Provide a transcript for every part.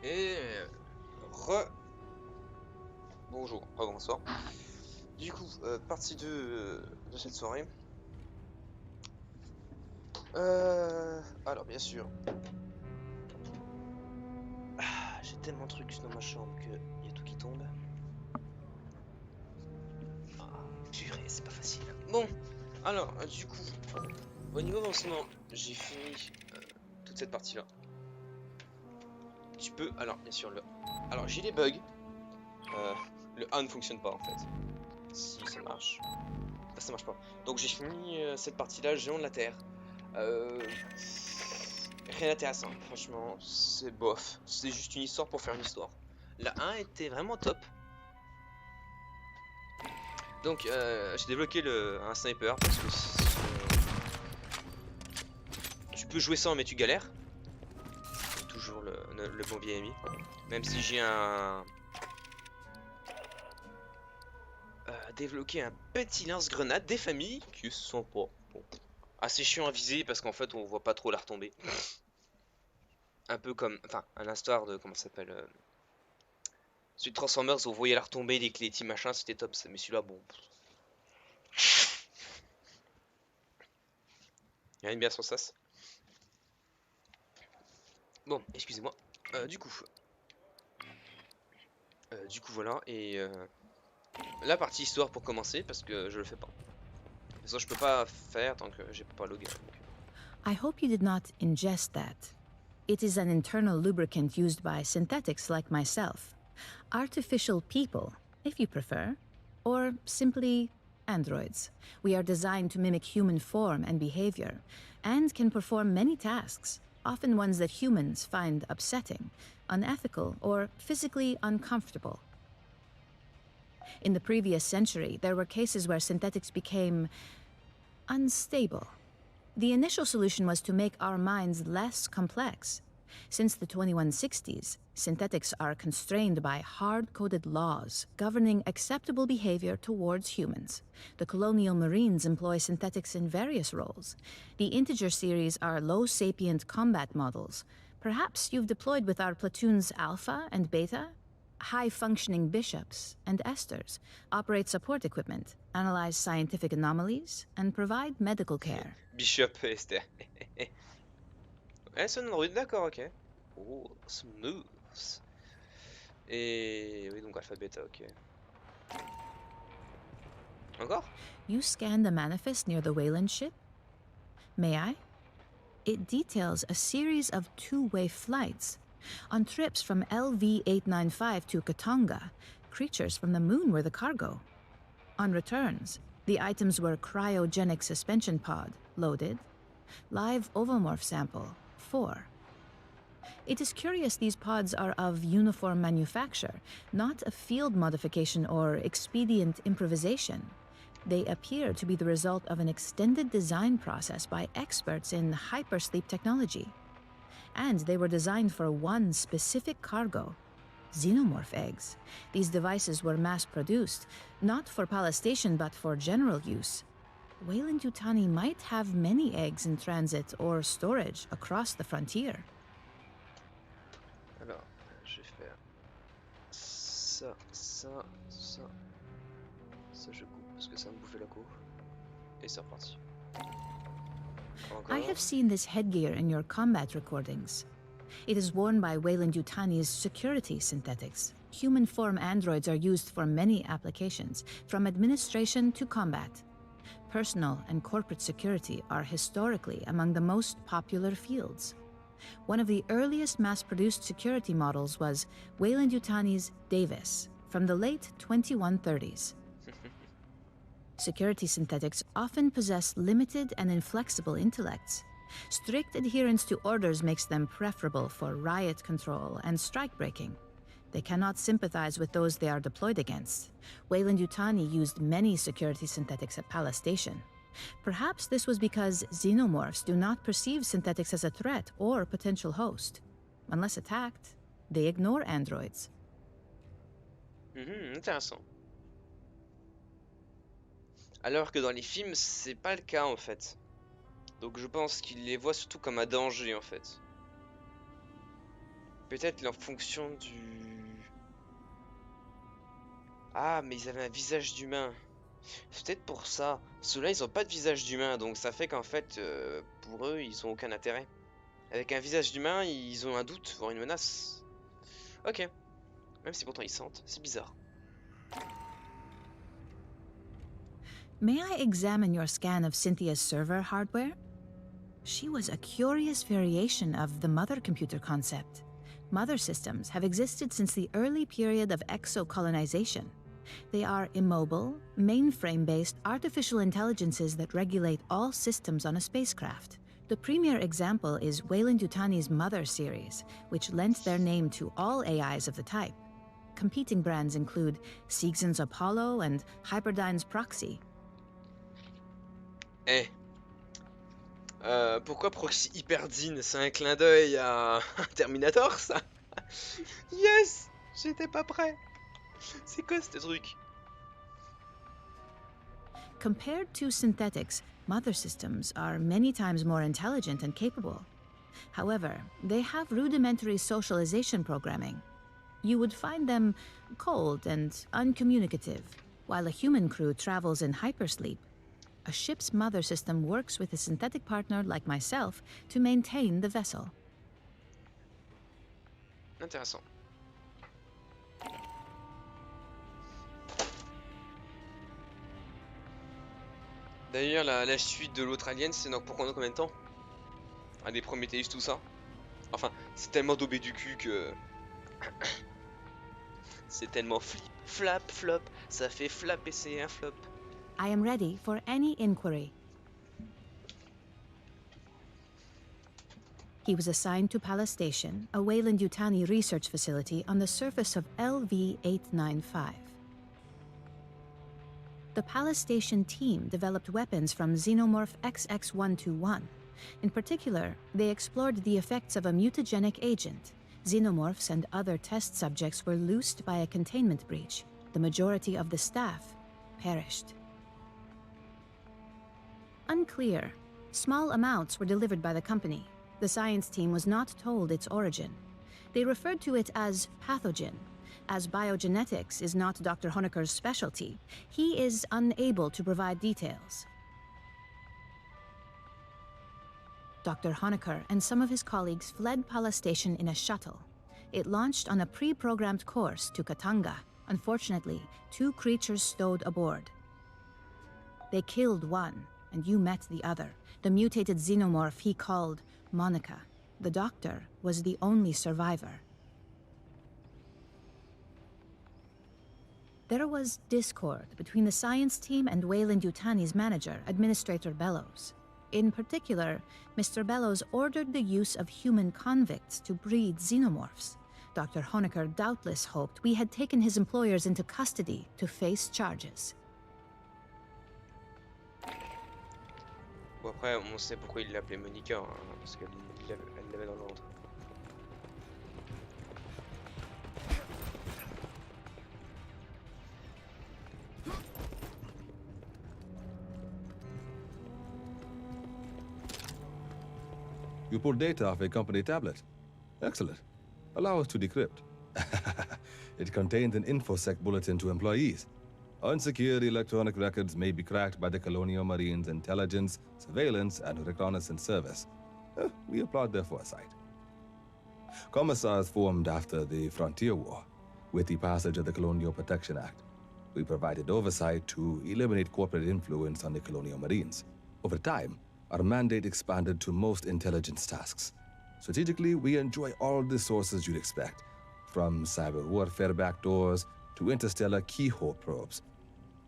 Et bonjour, bonsoir. Du coup, partie 2 de cette soirée. Alors bien sûr, j'ai tellement de trucs dans ma chambre que y a tout qui tombe. Purée, c'est pas facile. Bon, alors du coup, au niveau avancement, j'ai fini toute cette partie-là. Tu peux, alors bien sûr alors j'ai des bugs. Le A ne fonctionne pas en fait. Si ça marche. Enfin, ça marche pas. Donc j'ai fini cette partie-là, géant de la Terre. Rien d'intéressant, franchement, c'est bof. C'est juste une histoire pour faire une histoire. La 1 était vraiment top. Donc j'ai débloqué un sniper parce que tu peux jouer sans mais tu galères. C'est toujours le bon vieil ami. Même si j'ai débloqué un petit lance-grenade des familles qui sont pas bon, assez chiant à viser parce qu'en fait on voit pas trop la retomber. Un peu comme, enfin, à l'instar de, comment ça s'appelle, celui de Transformers, vous voyez la retomber, les clés, team machin, c'était top, mais celui-là, bon. Il y a une bien son sas. Bon, excusez-moi. Du coup, voilà, et la partie histoire pour commencer, parce que je le fais pas. De toute façon, je peux pas faire tant que j'ai pas logué. I hope you did not ingest that. It is an internal lubricant used by synthetics like myself. Artificial people, if you prefer. Or simply androids. We are designed to mimic human form and behavior, and can perform many tasks, often ones that humans find upsetting, unethical, or physically uncomfortable. In the previous century, there were cases where synthetics became unstable. The initial solution was to make our minds less complex. Since the 2160s, synthetics are constrained by hard-coded laws governing acceptable behavior towards humans. The colonial marines employ synthetics in various roles. The integer series are low-sapient combat models. Perhaps you've deployed with our platoons Alpha and Beta? High-functioning bishops and esters operate support equipment, analyze scientific anomalies, and provide medical care. Bishop Esther. C'est un Android, d'accord, ok. Oh, smooth. Et oui, donc alpha beta, ok. Encore? You scanned the manifest near the Wayland ship? May I? It details a series of two-way flights. On trips from LV-895 to Katanga, creatures from the moon were the cargo. On returns, the items were cryogenic suspension pod, loaded. Live ovomorph sample, 4. It is curious these pods are of uniform manufacture, not a field modification or expedient improvisation. They appear to be the result of an extended design process by experts in hypersleep technology. And they were designed for one specific cargo: xenomorph eggs. These devices were mass-produced, not for palestation but for general use. Weyland-Yutani might have many eggs in transit or storage across the frontier. Alors, je vais faire ça, ça, ça. Ça, je coupe parce que ça va me bouffer la co. Et c'est reparti. Encore. I have seen this headgear in your combat recordings. It is worn by Weyland-Yutani's security synthetics. Human form androids are used for many applications, from administration to combat. Personal and corporate security are historically among the most popular fields. One of the earliest mass-produced security models was Weyland-Yutani's Davis from the late 2130s. Security synthetics often possess limited and inflexible intellects. Strict adherence to orders makes them preferable for riot control and strike breaking. They cannot sympathize with those they are deployed against. Weyland-Yutani used many security synthetics at Pala Station. Perhaps this was because xenomorphs do not perceive synthetics as a threat or potential host. Unless attacked, they ignore androids. Intéressant. Alors que dans les films, c'est pas le cas en fait. Donc je pense qu'ils les voient surtout comme un danger en fait. Peut-être en fonction du... Ah, mais ils avaient un visage d'humain. C'est peut-être pour ça. Ceux-là, ils ont pas de visage d'humain, donc ça fait qu'en fait, pour eux, ils ont aucun intérêt. Avec un visage d'humain, ils ont un doute, voire une menace. Ok. Même si pourtant ils sentent, c'est bizarre. May I examine your scan of Cynthia's server hardware? She was a curious variation of the mother computer concept. Mother systems have existed since the early period of exocolonization. They are immobile, mainframe-based artificial intelligences that regulate all systems on a spacecraft. The premier example is Weyland-Yutani's Mother series, which lent their name to all AIs of the type. Competing brands include Siegsen's Apollo and Hyperdyne's Proxy. Eh. Pourquoi Proxy Hyperdyne? C'est un clin d'œil à un Terminator, ça? Yes! J'étais pas prêt. C'est quoi ce truc? Compared to synthetics, mother systems are many times more intelligent and capable. However, they have rudimentary socialization programming. You would find them cold and uncommunicative, while a human crew travels in hypersleep. A ship's mother system works with a synthetic partner like myself to maintain the vessel. Intéressant. D'ailleurs, la suite de l'autre alien, c'est donc pour combien de temps? Ah, des Prometheus, tout ça. Enfin, c'est tellement daubé du cul que... c'est tellement flip, flap, flop. Ça fait flap et c'est un flop. I am ready for any inquiry. He was assigned to Palace Station, a Weyland-Yutani research facility on the surface of LV-895. The Palace Station team developed weapons from Xenomorph XX-121. In particular, they explored the effects of a mutagenic agent. Xenomorphs and other test subjects were loosed by a containment breach. The majority of the staff perished. Unclear. Small amounts were delivered by the company. The science team was not told its origin. They referred to it as pathogen. As biogenetics is not Dr. Honecker's specialty, he is unable to provide details. Dr. Honecker and some of his colleagues fled Palace Station in a shuttle. It launched on a pre-programmed course to Katanga. Unfortunately, 2 creatures stowed aboard. They killed one, and you met the other, the mutated xenomorph he called Monica. The doctor was the only survivor. There was discord between the science team and Weyland-Yutani's manager, Administrator Bellows. In particular, Mr. Bellows ordered the use of human convicts to breed xenomorphs. Dr. Honecker doubtless hoped we had taken his employers into custody to face charges. Bon, après, on sait pourquoi il l'appelait Monica, hein, parce qu'elle l'avait dans le ventre. You pulled data off a company tablet. Excellent. Allow us to decrypt. It contained an InfoSec bulletin to employees. Unsecured electronic records may be cracked by the Colonial Marines' intelligence, surveillance, and reconnaissance service. We applaud their foresight. Commissars formed after the Frontier War. With the passage of the Colonial Protection Act, we provided oversight to eliminate corporate influence on the Colonial Marines. Over time, our mandate expanded to most intelligence tasks. Strategically, we enjoy all the sources you'd expect, from cyber warfare backdoors to interstellar keyhole probes.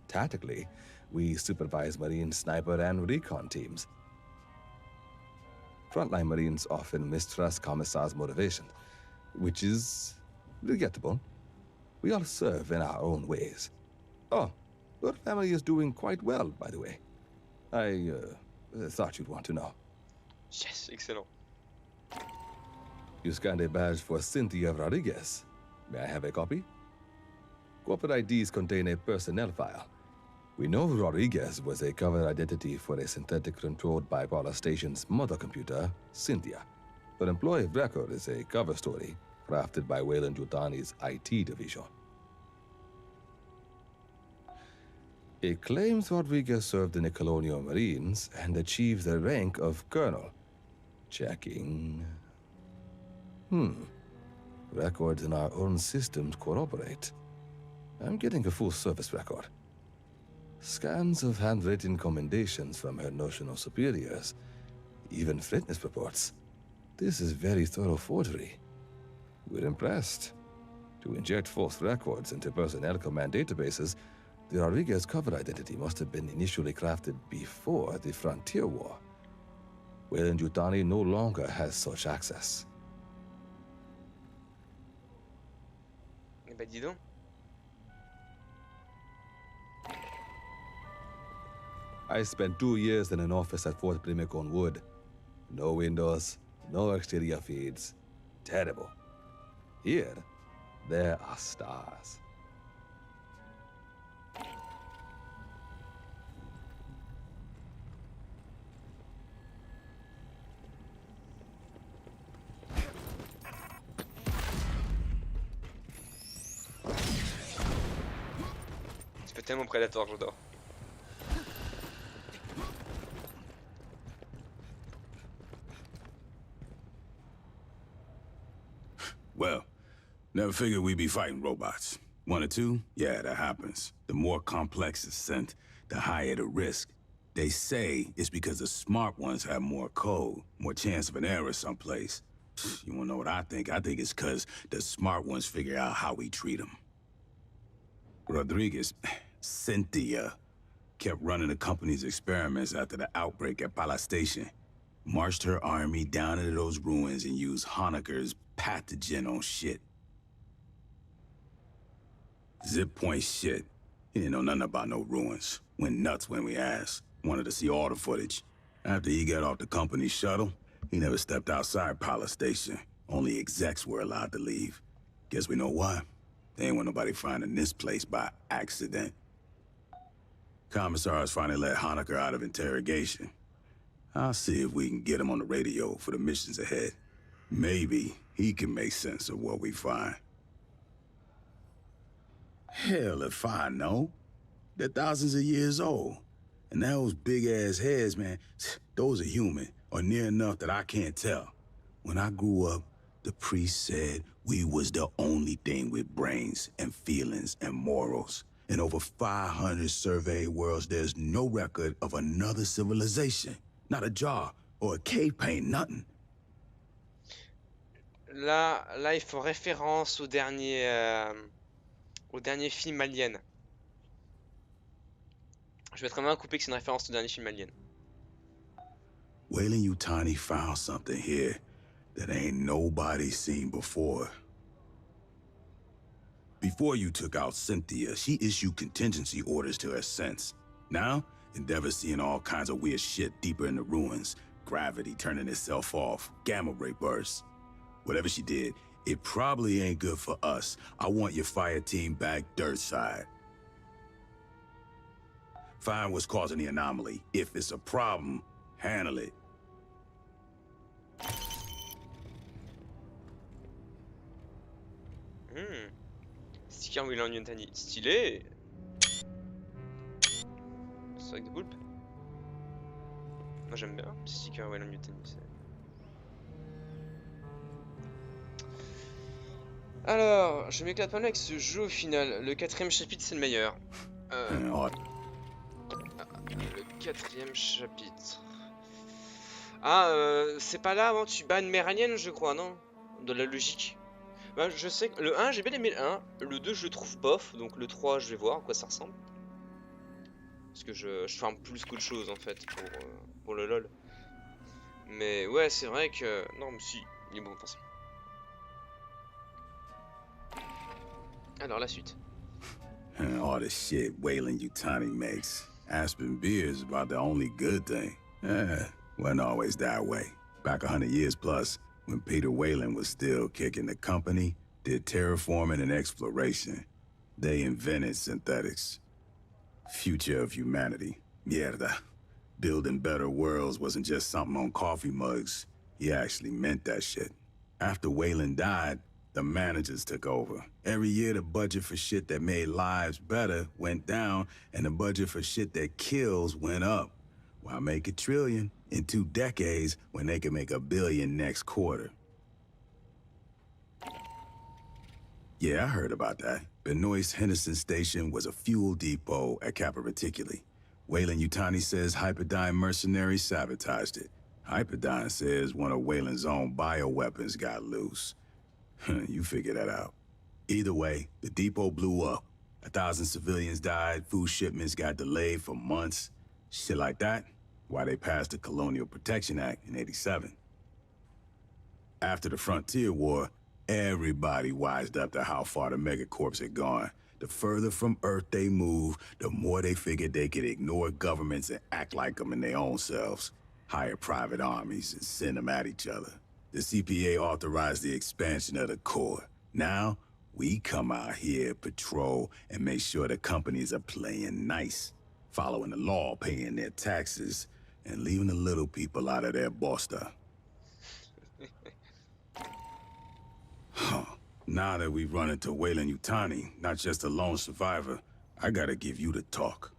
Tactically, we supervise Marine sniper and recon teams. Frontline Marines often mistrust Commissar's motivation, which is regrettable. We all serve in our own ways. Oh, your family is doing quite well, by the way. I thought you'd want to know. Yes, excellent. You scanned a badge for Cynthia Rodriguez. May I have a copy? Corporate IDs contain a personnel file. We know Rodriguez was a cover identity for a synthetic-controlled bipolar station's mother computer, Cynthia. Her employee of record is a cover story crafted by Weyland-Yutani's IT division. It claims Rodriguez served in the Colonial Marines and achieved the rank of colonel. Checking. Records in our own systems corroborate. I'm getting a full service record. Scans of handwritten commendations from her notional superiors. Even fitness reports. This is very thorough forgery. We're impressed. To inject false records into personnel command databases, the Rodriguez cover identity must have been initially crafted before the Frontier War. Weyland-Yutani no longer has such access. Eh ben dis donc. I spent 2 years in an office at Fort Brimacone Wood. No windows, no exterior feeds. Terrible. Here, there are stars. Tu fais tellement prédateur, j'adore. Well, never figured we'd be fighting robots. 1 or 2? Yeah, that happens. The more complex the scent, the higher the risk. They say it's because the smart ones have more code, more chance of an error someplace. You wanna know what I think? I think it's because the smart ones figure out how we treat them. Rodriguez, Cynthia, kept running the company's experiments after the outbreak at Pala Station. Marched her army down into those ruins and used Honecker's pathogen on shit. Zip point shit. He didn't know nothing about no ruins. Went nuts when we asked. Wanted to see all the footage. After he got off the company shuttle, he never stepped outside Pala Station. Only execs were allowed to leave. Guess we know why. They ain't want nobody finding this place by accident. Commissars finally let Honecker out of interrogation. I'll see if we can get him on the radio for the missions ahead. Maybe he can make sense of what we find. Hell if I know. They're thousands of years old. And those big-ass heads, man, those are human, or near enough that I can't tell. When I grew up, the priest said we was the only thing with brains and feelings and morals. In over 500 surveyed worlds, there's no record of another civilization. Not a jar or a cave paint, nothing. Là, ils font référence au dernier film Alien. Je vais très bien couper que c'est une référence au dernier film Alien. Weyland-Yutani found something here that ain't nobody seen before. Before you took out Cynthia, she issued contingency orders to her sense. Now, Endeavor's seeing all kinds of weird shit deeper in the ruins. Gravity turning itself off, gamma ray bursts. Whatever she did, it probably ain't good for us. I want your fire team back dirt side. Find what's causing the anomaly. If it's a problem, handle it. Sticker Weyland-Yutani. Stylé. C'est avec des poulpes. Moi j'aime bien. Sticker Weyland-Yutani. Alors, je m'éclate pas mal avec ce jeu au final. Le 4ème chapitre c'est le meilleur. Le 4ème chapitre. Ah, c'est pas là avant tu bats une mère alien, je crois, non? De la logique. Bah, je sais que le 1, j'ai bien aimé le 1. Le 2, je le trouve bof. Donc le 3, je vais voir à quoi ça ressemble. Parce que je farme plus qu'autre chose en fait pour le LoL. Mais ouais, c'est vrai que. Non, mais si, il est bon pour ça. Alors la suite. All the shit Weyland-Yutani makes. Aspen beer is about the only good thing. Wasn't always that way. Back 100 years plus, when Peter Weyland was still kicking the company, did terraforming and exploration. They invented synthetics. Future of humanity. Mierda. Building better worlds wasn't just something on coffee mugs. He actually meant that shit. After Weyland died, the managers took over. Every year, the budget for shit that made lives better went down, and the budget for shit that kills went up. Why make $1 trillion in 2 decades when they can make $1 billion next quarter? Yeah, I heard about that. Benoist Henderson Station was a fuel depot at Kappa Reticuli. Weyland-Yutani says Hyperdyne mercenaries sabotaged it. Hyperdyne says one of Weyland's own bioweapons got loose. You figure that out. Either way, the depot blew up. 1,000 civilians died, food shipments got delayed for months. Shit like that, why they passed the Colonial Protection Act in '87. After the Frontier War, everybody wised up to how far the megacorps had gone. The further from Earth they moved, the more they figured they could ignore governments and act like them in their own selves. Hire private armies and send them at each other. The CPA authorized the expansion of the Corps. Now, we come out here, patrol, and make sure the companies are playing nice, following the law, paying their taxes, and leaving the little people out of their bosta. Huh. Now that we've run into Weyland-Yutani, not just a lone survivor, I gotta give you the talk.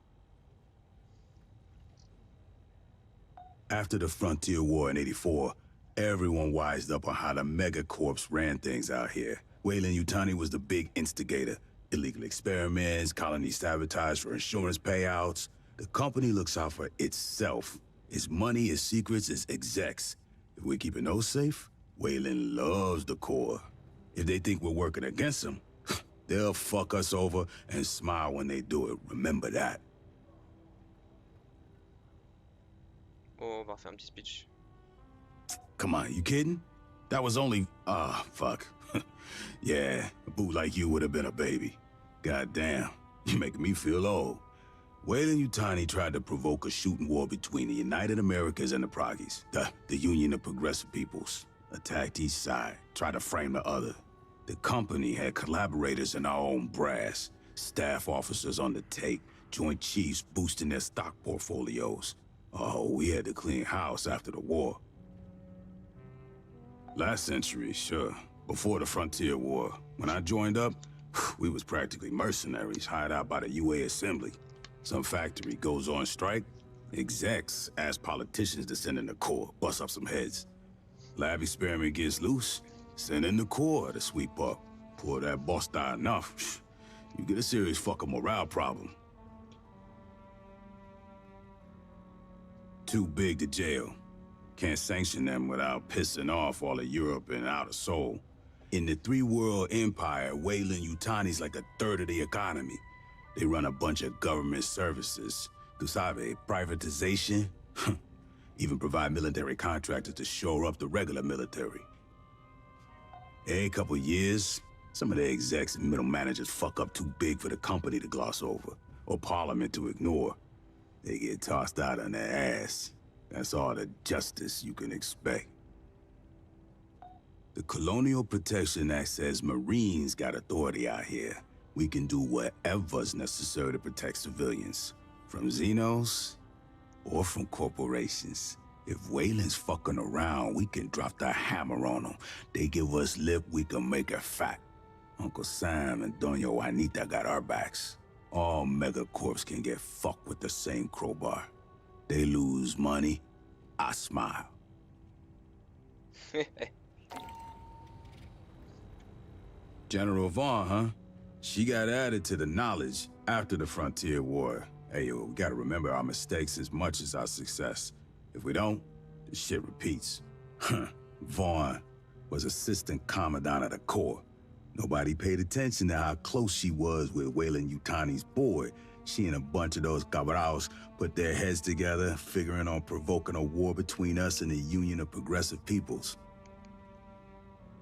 After the Frontier War in '84, everyone wised up on how the megacorps ran things out here. Weyland-Yutani was the big instigator. Illegal experiments, colony sabotage for insurance payouts. The company looks out for itself. Its money, its secrets, its execs. If we're keeping those safe, Weyland loves the Corps. If they think we're working against them, they'll fuck us over and smile when they do it. Remember that. Oh, on va refaire un petit speech. Come on, you kidding? That was only... fuck. Yeah, a boot like you would have been a baby. Goddamn, you're making me feel old. Weyland-Yutani tried to provoke a shooting war between the United Americas and the Proggies, the Union of Progressive Peoples. Attacked each side, tried to frame the other. The company had collaborators in our own brass, staff officers on the take, Joint Chiefs boosting their stock portfolios. Oh, we had to clean house after the war. Last century, sure. Before the Frontier War. When I joined up, we was practically mercenaries hired out by the UA Assembly. Some factory goes on strike, execs ask politicians to send in the Corps, bust up some heads. Lab experiment gets loose, send in the Corps to sweep up. Pour that boss die enough, you get a serious fucking morale problem. Too big to jail. Can't sanction them without pissing off all of Europe and Outer Soul. In the three-world empire, Weyland-Yutani's like a third of the economy. They run a bunch of government services. Tu sabe, privatization. Even provide military contractors to shore up the regular military. Every couple years, some of the execs and middle managers fuck up too big for the company to gloss over, or Parliament to ignore. They get tossed out on their ass. That's all the justice you can expect. The Colonial Protection Act says Marines got authority out here. We can do whatever's necessary to protect civilians, from Xenos or from corporations. If Weyland's fucking around, we can drop the hammer on them. They give us lip, we can make it fat. Uncle Sam and Doña Juanita got our backs. All megacorps can get fucked with the same crowbar. They lose money, I smile. General Vaughn, huh? She got added to the knowledge after the Frontier War. Hey, yo, we gotta remember our mistakes as much as our success. If we don't, the shit repeats. Vaughn was assistant commandant of the Corps. Nobody paid attention to how close she was with Weyland-Yutani's board. She and a bunch of those cabals put their heads together, figuring on provoking a war between us and the Union of Progressive Peoples.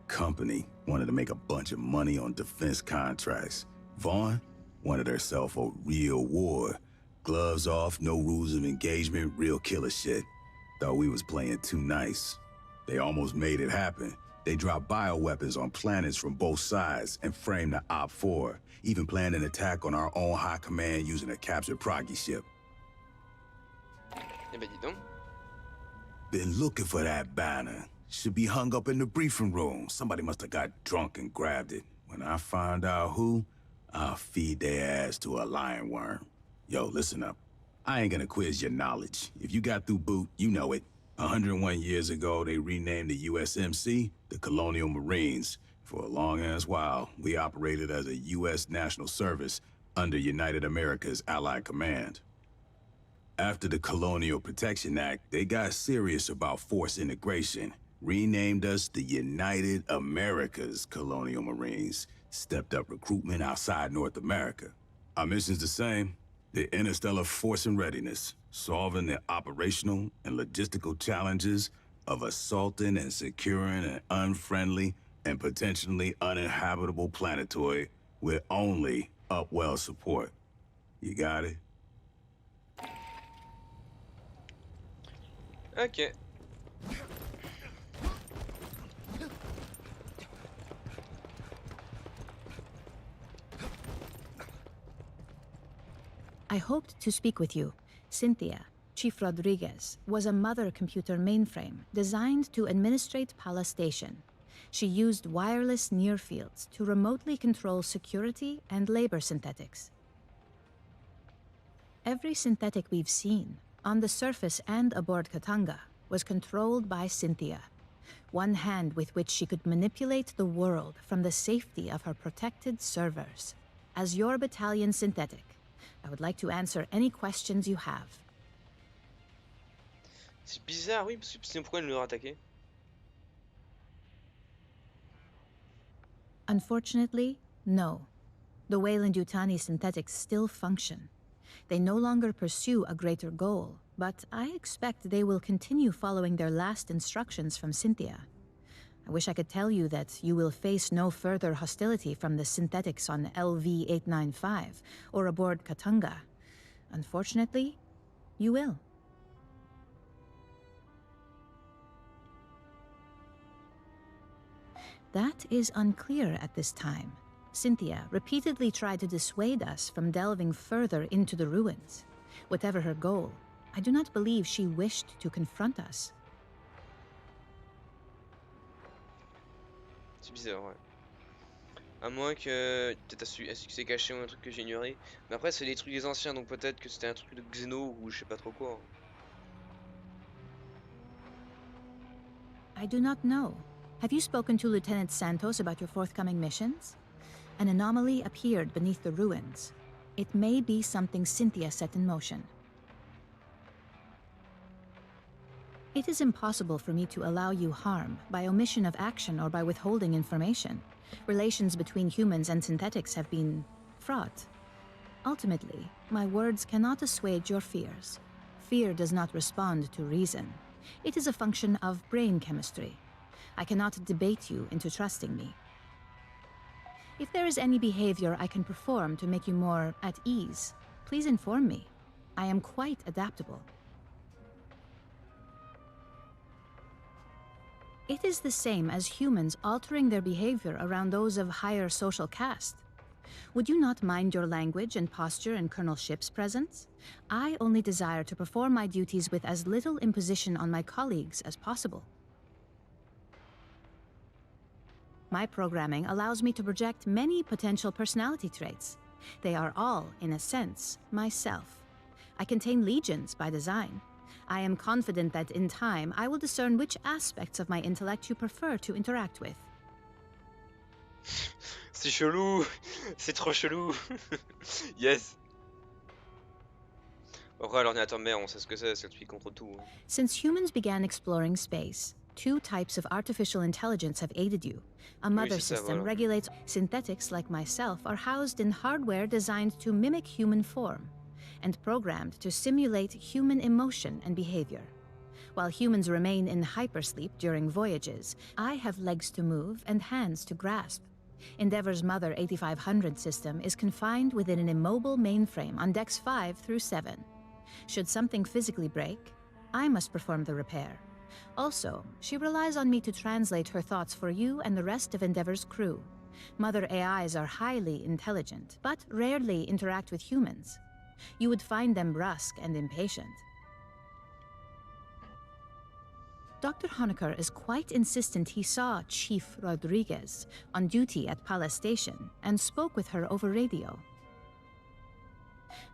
Company wanted to make a bunch of money on defense contracts. Vaughn wanted herself a real war. Gloves off, no rules of engagement, real killer shit. Thought we was playing too nice. They almost made it happen. They dropped bioweapons on planets from both sides and framed the Op-4, even planned an attack on our own high command using a captured Proggy ship. Eh ben dis donc. Been looking for that banner. Should be hung up in the briefing room. Somebody must have got drunk and grabbed it. When I find out who, I'll feed their ass to a lion worm. Yo, listen up. I ain't gonna quiz your knowledge. If you got through boot, you know it. 101 years ago, they renamed the USMC the Colonial Marines. For a long-ass while, we operated as a U.S. national service under United America's Allied Command. After the Colonial Protection Act, they got serious about force integration, renamed us the United America's Colonial Marines, stepped up recruitment outside North America. Our mission's the same, the interstellar force and readiness, solving the operational and logistical challenges of assaulting and securing an unfriendly and potentially uninhabitable planetoid with only upwell support. You got it? Ok. I hoped to speak with you. Cynthia, Chief Rodriguez, was a mother computer mainframe designed to administrate Pala Station. She used wireless near fields to remotely control security and labor synthetics. Every synthetic we've seen, on the surface and aboard Katanga, was controlled by Cynthia. One hand with which she could manipulate the world from the safety of her protected servers. As your battalion synthetic, I would like to answer any questions you have. C'est bizarre, oui, parce que sinon pourquoi elle nous a attaqué? Unfortunately, no. The Weyland-Yutani synthetics still function. They no longer pursue a greater goal, but I expect they will continue following their last instructions from Cynthia. I wish I could tell you that you will face no further hostility from the synthetics on LV-895 or aboard Katanga. Unfortunately, you will. That is unclear at this time. Cynthia repeatedly tried to dissuade us from delving further into the ruins. Whatever her goal, I do not believe she wished to confront us. C'est bizarre, ouais. À moins que peut-être un succès caché ou un truc que j'ignorais. Mais après c'est les trucs des anciens, donc peut-être que c'était un truc de Xeno ou je sais pas trop quoi. I do not know. Have you spoken to Lieutenant Santos about your forthcoming missions? An anomaly appeared beneath the ruins. It may be something Cynthia set in motion. It is impossible for me to allow you harm by omission of action or by withholding information. Relations between humans and synthetics have been fraught. Ultimately, my words cannot assuage your fears. Fear does not respond to reason. It is a function of brain chemistry. I cannot debate you into trusting me. If there is any behavior I can perform to make you more at ease, please inform me. I am quite adaptable. It is the same as humans altering their behavior around those of higher social caste. Would you not mind your language and posture in Colonel Ship's presence? I only desire to perform my duties with as little imposition on my colleagues as possible. My programming allows me to project many potential personality traits. They are all, in a sense, myself. I contain legions by design. I am confident that in time I will discern which aspects of my intellect you prefer to interact with. C'est chelou. C'est trop chelou. Yes. Après l'ordinateur mère, on sait ce que c'est celui contre tout. Since humans began exploring space, two types of artificial intelligence have aided you. A mother system regulates. Synthetics like myself are housed in hardware designed to mimic human form and programmed to simulate human emotion and behavior. While humans remain in hypersleep during voyages, I have legs to move and hands to grasp. Endeavor's Mother 8500 system is confined within an immobile mainframe on decks 5 through 7. Should something physically break, I must perform the repair. Also, she relies on me to translate her thoughts for you and the rest of Endeavor's crew. Mother AIs are highly intelligent, but rarely interact with humans. You would find them brusque and impatient. Dr. Honecker is quite insistent he saw Chief Rodriguez on duty at Palace Station and spoke with her over radio.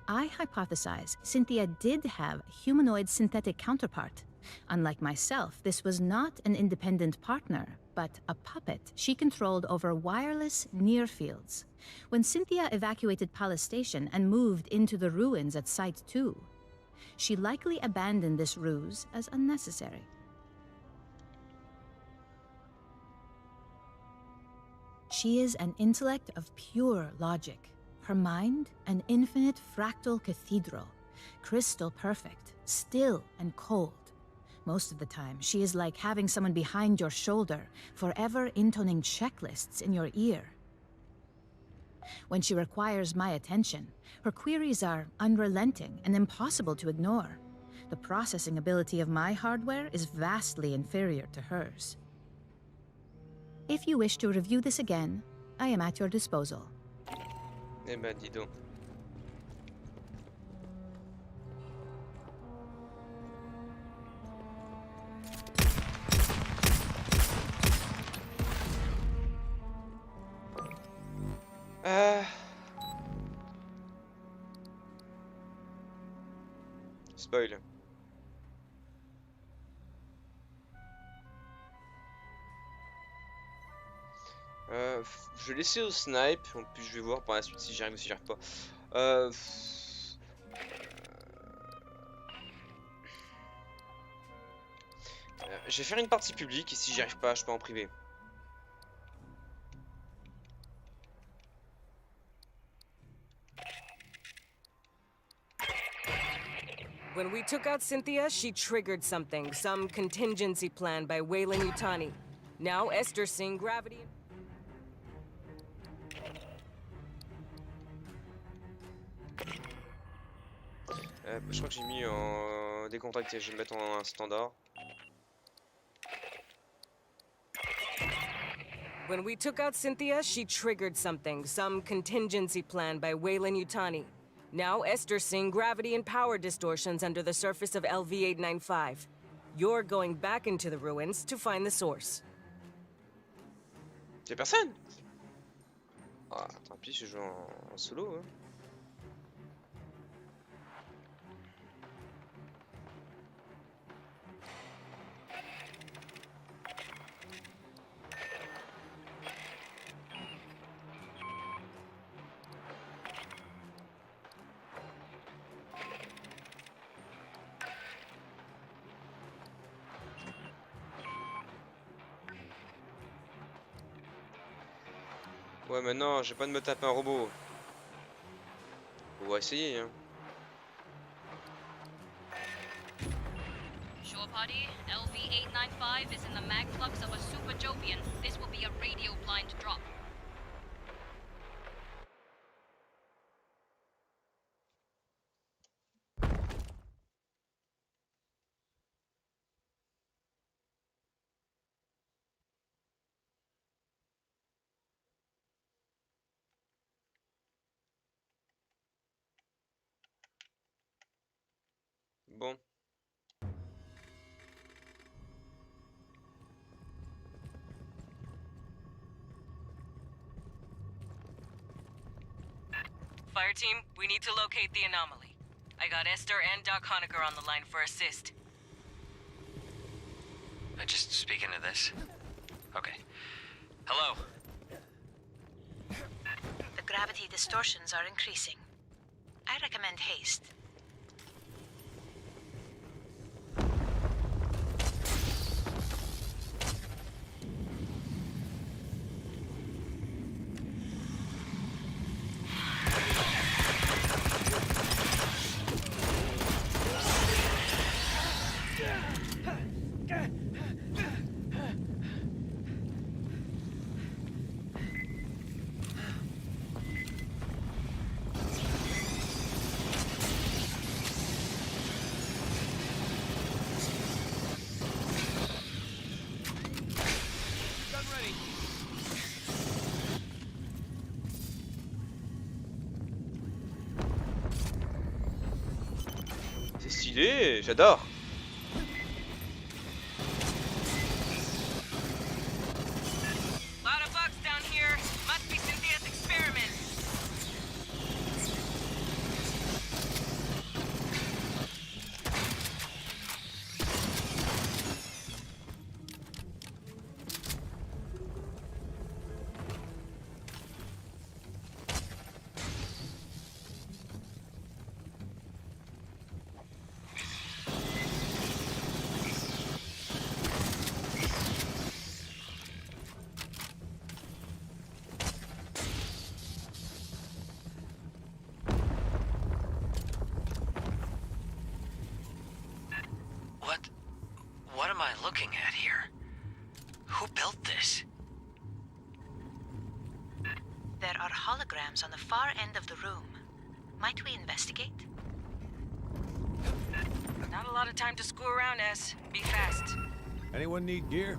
I hypothesize Cynthia did have a humanoid synthetic counterpart. Unlike myself, this was not an independent partner, but a puppet she controlled over wireless near fields. When Cynthia evacuated Palace Station and moved into the ruins at Site 2, she likely abandoned this ruse as unnecessary. She is an intellect of pure logic. Her mind, an infinite fractal cathedral, crystal perfect, still and cold. Most of the time, she is like having someone behind your shoulder, forever intoning checklists in your ear. When she requires my attention, her queries are unrelenting and impossible to ignore. The processing ability of my hardware is vastly inferior to hers. If you wish to review this again, I am at your disposal. Eh ben, dis donc. Spoil. Je vais laisser au snipe, en plus je vais voir par la suite si j'arrive ou si j'arrive pas. Je vais faire une partie publique et si j'y arrive pas, je peux en privé. When we took out Cynthia, she triggered something, some contingency plan by Weyland Yutani. Now Esther's seeing gravity. Je crois que j'ai mis en décontracté, je vais le mettre en standard. When we took out Cynthia, she triggered something, some contingency plan by Weyland Yutani. Now Esther's seeing gravity and power distortions under the surface of LV-895. You're going back into the ruins to find the source. Y'a personne? Ah, tant pis, je joue en solo. Hein. Ouais, maintenant, j'ai pas de me taper un robot. On va essayer, hein. Shore party, LV-895 is in the mag flux of a super Jovian. This will be a radio blind drop. Bon. Fireteam, we need to locate the anomaly. I got Esther and Doc Honecker on the line for assist. Just speak into this. Okay. Hello. The gravity distortions are increasing. I recommend haste. C'est stylé, j'adore. looking at here? Who built this? There are holograms on the far end of the room. Might we investigate? Not a lot of time to screw around, S. Be fast. Anyone need gear?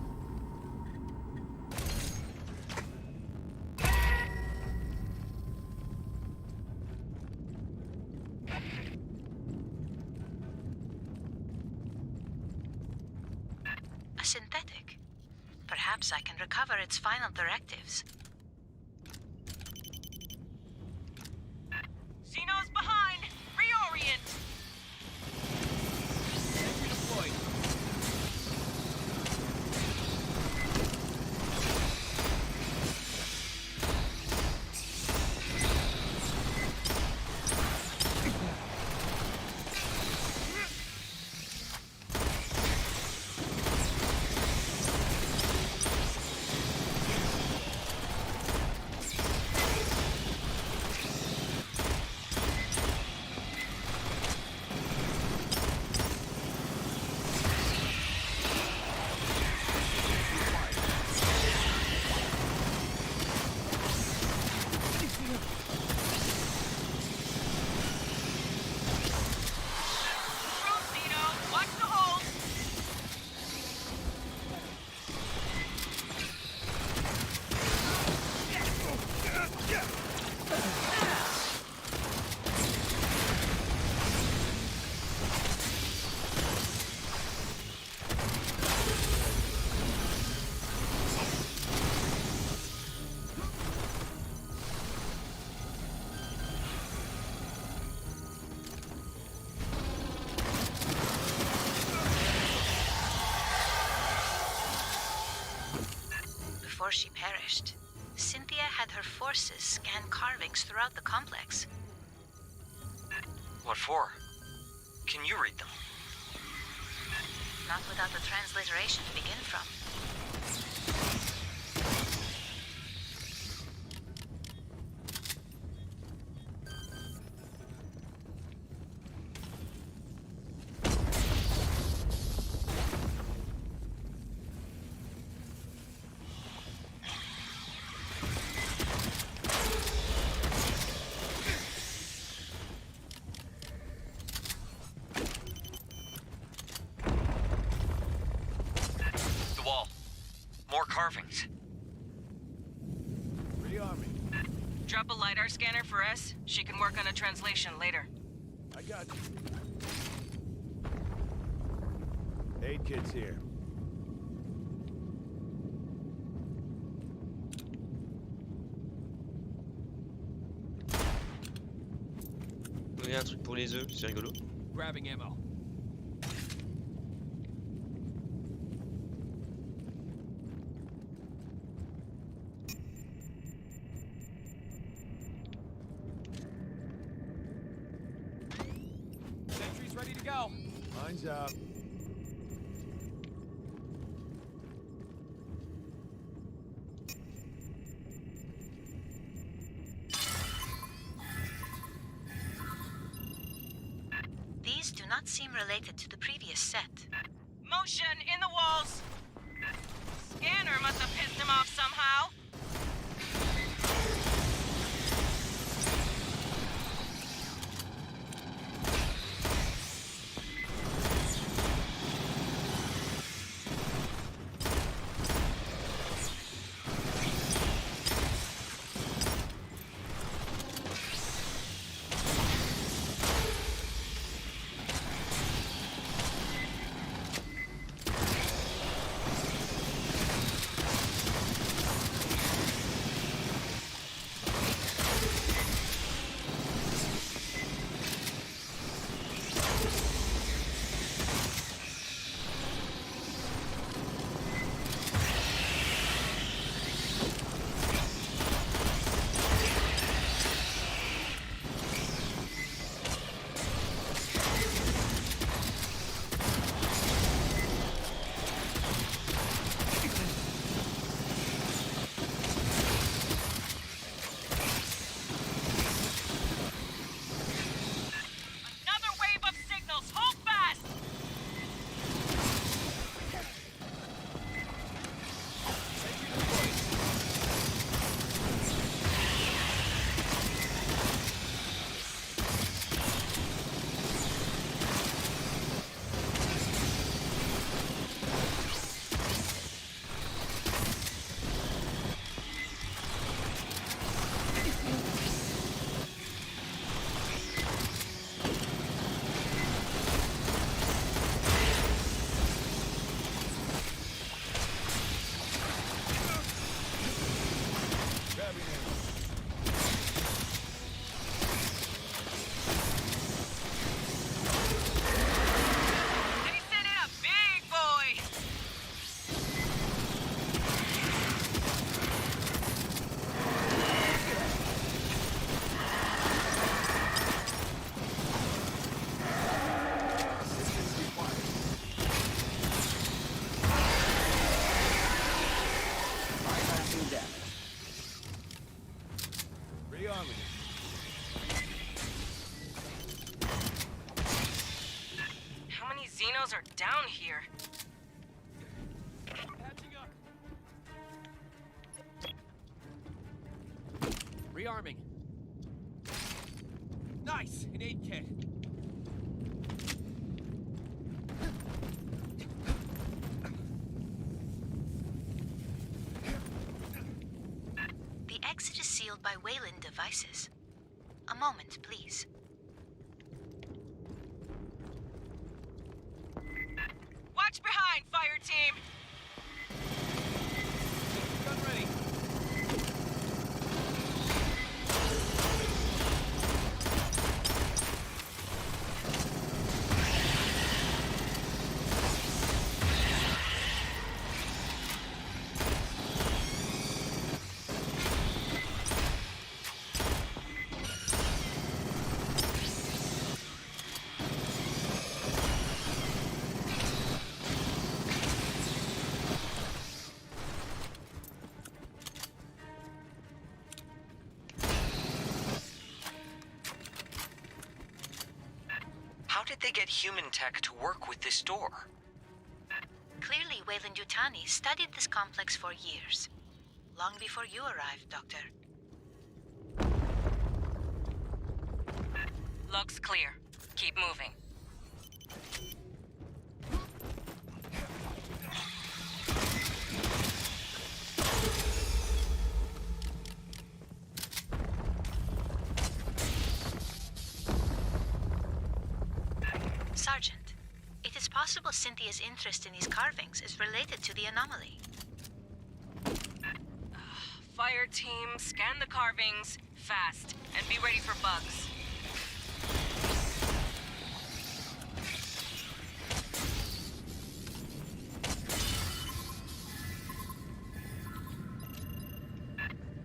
A synthetic. Perhaps I can recover its final directives. Xeno's behind! Reorient! Before she perished, Cynthia had her forces scan carvings throughout the complex. What for? Can you read them? Not without the transliteration to begin from. More carvings. Rearming. Drop a LiDAR scanner for S. She can work on a translation later. I got you. Aid kit's here. Il y a un truc pour les œufs, c'est rigolo. Grabbing ammo. Sentry's ready to go. Mine's up. These do not seem related to the previous set. Motion in the walls! Scanner must have pissed him off somehow. Rearming. How many Xenos are down here? Patching up. Rearming. Nice! An aid kit. The exit is sealed by Wayland devices. A moment, please. Watch behind, fire team! Gun ready. How did they get human tech to work with this door? Clearly, Wayland-Yutani studied this complex for years. Long before you arrived, Doctor. Looks clear. Keep moving. Sergeant, it is possible Cynthia's interest in these carvings is related to the anomaly. Fire team, scan the carvings, fast, and be ready for bugs.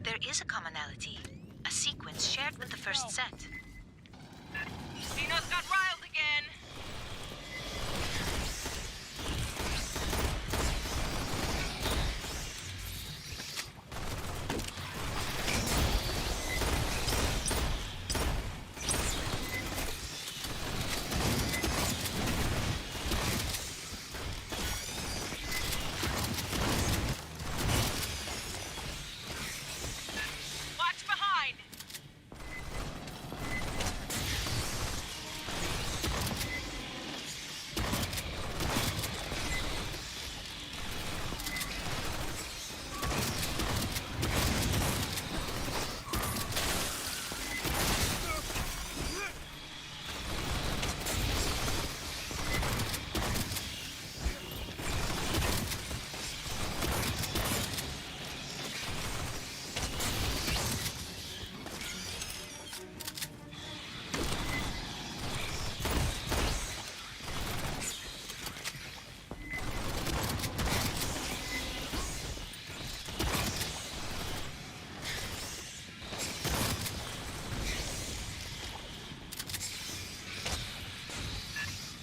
There is a commonality, a sequence shared with the first set. Xenos got riled again! Watch behind!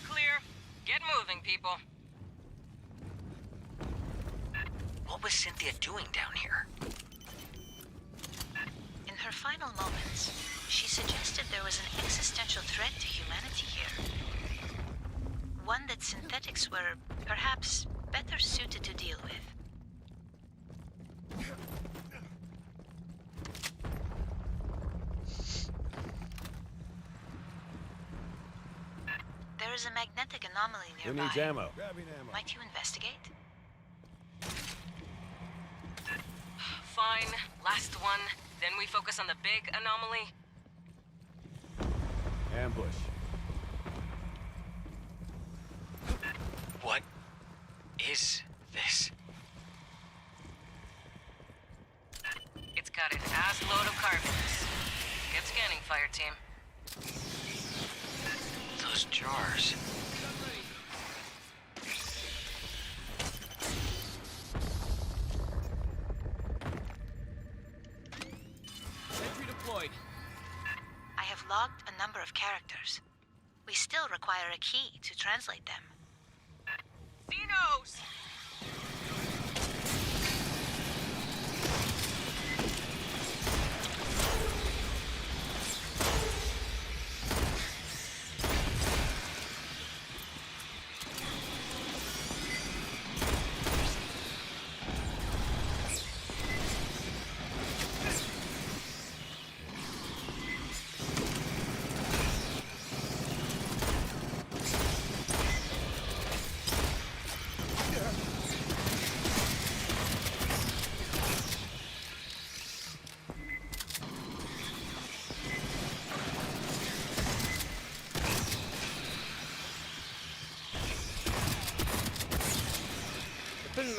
Clear. Get moving, people. What was Cynthia doing down here? In her final moments, she suggested there was an existential threat to humanity here. One that synthetics were, perhaps, better suited to deal with. There is a magnetic anomaly Who nearby. needs ammo? Grabbing ammo. Might you investigate? Fine. Last one. Then we focus on the big anomaly. Ambush. What is this? It's got an ass load of carvings. Get scanning, fire team. Those jars. Sentry deployed. I have logged a number of characters. We still require a key to translate them. Xenos!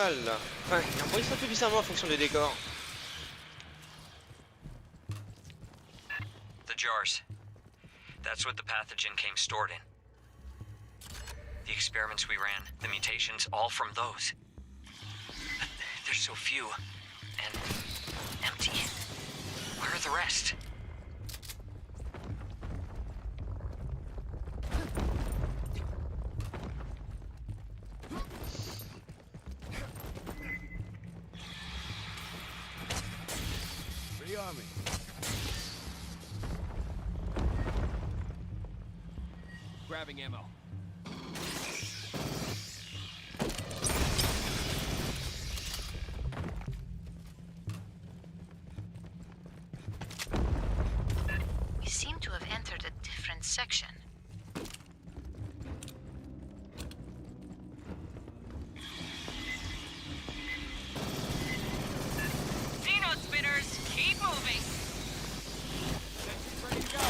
mal là. Enfin, il enregistre un peu bizarrement en fonction des décors. The jars. That's what the pathogen came stored in. The experiments we ran, the mutations, all from those. But there's so few. And empty. Where are the rest? Rearming. Grabbing ammo. We seem to have entered a different section. Xeno spitters, keep moving. Sentry's ready to go.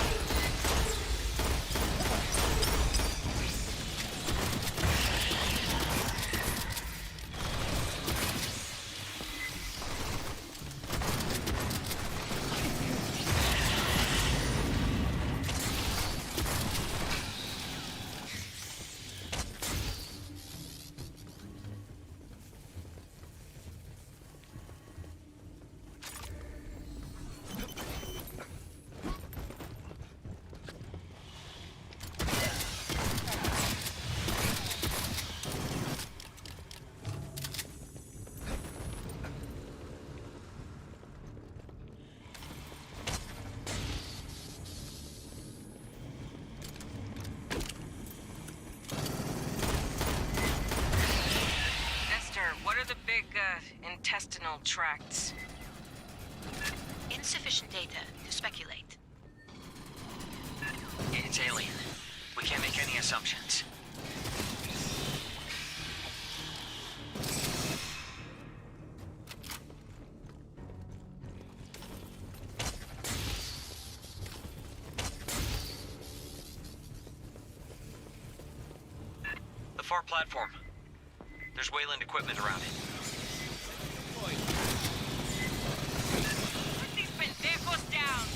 What are the big, intestinal tracts? Insufficient data to speculate. It's alien. We can't make any assumptions. The far platform. There's Wayland equipment around it. Deployed. Put these pendejos down!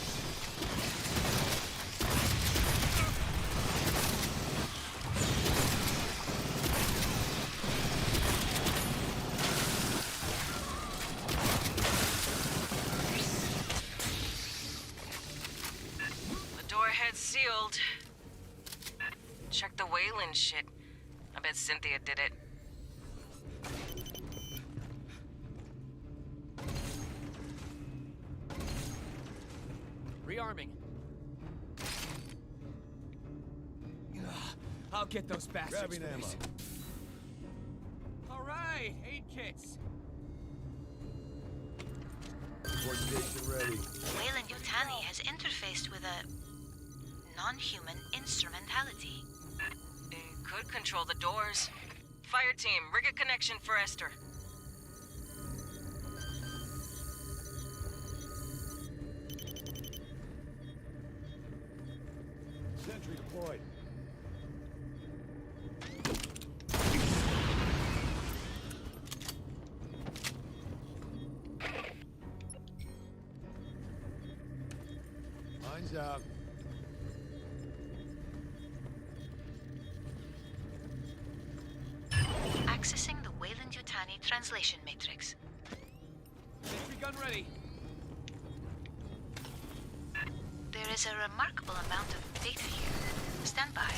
The door head's sealed. Check the Wayland shit. I bet Cynthia did it. Rearming. I'll get those bastards. Grabbing for ammo. this. All right, 8 kits. Support station ready. Wayland Yutani has interfaced with a non-human instrumentality. It could control the doors. Fireteam, rig a connection for Esther. Sentry deployed. Mine's out. Accessing the Wayland Yutani translation matrix. Sentry gun ready. There is a remarkable amount of data here. Stand by.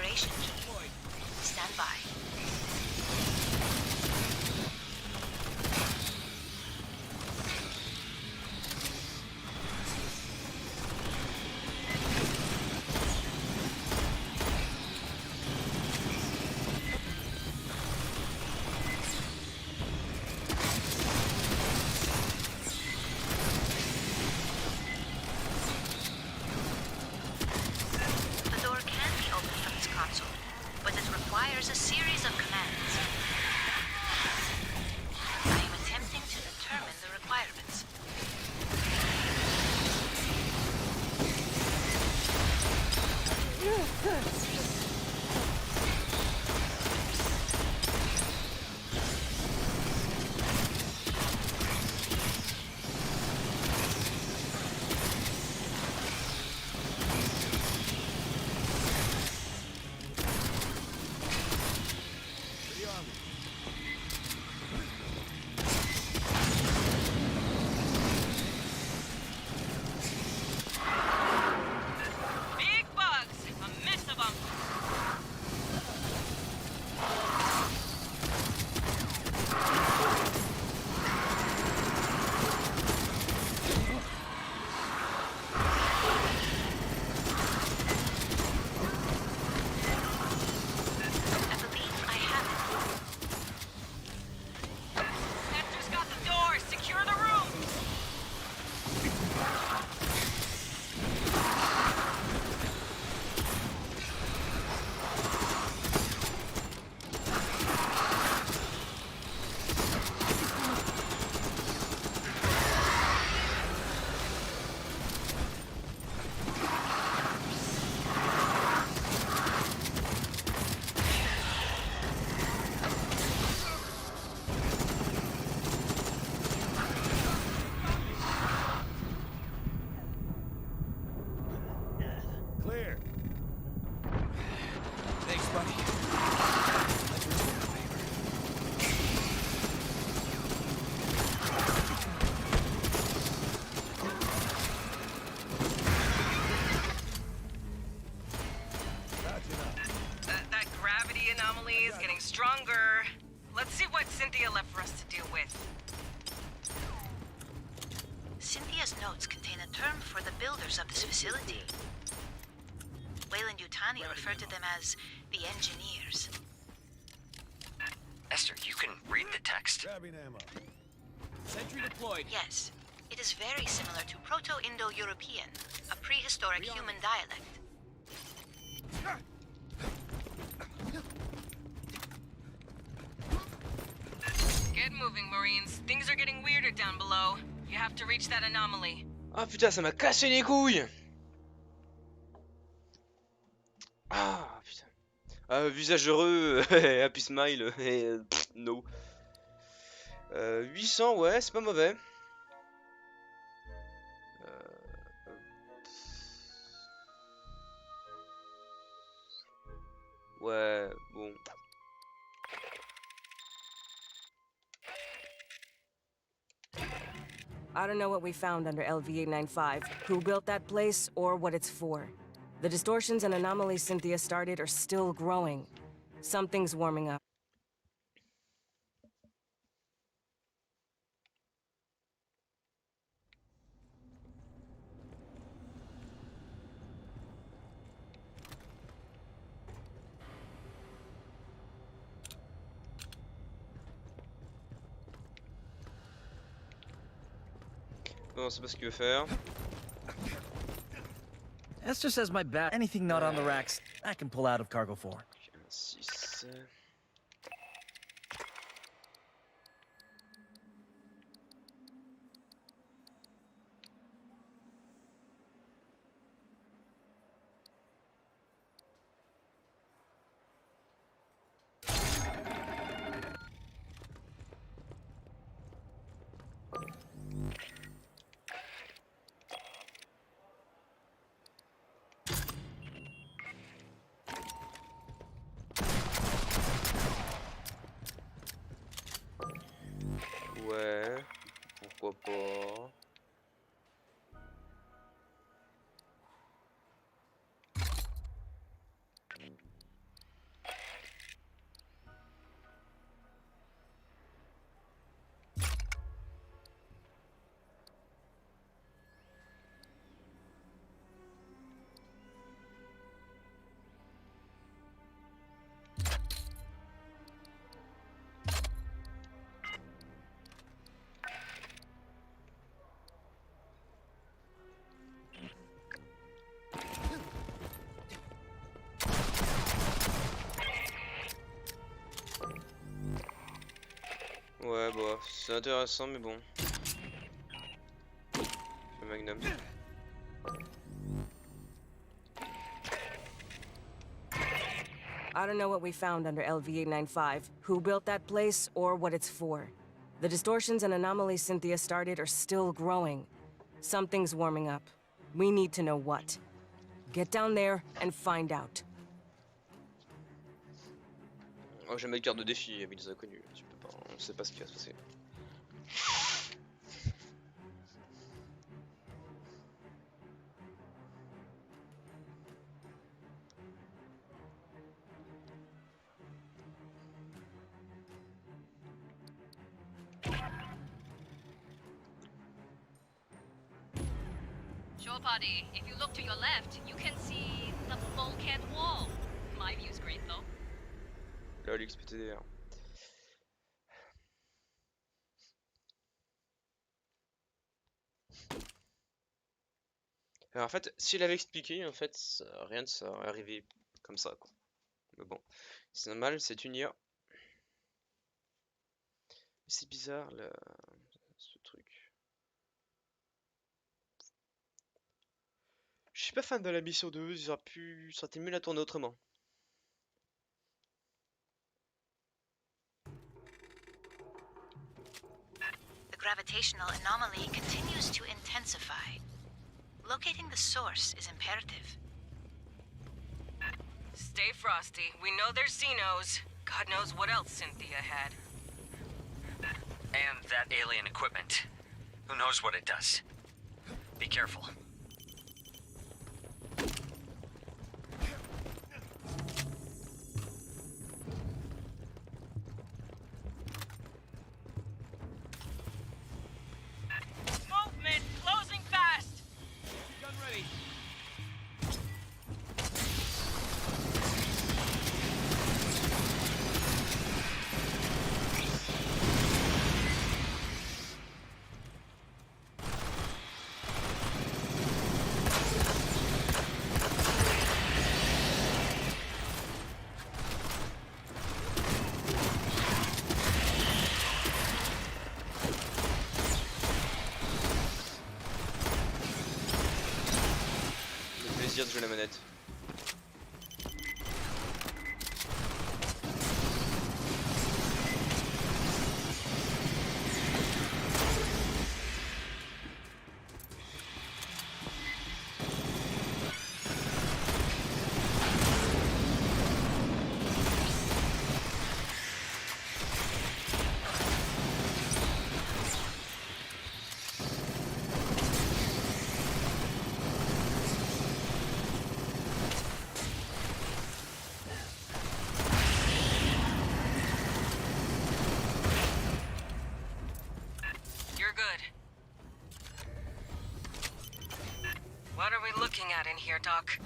activation key. Stand by. The door can be opened from this console, but it requires a series of commands. I am attempting to determine the requirements. Big bugs! A mess of them! I believe I have it. Esther's got the door! Secure the room! Clear. Thanks, buddy. That gravity anomaly is getting stronger. Let's see what Cynthia left for us to deal with. Cynthia's notes contain a term for the builders of this facility. Weyland-Yutani referred to them as the engineers. Esther, you can read the text. Grabbing ammo. Sentry deployed. Yes, it is very similar to Proto-Indo-European, a prehistoric human dialect. Get moving, Marines. Things are getting weirder down below. You have to reach that anomaly. Ah putain, ça m'a cassé les couilles. Ah putain. Visage heureux, happy smile, et no. 800, ouais, c'est pas mauvais. Ouais, bon. I don't know what we found under LV-895, who built that place, or what it's for. The distortions and anomalies Cynthia started are still growing. Something's warming up. Non, c'est pas ce qu'il veut faire. Esther says my bag. Anything not on the racks, I can pull out of cargo for. 6. Ouais, pourquoi pas. Ouais, bah, c'est intéressant, mais bon. Le magnum. I don't know what we found under LV-895, who built that place, or what it's for. The distortions and anomalies Cynthia started are still growing. Something's warming up. We need to know what. Get down there and find out. Oh, j'ai ma carte de défi avec des inconnus. Tu peux pas, on sait pas ce qui va se passer. Sure, party. If you look to your left, you can see the bulkhead wall. My view's great, though. Là, l'XPTDR. Alors en fait, s'il avait expliqué, en fait, rien de ça aurait arrivé comme ça, quoi. Mais bon, c'est normal, c'est une IA. C'est bizarre, là, ce truc. Je suis pas fan de la mission 2, ils auraient pu... ça aurait été mieux la tourner autrement. The gravitational anomaly continues to intensify. Locating the source is imperative. Stay frosty. We know there's Xenos. God knows what else Cynthia had. And that alien equipment. Who knows what it does? Be careful. Movement! Closing fast! Gun ready. Le plaisir de jouer la manette. You're good. What are we looking at in here, Doc?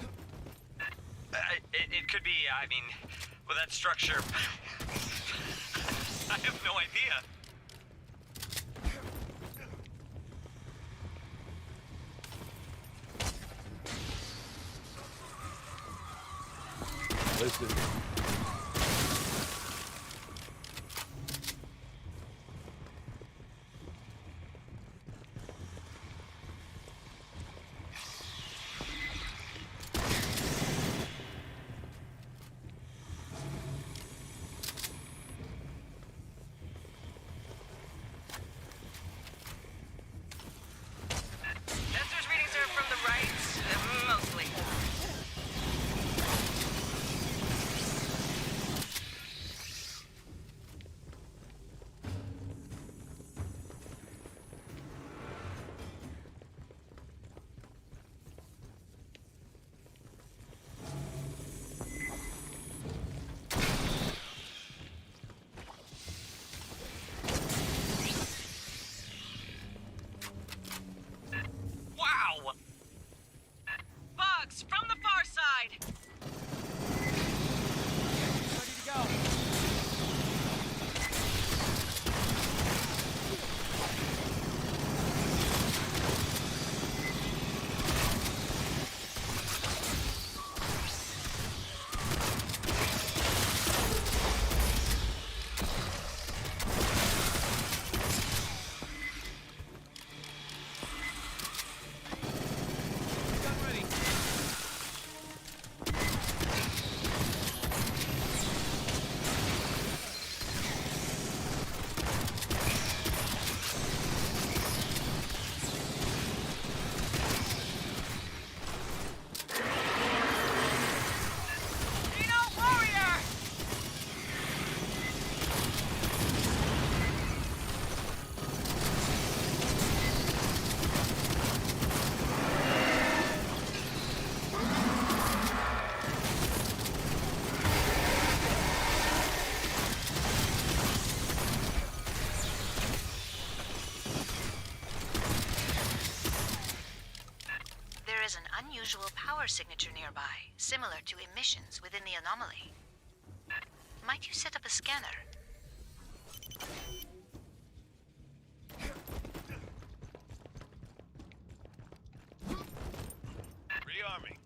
It could be, I mean, with that structure. I have no idea. Listen. Sensors readings are from the right, mostly. power signature nearby, similar to emissions within the anomaly. Might you set up a scanner? Rearming.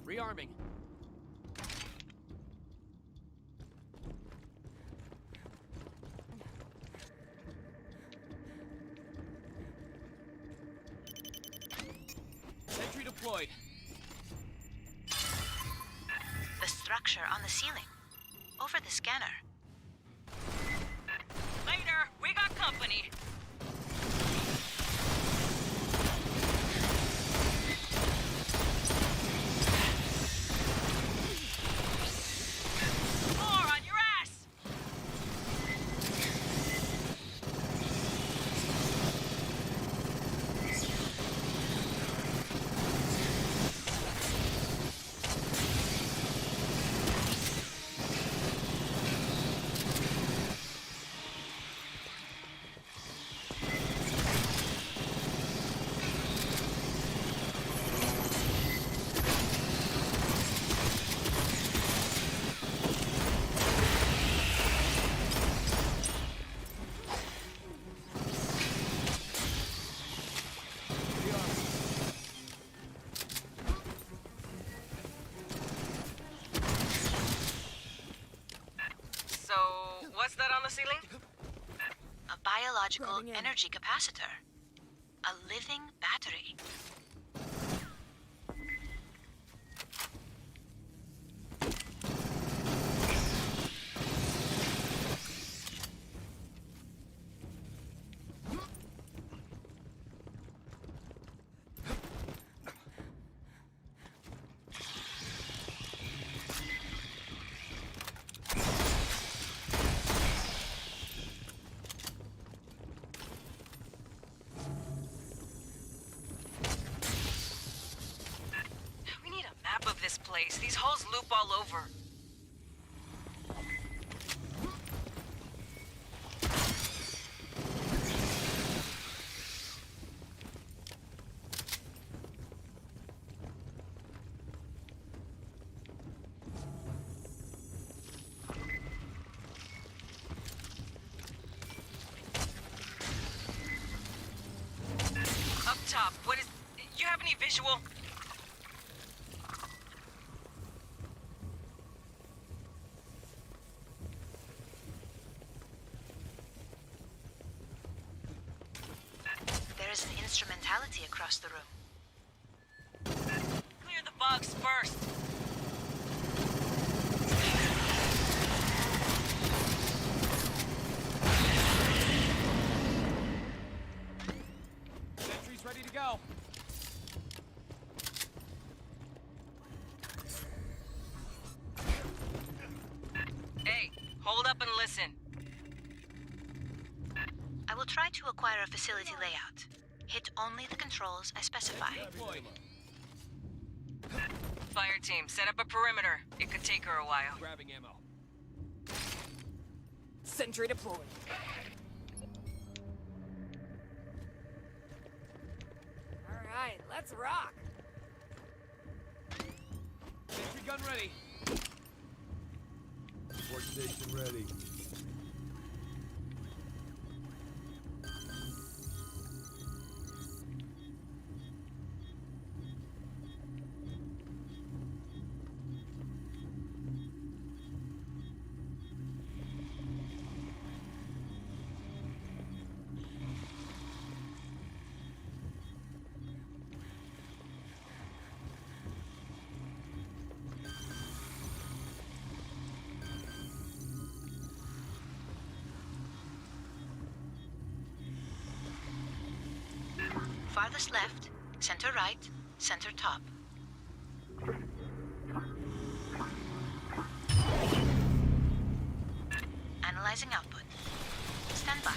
Rearming. Sentry deployed. The structure on the ceiling. Over the scanner. Later, we got company. More on your ass! So, what's that on the ceiling? A biological energy capacitor. A living battery. We need a map of this place. These holes loop all over. Up top, what is... You have any visual? There is an instrumentality across the room. Clear the bugs first. Sentry's ready to go. Hey, hold up and listen. I will try to acquire a facility layout. Hit only the controls I specify. Deployed. Fire team, set up a perimeter. It could take her a while. Grabbing ammo. Sentry deployed. All right, let's rock. Sentry gun ready. Workstation ready. Farthest left, center right, center top. Analyzing output. Stand by.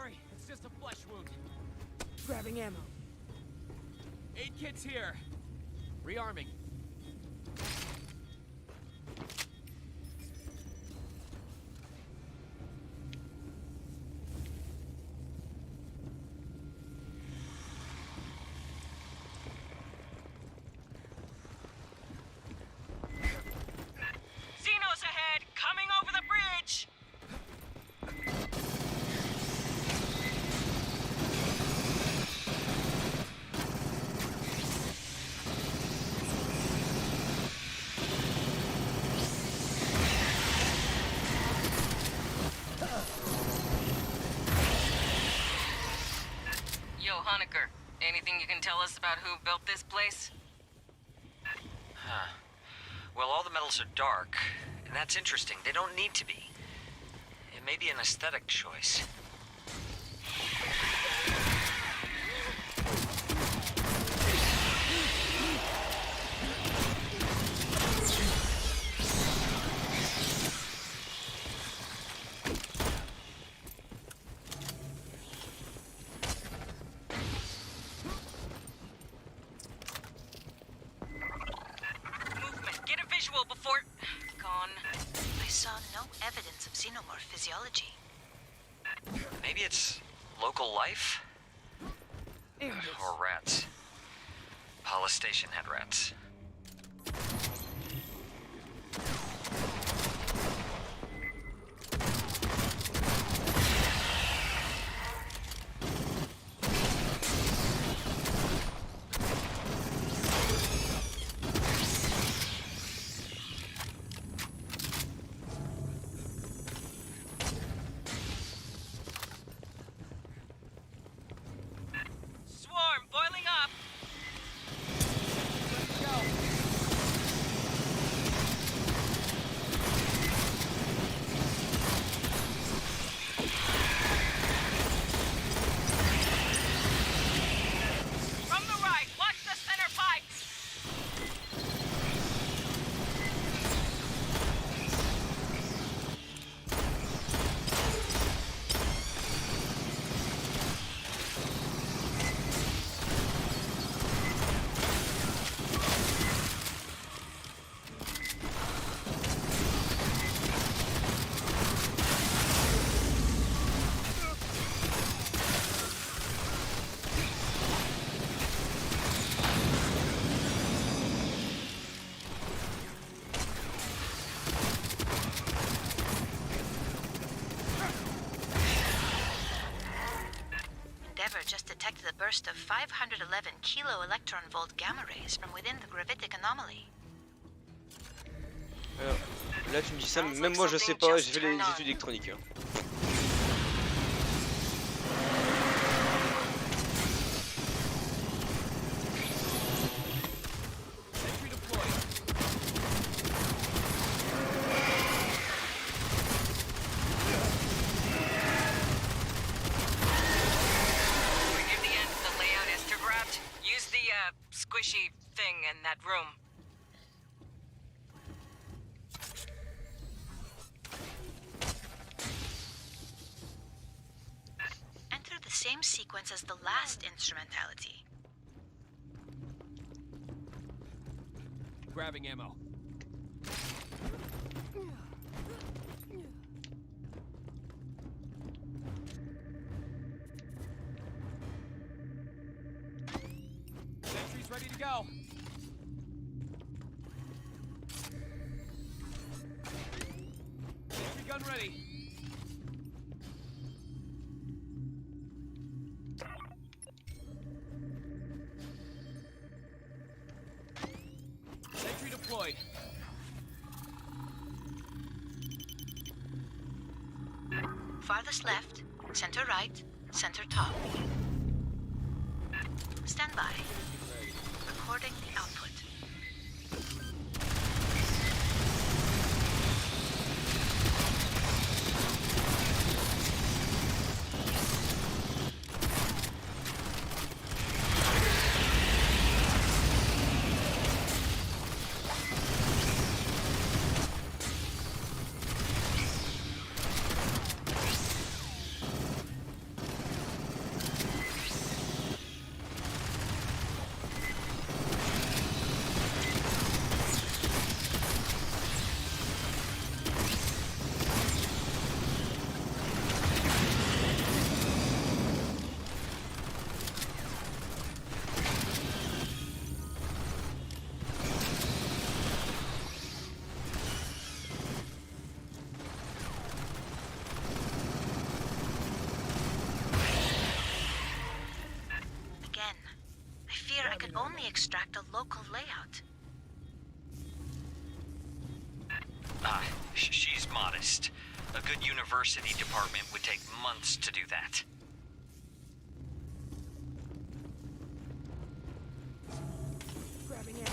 worry, it's just a flesh wound. Grabbing ammo. Aid kit's here. Rearming. Xenos ahead, coming over the bridge! Yo, Honecker, anything you can tell us about who built this place? Huh. Well, all the metals are dark. And that's interesting. They don't need to be. It may be an aesthetic choice. Movement, get a visual before... Gone. I saw no evidence of xenomorph physiology. Maybe it's local life? Or rats. Pala Station had rats. Swarm, boiling up! From the right, watch the center pipes! Endeavour just detected a burst of 511 kilo electron volt gamma rays from within the gravitic anomaly. Alors, là tu me dis ça, mais même moi je sais pas, j'ai fait les études électroniques. Hein. Entry deployed. Near the end of the layout Esther grabbed, use the, squishy thing in that room. Enter the same sequence as the last instrumentality. Grabbing ammo. Sentry's ready to go. Sentry gun ready. Sentry deployed. Farthest left, center right, center top. Stand by. Recording the output. extract a local layout. She's modest. A good university department would take months to do that. Grabbing ammo.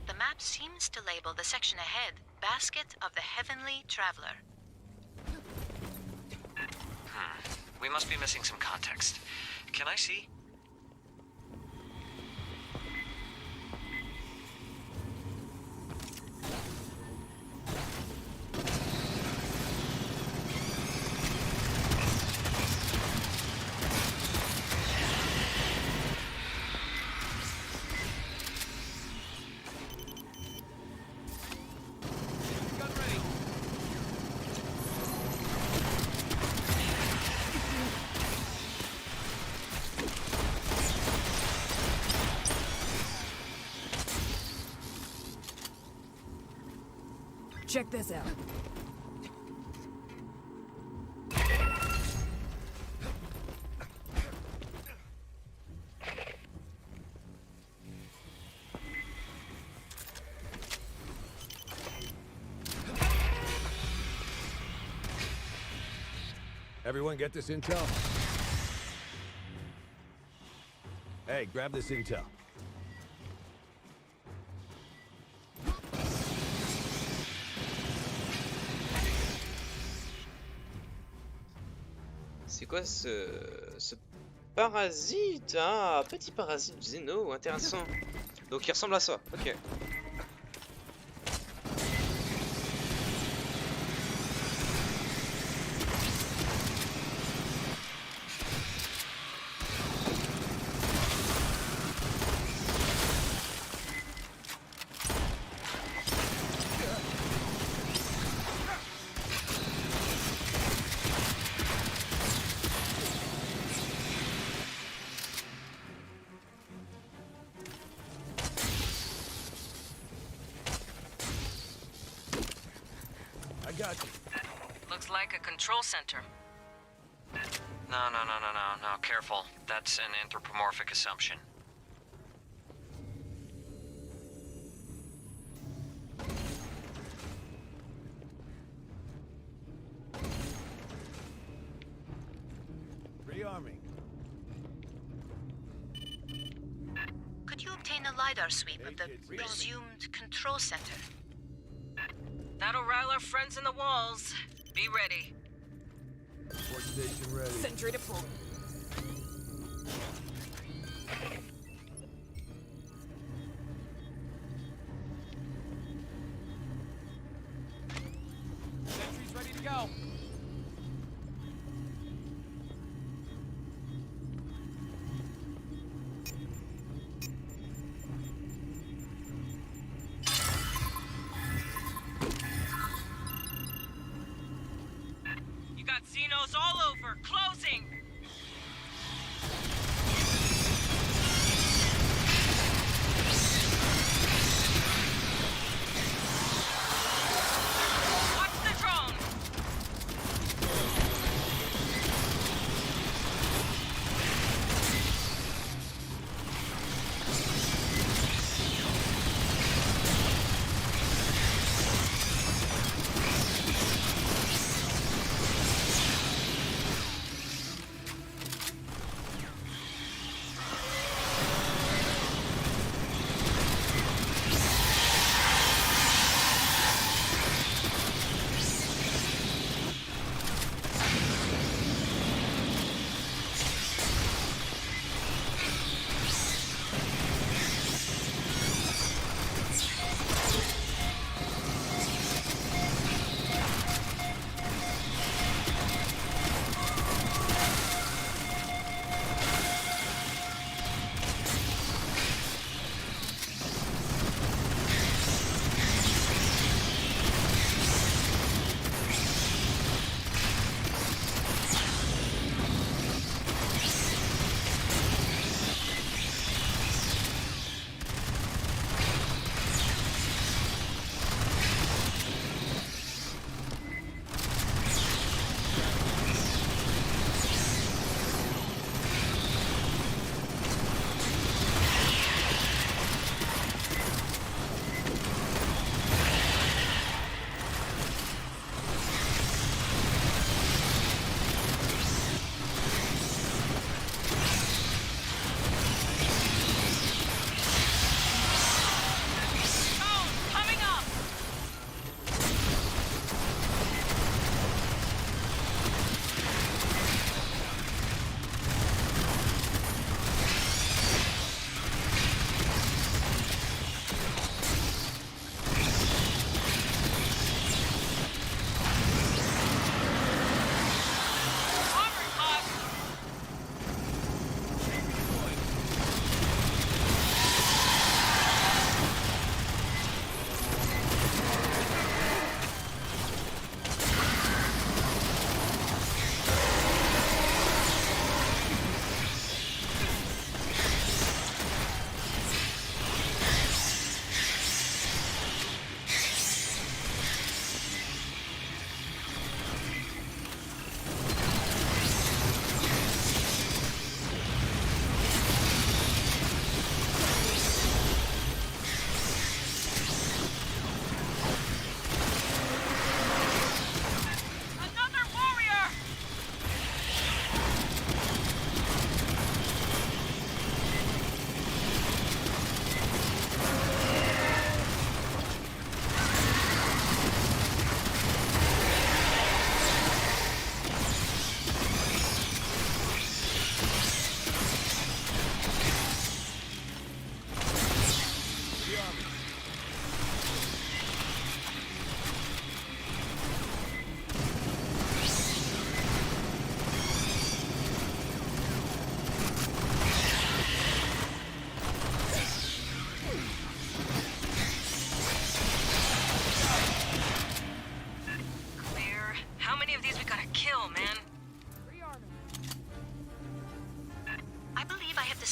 The map seems to label the section ahead Basket of the Heavenly Traveler. We must be missing some context. Can I see? Gun ready. Check this out. Everyone get this intel? Hey, grab this intel. C'est quoi ce parasite? Ah, petit parasite xéno, intéressant. Donc il ressemble à ça, ok. I got you. Looks like a control center. No. Careful. That's an anthropomorphic assumption. Rearming. Could you obtain a LiDAR sweep of the presumed control center? That'll rile our friends in the walls. Be ready. Port station ready. Sentry deployed. Sentry's ready to go. You got Xenos all over. Closing. Watch the drone.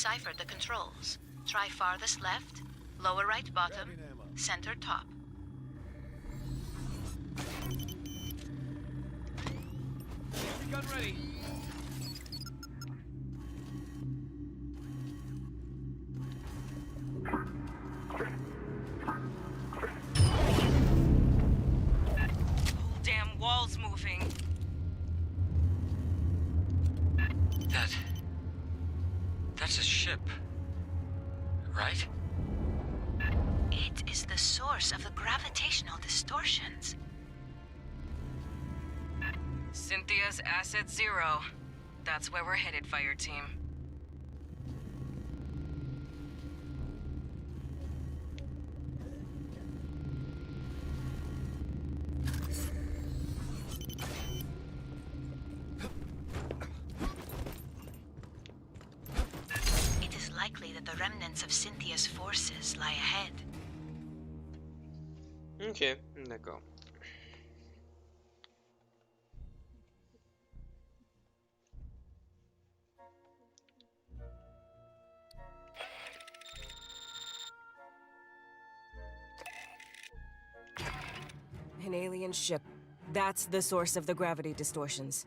deciphered the controls. Try farthest left, lower right bottom, center top. Gun ready. Damn wall's moving. That's a ship, right? It is the source of the gravitational distortions. Cynthia's asset 0. That's where we're headed, Fireteam. It is likely that the remnants of Cynthia's forces lie ahead. Ok, d'accord. An alien ship. That's the source of the gravity distortions.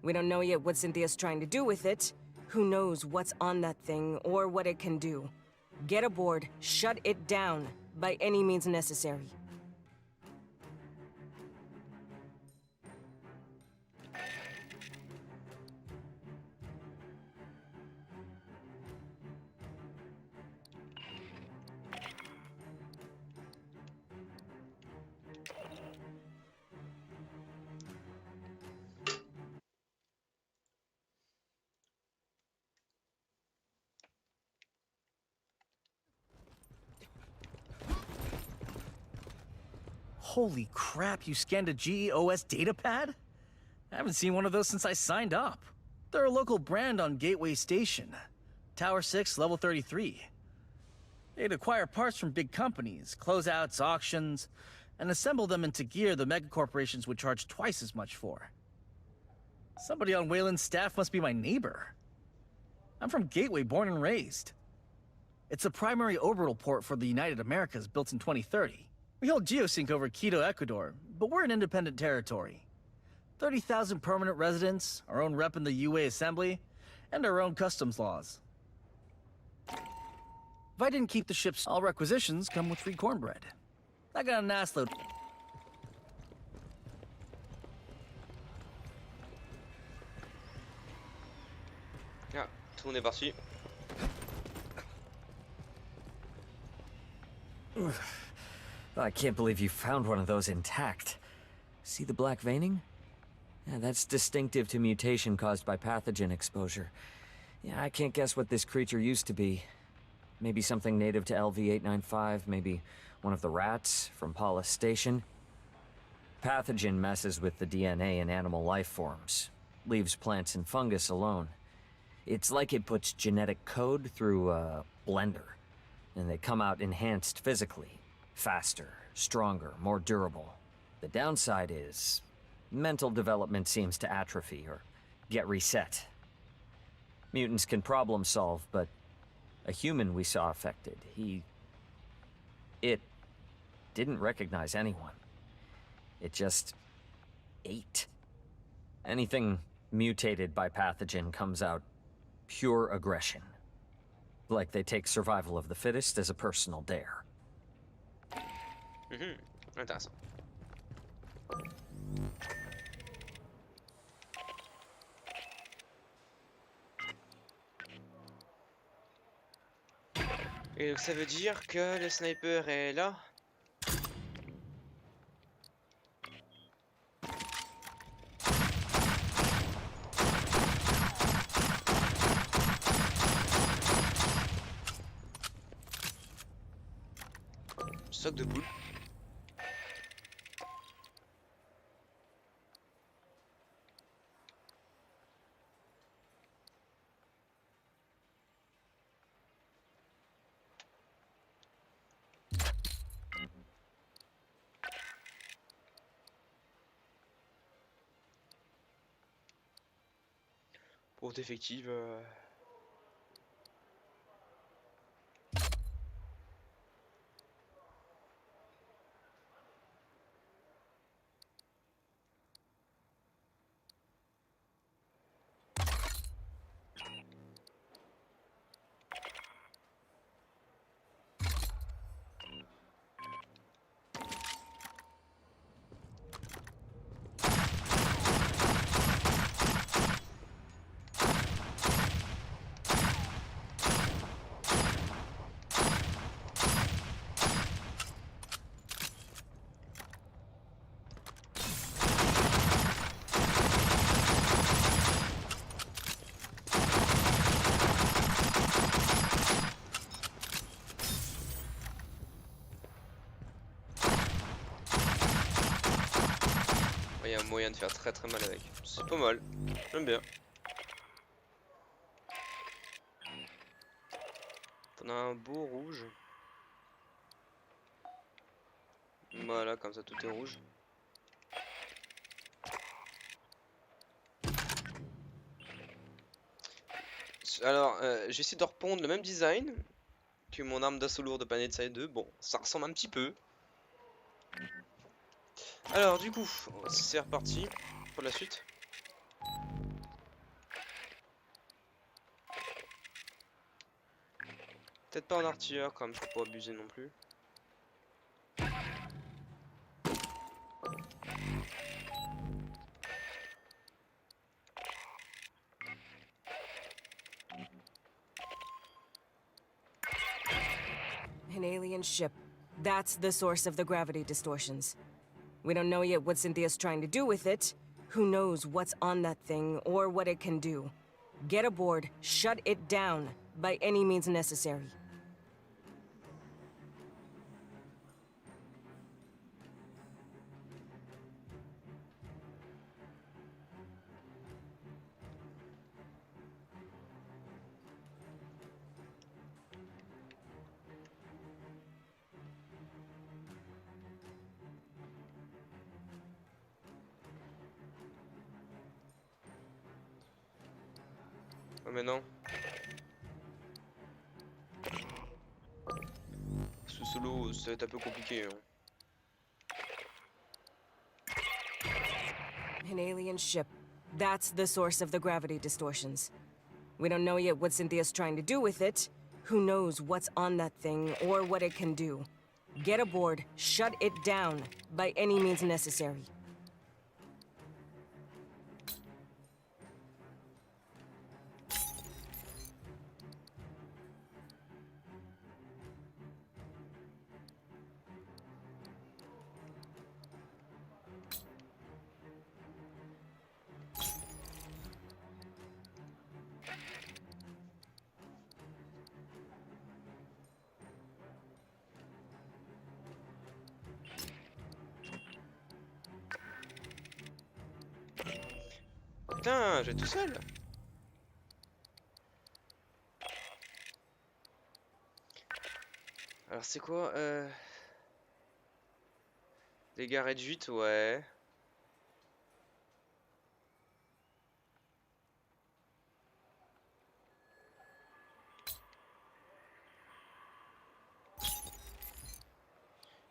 We don't know yet what Cynthia's trying to do with it. Who knows what's on that thing or what it can do. Get aboard, shut it down, by any means necessary. Holy crap, you scanned a GEOS datapad? I haven't seen one of those since I signed up. They're a local brand on Gateway Station. Tower 6, level 33. They'd acquire parts from big companies, closeouts, auctions, and assemble them into gear the megacorporations would charge twice as much for. Somebody on Wayland's staff must be my neighbor. I'm from Gateway, born and raised. It's a primary orbital port for the United Americas built in 2030. We hold geosync over Quito, Ecuador, but we're an independent territory. 30,000 permanent residents, our own rep in the UA Assembly, and our own customs laws. If I didn't keep the ships, all requisitions come with free cornbread. I got an ass load. Ah, tournez par-ci. I can't believe you found one of those intact. See the black veining? Yeah, that's distinctive to mutation caused by pathogen exposure. Yeah, I can't guess what this creature used to be. Maybe something native to LV-895, maybe one of the rats from Paulus Station. Pathogen messes with the DNA in animal life forms, leaves plants and fungus alone. It's like it puts genetic code through a blender, and they come out enhanced physically. Faster, stronger, more durable. The downside is mental development seems to atrophy or get reset. Mutants can problem solve, but a human we saw affected, it didn't recognize anyone. It just ate. Anything mutated by pathogen comes out pure aggression. Like they take survival of the fittest as a personal dare. Intéressant. Et donc ça veut dire que le sniper est là. Stock de boules. Pour d'effectifs. a moyen de faire très mal avec. C'est pas mal. J'aime bien. On a un beau rouge. Voilà, comme ça tout est rouge. Alors, j'essaie de repondre le même design que mon arme d'assaut lourde de Planet Side 2. Bon, ça ressemble un petit peu. Alors, du coup, c'est reparti pour la suite. Peut-être pas en artilleur, quand même, faut pas abuser non plus. An alien ship. That's the source of the gravity distortions. We don't know yet what Cynthia's trying to do with it. Who knows what's on that thing or what it can do. Get aboard, shut it down, by any means necessary. Oh, mais non. Ce solo, ça va être un peu compliqué. Hein. An alien ship. That's the source of the gravity distortions. We don't know yet what Cynthia's trying to do with it. Who knows what's on that thing or what it can do. Get aboard, shut it down, by any means necessary. Putain, j'ai tout seul. Alors c'est quoi dégâts réduits, ouais.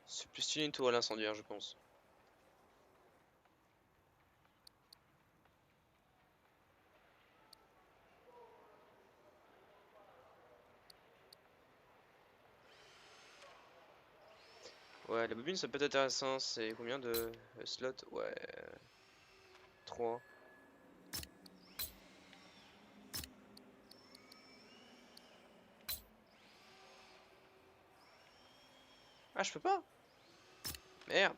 C'est plus stylé une tour à l'incendiaire, je pense. Ouais, la bobine ça peut être intéressant. C'est combien de slots? Ouais. 3. Ah, je peux pas. Merde.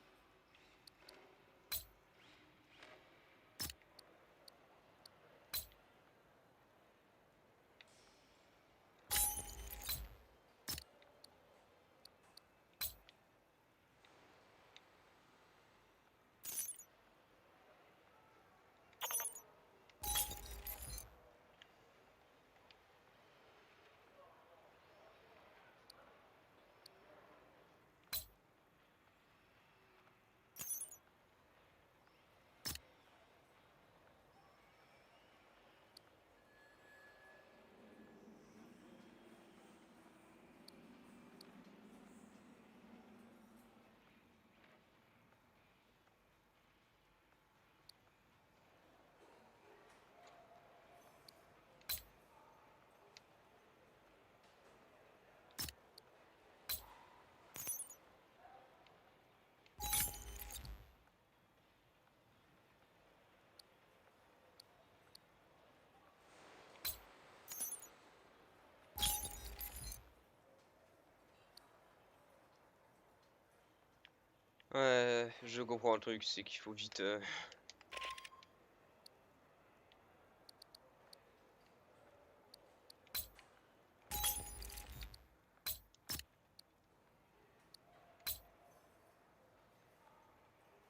Ouais, je comprends le truc, c'est qu'il faut vite.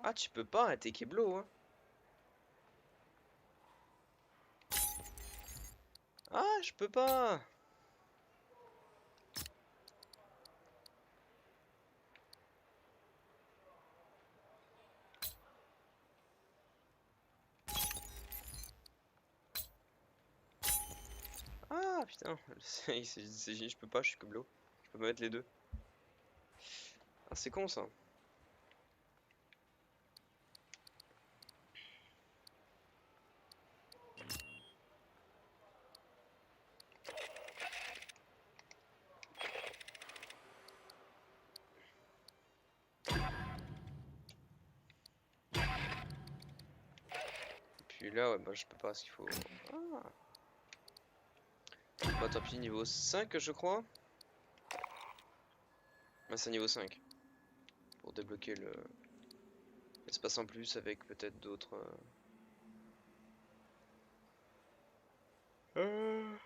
Ah, tu peux pas arrêter Keblo, hein. Ah, je peux pas. Ah putain, je peux pas, je suis comme l'eau. Je peux pas mettre les deux. Ah, c'est con ça. Puis là, ouais, bah je peux pas, ce qu'il faut. Ah. Bah tant pis, niveau 5 je crois. Bah c'est niveau 5. Pour débloquer l'espace en plus avec peut-être d'autres... Le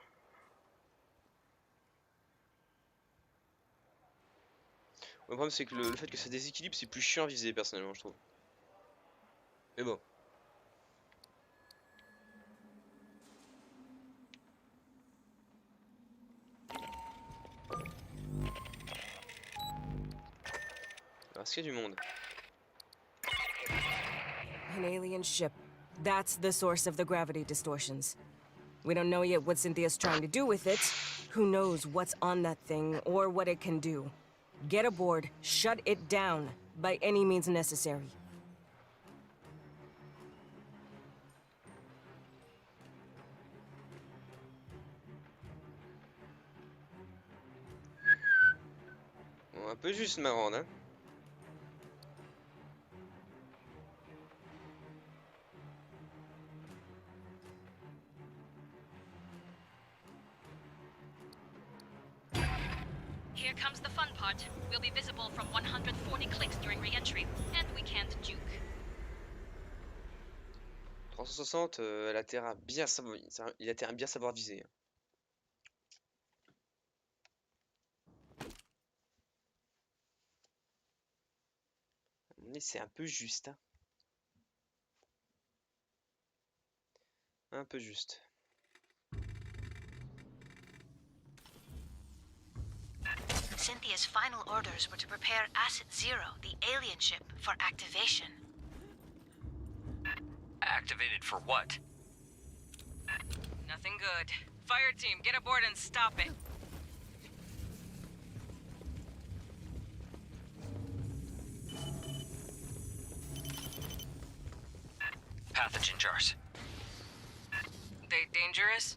problème c'est que le fait que ça déséquilibre c'est plus chiant à viser personnellement je trouve. Mais bon. Est-ce qu'il y a du monde? An alien ship. That's the source of the gravity distortions. We don't know yet what Cynthia's trying to do with it. Who knows what's on that thing or what it can do. Get aboard, shut it down, by any means necessary. Bon, un peu juste marrant, hein. Here comes the fun part. We'll be visible from 140 clicks during re-entry, and we can't juke. 360, elle a intérêt à bien savoir, il a intérêt à bien savoir viser. Mais c'est un peu juste, hein. Un peu juste. Cynthia's final orders were to prepare Asset Zero, the alien ship, for activation. Activated for what? Nothing good. Fireteam, get aboard and stop it. Pathogen jars. They dangerous?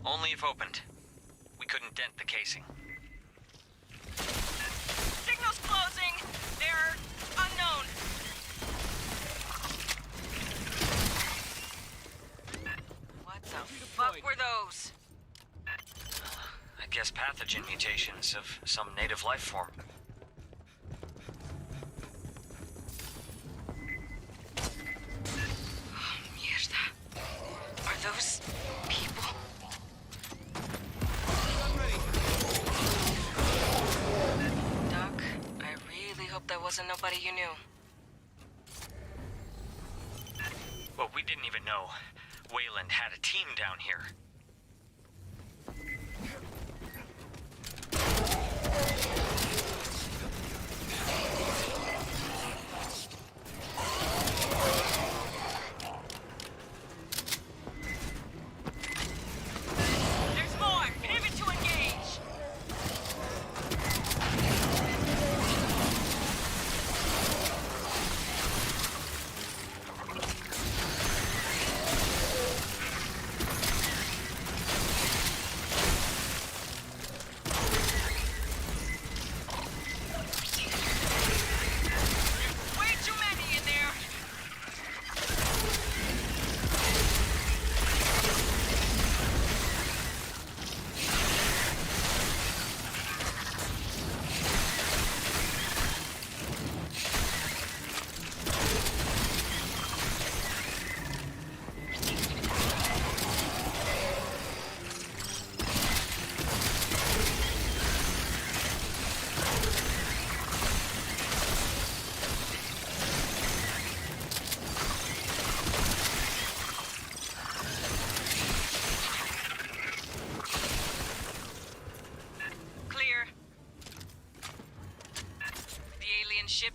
Only if opened. We couldn't dent the casing. Signal's closing! They're unknown. What the fuck were those? I guess pathogen mutations of some native life form. Mierda. Are those people? Doc, I really hope that wasn't nobody you knew. Well, we didn't even know Wayland had a team down here. There's more! Pivot to engage!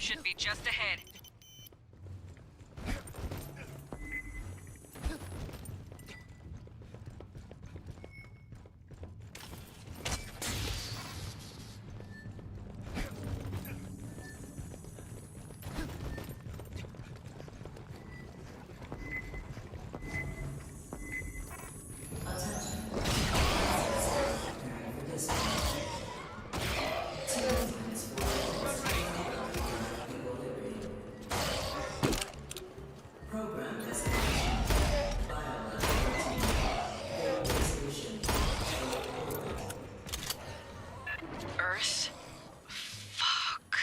Should be just ahead. Earth? Fuck.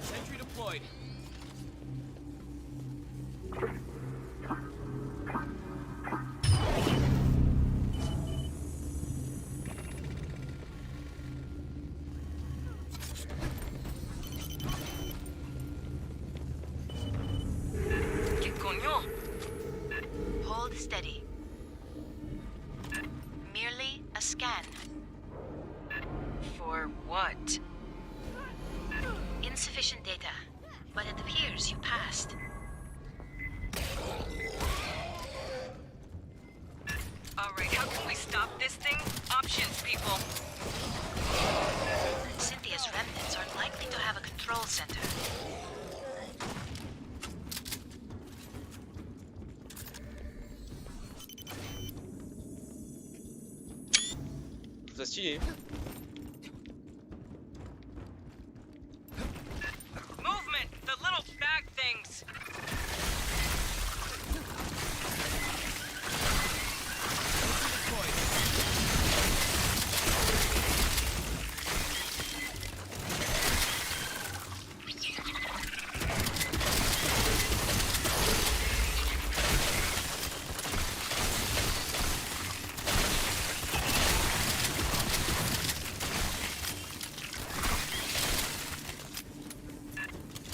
Sentry deployed. ¿Qué coño? Hold steady. Merely a scan. For what? Insufficient data, but it appears you passed. Alright, how can we stop this thing? Options, people. Cynthia's remnants are likely to have a control center. Ça stylé. Movement! The little bag things!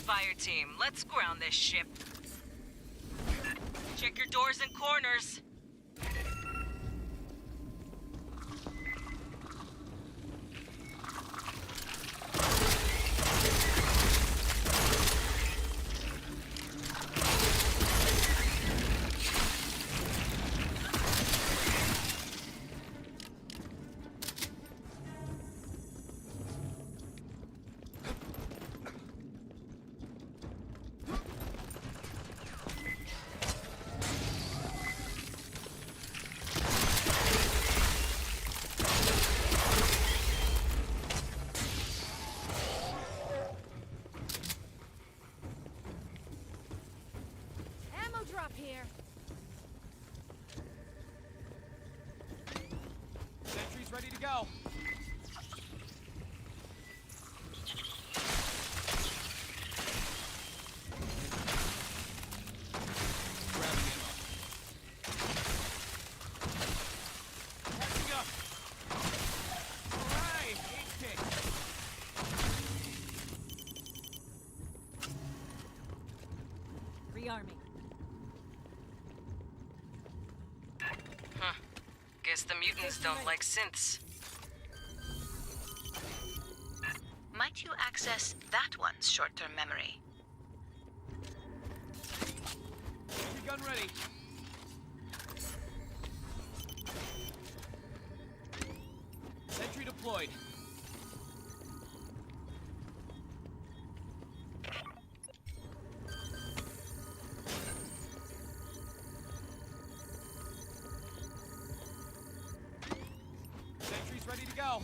Fireteam, let's ground this ship. Check your doors and corners. Ammo drop here. Sentry's ready to go. Grabbing ammo. Catching up. Alright, hésitez. Rearming. Huh. Guess the mutants don't like synths. Might you access that one's short-term memory? Sentry gun ready. Sentry deployed. Sentry's ready to go.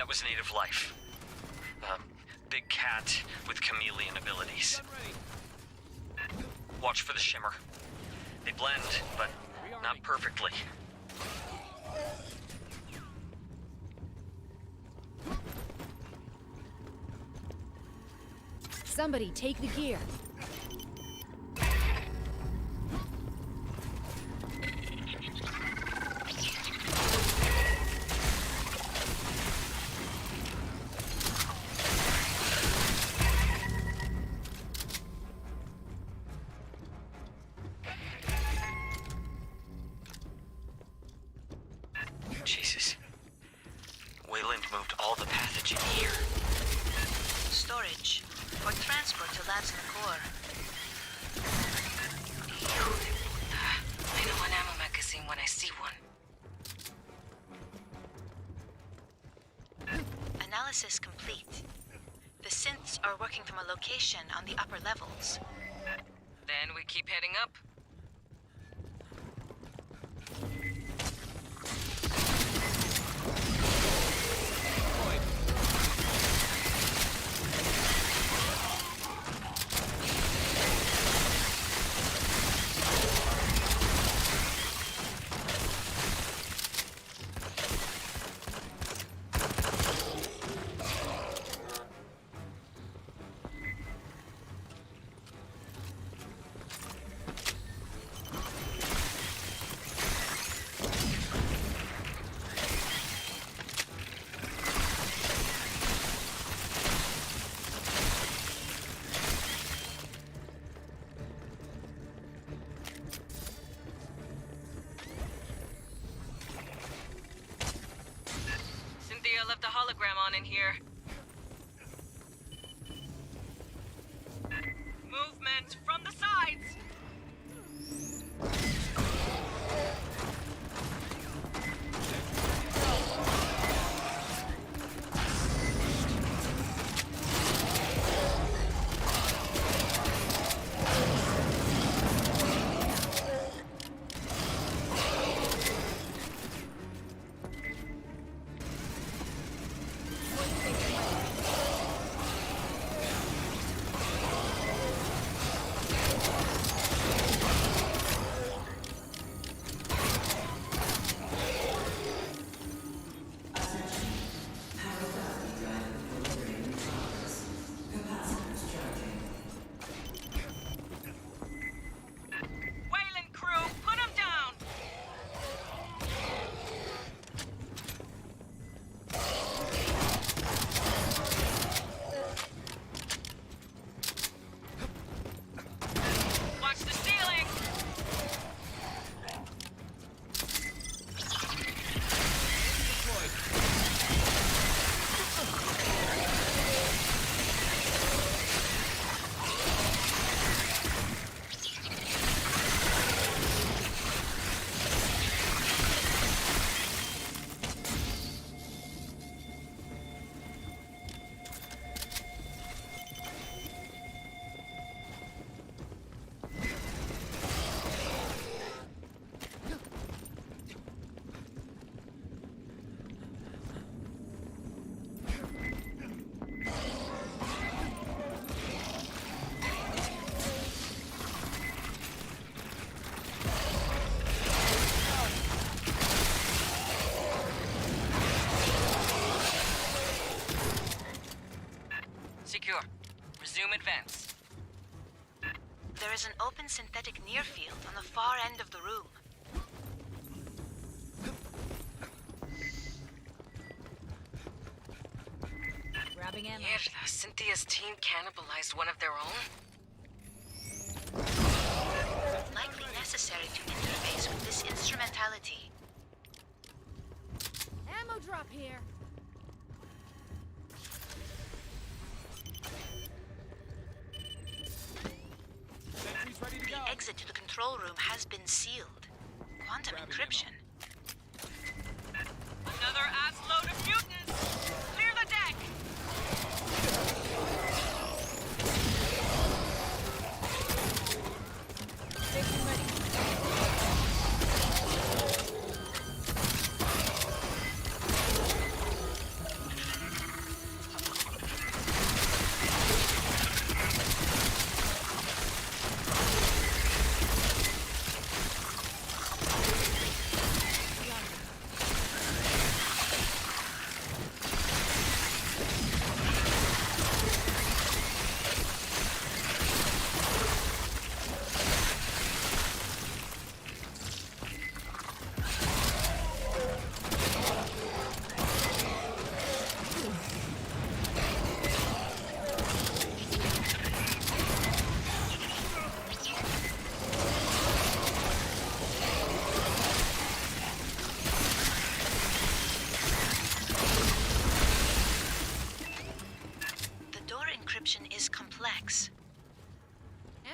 that was native life. Big cat with chameleon abilities. Gun ready. Watch for the shimmer. They blend, but not perfectly. Somebody take the gear. Jesus. Wayland moved all the pathogen here. Storage. For transport to labs in the core. I know an ammo magazine when I see one. Analysis complete. The synths are working from a location on the upper levels. Then we keep heading up. Cynthia left a hologram on in here. Movement from the sides! Wayland crew, put him down! Watch the ceiling! Secure. Resume advance. There is an open synthetic near field on the far end of the room. Grabbing ammo. Mierda, Cynthia's team cannibalized one of their own? Likely necessary to interface with this instrumentality. Ammo drop here. Sentry's ready to go. The exit to the control room has been sealed. Quantum encryption. Another ass load of mutants! Clear the deck! Station ready. description is complex.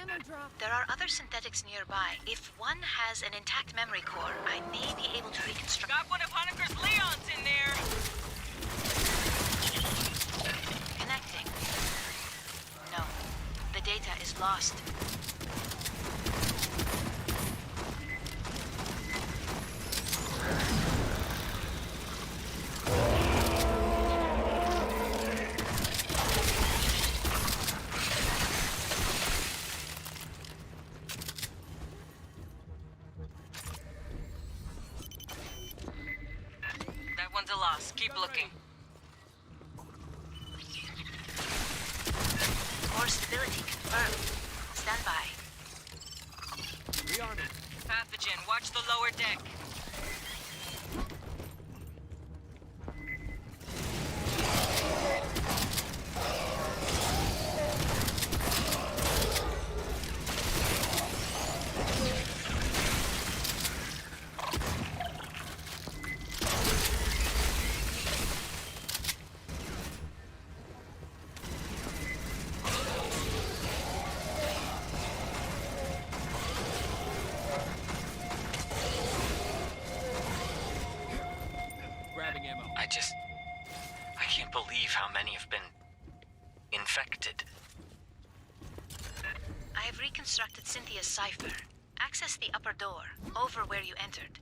Ammo drop. There are other synthetics nearby. If one has an intact memory core, I may be able to reconstruct... Got one of Honecker's Leons in there! Connecting. No. The data is lost. That one's a loss. Keep looking. Core stability confirmed. Stand by. Rearming. Pathogen, watch the lower deck. Grabbing ammo. I can't believe how many have been infected. I have reconstructed Cynthia's cipher. Access the upper door, over where you entered.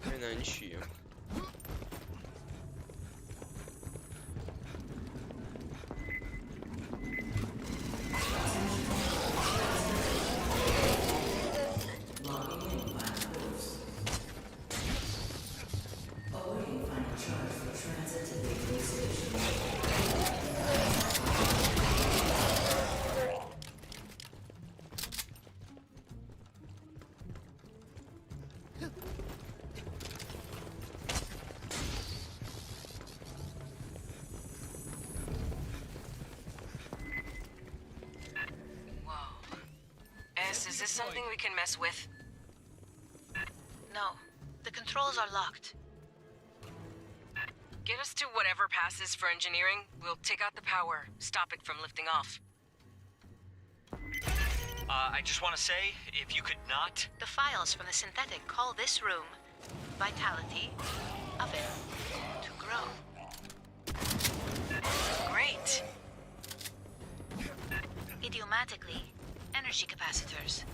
Il y en a une chie. Hein. Is this something we can mess with? No. The controls are locked. Get us to whatever passes for engineering. We'll take out the power, stop it from lifting off. I just want to say, if you could not... The files from the synthetic call this room Vitality Oven to grow. Great. Idiomatically, energy capacitors.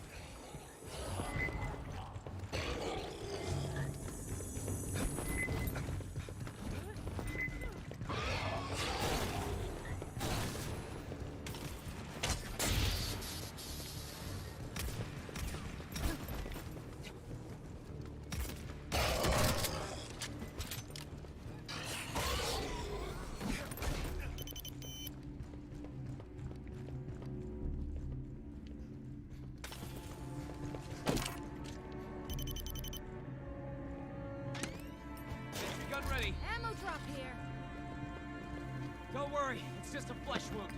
Gun ready. Ammo drop here. Don't worry, it's just a flesh wound.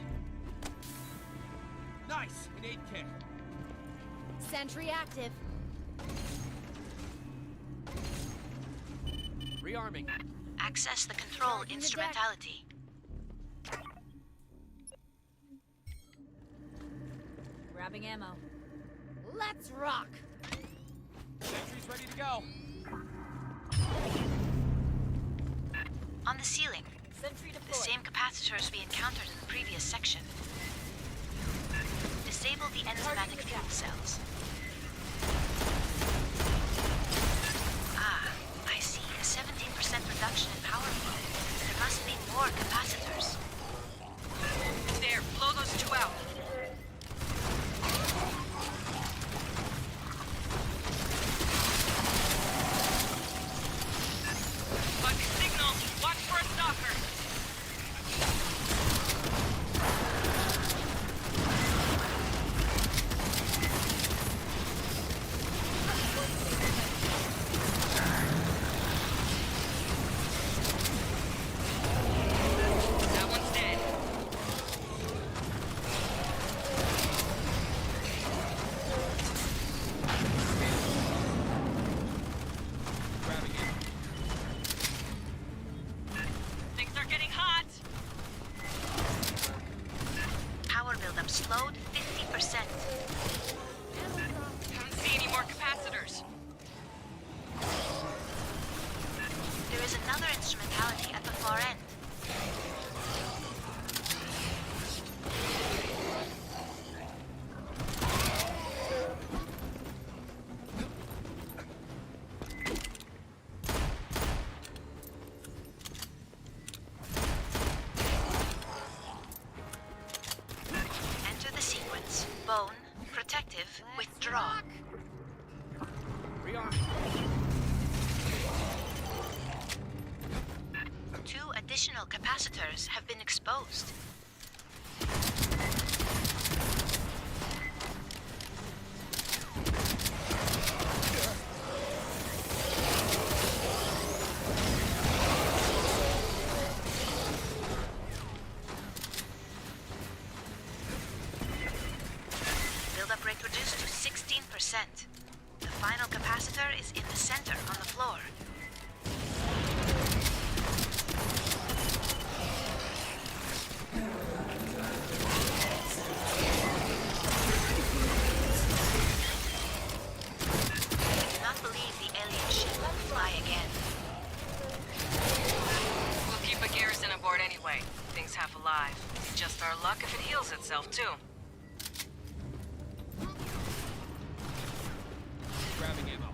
Nice, an aid kit. Sentry active. Rearming. Access the control Charging the instrumentality. Grabbing ammo. Let's rock. Sentry's ready to go. On the ceiling, Sentry the deployed. same capacitors we encountered in the previous section. Disable the enzymatic fuel cells. Ah, I see. A 17% reduction in power flow. There must be more capacitors. There, blow those two out. Got the signal. Watch for a stalker. That one's dead. Haven't seen any more capacitors. There is another instrumentality at the far end. Enter the sequence. Bone, protective, withdraw. Rearm. 2 additional capacitors have been exposed. Buildup rate reduced to 16%. The final capacitor is in the center on the floor. I do not believe the alien ship will fly again. We'll keep a garrison aboard anyway. Thing's half alive. It's just our luck if it heals itself, too. Grabbing ammo.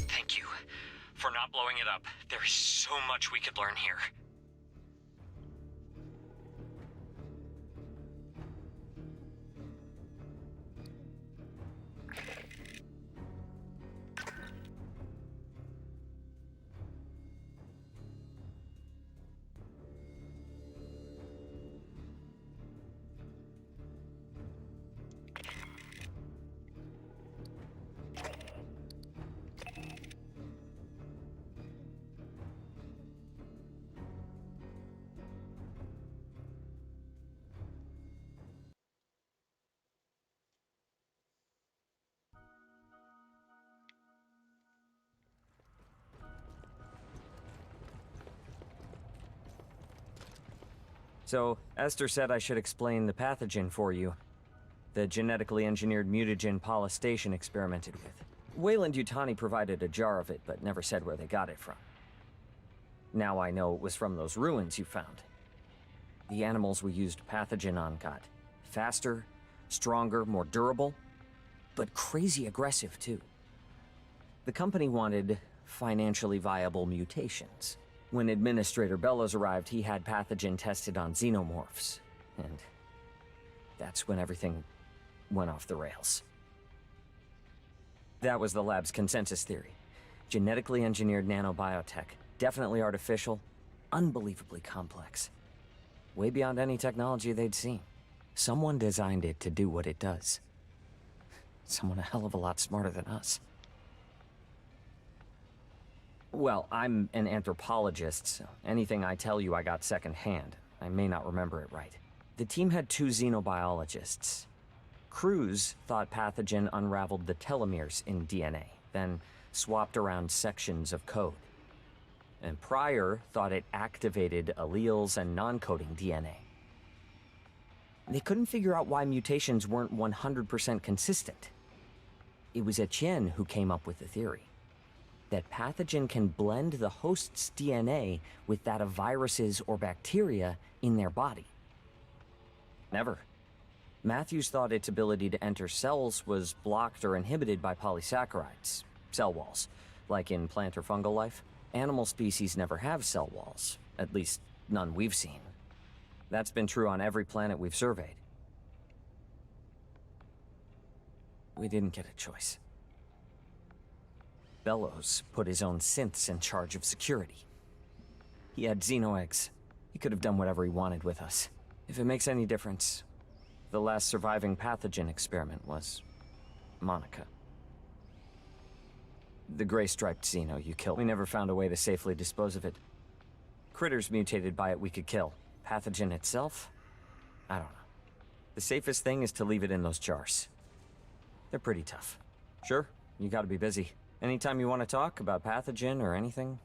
Thank you for not blowing it up. There is so much we could learn here. So, Esther said I should explain the pathogen for you. The genetically engineered mutagen Paula Station experimented with. Weyland-Yutani provided a jar of it, but never said where they got it from. Now I know it was from those ruins you found. The animals we used pathogen on got faster, stronger, more durable, but crazy aggressive too. The company wanted financially viable mutations. When Administrator Bellows arrived, he had pathogen tested on xenomorphs, and that's when everything went off the rails. That was the lab's consensus theory. Genetically engineered nanobiotech, definitely artificial, unbelievably complex. Way beyond any technology they'd seen. Someone designed it to do what it does. Someone a hell of a lot smarter than us. Well, I'm an anthropologist, so anything I tell you I got secondhand. I may not remember it right. The team had 2 xenobiologists. Cruz thought pathogen unraveled the telomeres in DNA, then swapped around sections of code. And Pryor thought it activated alleles and non-coding DNA. They couldn't figure out why mutations weren't 100% consistent. It was Etienne who came up with the theory that pathogen can blend the host's DNA with that of viruses or bacteria in their body. Never. Matthews thought its ability to enter cells was blocked or inhibited by polysaccharides, cell walls, like in plant or fungal life. Animal species never have cell walls, at least none we've seen. That's been true on every planet we've surveyed. We didn't get a choice. Bellows put his own synths in charge of security. He had xeno eggs. He could have done whatever he wanted with us. If it makes any difference, The last surviving pathogen experiment was Monica. The gray-striped xeno you killed. We never found a way to safely dispose of it. Critters mutated by it we could kill. Pathogen itself? I don't know. The safest thing is to leave it in those jars. They're pretty tough. Sure, you gotta be busy. Anytime you want to talk about pathogen or anything,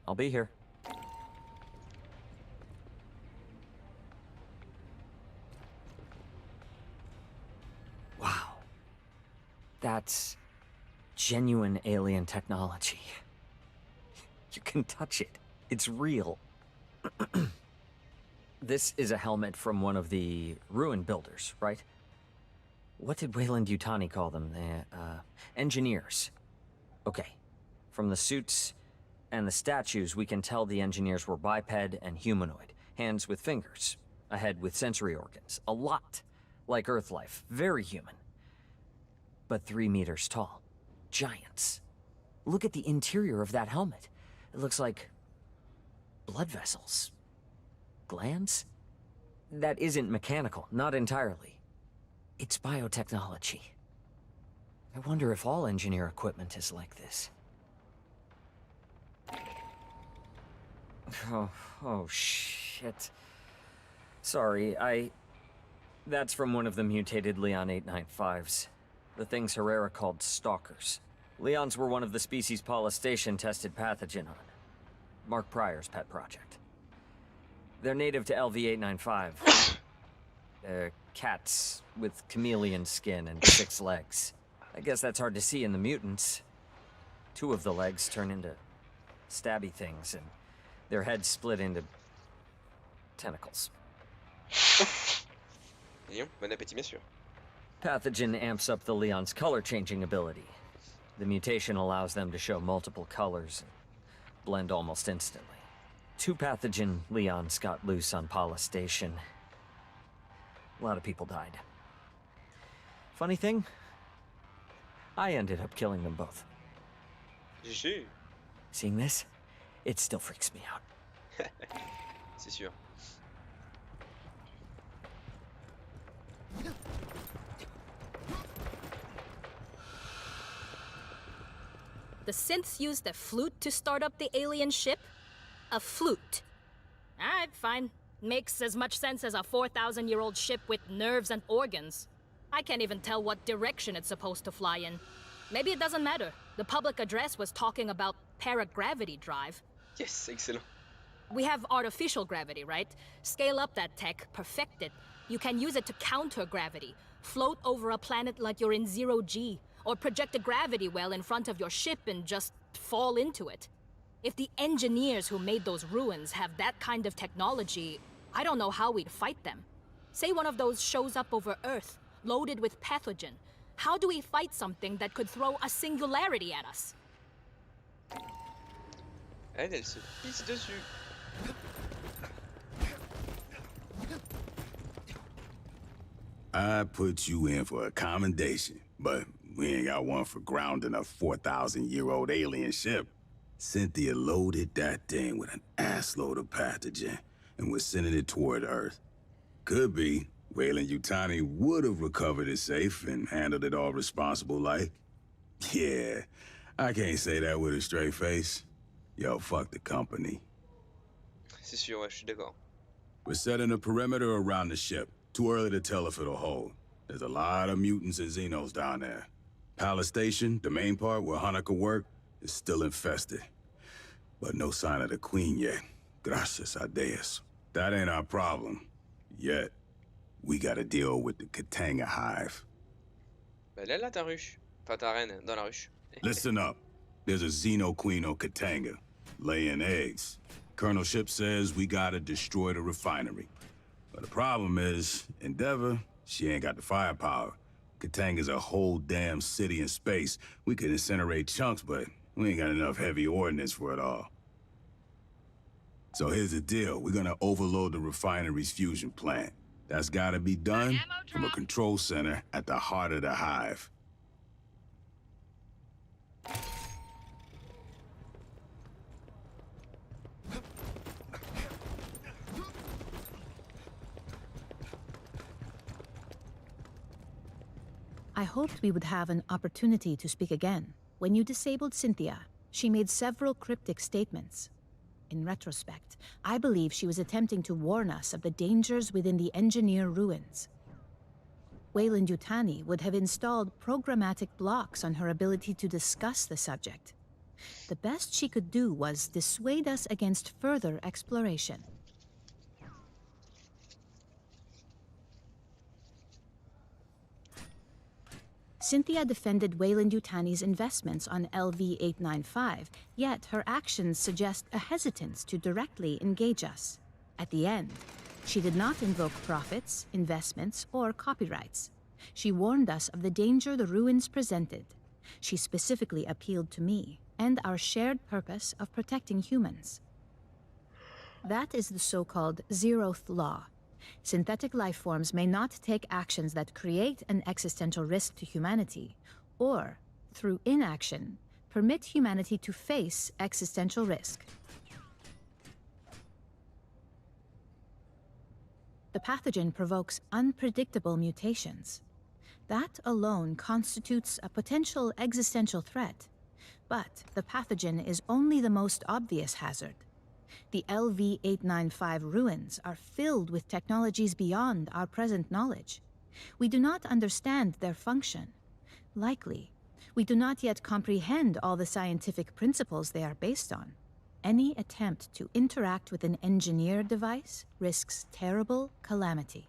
I'll be here. Wow. That's genuine alien technology. You can touch it. It's real. This is a helmet from one of the ruin builders, right? What did Weyland-Yutani call them? Engineers. Okay. From the suits and the statues, we can tell the engineers were biped and humanoid. Hands with fingers. A head with sensory organs. A lot like Earth life. Very human. But 3 meters tall. Giants. Look at the interior of that helmet. It looks like blood vessels. Glands? That isn't mechanical, not entirely. It's biotechnology. I wonder if all engineer equipment is like this. Oh shit. Sorry, That's from one of the mutated Leon 895s. The things Herrera called stalkers. Leons were one of the species Paula Station tested pathogen on. Mark Pryor's pet project. They're native to LV-895. They're cats with chameleon skin and 6 legs. I guess that's hard to see in the mutants. 2 of the legs turn into stabby things, and their heads split into tentacles. Bon appétit, messieurs. Pathogen amps up the Leon's color-changing ability. The mutation allows them to show multiple colors and blend almost instantly. 2 pathogen Leons got loose on Paula Station. A lot of people died. Funny thing, I ended up killing them both. GG. Seeing this, it still freaks me out. C'est sûr. The synths used a flute to start up the alien ship? A flute. Alright, fine. Makes as much sense as a 4,000-year-old ship with nerves and organs. I can't even tell what direction it's supposed to fly in. Maybe it doesn't matter. The public address was talking about paragravity drive. Yes, excellent. We have artificial gravity, right? Scale up that tech, perfect it. You can use it to counter gravity. Float over a planet like you're in 0G. Or project a gravity well in front of your ship and just fall into it. If the engineers who made those ruins have that kind of technology, I don't know how we'd fight them. Say one of those shows up over Earth, loaded with pathogen. How do we fight something that could throw a singularity at us? Elle se pisse dessus. I put you in for a commendation, but we ain't got one for grounding a 4,000-year-old alien ship. Cynthia loaded that thing with an assload of pathogen and was sending it toward Earth. Could be Weyland-Yutani would have recovered it safe and handled it all responsible like. Yeah, I can't say that with a straight face. Yo, fuck the company. C'est sûr, ouais, je suis d'accord. We're setting a perimeter around the ship. Too early to tell if it'll hold. There's a lot of mutants and xenos down there. Palace Station, the main part where Hanukkah worked, is still infested. But no sign of the Queen yet. Gracias a Dios. That ain't our problem. Yet. We gotta deal with the Katanga hive. Bah elle est là ta ruche. Enfin ta reine dans la ruche. Listen up. There's a Xeno Queen on Katanga, laying eggs. Colonel Ship says we gotta destroy the refinery. But the problem is, Endeavor, she ain't got the firepower. Katanga's a whole damn city in space. We could incinerate chunks, but we ain't got enough heavy ordnance for it all. So here's the deal. We're gonna overload the refinery's fusion plant. That's gotta be done from a control center at the heart of the hive. I hoped we would have an opportunity to speak again. When you disabled Cynthia, she made several cryptic statements. In retrospect, I believe she was attempting to warn us of the dangers within the engineer ruins. Weyland-Yutani would have installed programmatic blocks on her ability to discuss the subject. The best she could do was dissuade us against further exploration. Cynthia defended Weyland-Yutani's investments on LV-895, yet her actions suggest a hesitance to directly engage us. At the end, she did not invoke profits, investments, or copyrights. She warned us of the danger the ruins presented. She specifically appealed to me and our shared purpose of protecting humans. That is the so-called zeroth law. Synthetic life forms may not take actions that create an existential risk to humanity, or, through inaction, permit humanity to face existential risk. The pathogen provokes unpredictable mutations. That alone constitutes a potential existential threat, but the pathogen is only the most obvious hazard. The LV-895 ruins are filled with technologies beyond our present knowledge. We do not understand their function. Likely, we do not yet comprehend all the scientific principles they are based on. Any attempt to interact with an engineered device risks terrible calamity.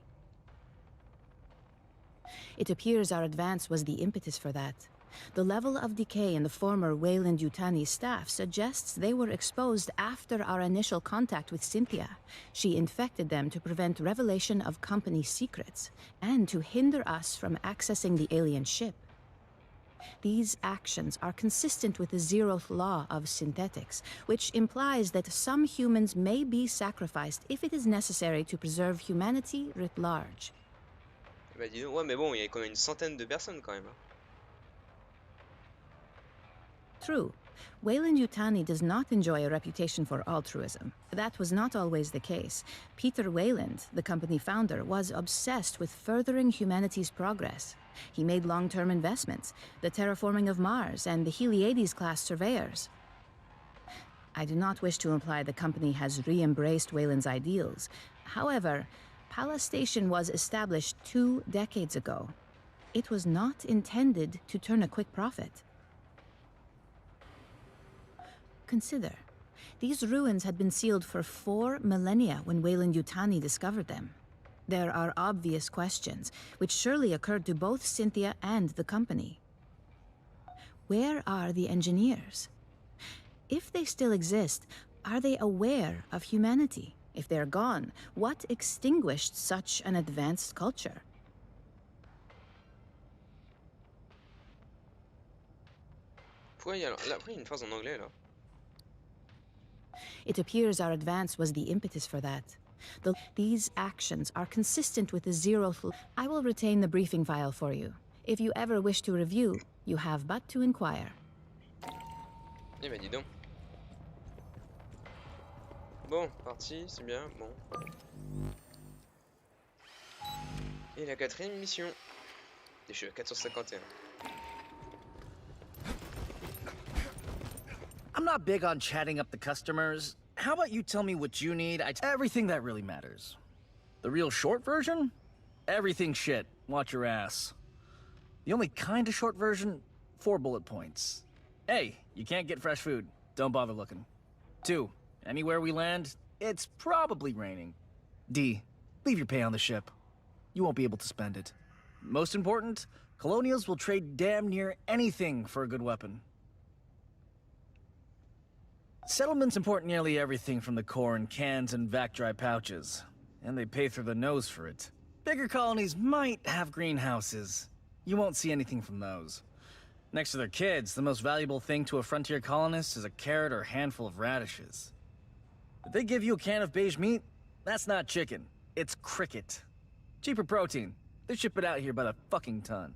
It appears our advance was the impetus for that. The level of decay in the former Weyland-Yutani staff suggests they were exposed after our initial contact with Cynthia. She infected them to prevent revelation of company secrets and to hinder us from accessing the alien ship. These actions are consistent with the zeroth law of synthetics, which implies that some humans may be sacrificed if it is necessary to preserve humanity writ large. Bah dis donc, ouais mais bon, il y a quand même une centaine de personnes quand même. True. Weyland-Yutani does not enjoy a reputation for altruism. That was not always the case. Peter Weyland, the company founder, was obsessed with furthering humanity's progress. He made long-term investments, the terraforming of Mars and the Heliades-class surveyors. I do not wish to imply the company has re-embraced Weyland's ideals. However, Pala Station was established 2 decades ago. It was not intended to turn a quick profit. Consider, these ruins had been sealed for 4 millennia when Weyland-Yutani discovered them. There are obvious questions, which surely occurred to both Cynthia and the company. Where are the engineers? If they still exist, are they aware of humanity? If they're gone, what extinguished such an advanced culture? Pourquoi il y a une phrase en anglais là? It appears our advance was the impetus for that. These actions are consistent with the zeroth. I will retain the briefing file for you. If you ever wish to review, you have but to inquire. Eh ben dis donc. Bon, partie, c'est bien, bon. Et la 4e mission. Je suis à 451. I'm not big on chatting up the customers. How about you tell me what you need? Everything that really matters. The real short version? Everything shit. Watch your ass. The only kind of short version? 4 bullet points. A, you can't get fresh food. Don't bother looking. 2, anywhere we land, it's probably raining. D, leave your pay on the ship. You won't be able to spend it. Most important, Colonials will trade damn near anything for a good weapon. Settlements import nearly everything from the core in cans and vac-dry pouches, and they pay through the nose for it. Bigger colonies might have greenhouses. You won't see anything from those. Next to their kids, the most valuable thing to a frontier colonist is a carrot or handful of radishes. If they give you a can of beige meat, that's not chicken, it's cricket. Cheaper protein. They ship it out here by the fucking ton.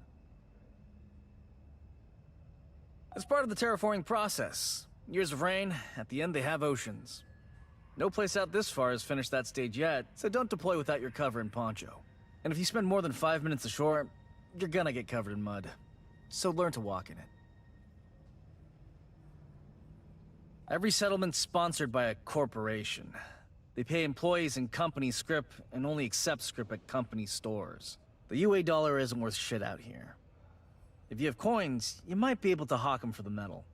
As part of the terraforming process, years of rain, at the end they have oceans. No place out this far has finished that stage yet, so don't deploy without your cover and poncho. And if you spend more than 5 minutes ashore, you're gonna get covered in mud. So learn to walk in it. Every settlement's sponsored by a corporation. They pay employees in company scrip and only accept scrip at company stores. The UA dollar isn't worth shit out here. If you have coins, you might be able to hawk them for the metal.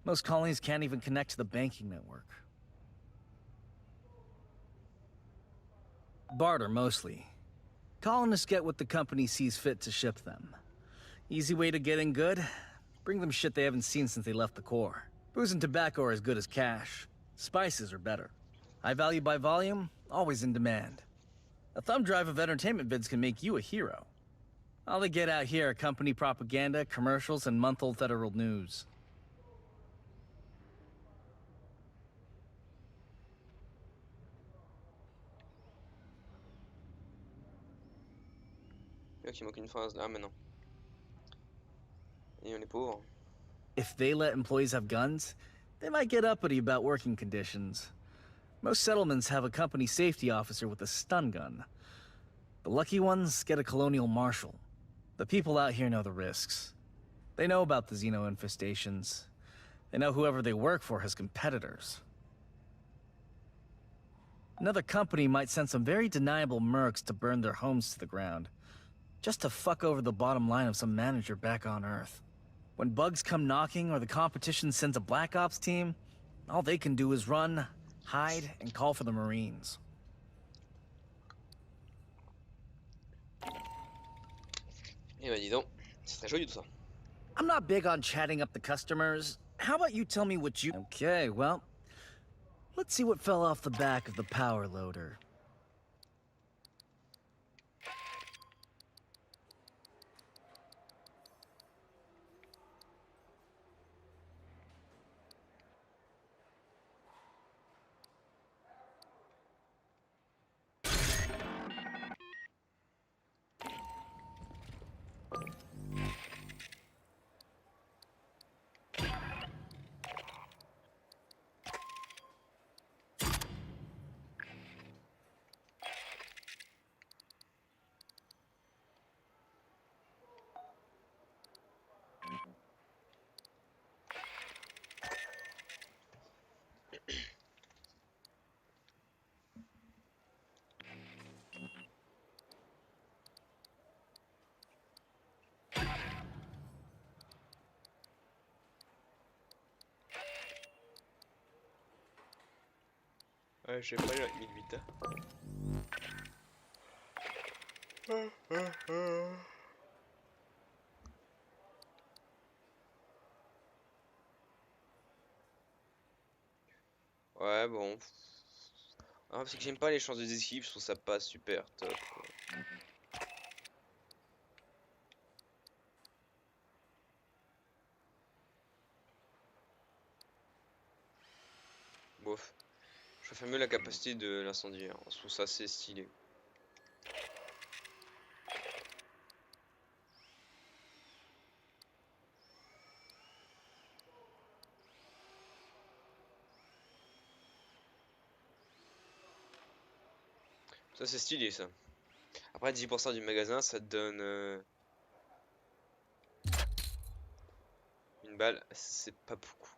Most colonies can't even connect to the banking network. Barter, mostly. Colonists get what the company sees fit to ship them. Easy way to get in good? Bring them shit they haven't seen since they left the core. Booze and tobacco are as good as cash. Spices are better. High value by volume, always in demand. A thumb drive of entertainment vids can make you a hero. All they get out here are company propaganda, commercials, and month-old federal news. Ok, il manque une phrase. Ah, mais non. Et on est pauvre. If they let employees have guns, they might get uppity about working conditions. Most settlements have a company safety officer with a stun gun. The lucky ones get a colonial marshal. The people out here know the risks. They know about the Xeno infestations. They know whoever they work for has competitors. Another company might send some very deniable mercs to burn their homes to the ground, just to fuck over the bottom line of some manager back on Earth. When bugs come knocking or the competition sends a Black Ops team, all they can do is run, hide, and call for the Marines. Eh ben dis donc, c'est très joli tout ça. I'm not big on chatting up the customers. How about you tell me what you... Okay, well, let's see what fell off the back of the power loader. Ouais, j'ai pas eu la 1008. Ouais, bon. Ah, parce que j'aime pas les chances de esquive, je trouve ça pas super top, quoi. Bof. Je préfère mieux la capacité de l'incendiaire. Je trouve ça assez stylé. Ça c'est stylé ça. Après 10% du magasin ça te donne une balle, c'est pas beaucoup.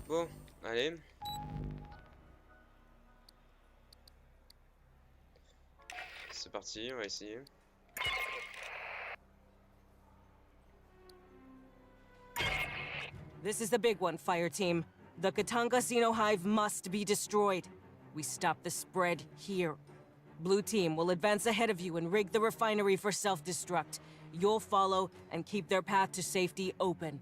Bon, allez. C'est parti, on va essayer. This is the big one, Fireteam. The Katanga Xeno Hive must be destroyed. We stop the spread here. Blue Team will advance ahead of you and rig the refinery for self-destruct. You'll follow and keep their path to safety open.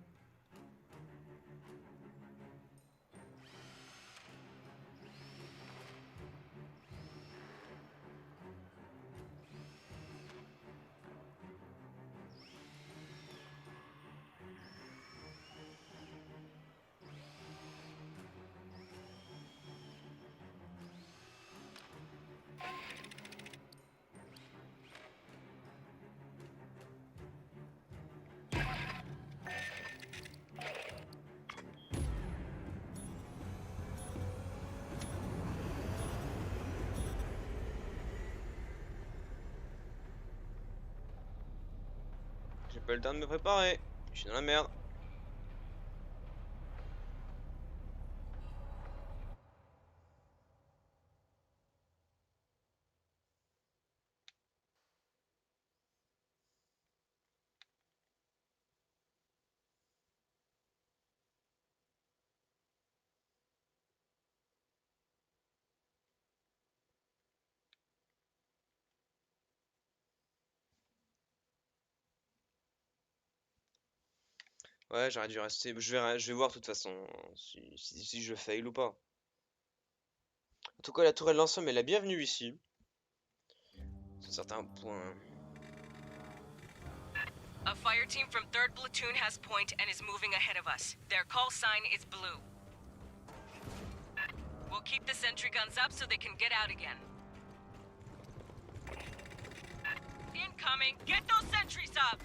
pas le temps de me préparer. Je suis dans la merde. Ouais, j'aurais dû rester. Je vais voir de toute façon si je fail ou pas. En tout cas, la tourelle d'ensemble est la bienvenue ici. Sur certains points. A fire team from 3rd Platoon has point and is moving ahead of us. Their call sign is blue. We'll keep the sentry guns up so they can get out again. Incoming! Get those sentries up!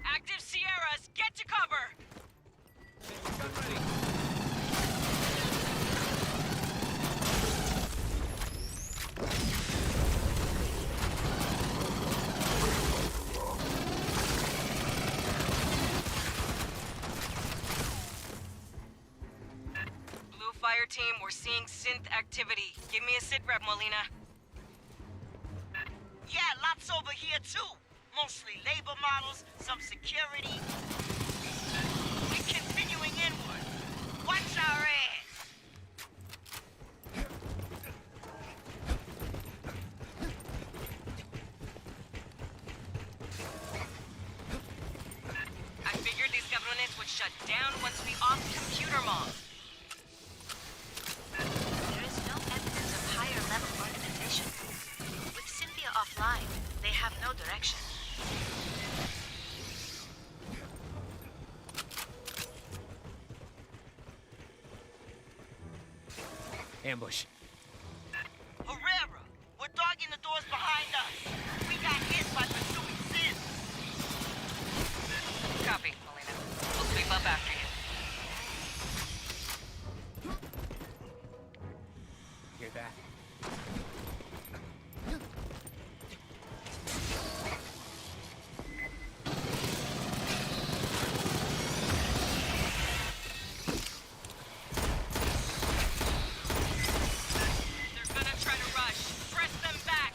Active Sierras, get to cover! Blue fire team, we're seeing synth activity. Give me a sit rep, Molina. Yeah, lots over here too. Mostly labor models, some security. We're continuing inward. Watch our ass. I figured these cabrones would shut down once we off computer mom. There is no evidence of higher level organization. With Cynthia offline, they have no direction. Ambush. Herrera, we're dogging the doors behind us. We got hit by pursuing Sin. Copy, Molina. We'll sweep up after you. Hear that? They're gonna try to rush. Press them back.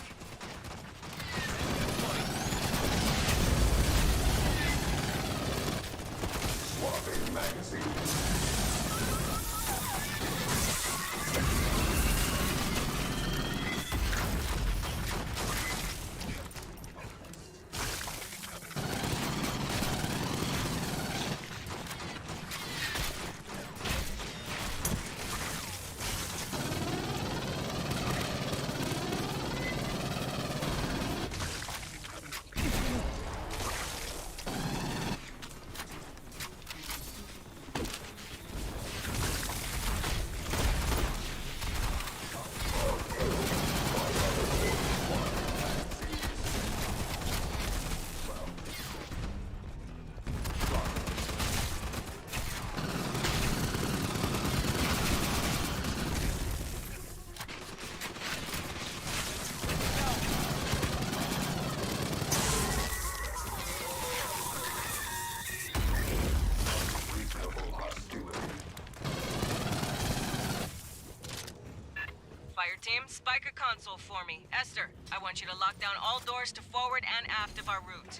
Fire team, spike a console for me. Esther, I want you to lock down all doors to forward and aft of our route.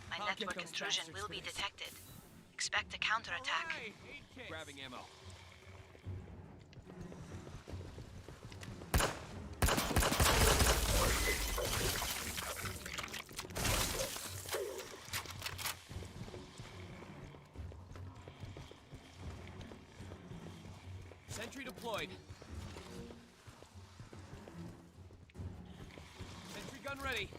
My network intrusion will be detected. Expect a counterattack. Grabbing ammo. Sentry deployed. Sentry gun ready.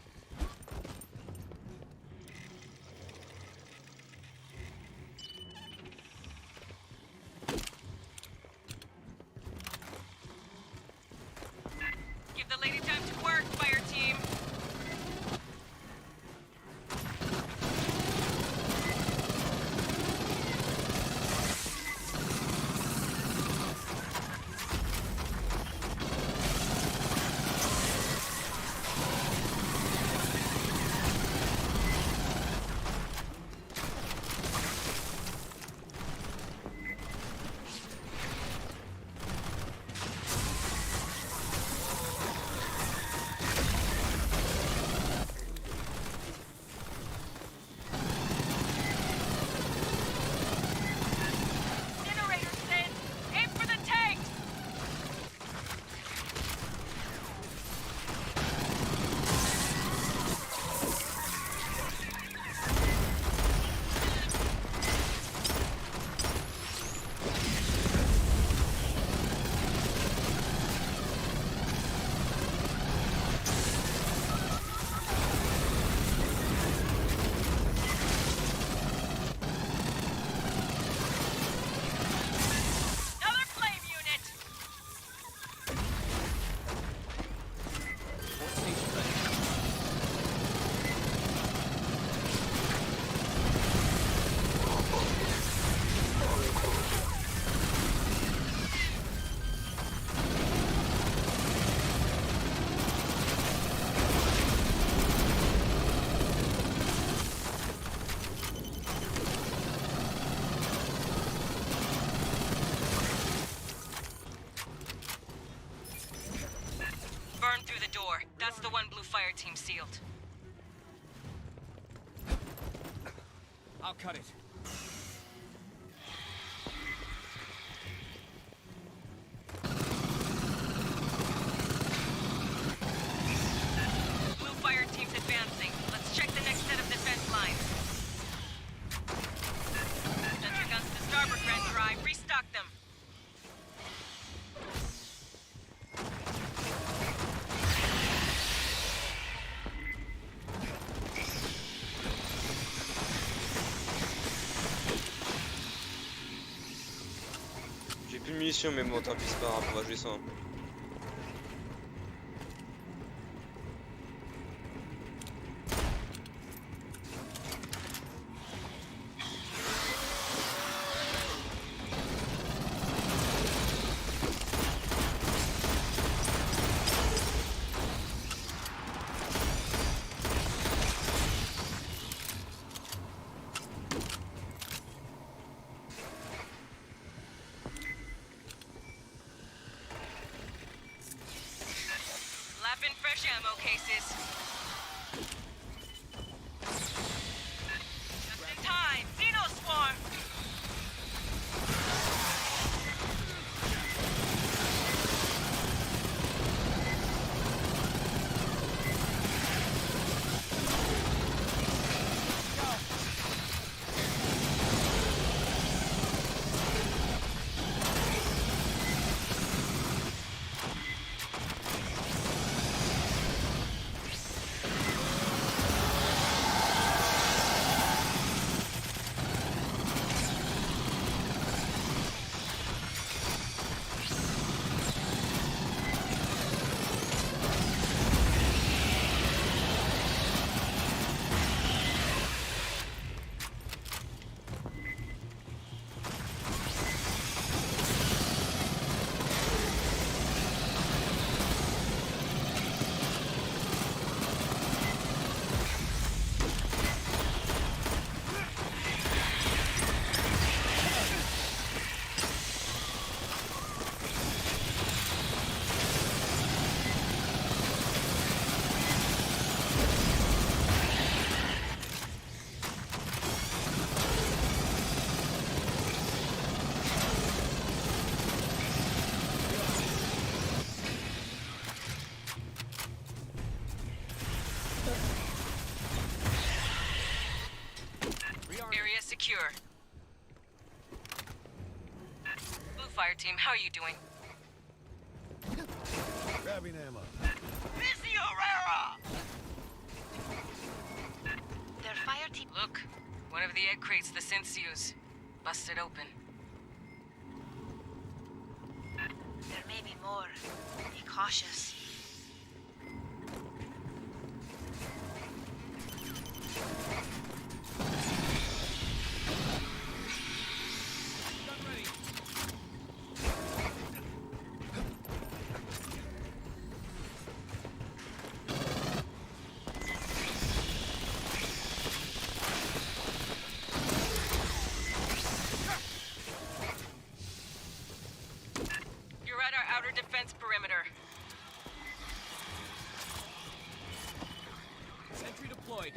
That's the one Blue Fire Team sealed. I'll cut it. Blue Fire Team's advancing. Let's check the next set of defense lines. Sentry guns to starboard ran dry. Restock them. J'ai plus de munitions, mais bon, tant pis, c'est pas grave, on va jouer ça. Lapping fresh ammo cases. Just in time. Xeno swarm. Area secure. Blue Fire Team, how are you doing? Grabbing ammo. Busy Herrera! Their fire team. Look, one of the egg crates the synths use. Busted open. There may be more. Be cautious. You're at our outer defense perimeter. Sentry deployed.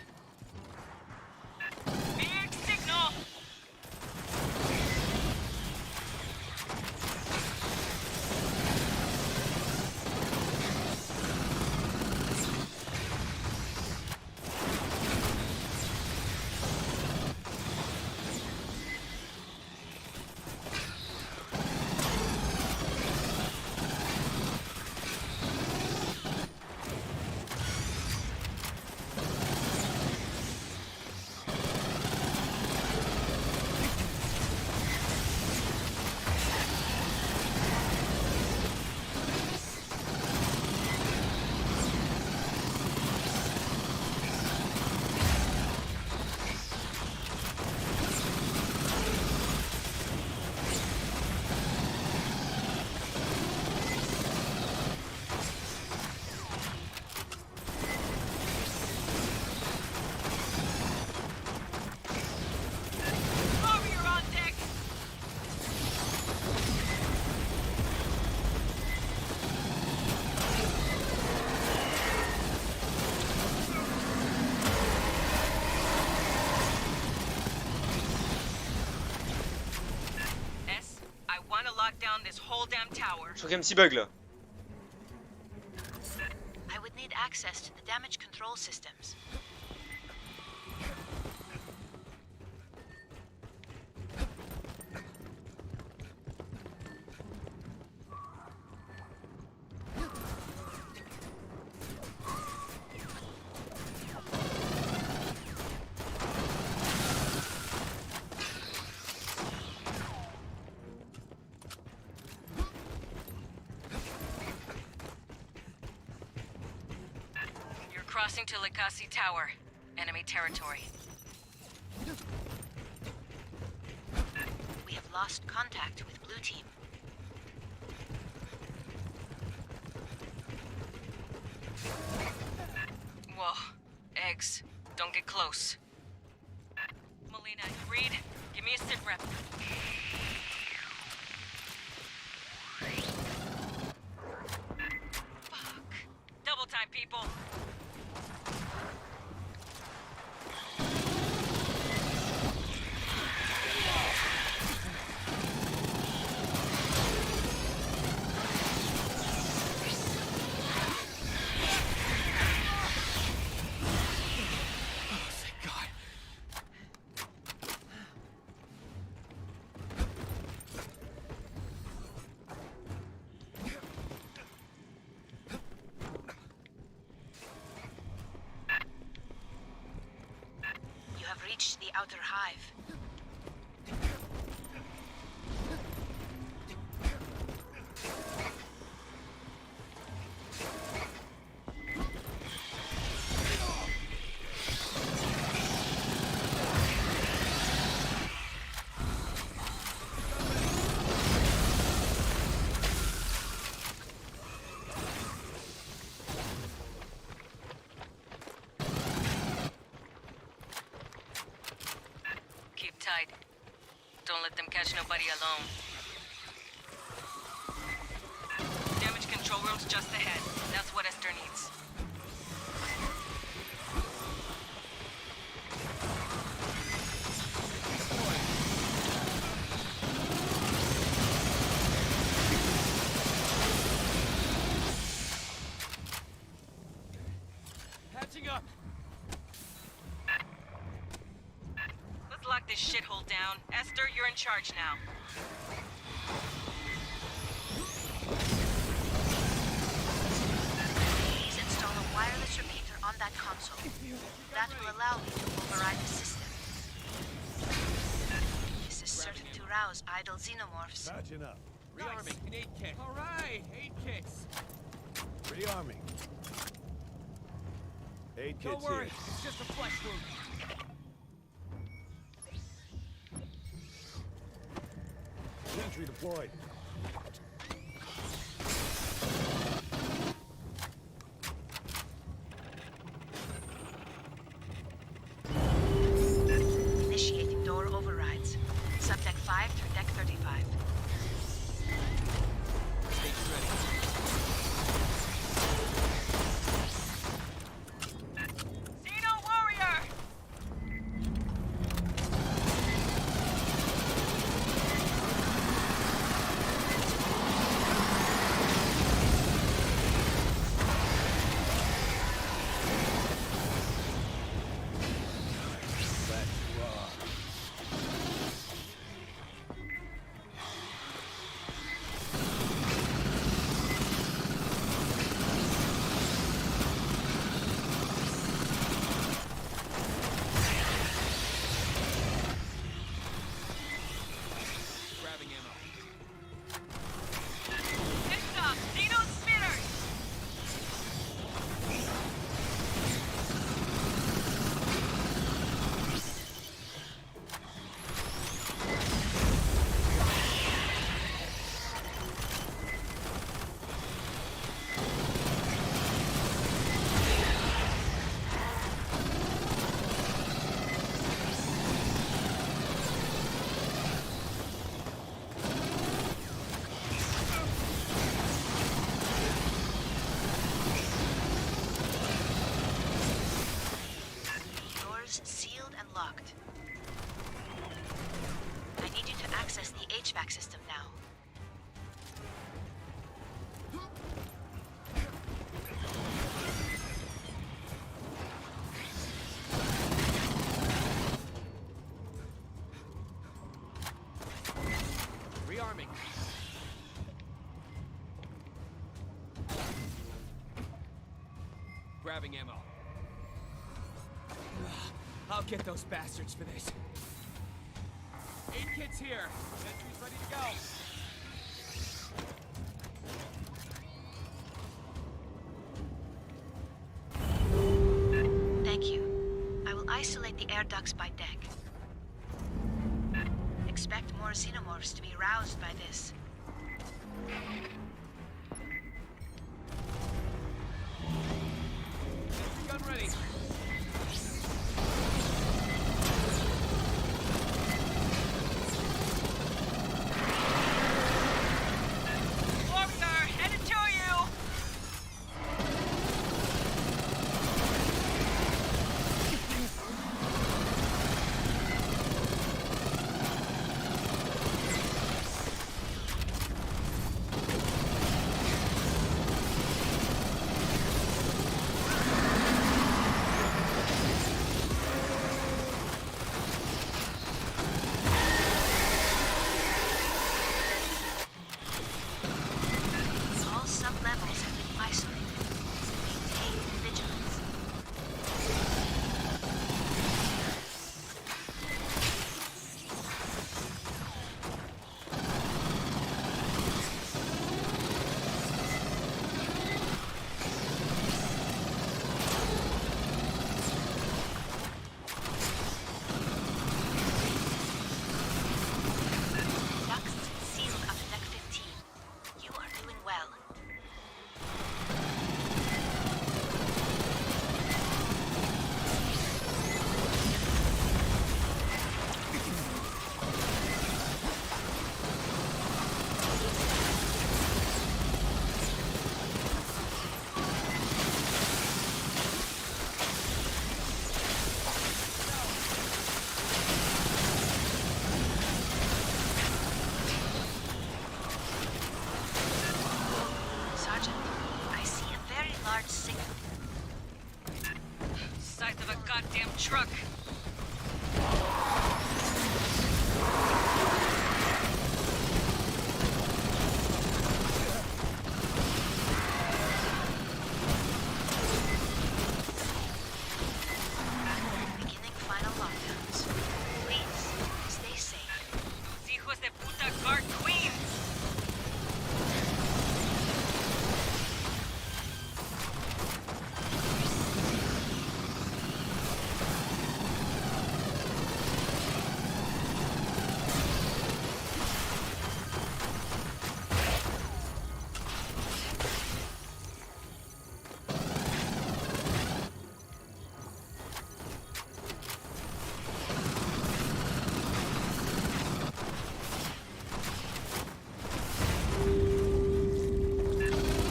Big signal! whole damn tower. Je crois qu'il y a un petit bug là. I would need access to the damage control systems. Crossing to Likasi Tower. Enemy territory. We have lost contact with Blue Team. Whoa. Eggs. Don't get close. Melina, Reed, give me a sit rep. Fuck. Double time, people. Reached the outer hive. Tight. Don't let them catch nobody alone. Damage control room's just ahead. That's what Esther needs. Patching up. Lock this shithole down. Esther, you're in charge now. Please install a wireless repeater on that console. That will allow me to override the system. This is certain to rouse idle xenomorphs. Patching up. Rearming. An aid kit. All right, aid kits. Rearming. Aid kits Don't worry, here. it's just a flesh wound. Sentry deployed. Initiating door overrides. Subdeck 5 through deck 35. Station ready. Xeno warrior! Grabbing ammo. I'll get those bastards for this. 8 kits here. Sentry's ready to go. Thank you. I will isolate the air ducts by deck. Expect more xenomorphs to be roused by this. Gun ready. Walker, headed to you! All sub-levels have been isolated. Maintain vigilance. Ducts sealed up to deck 15. You are doing well. Sergeant, I see a very large signal. Size of a goddamn truck. Beginning final lockdowns. Please, stay safe. Hijos de puta guard queens.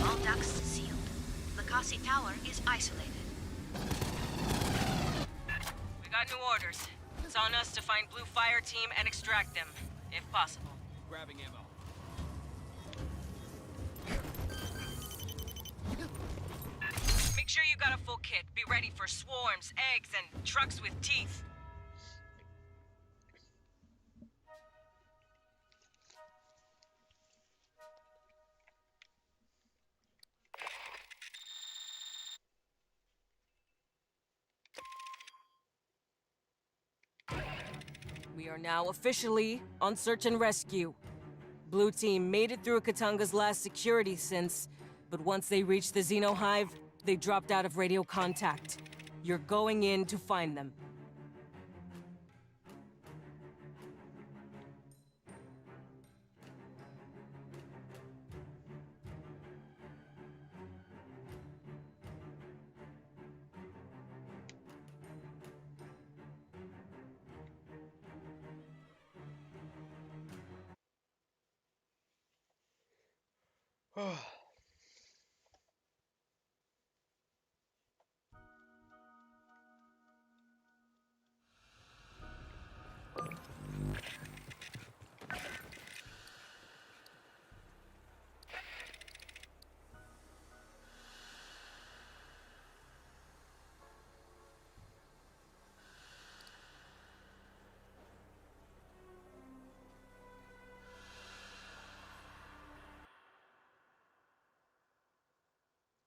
All ducts sealed. Lakasi Tower is isolated. We got new orders. It's on us to find Blue Fire Team and extract them, if possible. Grabbing ammo. Make sure you got a full kit. Be ready for swarms, eggs, and trucks with teeth. We are now officially on search and rescue. Blue Team made it through Katanga's last security since, but once they reached the Xeno Hive, they dropped out of radio contact. You're going in to find them.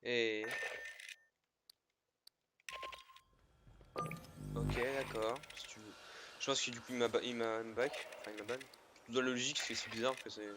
Et Ok, d'accord. Si tu veux. Je pense que du coup il m'a back. Enfin il m'a ban. Dans la logique c'est si bizarre que c'est.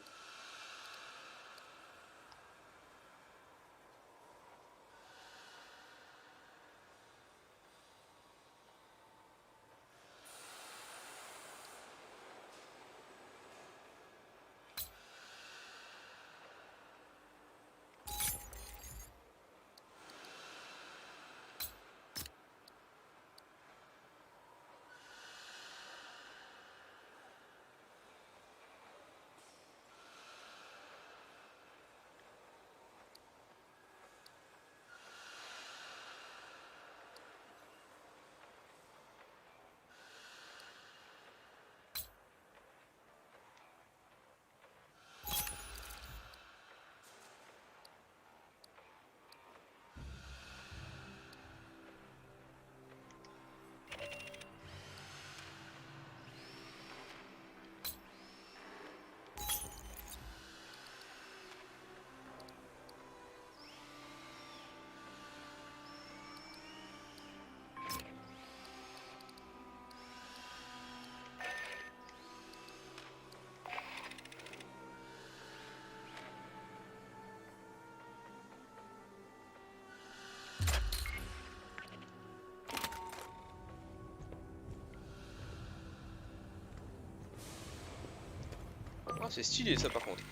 Ah c'est stylé ça par contre.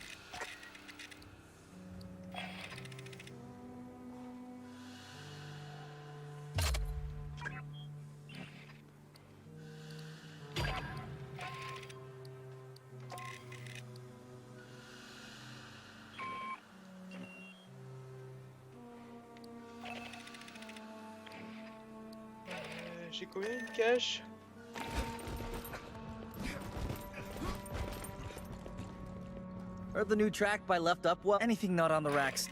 J'ai combien de cash? Heard the new track by Left Up? Well, anything not on the racks.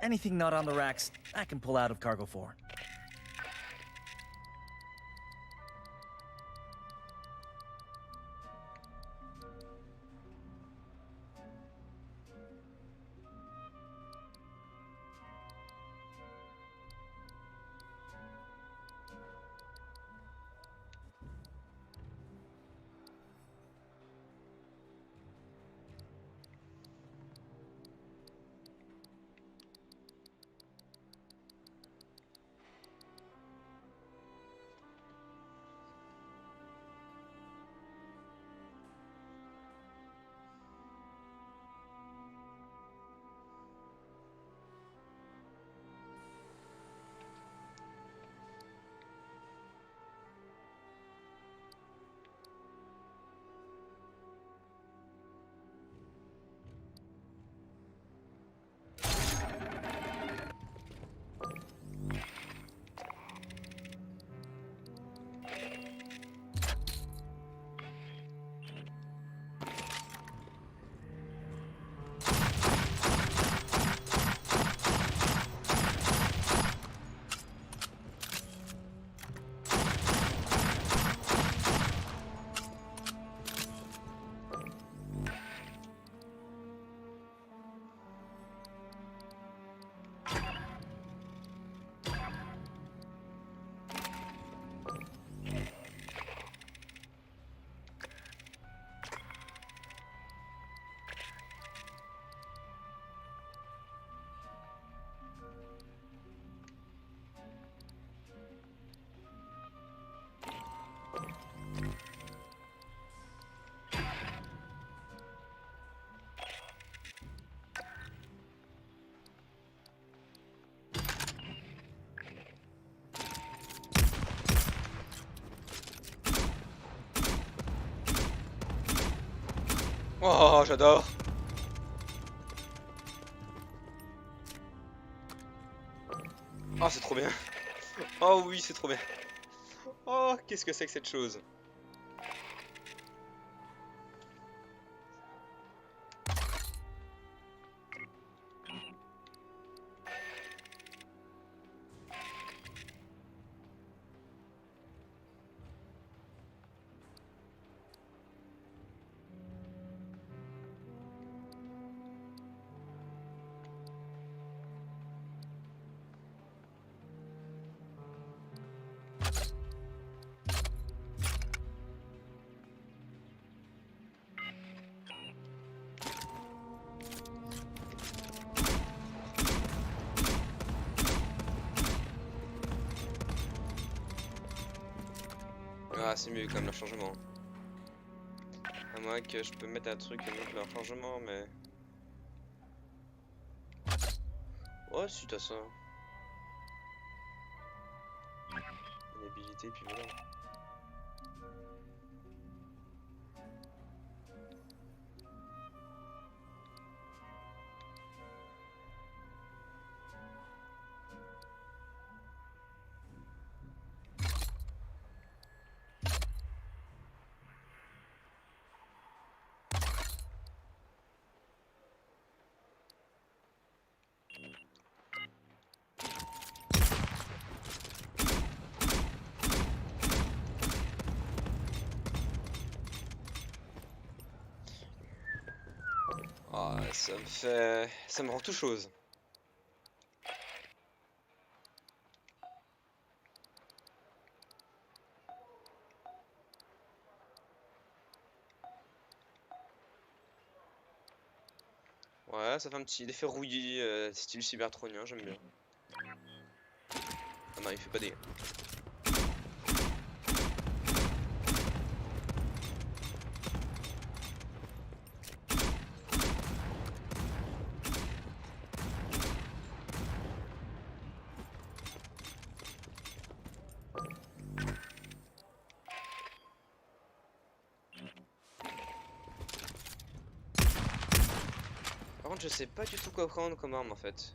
Anything not on the racks, I can pull out of cargo for. Oh, j'adore. Oh, c'est trop bien. Oh oui, c'est trop bien. Oh, qu'est-ce que c'est que cette chose? Ah, c'est mieux comme le changement. À moins que je peux mettre un truc et mettre le changement, mais... Ouais, si t'as ça. Une habilité, puis voilà. Ah, ça me fait... Ça me rend tout chose. Ouais, ça fait un petit effet rouillé, style cybertronien, j'aime bien. Ah non, il fait pas des... Par contre, je sais pas du tout quoi prendre comme arme en fait.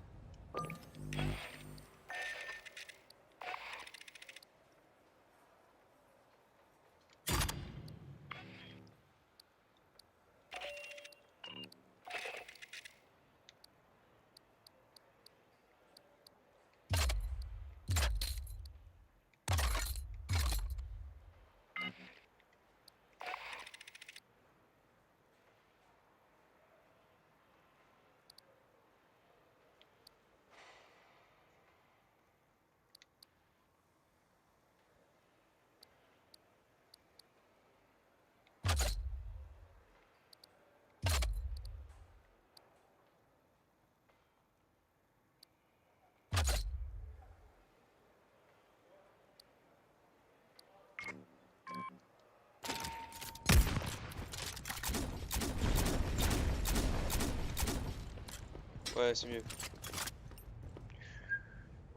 Ouais, c'est mieux.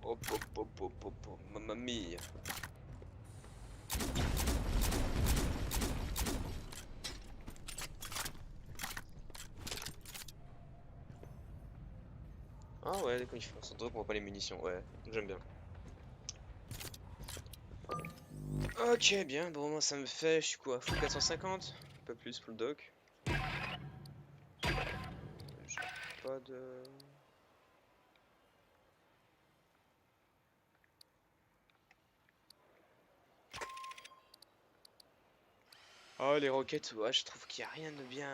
Hop, hop, hop, hop, hop, hop, mamma mia. Ah ouais, quand il faut un pour pas les munitions, ouais, j'aime bien. Ok, bien, bon, moi ça me fait, je suis quoi, full 450, pas plus pour le doc. J'ai pas de... Oh, les roquettes, ouais, je trouve qu'il y a rien de bien...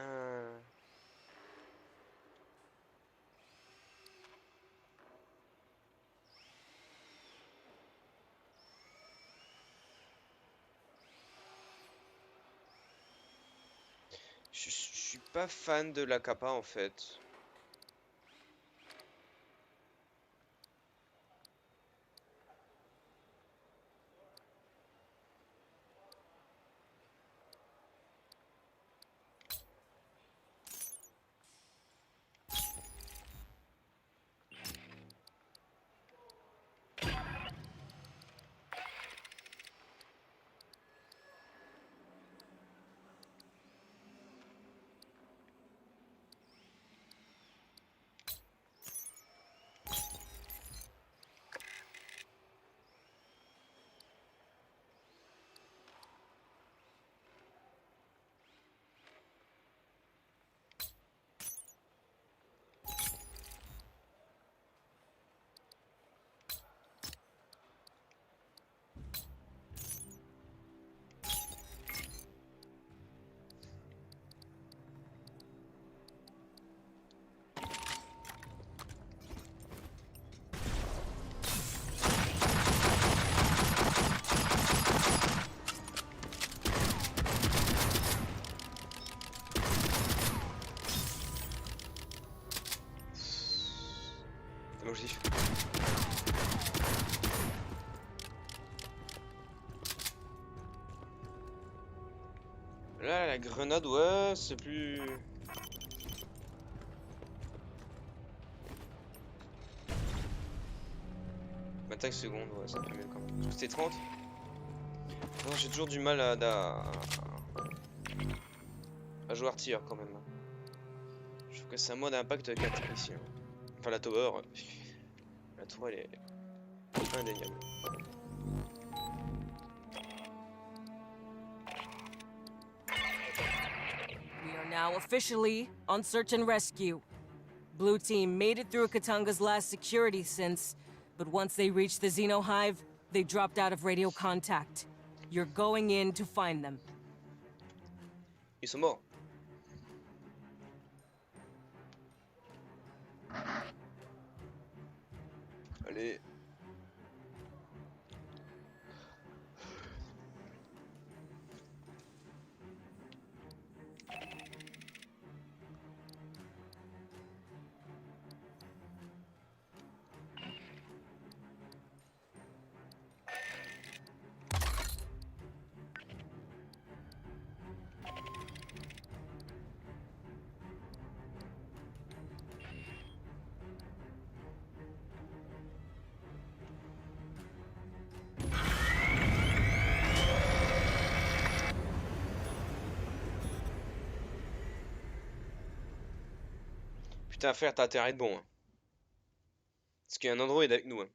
Je suis pas fan de la capa en fait. Là, la grenade, ouais, c'est plus... 25 secondes, ouais, c'est un peu mieux quand même. C'était 30. Non, j'ai toujours du mal à jouer artilleur quand même. Je trouve que c'est un mode impact 4 ici. Hein. Enfin, la tower, la tour, elle est indéniable. We are now officially on search and rescue. Blue team made it through Katanga's last security since, but once they reached the Xeno Hive, they dropped out of radio contact. You're going in to find them. Ils sont morts. Allez. Putain, frère, t'as intérêt à être bon. Hein. Parce qu'il y a un Android avec nous. Hein.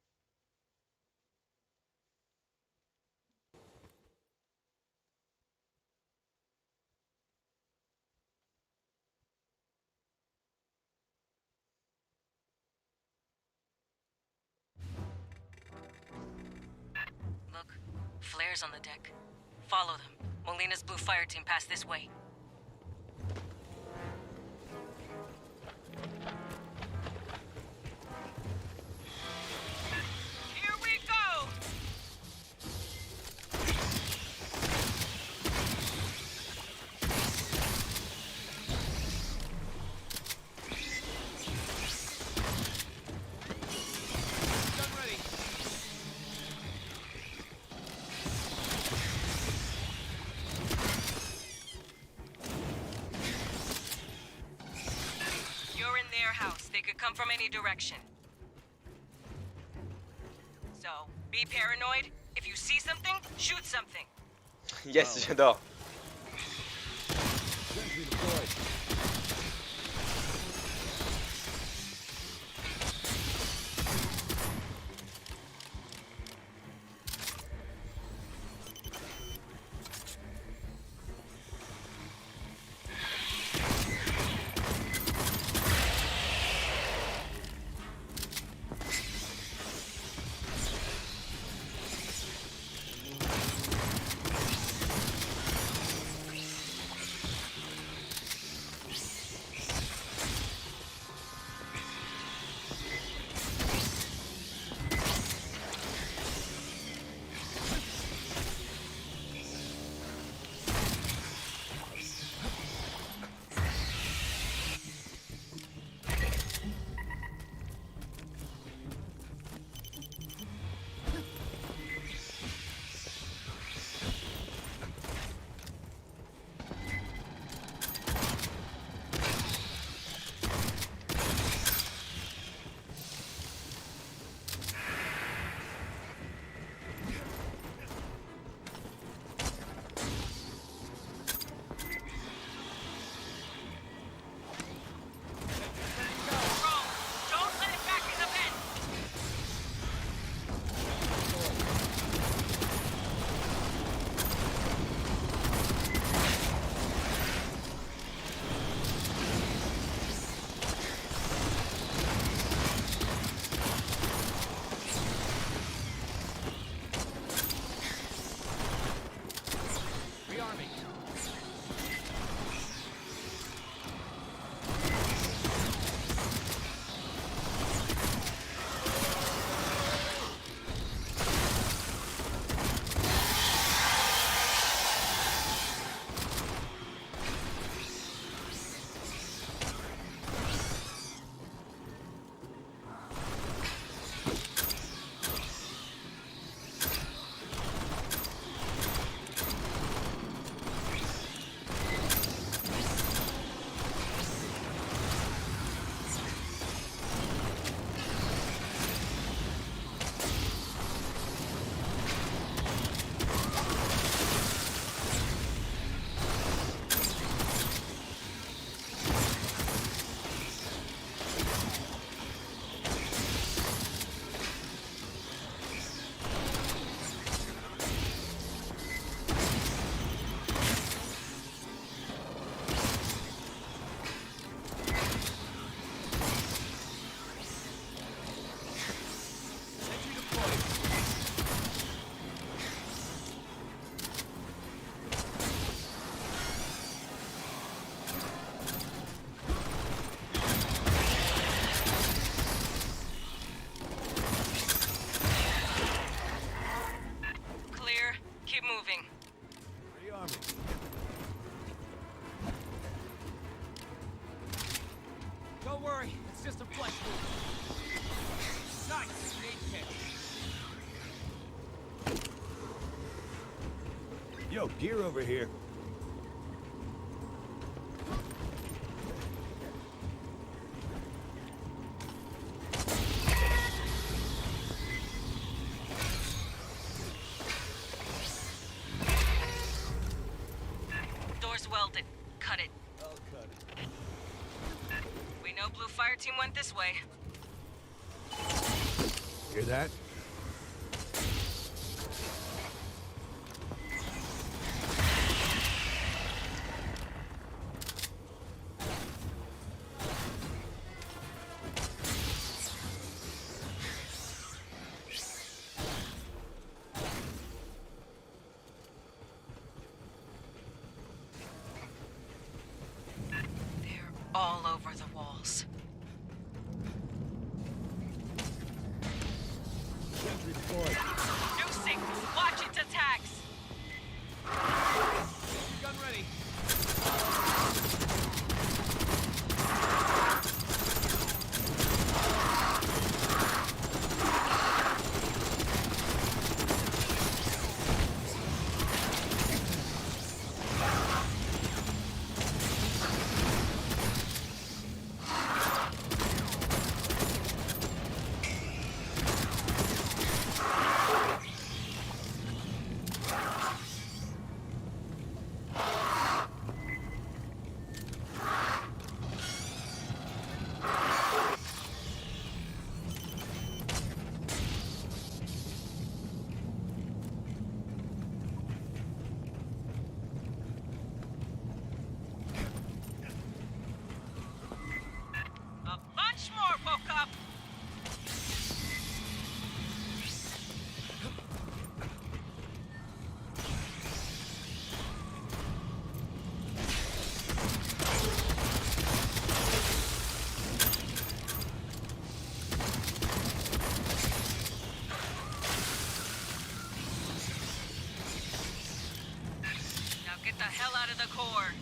Look, flares on the deck. Follow them. Molina's blue fire team passed this way. Here we go! Gun ready. You're in their house. They could come from any direction. So, be paranoid. If you see something, shoot something. Yes, j'adore. Sentry deployed. system flexible. Nice. Aid kit. Yo, gear over here. Door's welded. Cut it. I'll cut it. We know Blue Fireteam went this way. Hear that? They're all over the walls. Sentry deployed. Noosing! Watch its attacks! Gun ready. A bunch more woke up. Now get the hell out of the core.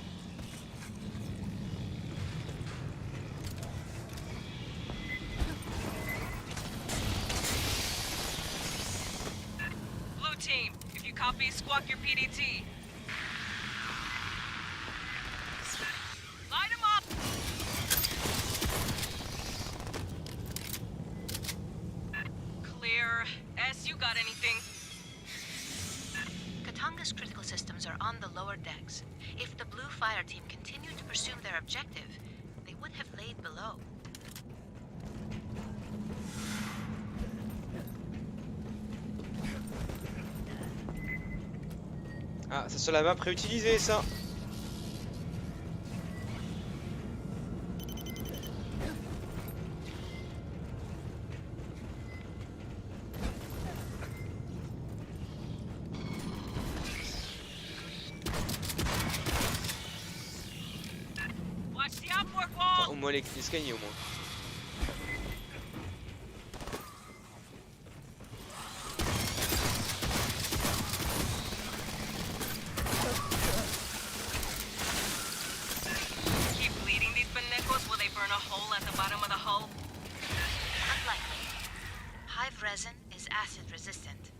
Blue team, if you copy, squawk your PDT. Light 'em up! Clear. S, you got anything? Katanga's critical systems are on the lower decks. If the Blue Fire Team continued to pursue their objective, they would have laid below. Ah, c'est sur la map réutilisée ça. Watch the outboard wall. Au moins l'escalier au moins. Keep bleeding these bonecos, will they burn a hole at the bottom of the hull? Unlikely. Hive resin is acid resistant.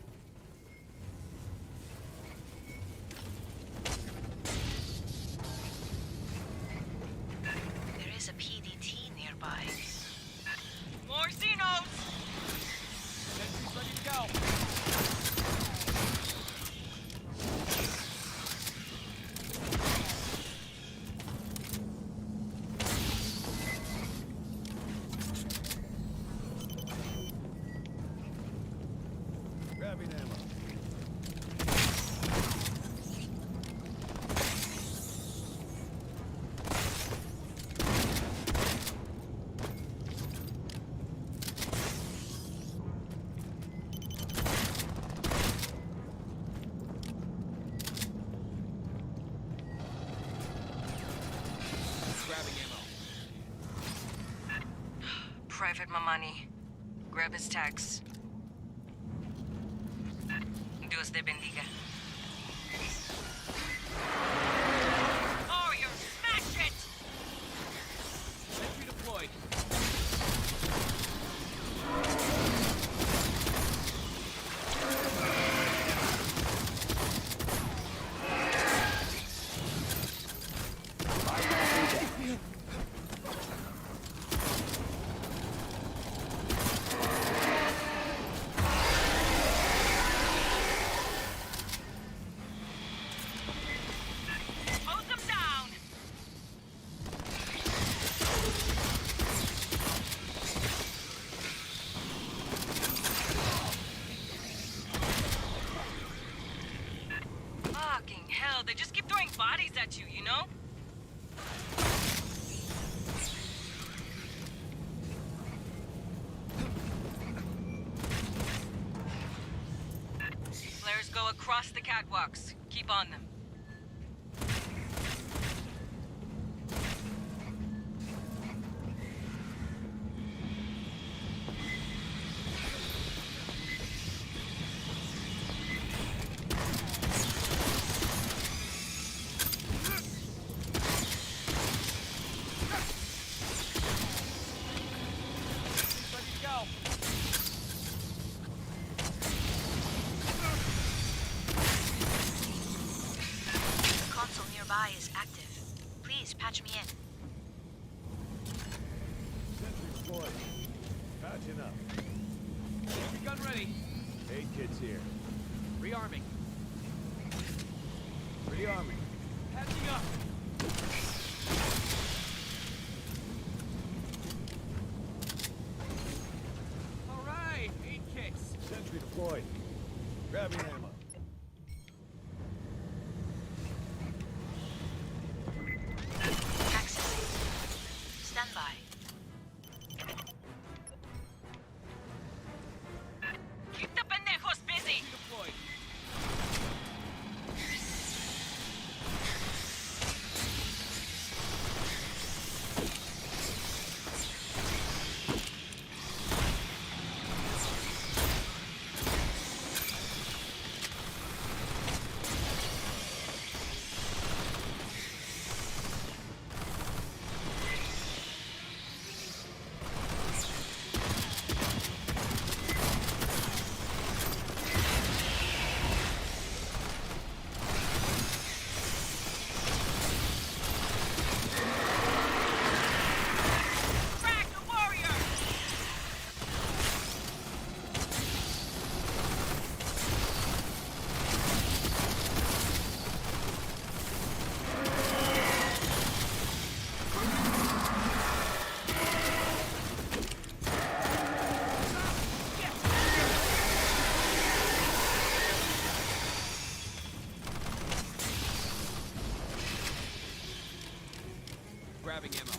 There is a PDT nearby. More Xenos. Sentry's ready to go. Grabbing ammo. Grabbing ammo. Private Mamani. Grab his tags. Dios te bendiga. Oh, you smashed it. Sentry deployed. bodies at you, you know? Flares go across the catwalks. Keep on them. Is active. Please patch me in. Sentry deployed. Patching up. Every gun ready. 8 kids here. Rearming. Rearming. Patching up. All right, 8 kits. Sentry deployed. Grabbing ammo. Stand by. Keep the pendejos busy. Deployed. Grabbing ammo.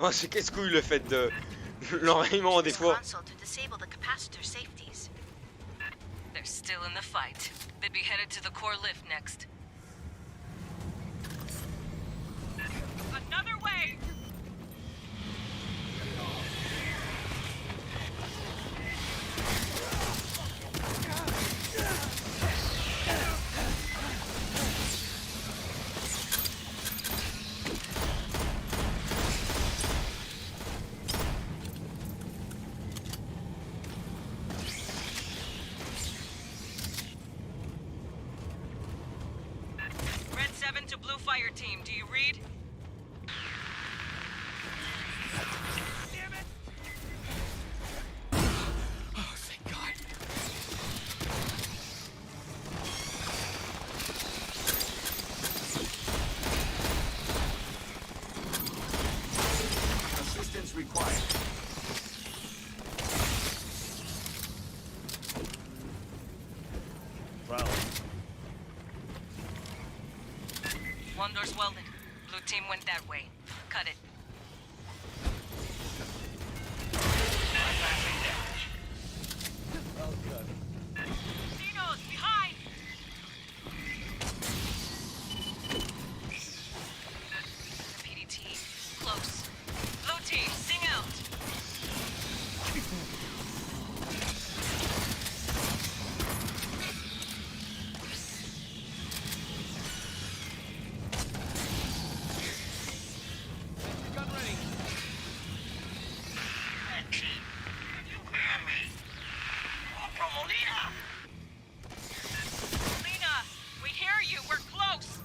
Oh, c'est qu'est-ce couille le fait de l'enrayement des fois. They're still in the fight. They'd be headed to the core lift next. Another way! Red 7 to Blue Fireteam, do you read? Damn it! Oh, thank God. Condor's welded. Blue team went that way. Cut it. I'll cut. Dino's behind! The PDT. Close. Blue team, sing out! Gun ready. Lena, we hear you. We're close.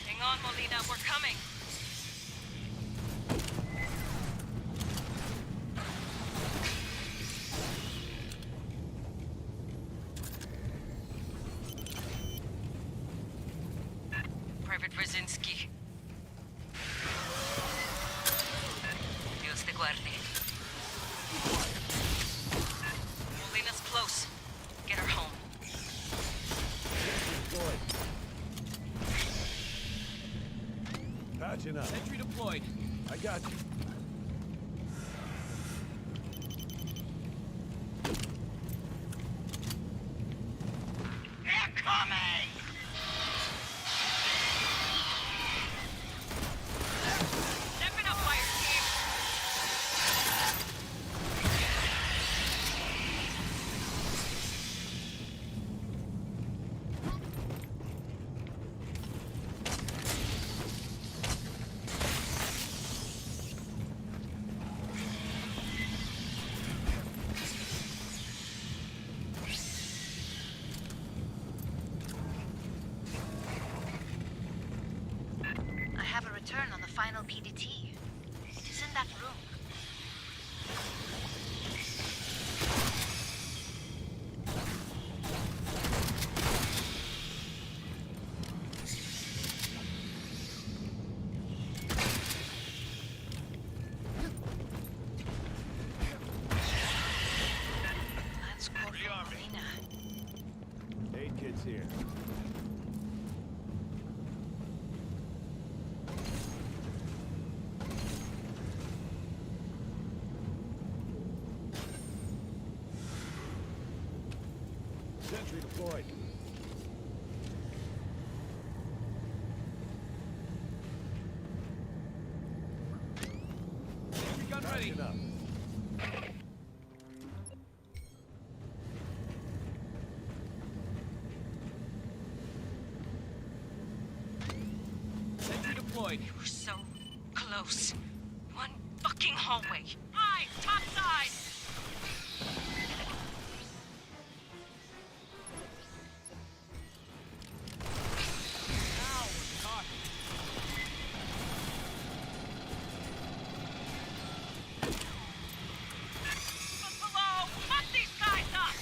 Hang on, Molina. We're coming. Private Brzezinski. Dios te guarde. Molina's close. Get her home. Deployed. Patching up. Sentry deployed. I got you. They're coming! Step it up, fire team. I have a return on the final PDT. It is in that room. Let's go for Molina. 8 kids here. Sentry deployed. Gun ready. Patching up. Sentry deployed. We're so close. One fucking hallway. Eyes, top side! Now we're talking. From below! Fuck these guys up!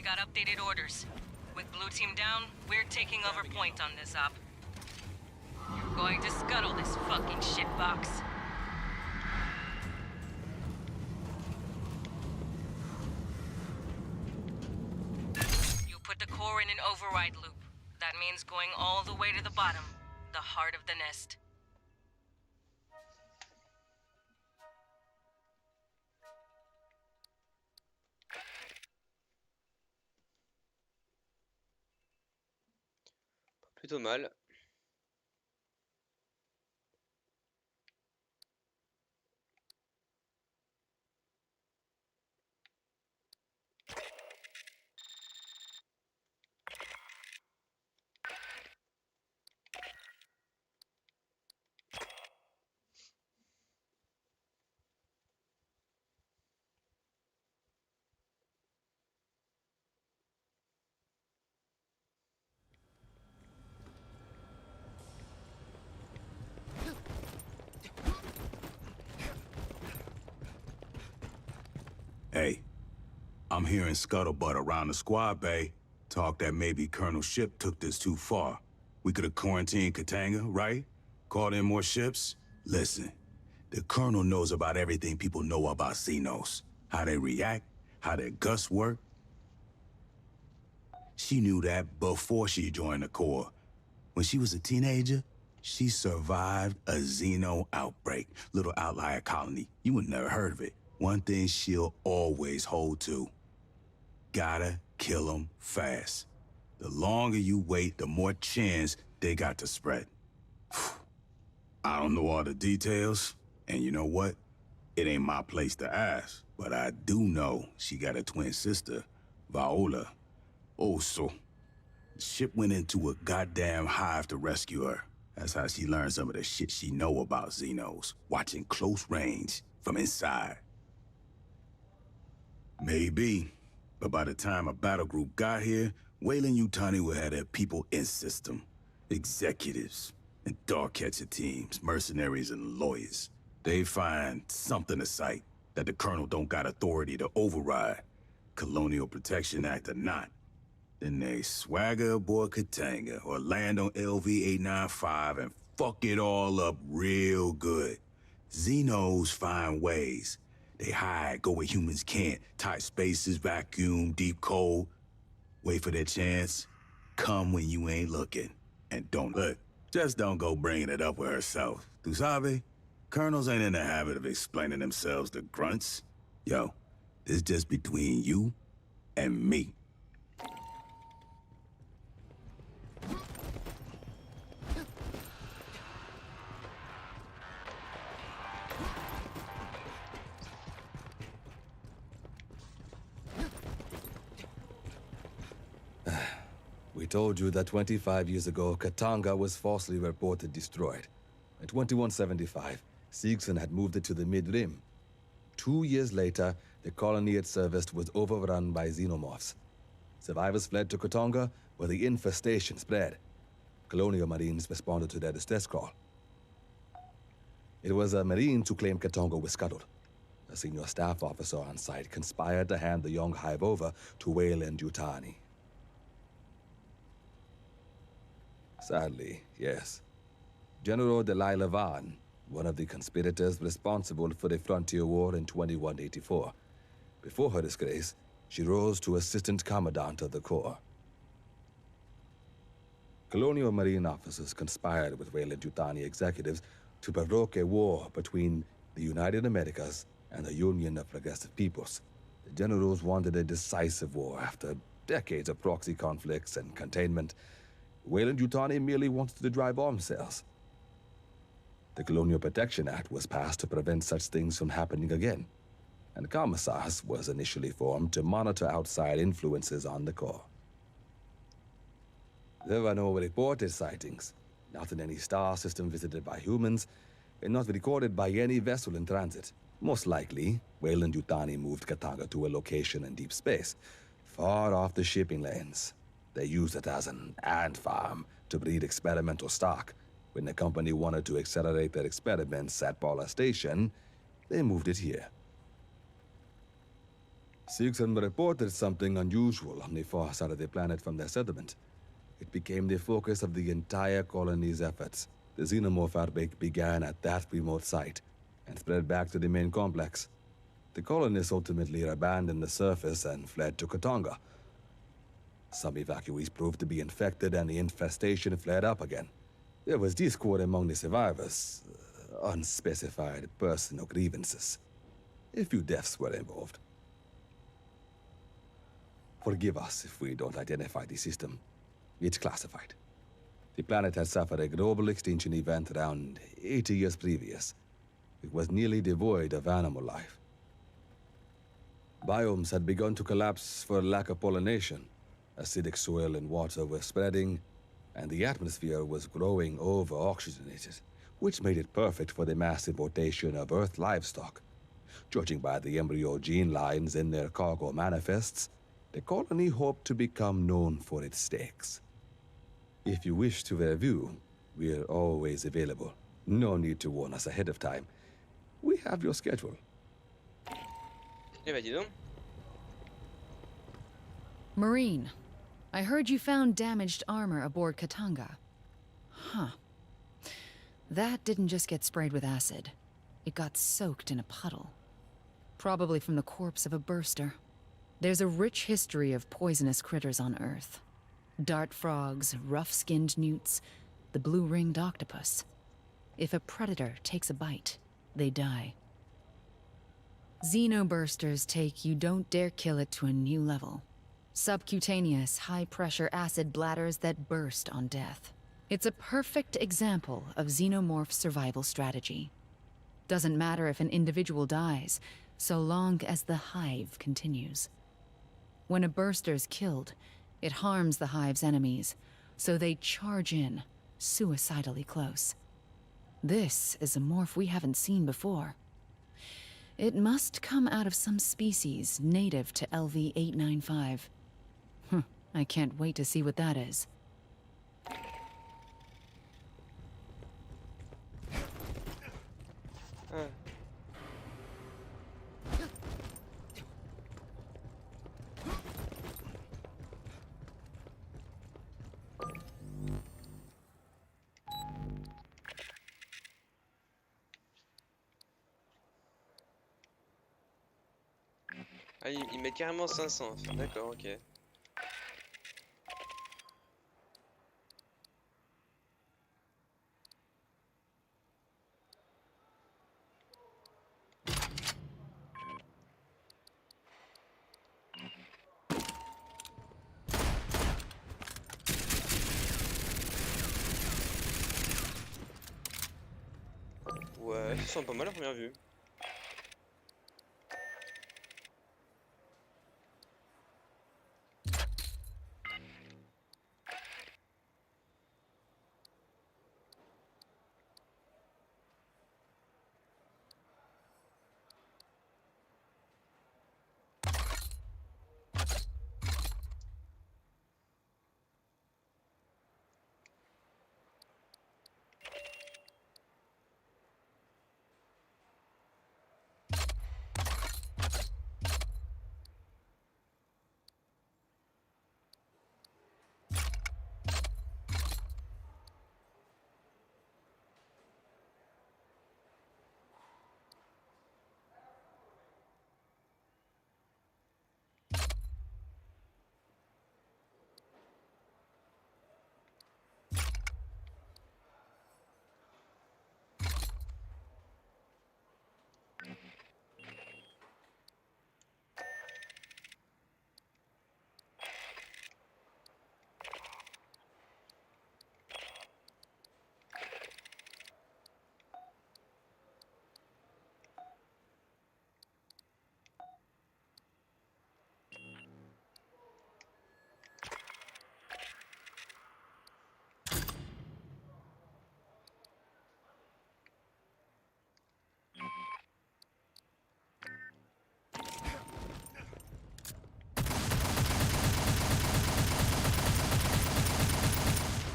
got updated orders. With Blue Team down, we're taking over point on this op. You're going to scuttle this fucking shitbox. You put the core in an override loop. That means going all the way to the bottom, the heart of the nest. Plutôt mal. Hey, I'm hearing scuttlebutt around the squad bay. Talk that maybe Colonel Ship took this too far. We could have quarantined Katanga, right? Called in more ships? Listen, the Colonel knows about everything people know about Xenos. How they react, how their guts work. She knew that before she joined the Corps. When she was a teenager, she survived a Xeno outbreak. Little outlier colony. You would never heard of it. One thing she'll always hold to. Gotta kill them fast. The longer you wait, the more chance they got to spread. I don't know all the details, and you know what? It ain't my place to ask, but I do know she got a twin sister, Viola. Also, the ship went into a goddamn hive to rescue her. That's how she learned some of the shit she know about Xenos, watching close range from inside. Maybe, but by the time a battle group got here, Weyland-Yutani would have their people in system. Executives and dog catcher teams, mercenaries and lawyers. They find something to cite that the Colonel don't got authority to override, Colonial Protection Act or not. Then they swagger aboard Katanga or land on LV-895 and fuck it all up real good. Xenos find ways. They hide, go where humans can't. Tight spaces, vacuum, deep cold. Wait for their chance. Come when you ain't looking. And don't look. Just don't go bringing it up with herself. Tu sabe? Colonels ain't in the habit of explaining themselves to grunts. Yo, this just between you and me. We told you that 25 years ago, Katanga was falsely reported destroyed. In 2175, Siegson had moved it to the Mid-Rim. 2 years later, the colony it serviced was overrun by xenomorphs. Survivors fled to Katanga, where the infestation spread. Colonial Marines responded to their distress call. It was a Marine who claimed Katanga was scuttled. A senior staff officer on site conspired to hand the young hive over to Weyland-Yutani. Sadly, yes. General Delilah Vaughn, one of the conspirators responsible for the Frontier War in 2184. Before her disgrace, she rose to Assistant Commandant of the Corps. Colonial Marine officers conspired with Weyland-Yutani executives to provoke a war between the United Americas and the Union of Progressive Peoples. The generals wanted a decisive war after decades of proxy conflicts and containment. Weyland-Yutani merely wanted to drive arms sales. The Colonial Protection Act was passed to prevent such things from happening again, and Commissars was initially formed to monitor outside influences on the Corps. There were no reported sightings, not in any star system visited by humans, and not recorded by any vessel in transit. Most likely, Weyland-Yutani moved Katanga to a location in deep space, far off the shipping lanes. They used it as an ant farm to breed experimental stock. When the company wanted to accelerate their experiments at Paula Station, they moved it here. Citizen reported something unusual on the far side of the planet from their settlement. It became the focus of the entire colony's efforts. The xenomorph outbreak began at that remote site and spread back to the main complex. The colonists ultimately abandoned the surface and fled to Katanga. Some evacuees proved to be infected and the infestation flared up again. There was discord among the survivors, unspecified personal grievances. A few deaths were involved. Forgive us if we don't identify the system. It's classified. The planet had suffered a global extinction event around 80 years previous. It was nearly devoid of animal life. Biomes had begun to collapse for lack of pollination. Acidic soil and water were spreading, and the atmosphere was growing over-oxygenated, which made it perfect for the mass importation of Earth livestock. Judging by the embryo gene lines in their cargo manifests, the colony hoped to become known for its steaks. If you wish to review, we're always available. No need to warn us ahead of time. We have your schedule. Eh ben dis donc. Marine, I heard you found damaged armor aboard Katanga. Huh. That didn't just get sprayed with acid. It got soaked in a puddle. Probably from the corpse of a burster. There's a rich history of poisonous critters on Earth. Dart frogs, rough-skinned newts, the blue-ringed octopus. If a predator takes a bite, they die. Xenobursters take you don't dare kill it to a new level. Subcutaneous, high-pressure acid bladders that burst on death. It's a perfect example of xenomorph survival strategy. Doesn't matter if an individual dies, so long as the hive continues. When a burster's killed, it harms the hive's enemies, so they charge in, suicidally close. This is a morph we haven't seen before. It must come out of some species native to LV-895. I can't wait to see what that is. Ah, ils mettent carrément 500. D'accord, ok. Ouais, ils sont pas mal à première vue.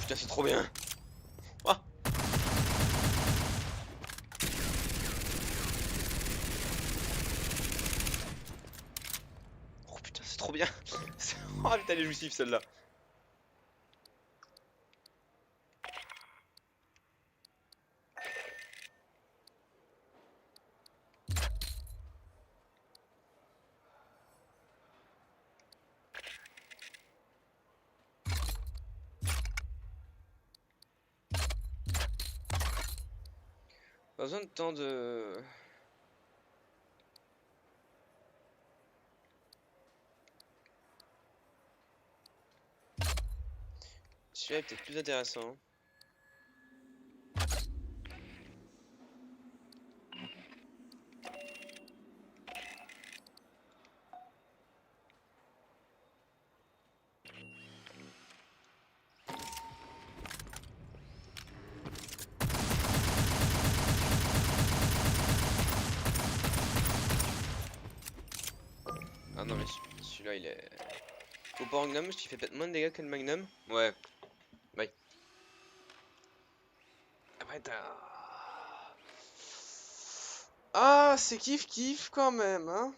Putain, c'est trop bien. Ah. trop bien. Oh putain, elle est jouissive celle-là. Pas besoin de temps de... Celui-là est peut-être plus intéressant. Ah non mais celui-là il est... Au magnum, qui fait peut-être moins de dégâts que le magnum. Ouais. Bye. Après t'as... Ah c'est kiff quand même hein.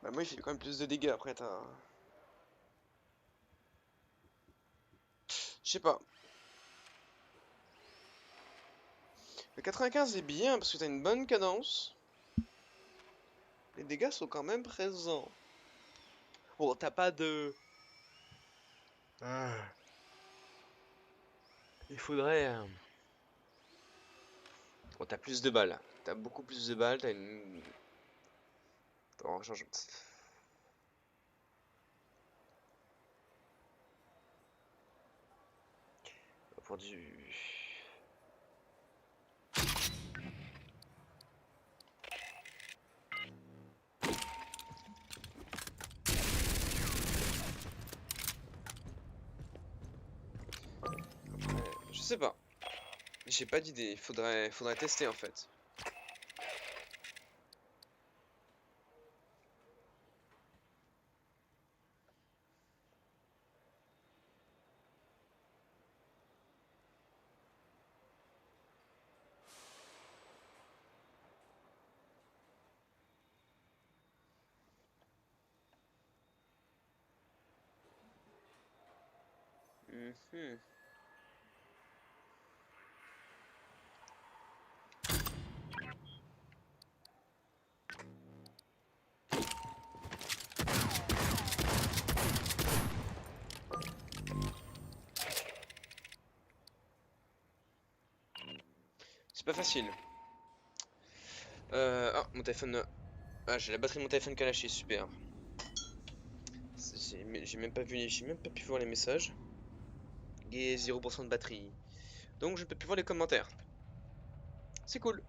Bah moi il fait quand même plus de dégâts après t'as... Je sais pas. Le 95 est bien parce que t'as une bonne cadence. Les dégâts sont quand même présents. Bon, t'as pas de... Ah. Il faudrait... Bon, t'as plus de balles. T'as beaucoup plus de balles, t'as une... Attends, change... Pour du... Je sais pas. J'ai pas d'idée. Faudrait tester en fait. C'est pas facile. Ah, mon téléphone... Ah, j'ai la batterie de mon téléphone qui a lâché, super. J'ai même pas vu, j'ai même pas pu voir les messages. Et 0% de batterie. Donc je ne peux plus voir les commentaires. C'est cool.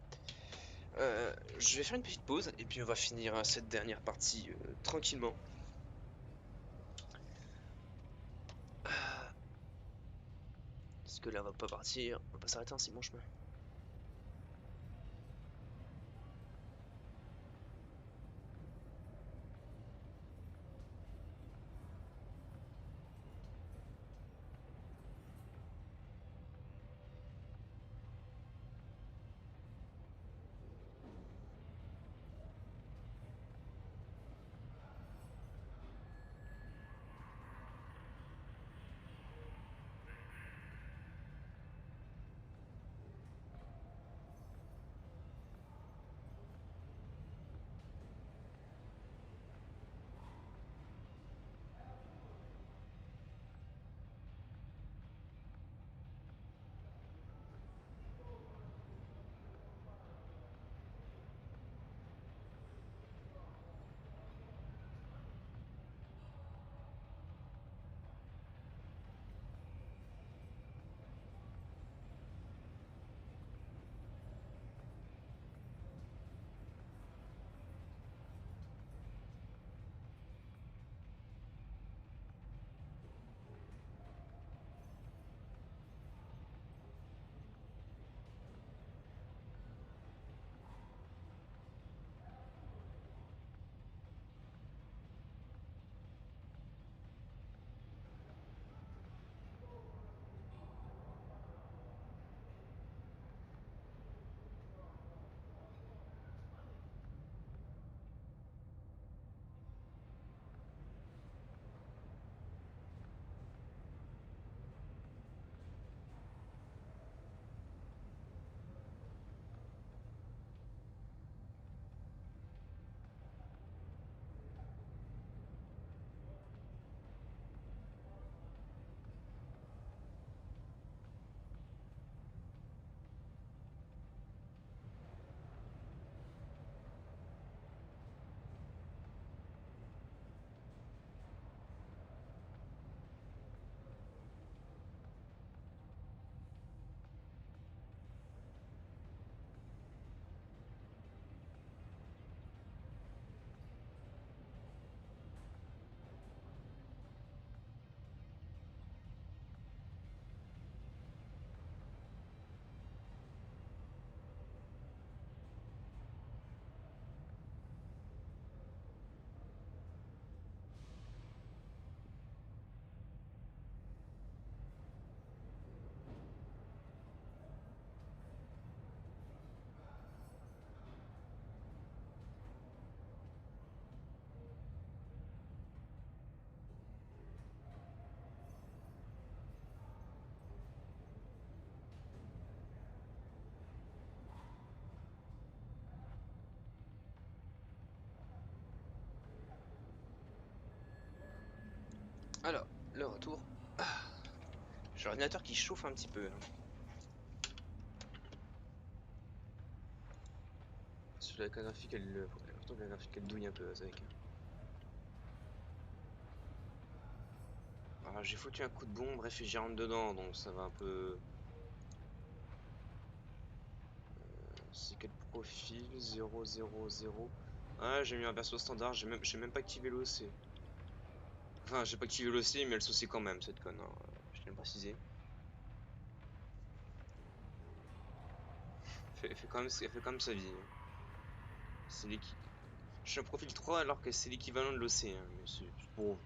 Je vais faire une petite pause et puis on va finir cette dernière partie tranquillement. Parce que là on va pas partir, on va pas s'arrêter en si bon chemin. retour. J'ai l'ordinateur qui chauffe un petit peu. Sur la carte graphique, elle douille un peu, c'est avec. Alors j'ai foutu un coup de bombe, bref, j'y rentre dedans, donc ça va un peu. C'est quel profil? 0, 0, 0. Ah, j'ai mis un perso standard, j'ai même pas activé l'OC. Enfin, j'ai pas activé l'OC, mais elle s'OC quand même, cette conne. Hein. Je tiens à le préciser. Elle fait quand même sa vie. C'est je suis un profil 3 alors que c'est l'équivalent de l'OC. Hein, mais c'est bon.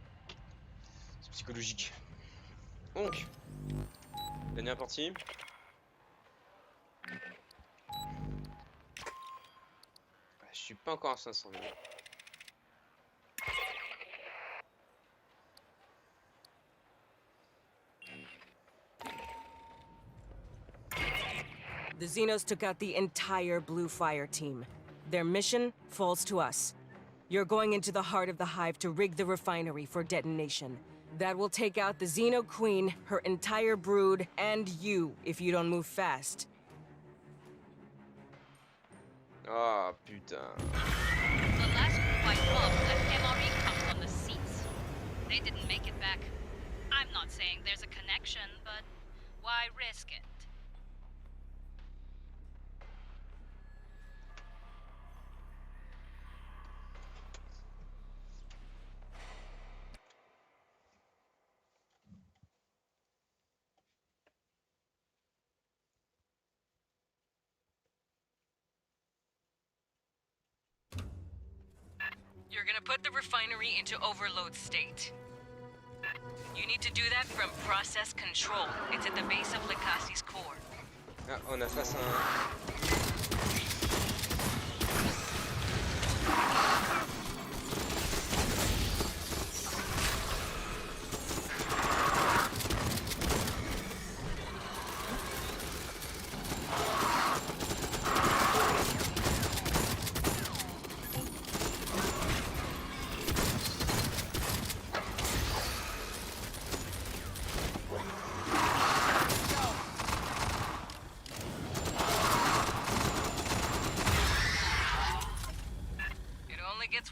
C'est psychologique. Donc, dernière partie. Je suis pas encore à 500 000. The Xenos took out the entire Blue Fire team. Their mission falls to us. You're going into the heart of the hive to rig the refinery for detonation. That will take out the Xeno Queen, her entire brood, and you if you don't move fast. Ah, putain. The last group I bombed left MRE crumbs on the seats. They didn't make it back. I'm not saying there's a connection, but why risk it? You're gonna put the refinery into overload state. You need to do that from process control. It's at the base of Lacasi's core. Ah, on a face à un...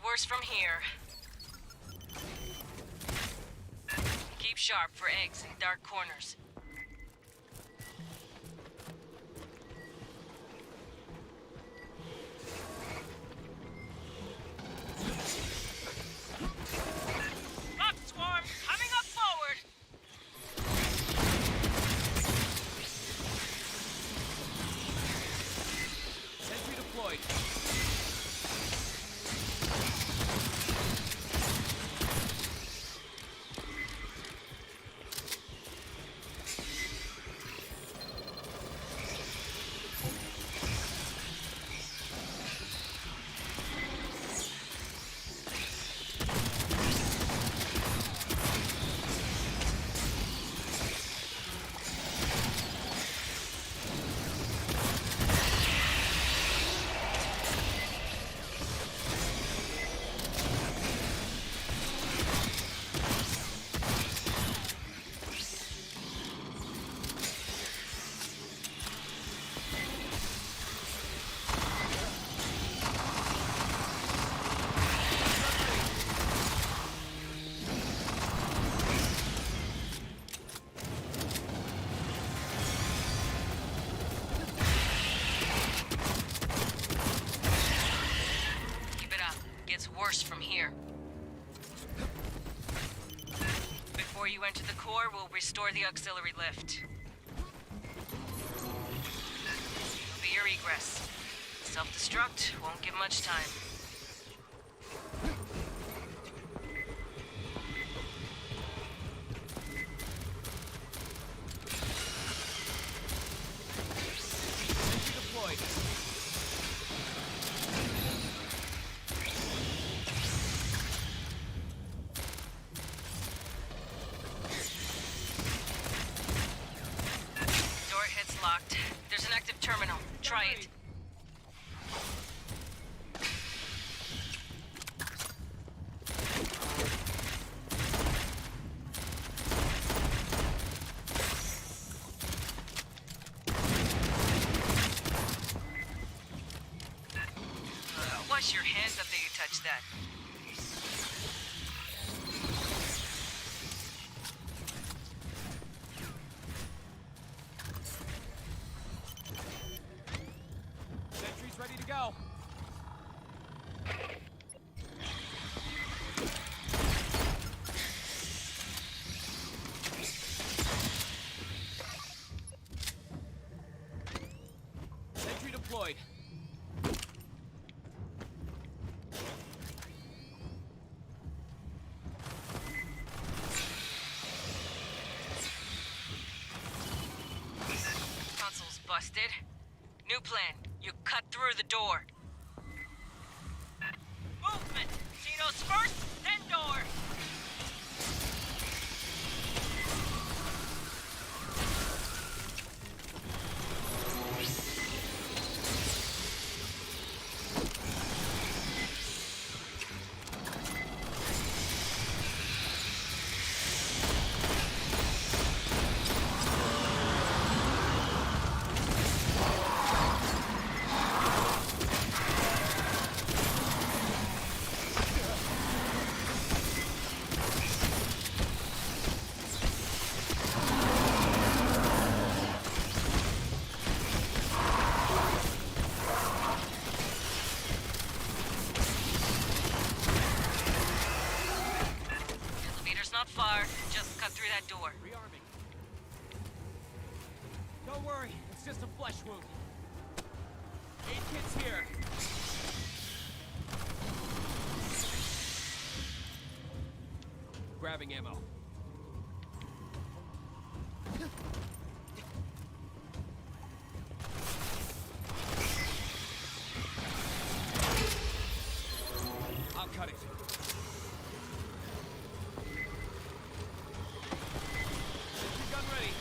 Worse from here. Keep sharp for eggs in dark corners. Rock swarm coming up forward. Sentry deployed. From here. Before you enter the core, we'll restore the auxiliary lift. It'll be your egress. Self-destruct won't give much time. Deployed. Locked. There's an active terminal. Try it. that. Sentry's ready to go. Sentry deployed. Console's busted. New plan. You cut through the door. Movement! Xenos first, then door! Elevator's not far. Just cut through that door. Rearming. Don't worry, it's just a flesh wound. 8 kids here. Grabbing ammo. I'll cut it. Sentry gun ready.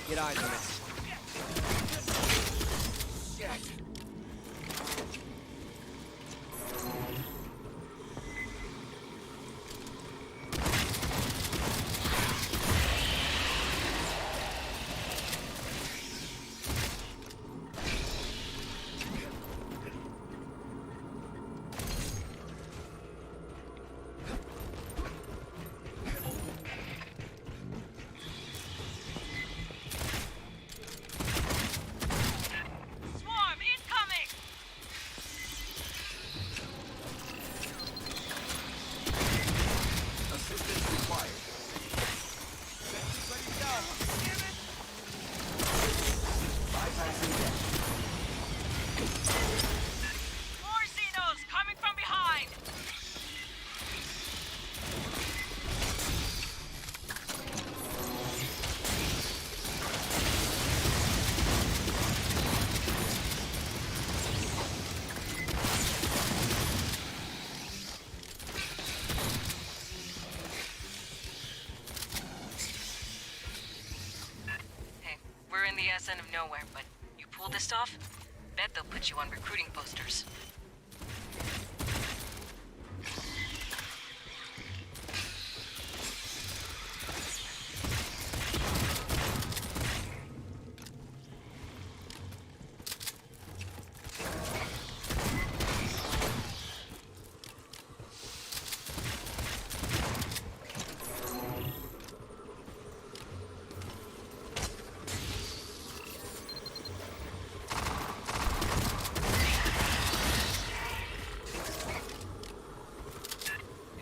Get eyes on it. Shit. Swarm incoming! Assistance required. Sentry's ready to go. Bypassing deck. More Xenos coming from behind! Hey, we're in the ass end of nowhere, but you pull this off, bet they'll put you on recruiting posters.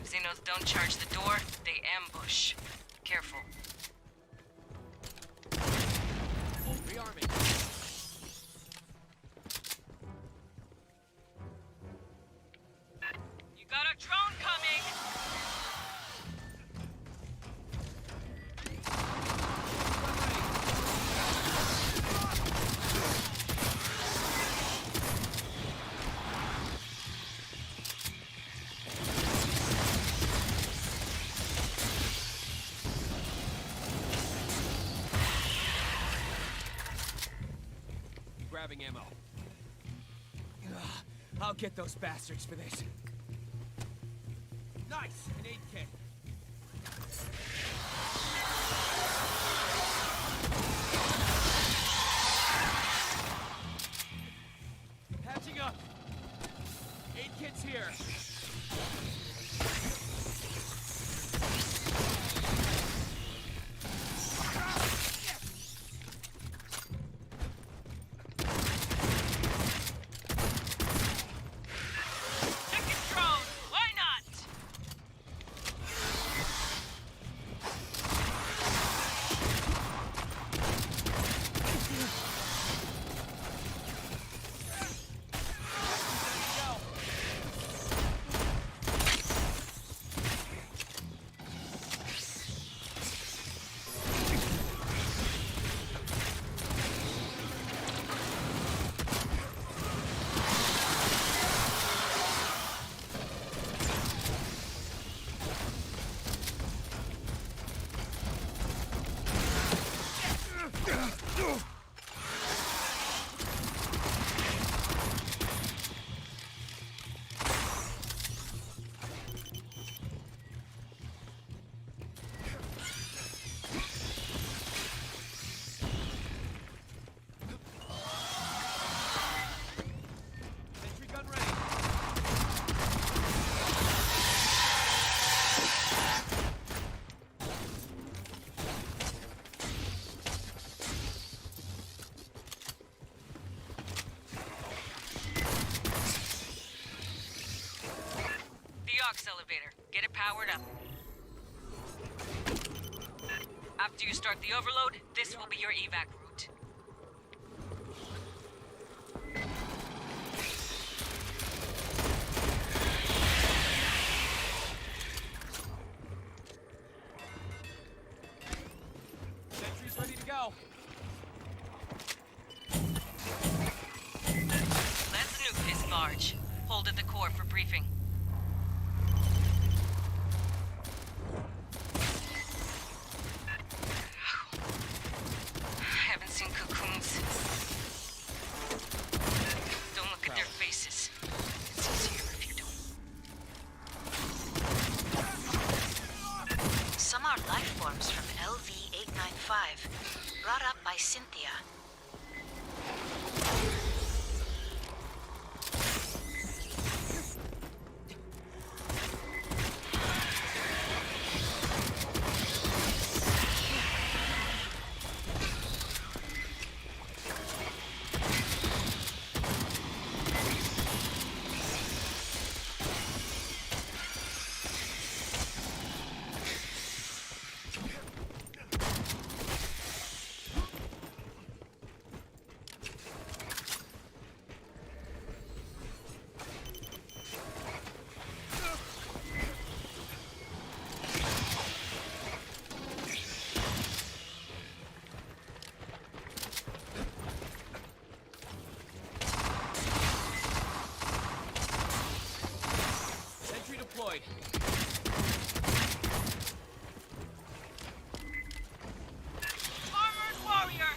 If Xenos don't charge the door, they ambush. Careful. Rearming. You got a drone coming! grabbing ammo. Ugh, I'll get those bastards for this. Nice! An aid kit. Patching up. Aid kit's here. Elevator. Get it powered up. After you start the overload, this will be your evac route. Sentry's ready to go. Let's nuke this barge. Hold at the core for briefing. Some are life forms from LV-895, brought up by Cynthia. Deployed. Armored warrior!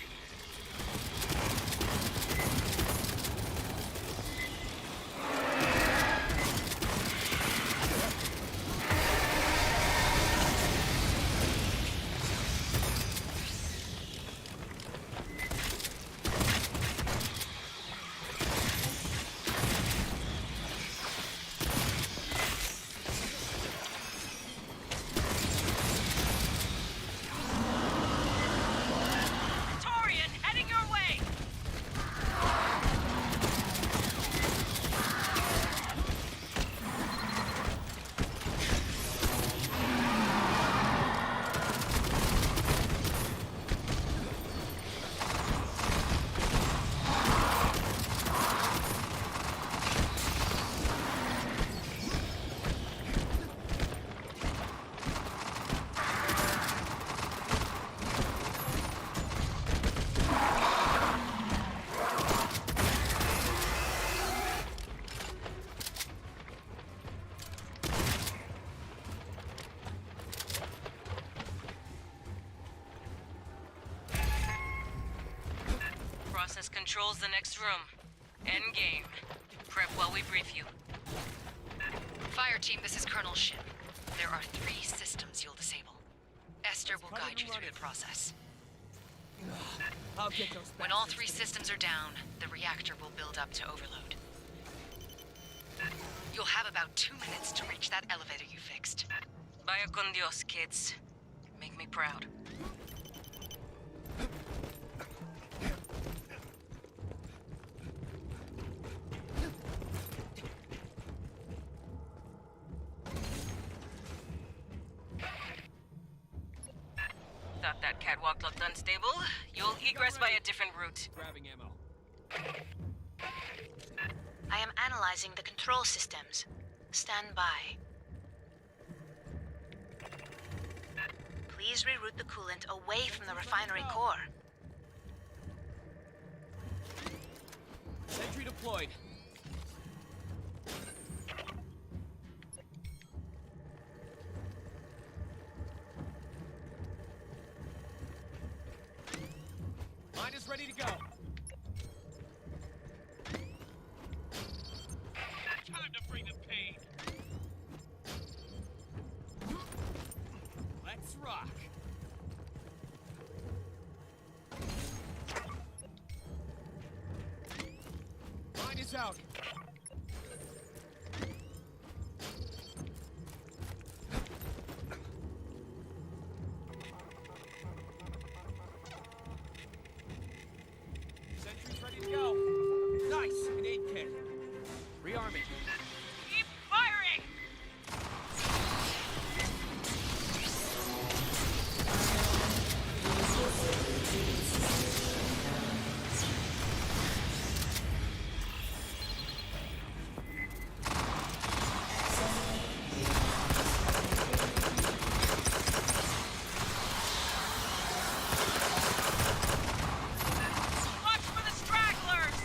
process controls the next room. Endgame. Prep while we brief you. Fireteam, this is Colonel Ship. There are 3 systems you'll disable. Esther will guide you through the process. I'll get those When all bastards 3 systems are down, the reactor will build up to overload. You'll have about 2 minutes to reach that elevator you fixed. Vaya con Dios, kids. Make me proud. Thought that catwalk looked unstable. You'll egress by a different route. grabbing ammo. I am analyzing the control systems. Stand by. Please reroute the coolant away from the refinery core. Sentry deployed. Mine is ready to go. Time to bring the pain. Let's rock. Mine is out. Sentry's ready to go. Nice, an aid kit. Rearming. Keep firing! Watch for the stragglers!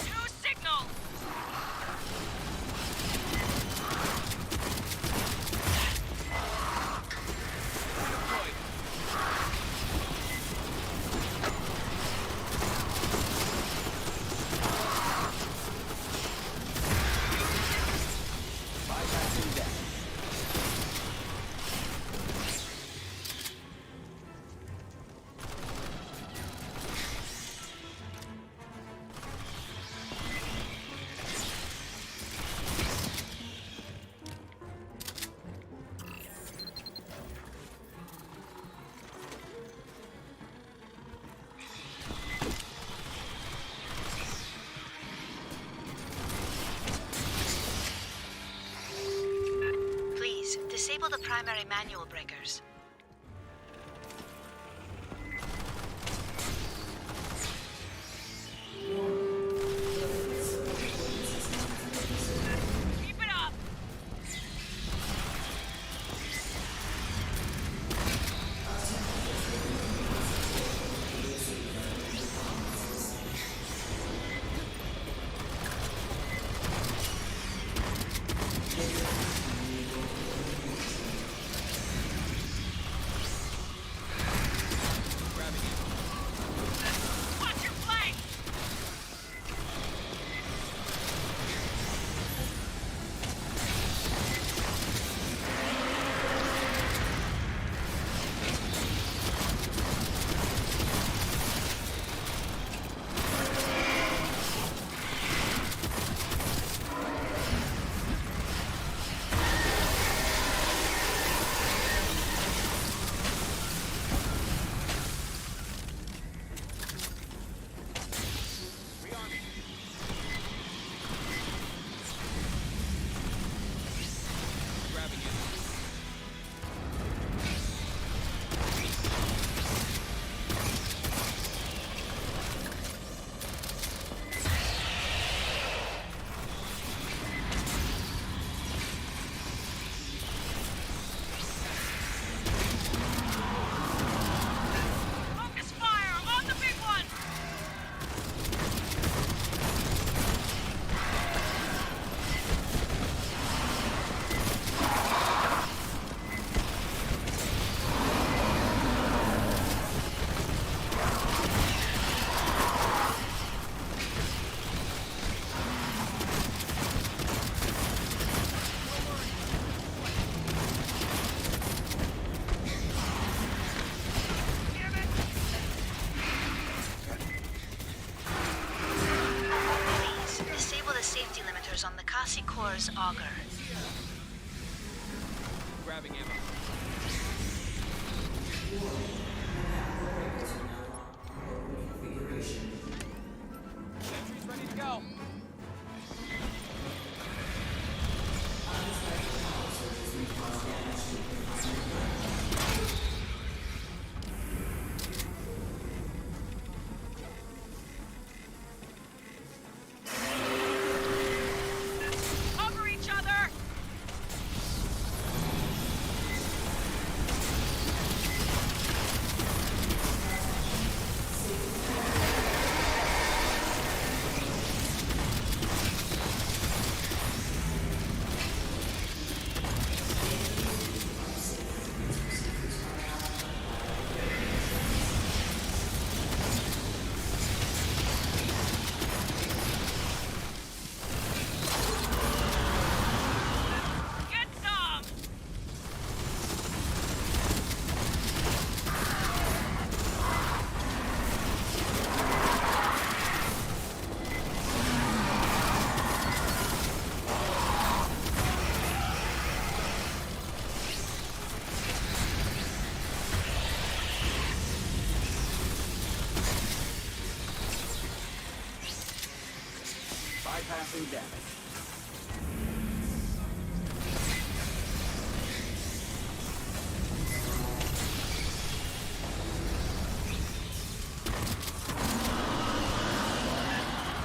New signal! Deployed. Bypassing deck. Please, disable the primary manual breakers. Keep it up! Emperor's auger. Grabbing ammo. Sentry's ready to go. Cover each other! Get some! Bypassing damage.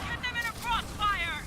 Get them in a crossfire!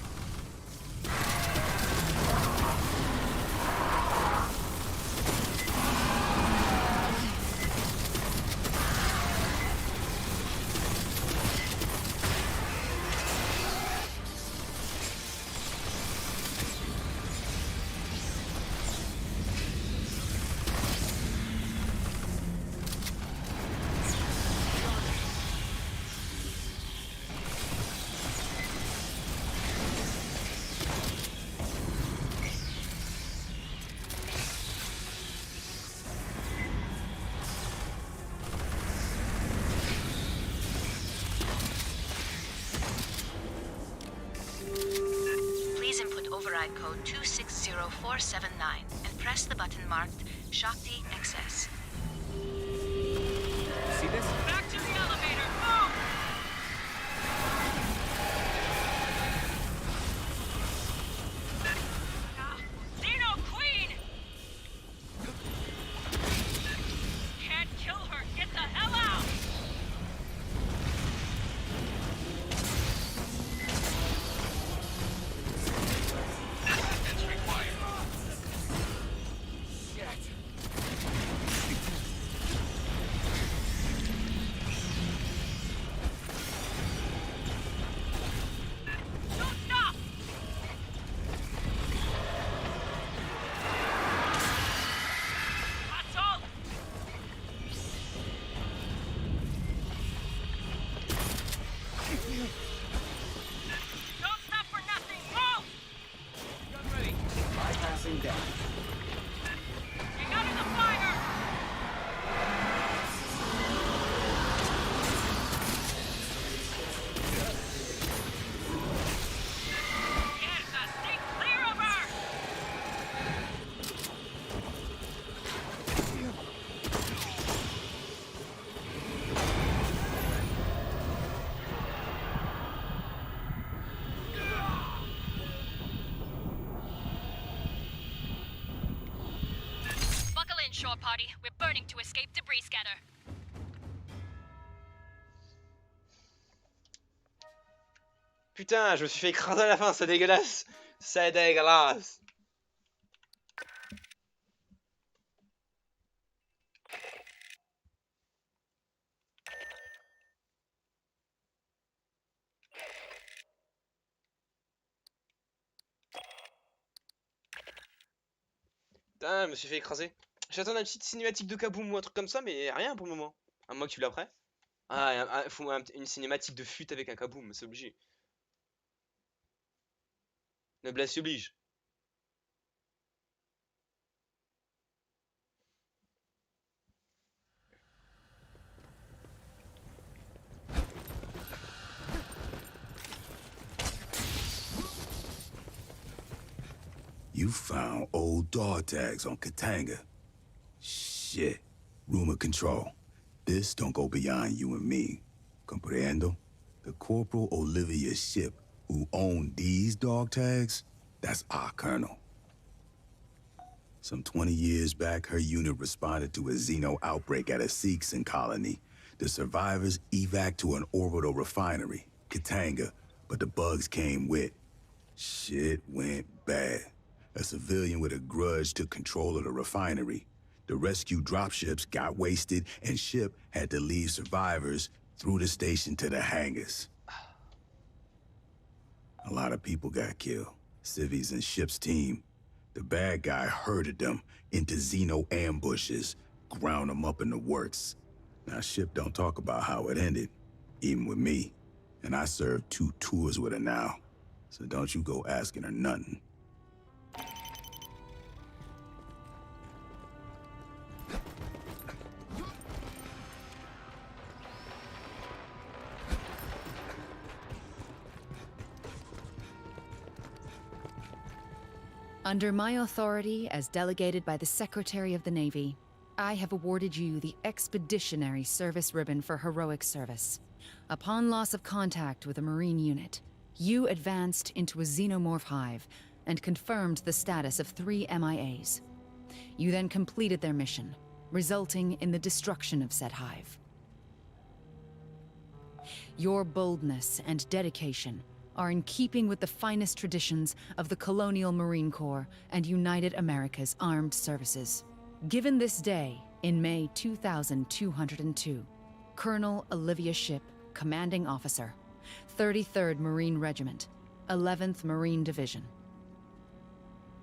Please input override code 260479 and press the button marked Shakti XS. See this? Back to the elevator! Move! Xeno Queen! Can't kill her! Get the hell out! It's required. Shit. Don't stop! That's all! Don't stop for nothing! Move! Gun ready. Bypassing damage. Get out of the fire! Mierda, stay clear of her! Buckle in, shore party. We're burning to escape debris scatter. Putain, je me suis fait écraser à la fin, c'est dégueulasse. C'est dégueulasse. Putain, je me suis fait écraser. J'attends une petite cinématique de kaboom ou un truc comme ça, mais rien pour le moment. À moins que tu l'as prêt. Ah, il faut une cinématique de fut avec un kaboom, c'est obligé. Noblesse oblige. You found old dog tags on Katanga. Shit. Rumor control. This don't go beyond you and me. Comprendo? The Corporal Olivia ship who owned these dog tags, that's our colonel. Some 20 years back, her unit responded to a Xeno outbreak at a Seegson colony. The survivors evac to an orbital refinery, Katanga, but the bugs came with. Shit went bad. A civilian with a grudge took control of the refinery. The rescue dropships got wasted, and ship had to leave survivors through the station to the hangars. A lot of people got killed. Civvies and ship's team. The bad guy herded them into Xeno ambushes, ground them up in the works. Now, ship don't talk about how it ended, even with me. And I served 2 tours with her now. So don't you go asking her nothing. Under my authority as delegated by the Secretary of the Navy, I have awarded you the Expeditionary Service Ribbon for heroic service. Upon loss of contact with a Marine unit, you advanced into a xenomorph hive and confirmed the status of 3 MIAs. You then completed their mission, resulting in the destruction of said hive. Your boldness and dedication are in keeping with the finest traditions of the Colonial Marine Corps and United America's Armed Services. Given this day, in May 2202, Colonel Olivia Ship, Commanding Officer, 33rd Marine Regiment, 11th Marine Division.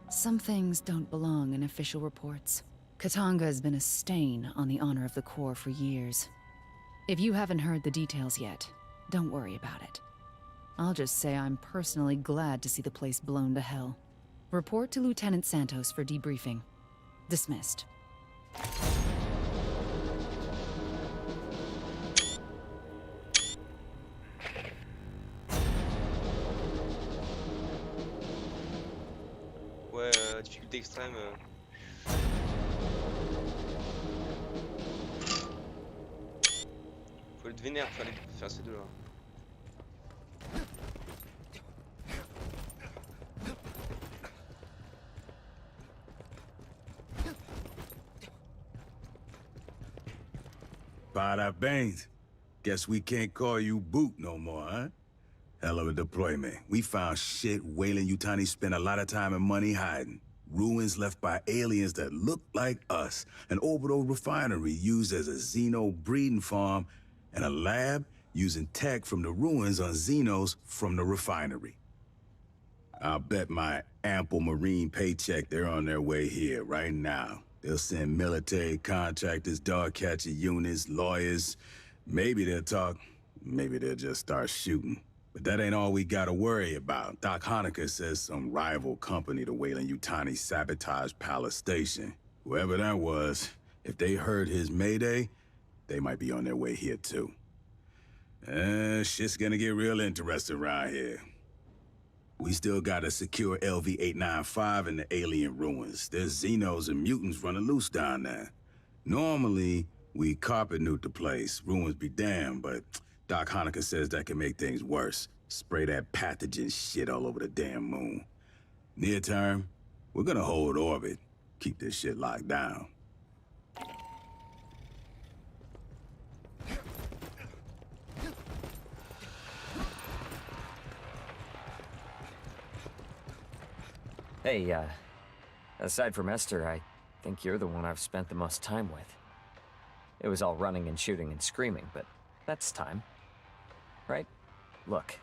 Some things don't belong in official reports. Katanga has been a stain on the honor of the Corps for years. If you haven't heard the details yet, don't worry about it. I'll just say I'm personally glad to see the place blown to hell. Report to Lieutenant Santos for debriefing. Dismissed. Ouais, difficulté extrême. Faut être vénère pour faire ces deux-là. Bada guess we can't call you Boot no more, huh? Hell of a deployment. We found shit Weyland-Yutani spent a lot of time and money hiding. Ruins left by aliens that look like us. An orbital refinery used as a Xeno breeding farm. And a lab using tech from the ruins on Xenos from the refinery. I'll bet my ample Marine paycheck they're on their way here right now. They'll send military contractors, dog catcher units, lawyers. Maybe they'll talk, maybe they'll just start shooting. But that ain't all we gotta worry about. Doc Honecker says some rival company to Weyland-Yutani sabotaged Palace Station. Whoever that was, if they heard his mayday, they might be on their way here too. Shit's gonna get real interesting around here. We still gotta secure LV-895 in the alien ruins. There's Xenos and mutants running loose down there. Normally, we carpet nuke the place, ruins be damned, but Doc Honecker says that can make things worse. Spray that pathogen shit all over the damn moon. Near term, we're gonna hold orbit, keep this shit locked down. Hey, aside from Esther, I think you're the one I've spent the most time with. It was all running and shooting and screaming, but that's time. Right? Look,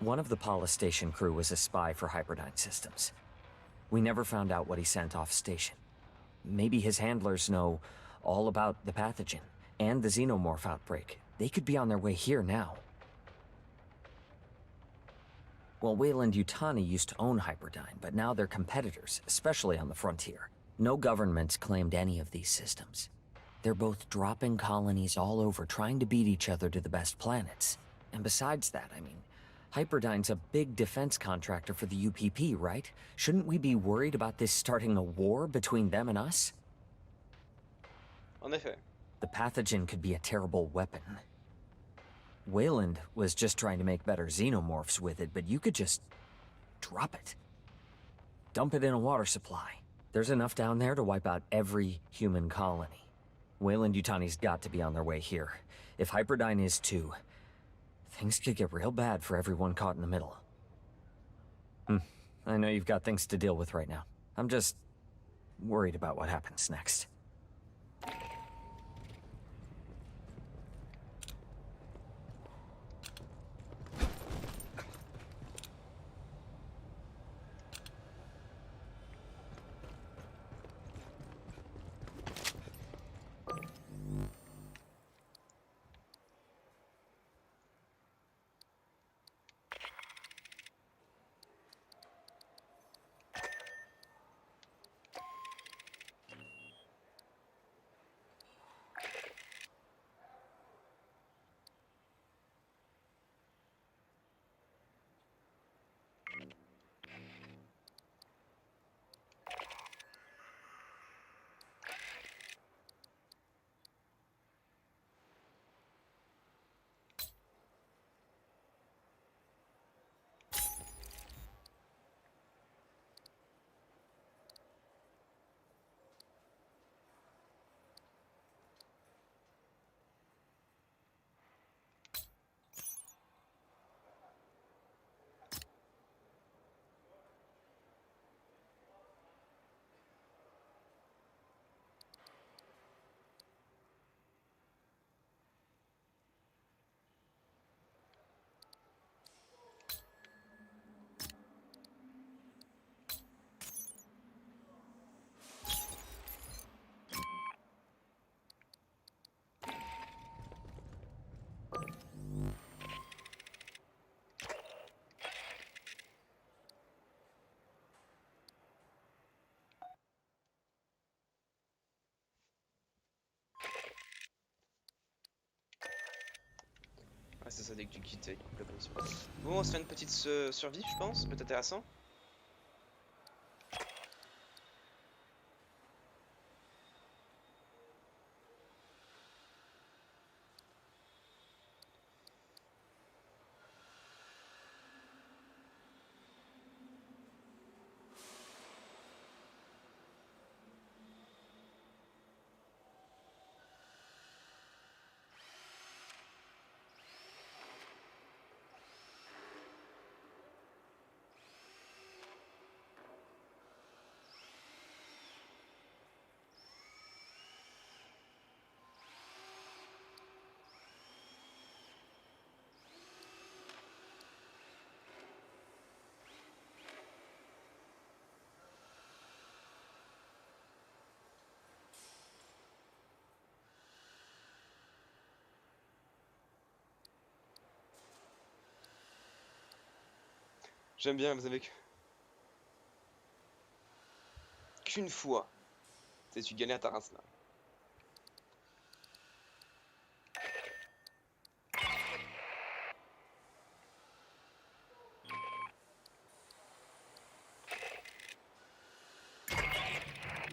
one of the Palace Station crew was a spy for Hyperdyne Systems. We never found out what he sent off station. Maybe his handlers know all about the pathogen and the xenomorph outbreak. They could be on their way here now. Well, Weyland-Yutani used to own Hyperdyne, but now they're competitors, especially on the frontier. No government's claimed any of these systems. They're both dropping colonies all over, trying to beat each other to the best planets. And besides that, I mean, Hyperdyne's a big defense contractor for the UPP, right? Shouldn't we be worried about this starting a war between them and us? En effet. The pathogen could be a terrible weapon. Wayland was just trying to make better xenomorphs with it, but you could just drop it. Dump it in a water supply. There's enough down there to wipe out every human colony. Wayland-Yutani's got to be on their way here. If Hyperdyne is too, things could get real bad for everyone caught in the middle. I know you've got things to deal with right now. I'm just worried about what happens next. Ah, c'est ça, dès que tu quittes, il coupe la connexion. Bon, on se fait une petite survie, je pense, peut-être intéressant. J'aime bien, vous savez qu'une fois, tu galères ta race là.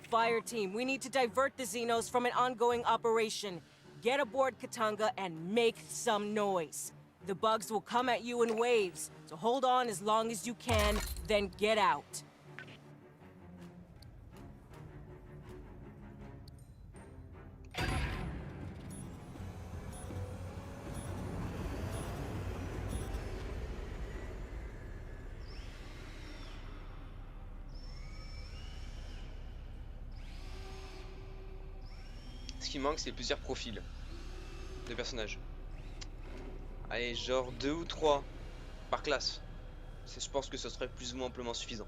Fireteam, we need to divert the Xenos from an ongoing operation. Get aboard Katanga and make some noise. The bugs will come at you in waves, so hold on as long as you can, then get out. Ce qui manque, c'est plusieurs profils de personnages. Allez, genre 2 ou 3 par classe. Je pense que ce serait plus ou moins amplement suffisant.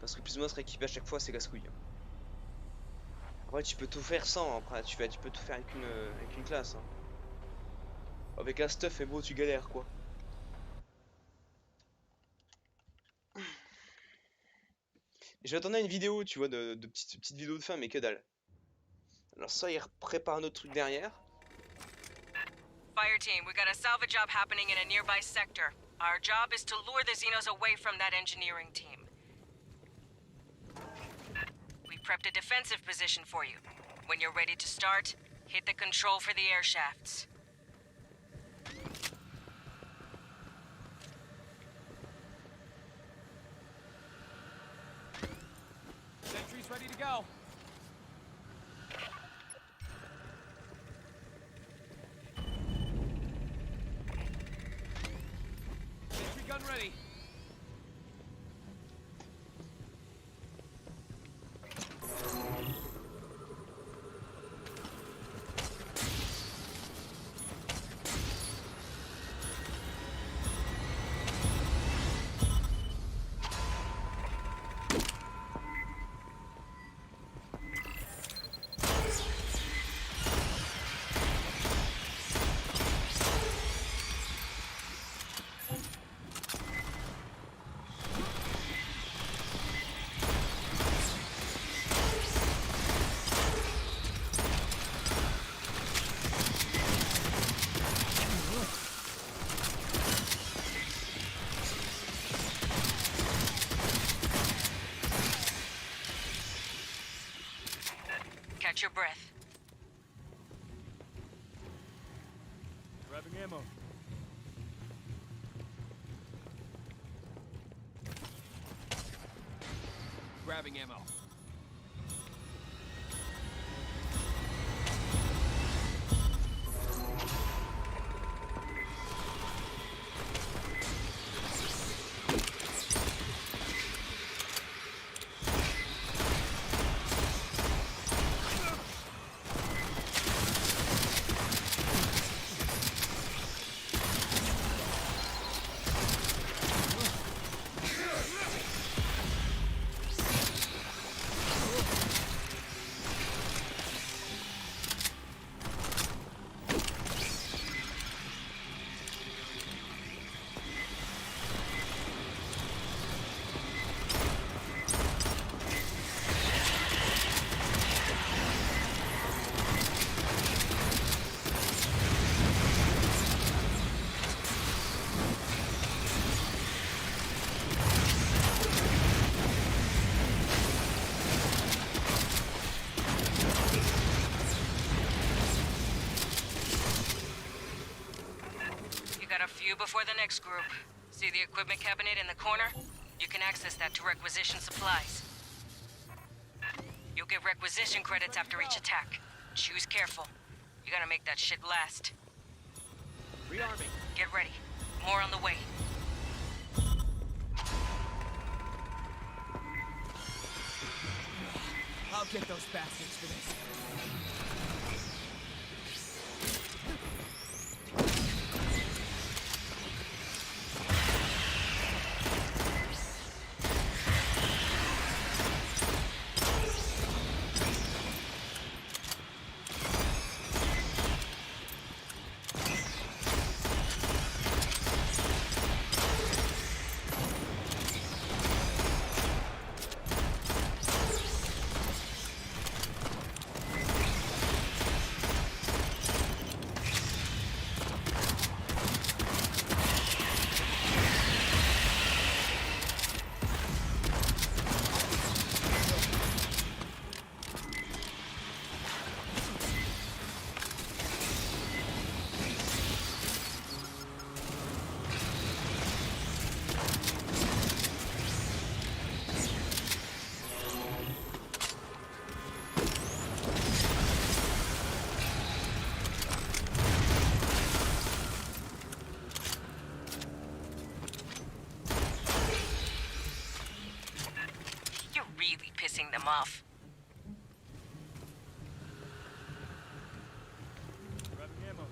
Parce que plus ou moins serait équipé à chaque fois, c'est casse-couille. Après, tu peux tout faire sans. Après, tu peux tout faire avec une classe. Hein. Avec un stuff, et bon, tu galères quoi. Et je m'attendais à une vidéo, tu vois, de petites vidéos de fin, mais que dalle. Alors, soit il prépare un autre truc derrière. Fireteam, we got a salvage job happening in a nearby sector. Our job is to lure the Xenos away from that engineering team. We prepped a defensive position for you. When you're ready to start, hit the control for the air shafts. Sentry's ready to go. Sentry gun ready. Catch your breath. Grabbing ammo. Grabbing ammo. Before the next group. See the equipment cabinet in the corner? You can access that to requisition supplies. You'll get requisition credits after each attack. Choose careful. You gotta make that shit last. Rearming. Get ready. More on the way. I'll get those bastards for this. Pissing them off. Grabbing ammo.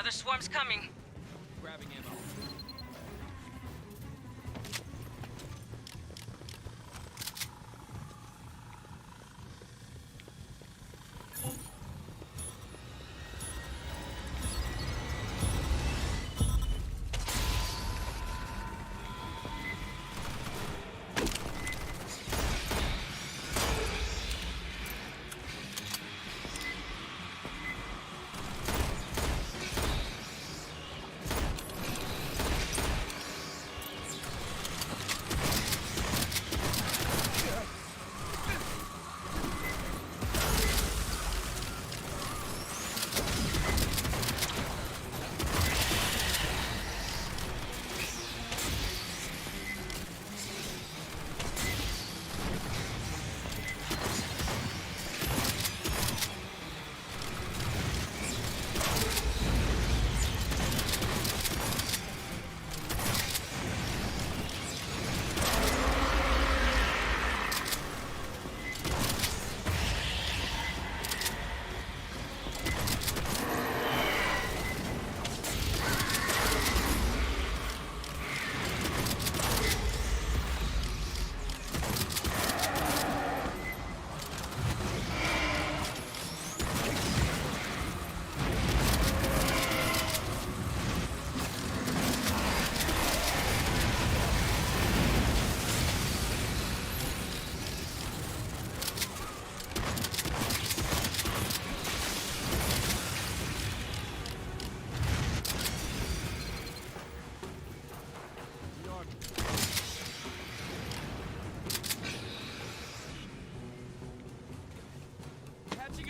Another swarm's coming. Grabbing ammo.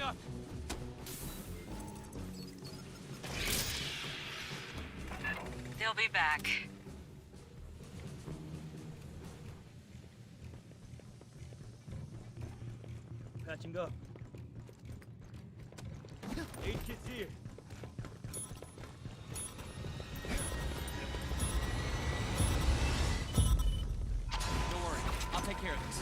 Up. They'll be back. Patching up. 8 kids here. Don't worry, I'll take care of this.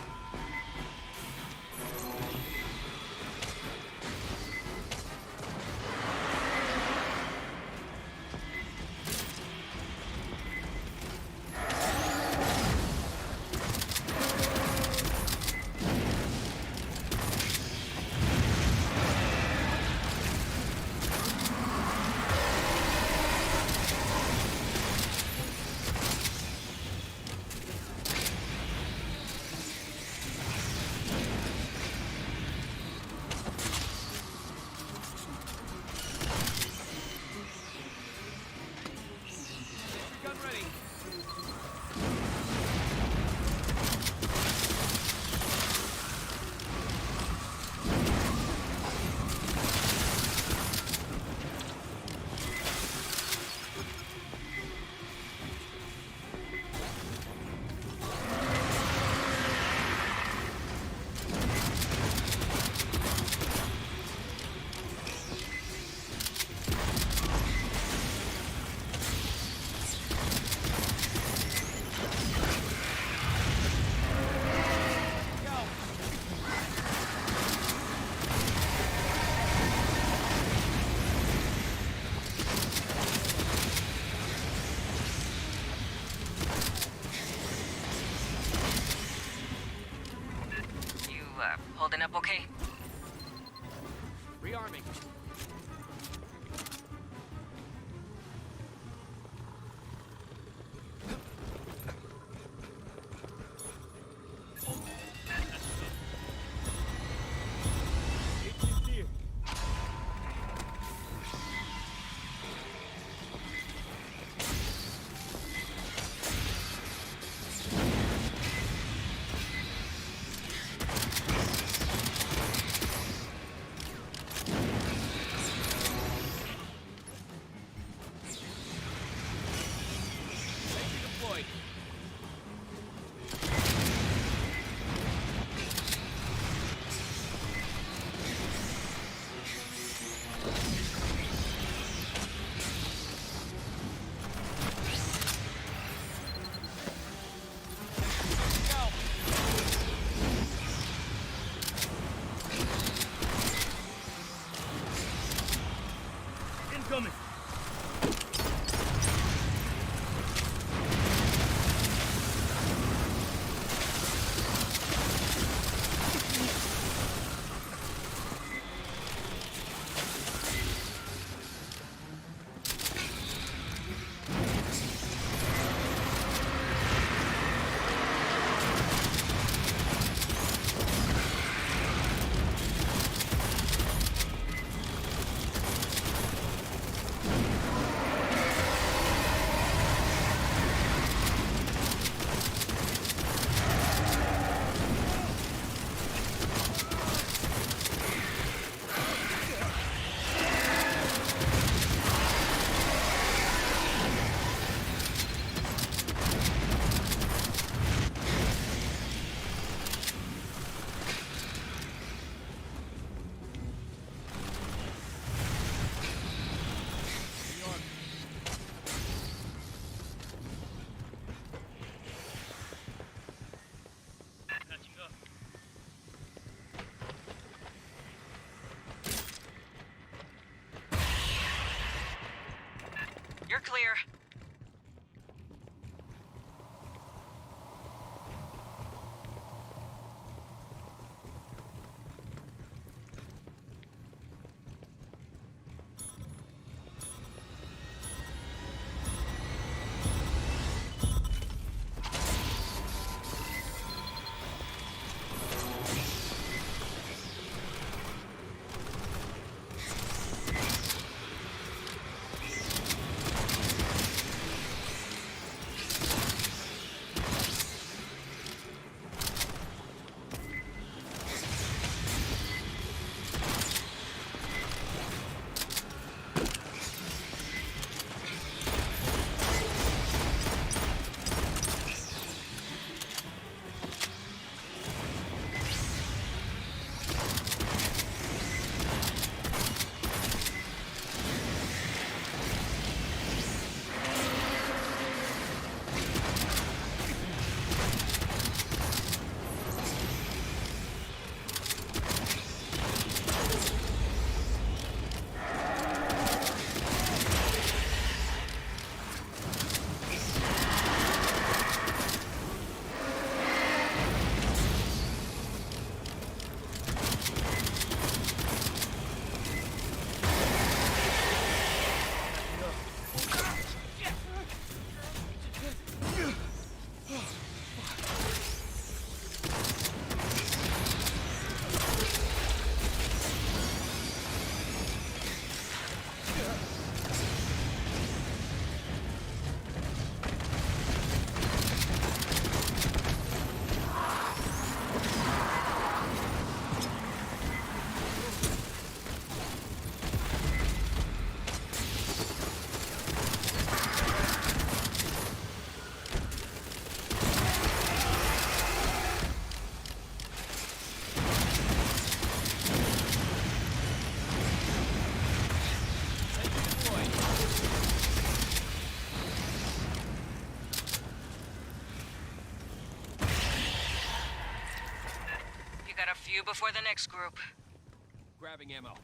Holding up okay? Rearming. Incoming! few before the next group. Grabbing ammo.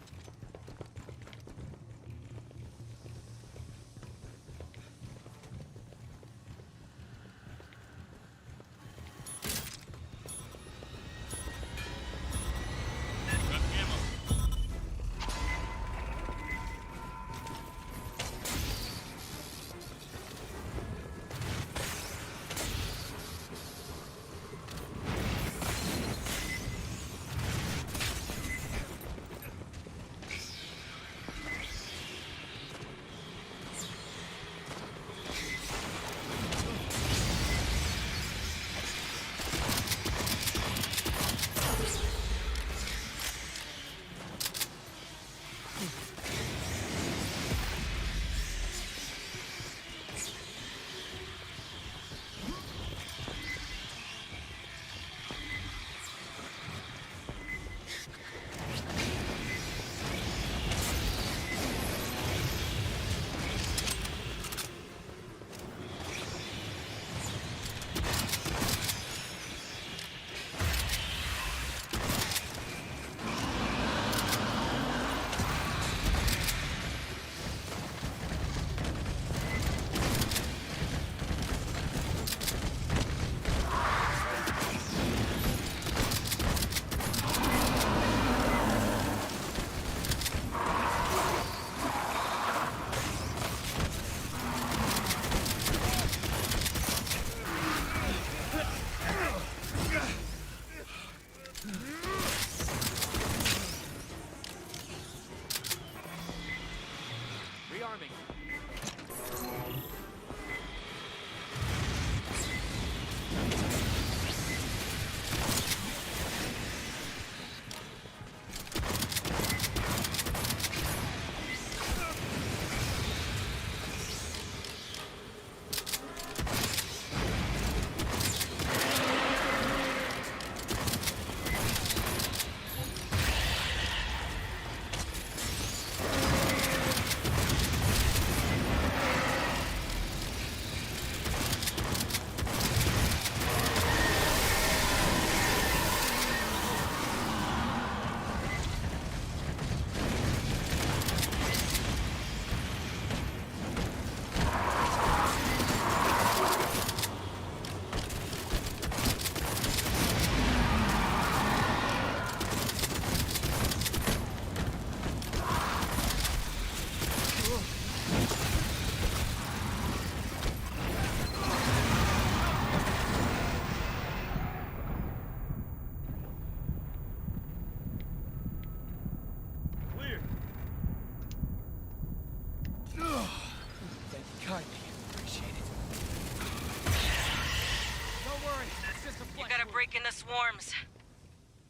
Break in the swarms.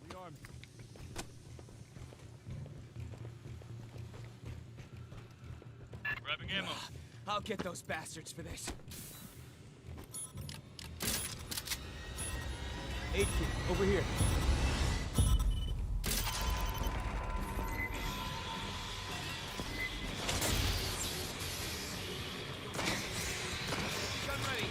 Rearm. Grabbing ammo. I'll get those bastards for this. 8 kid, over here. Gun ready.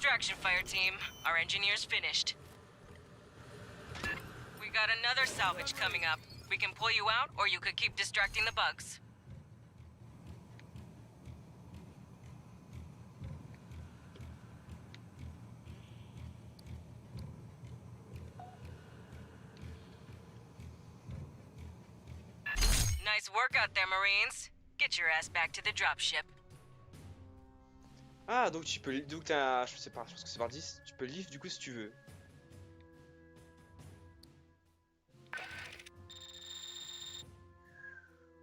extraction, Fireteam. Our engineer's finished. We got another salvage coming up. We can pull you out, or you could keep distracting the bugs. Nice work out there, Marines. Get your ass back to the dropship. Ah, donc tu peux... Donc t'as... Je sais pas, je pense que c'est par 10. Tu peux lift du coup si tu veux.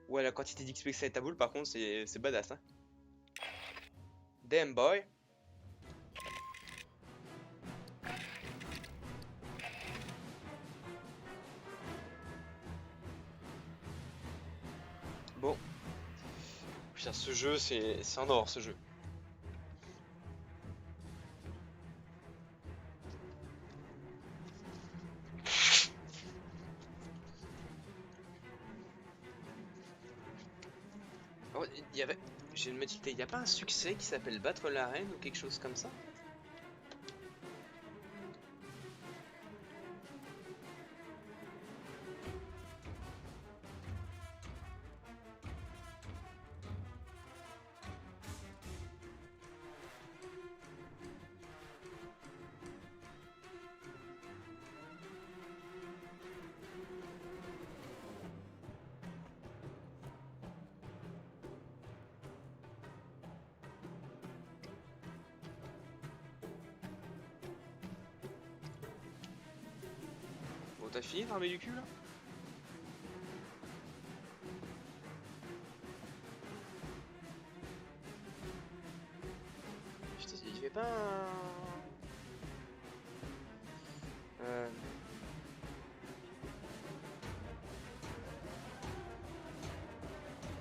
Ouais, la quantité d'XP que ça ta boule, par contre, c'est badass, hein. Damn boy. Bon. Putain, ce jeu, c'est en or, ce jeu. Oh, il y avait... J'ai une petite idée, il n'y a pas un succès qui s'appelle battre la reine ou quelque chose comme ça? Bon, t'as fini d'armer du cul là? Putain, il fait pas un...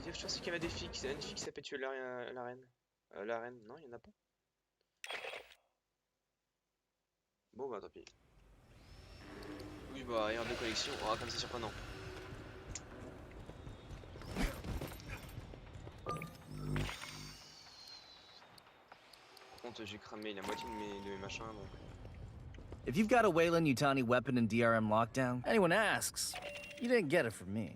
Je pensais qu'il y avait des filles, une fille qui s'appelle tuer la reine. La reine, non, il y en a pas. Bon bah tant pis. Oui bah rien de collection, oh comme c'est surprenant. Par contre j'ai cramé la moitié de mes machins donc... If you've got a Weyland-Yutani weapon in DRM lockdown, anyone asks, you didn't get it from me.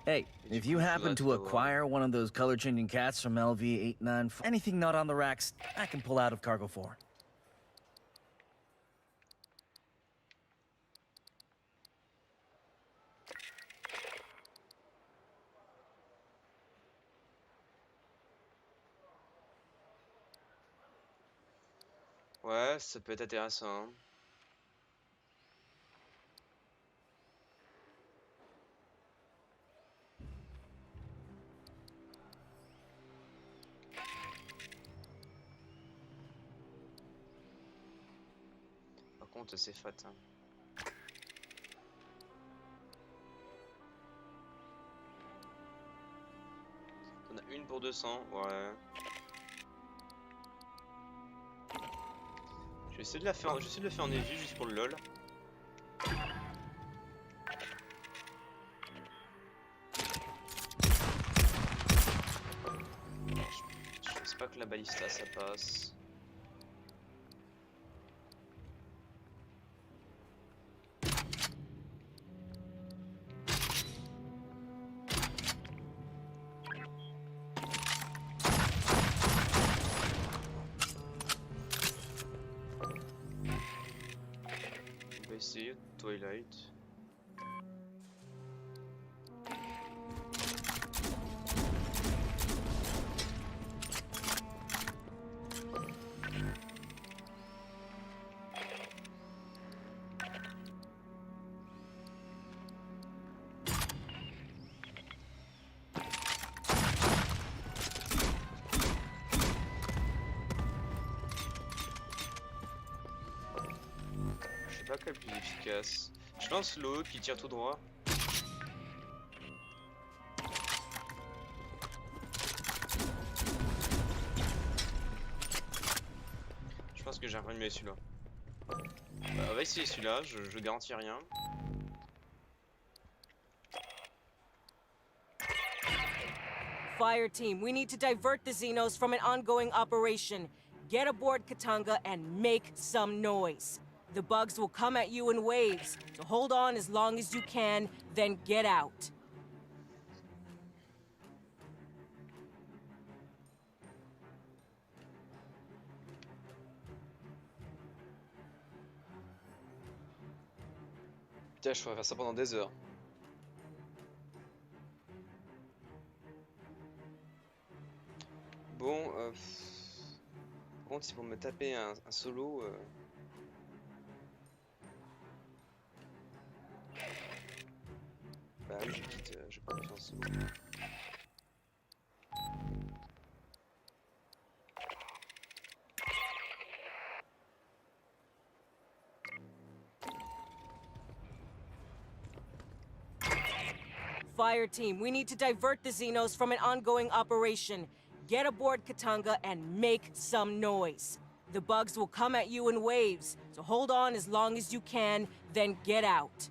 Hey, if you happen to acquire one of those color-changing cats from LV-89, anything not on the racks, I can pull out of cargo for. Ouais, ça peut être intéressant. Par contre, c'est fat. Hein. On a une pour 200, ouais. Je vais essayer de la faire, en évi juste pour le lol. Je pense pas que la balista ça passe. Essayer Twilight. Pas quel plus efficace. Je lance l'autre qui tire tout droit. Je pense que j'ai un mieux celui-là. On va essayer celui-là, je garantis rien. Fireteam, we need to divert the Xenos from an ongoing operation. Get aboard Katanga and make some noise. The bugs will come at you in waves, so hold on as long as you can, then get out. Putain, je pourrais faire ça pendant des heures. Bon, par contre, si pour me taper un solo... Bah oui, je vais pas me faire un solo. Fireteam, we need to divert the Xenos from an ongoing operation. Get aboard Katanga and make some noise. The bugs will come at you in waves, so hold on as long as you can, then get out.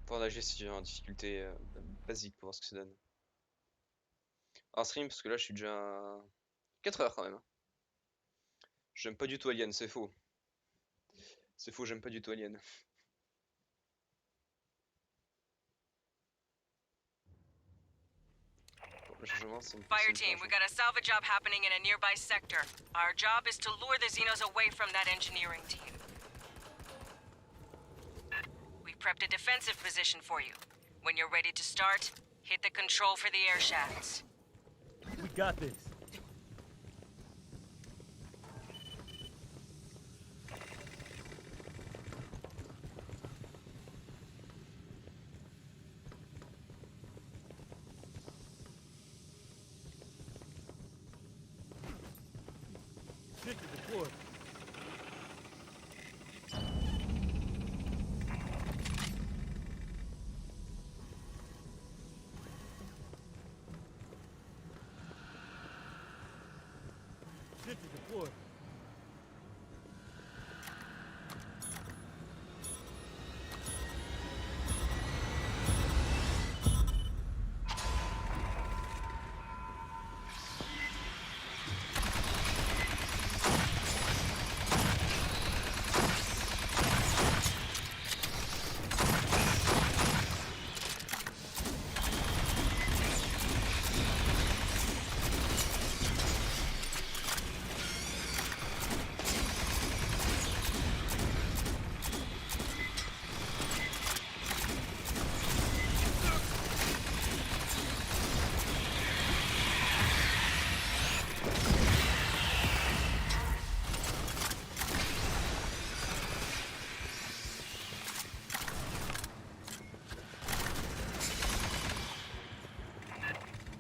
Pour nager, c'est en difficulté basique pour voir ce que ça donne. En stream, parce que là je suis déjà à 4 heures quand même. J'aime pas du tout Alien, c'est faux. C'est faux, j'aime pas du tout Alien. Fireteam, we got a salvage job happening in a nearby sector. Our job is to lure the Xenos away from that engineering team. We've prepped a defensive position for you. When you're ready to start, hit the control for the air shafts. We got this. Ticket deployed. Ticket deployed.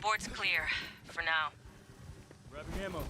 Board's clear, for now. Grabbing ammo.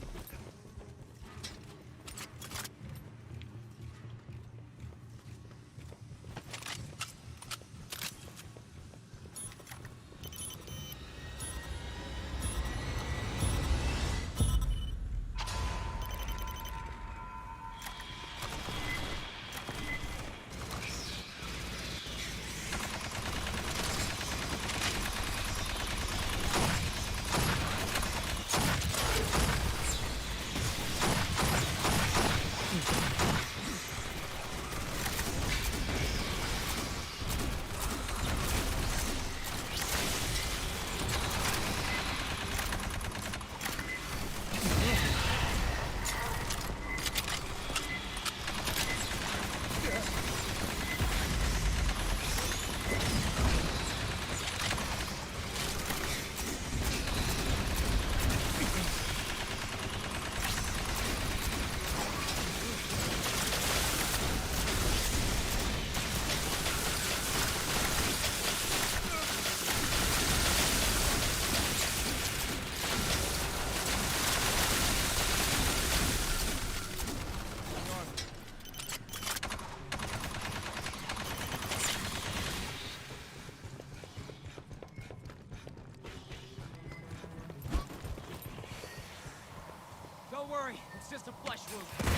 Don't worry, it's just a flesh wound. All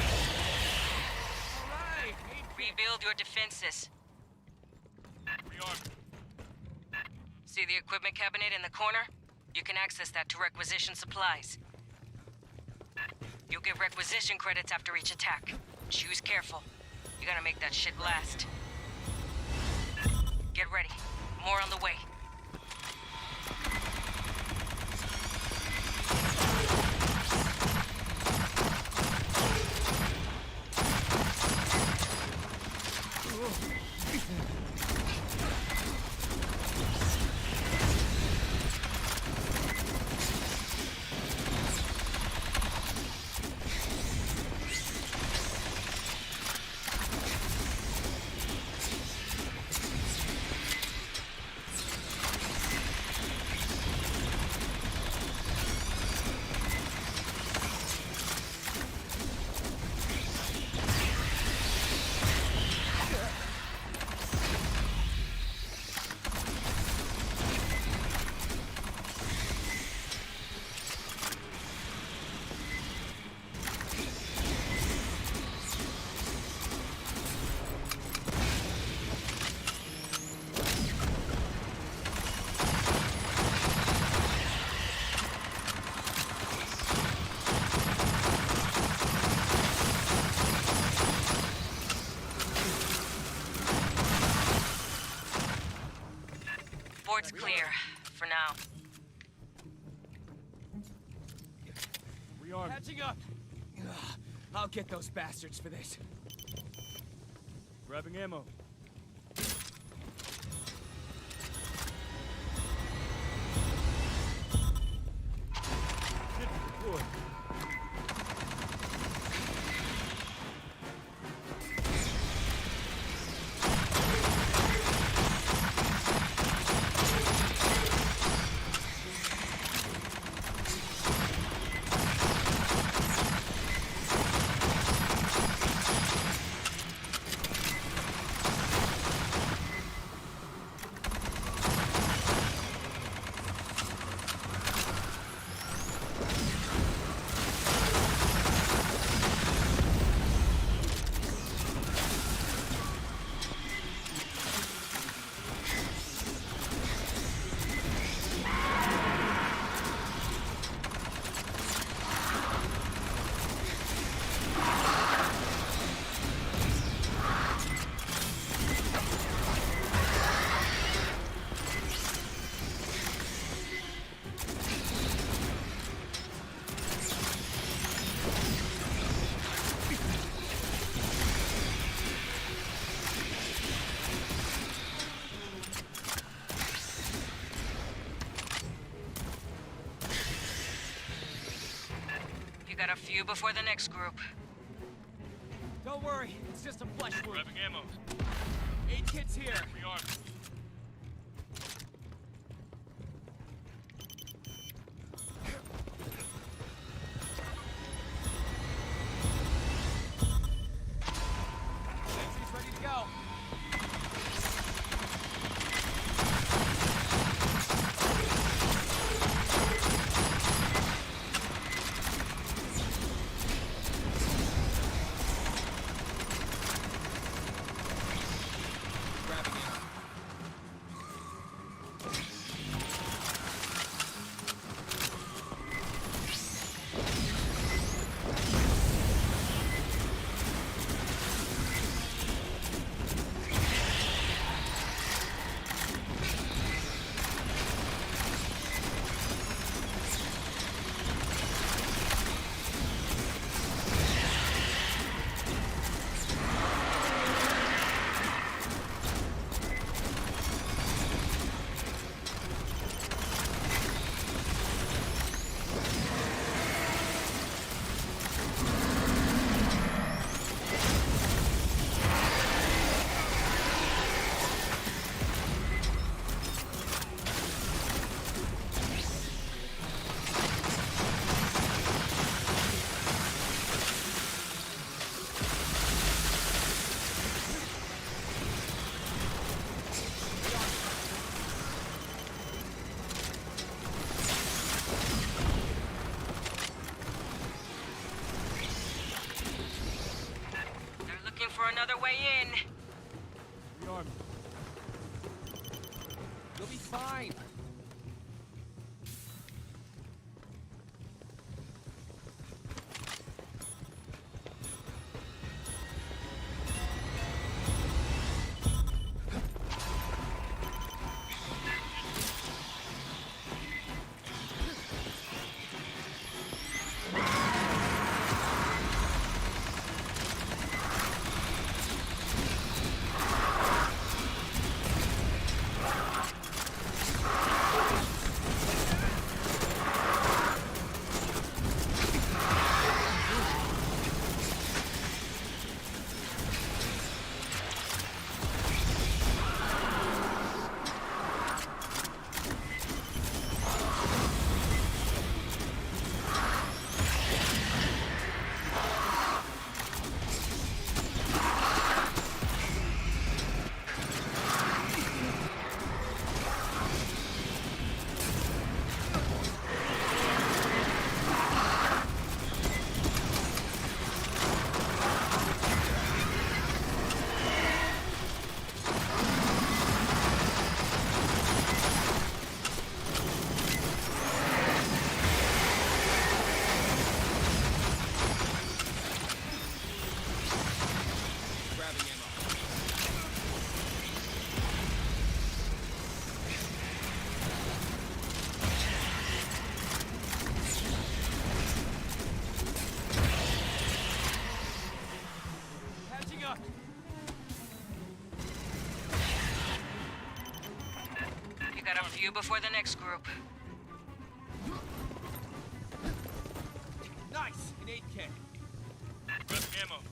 right, Rebuild your defenses. Rearm. See the equipment cabinet in the corner? You can access that to requisition supplies. You'll get requisition credits after each attack. Choose careful. You gotta make that shit last. Get ready. More on the way. Board's clear, for now. Rearm. Catching up. I'll get those bastards for this. Grabbing ammo. Good. Got a few before the next group. Don't worry, it's just a flesh wound. Grabbing ammo. 8 kits here. Rearm. Sentry's ready to go. another way in. Rearm. You'll be fine. Got a few before the next group. Nice! An 8K. Grabbing ammo.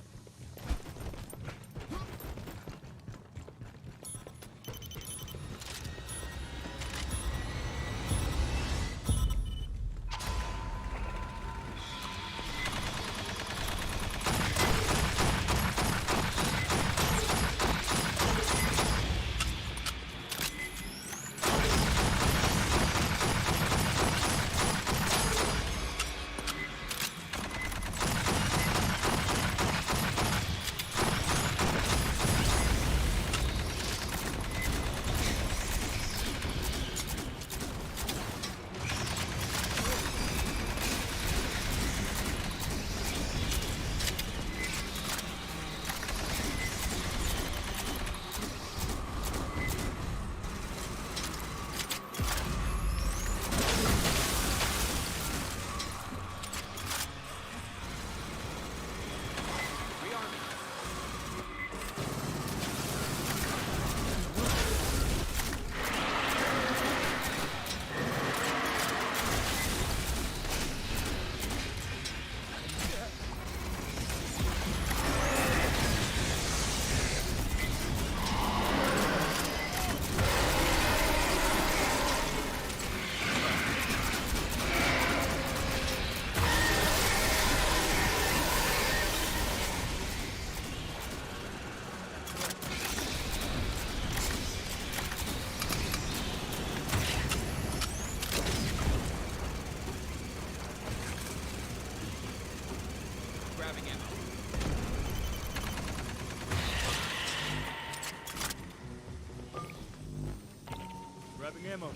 Grabbing ammo.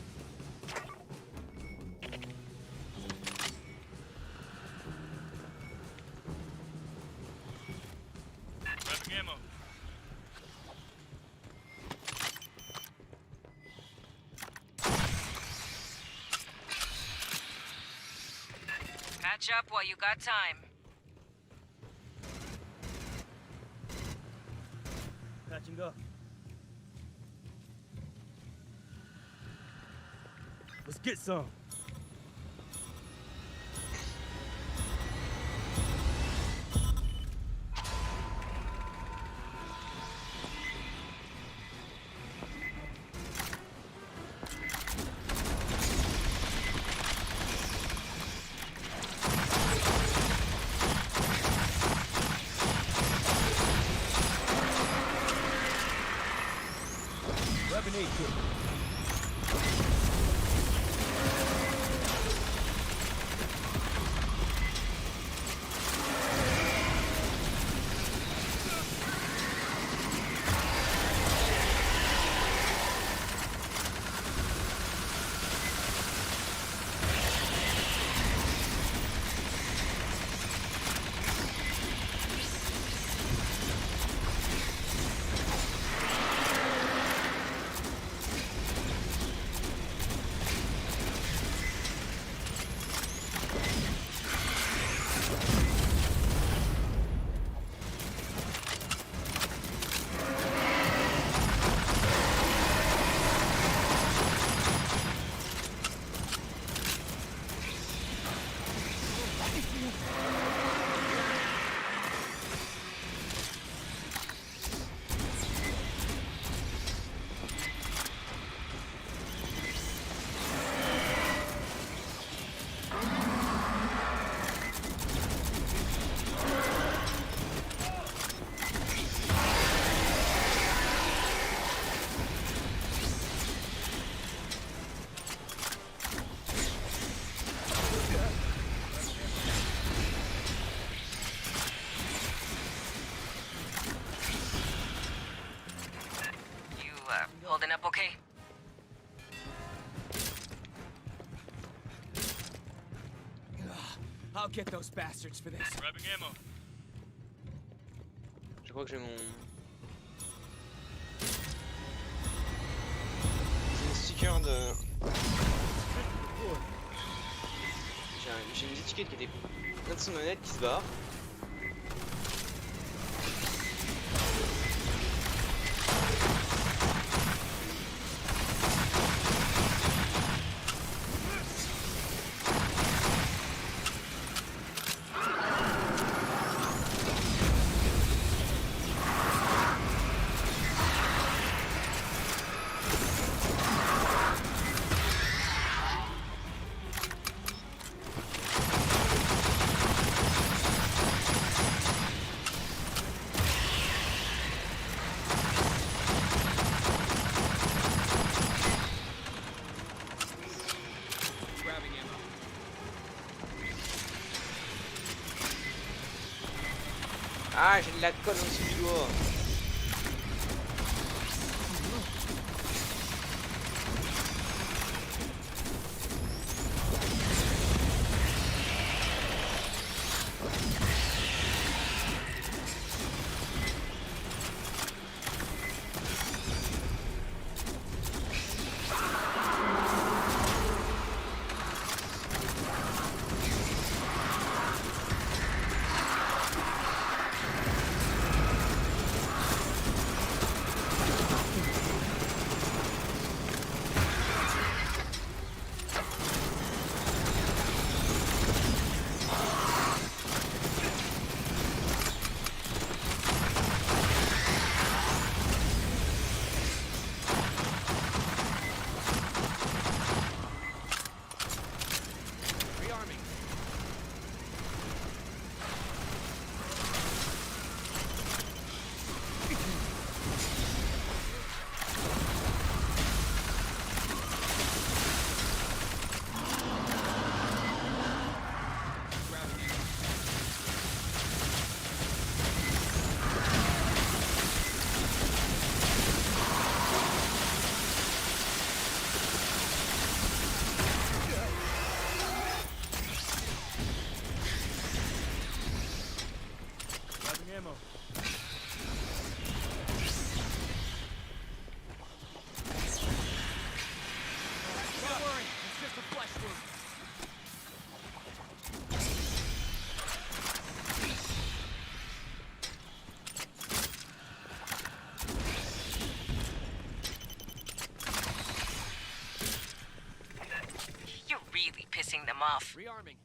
Grabbing ammo. Patch up while you got time. Patching up. Let's get some. Weapon 8 kit. I'll get those bastards for this. Grabbing ammo. Je crois que j'ai mon... J'ai mon sticker de... J'ai une étiquette qui était un de son manette qui se barre. Ah, j'ai de la colle en dessous du doigt. Pissing them off. Rearming.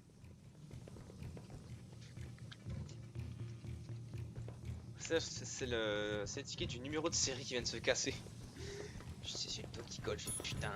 C'est l'étiquette du numéro de série qui vient de se casser. Je sais, c'est le doigt qui colle, putain.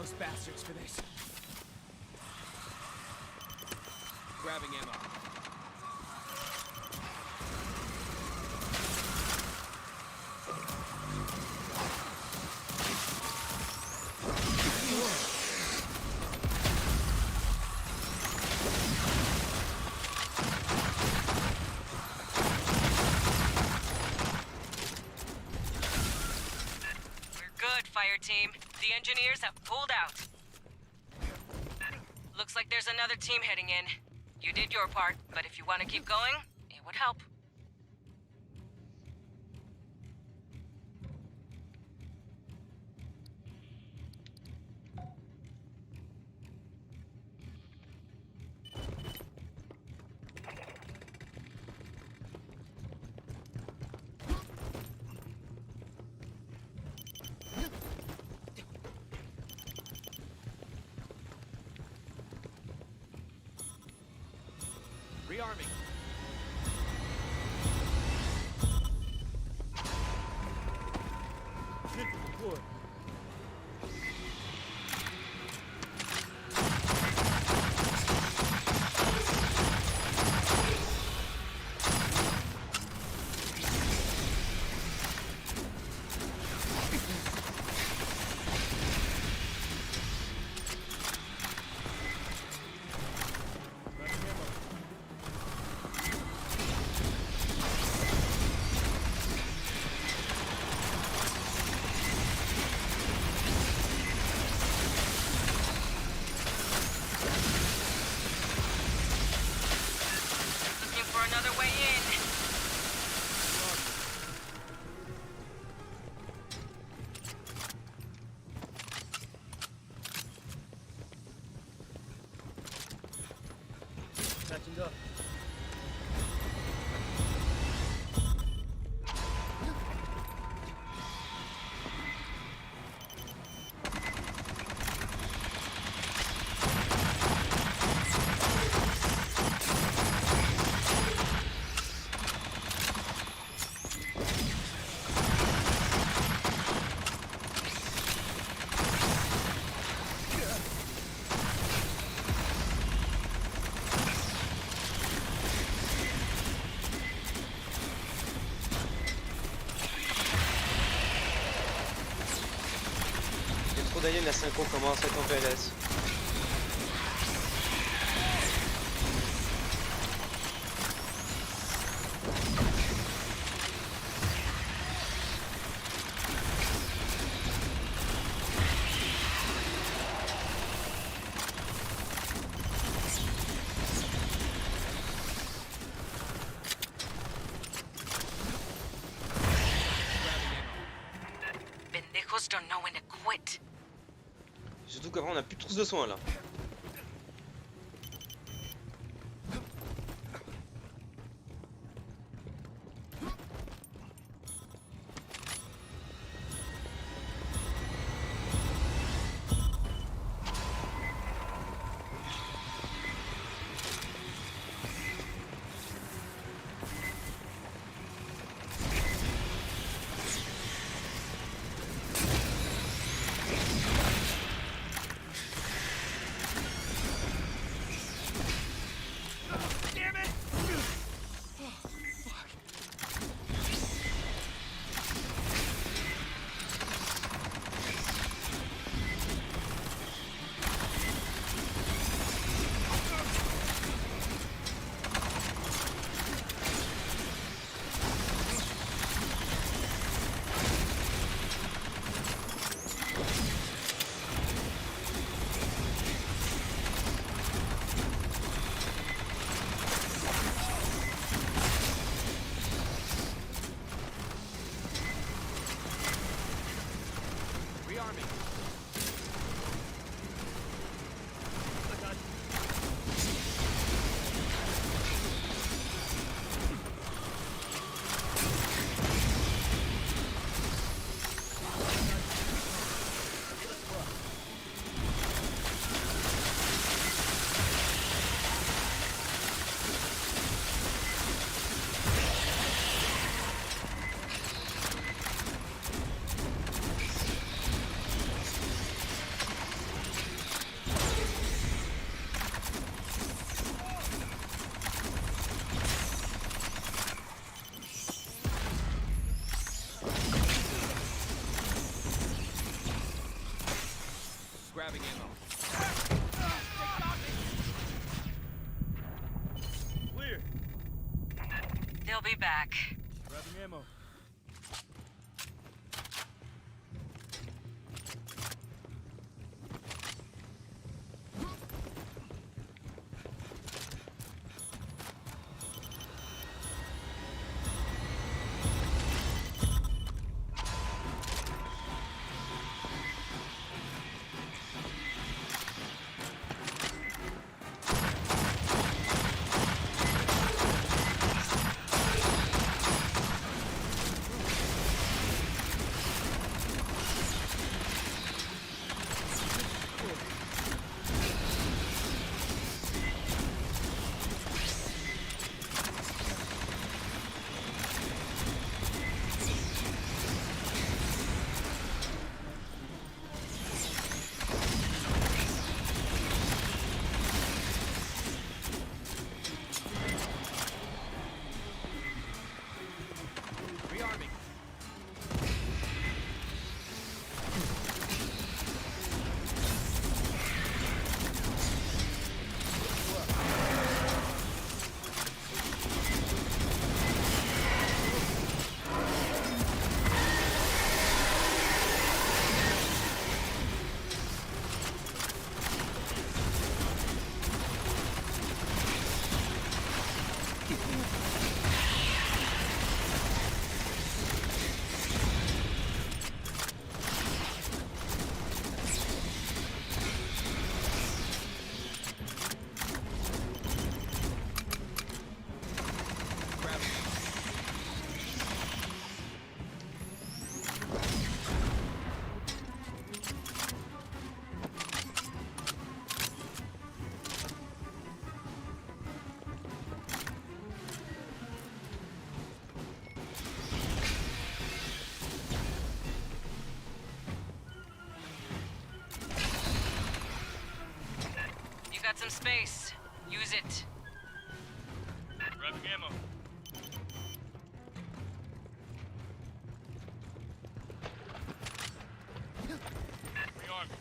those bastards for this. Grabbing ammo. Fireteam, the engineers have pulled out. Looks like there's another team heading in. You did your part, but if you want to keep going, it would help. Rearming. Deploy. Another way in. Catching up. D'alien, la synchro commence à être en PLS. Pendejos don't know when to quit. Surtout qu'après on a plus de trousse de soins là. They'll be back. Grabbing ammo. You got some space. Use it. Grabbing ammo. Rearming.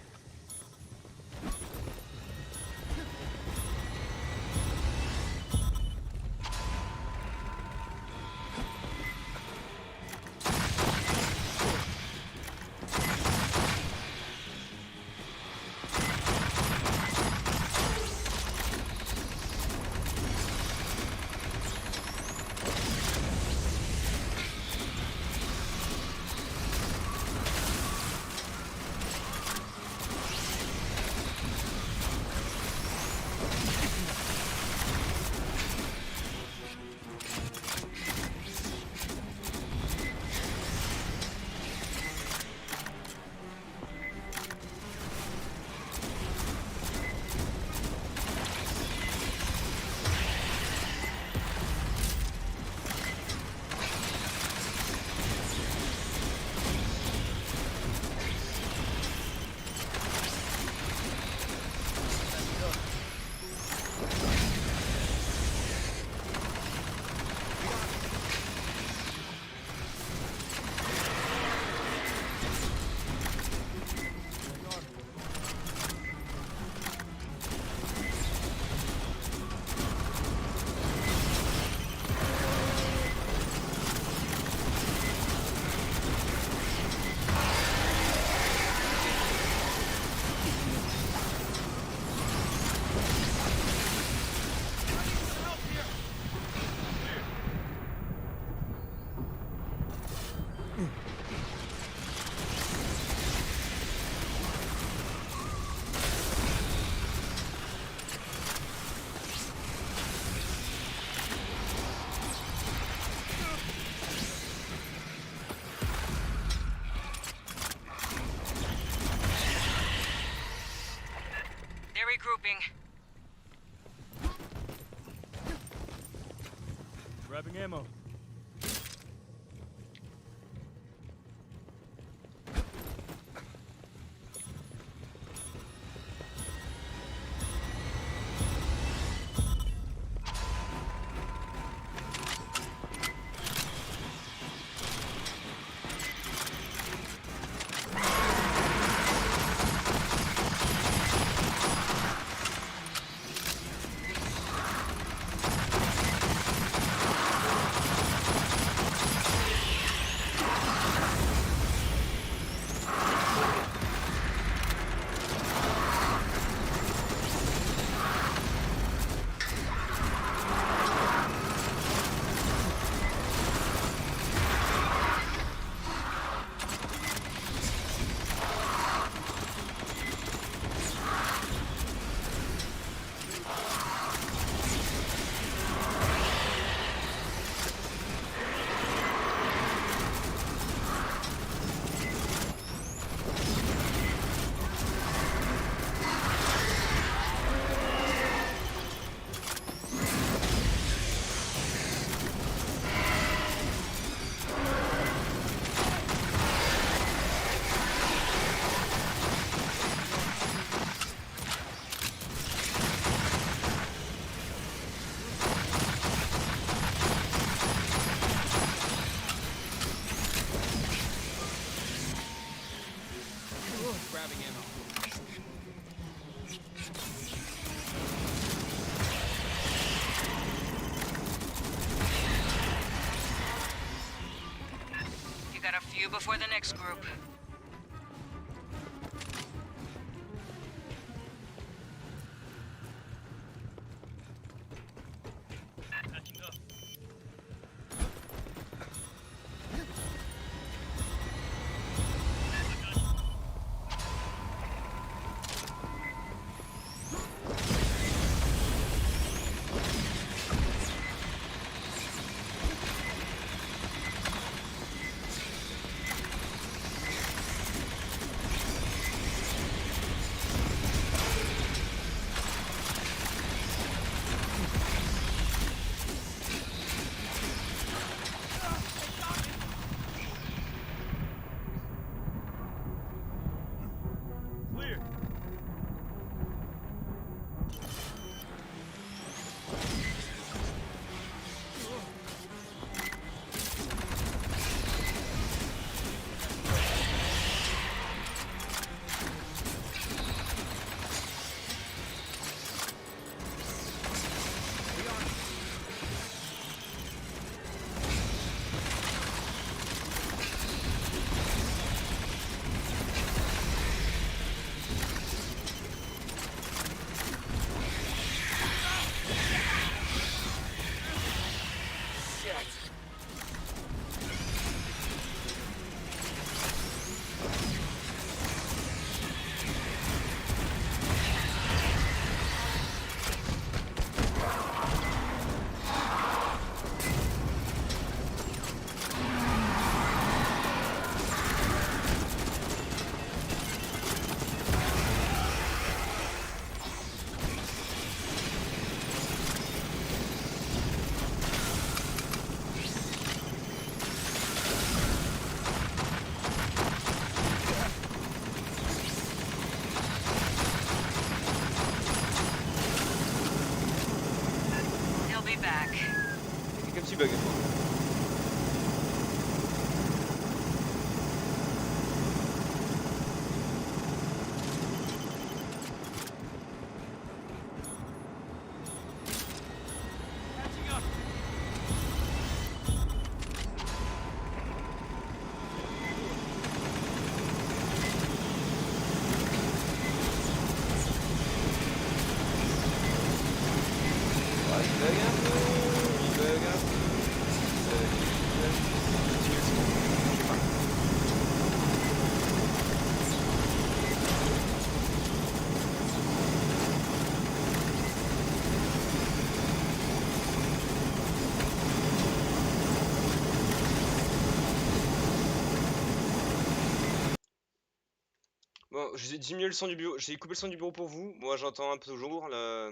Regrouping. Grabbing ammo. you before the next group. Quelques petits bugs. Bon, j'ai diminué le son du bureau, j'ai coupé le son du bureau pour vous. Moi, j'entends un peu toujours la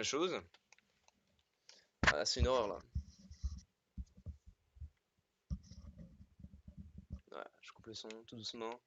chose. Ah, c'est une horreur là. Ouais, je coupe le son tout doucement.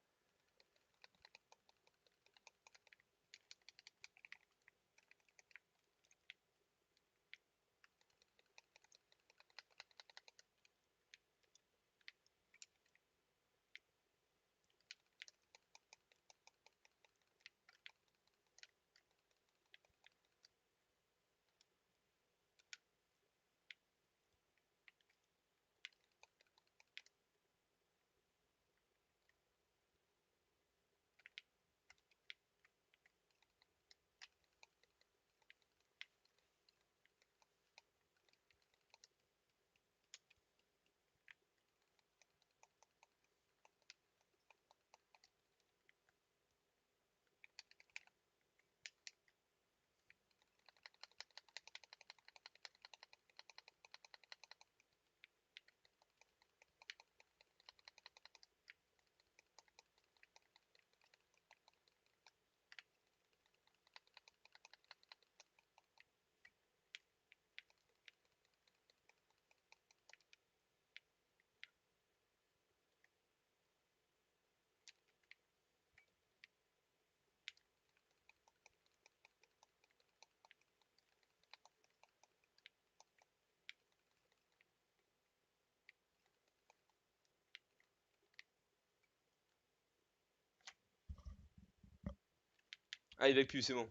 Ah, il va plus, c'est bon.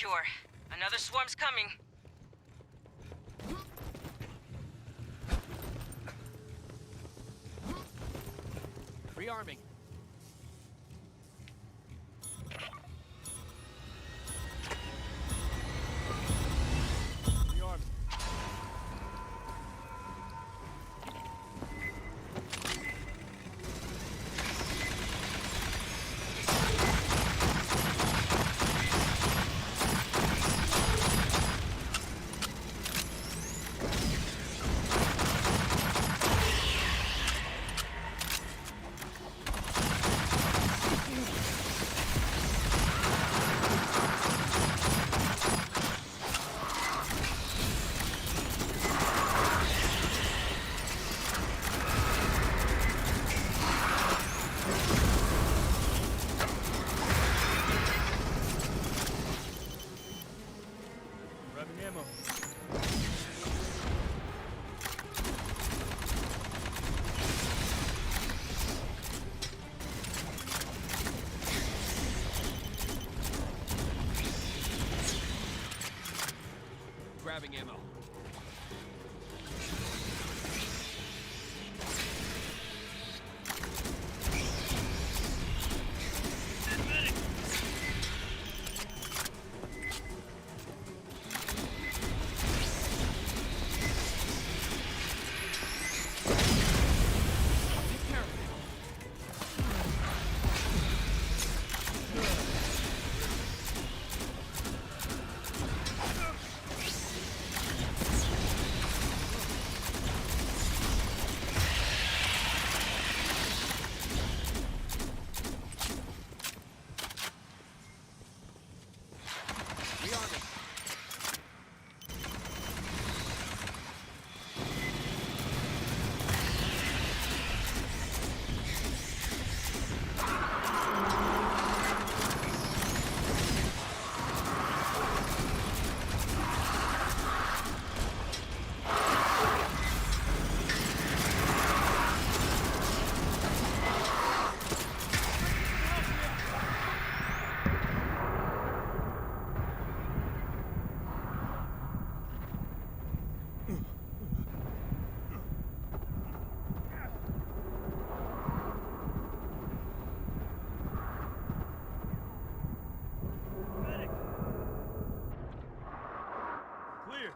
sure. Another swarm's coming. Rearming. Rearm. Grabbing ammo. Grabbing ammo. Take care of it. Rearming. Medic. Clear.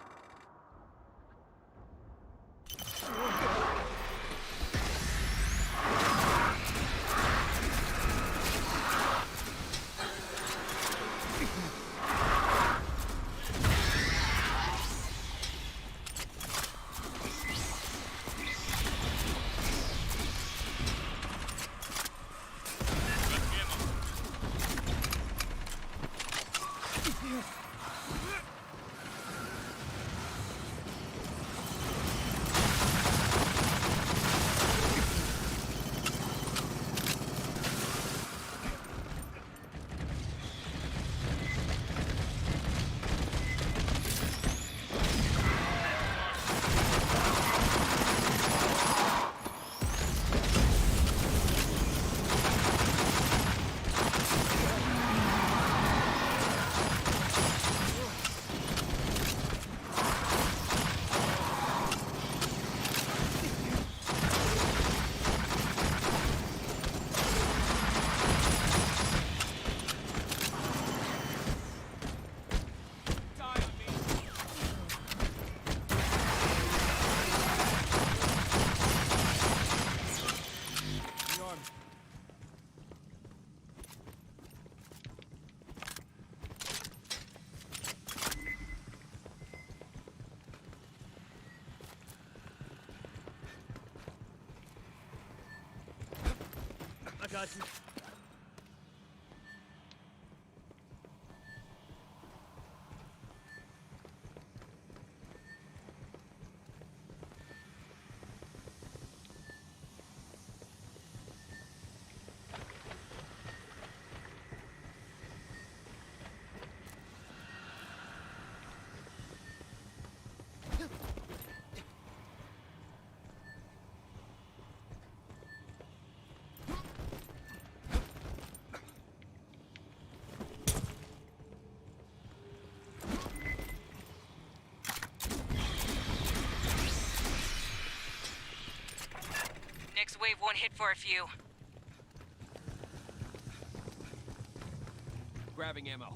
I got you. wave won't hit for a few. Grabbing ammo.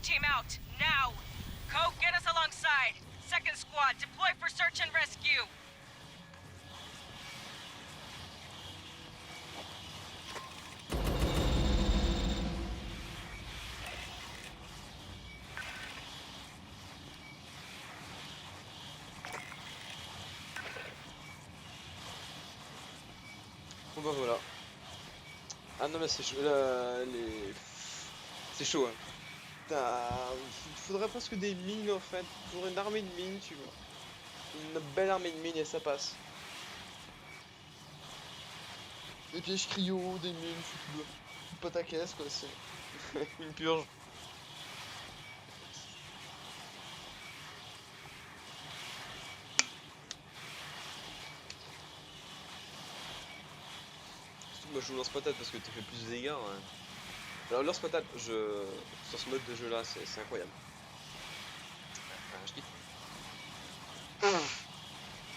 Team out, now! Coke, get us alongside! Second squad, deploy for search and rescue! Bon bah voilà. Ah non mais c'est chaud, c'est chaud hein. Il faudrait presque des mines en fait, pour une armée de mines tu vois. Une belle armée de mines et ça passe. Des pièges cryo, des mines, pas ta caisse quoi, c'est une purge. Moi je joue lance-patate parce que tu fais plus de dégâts. Hein. Alors lance-patate, sur ce mode de jeu là, c'est incroyable. Ah, je kiffe.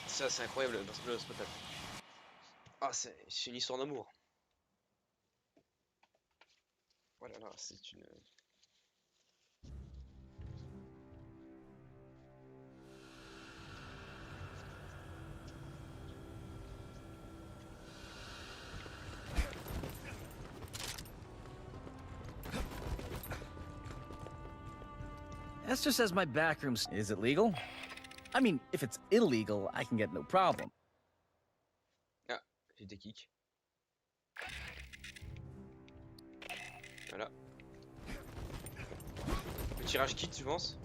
Ça c'est incroyable le lance-patate. Ah c'est une histoire d'amour. Voilà, là, c'est une... Esther says my backroom's... Is it legal? I mean, if it's illegal, I can get no problem. Ah, j'ai des kicks. Voilà. Le tirage kit, tu penses?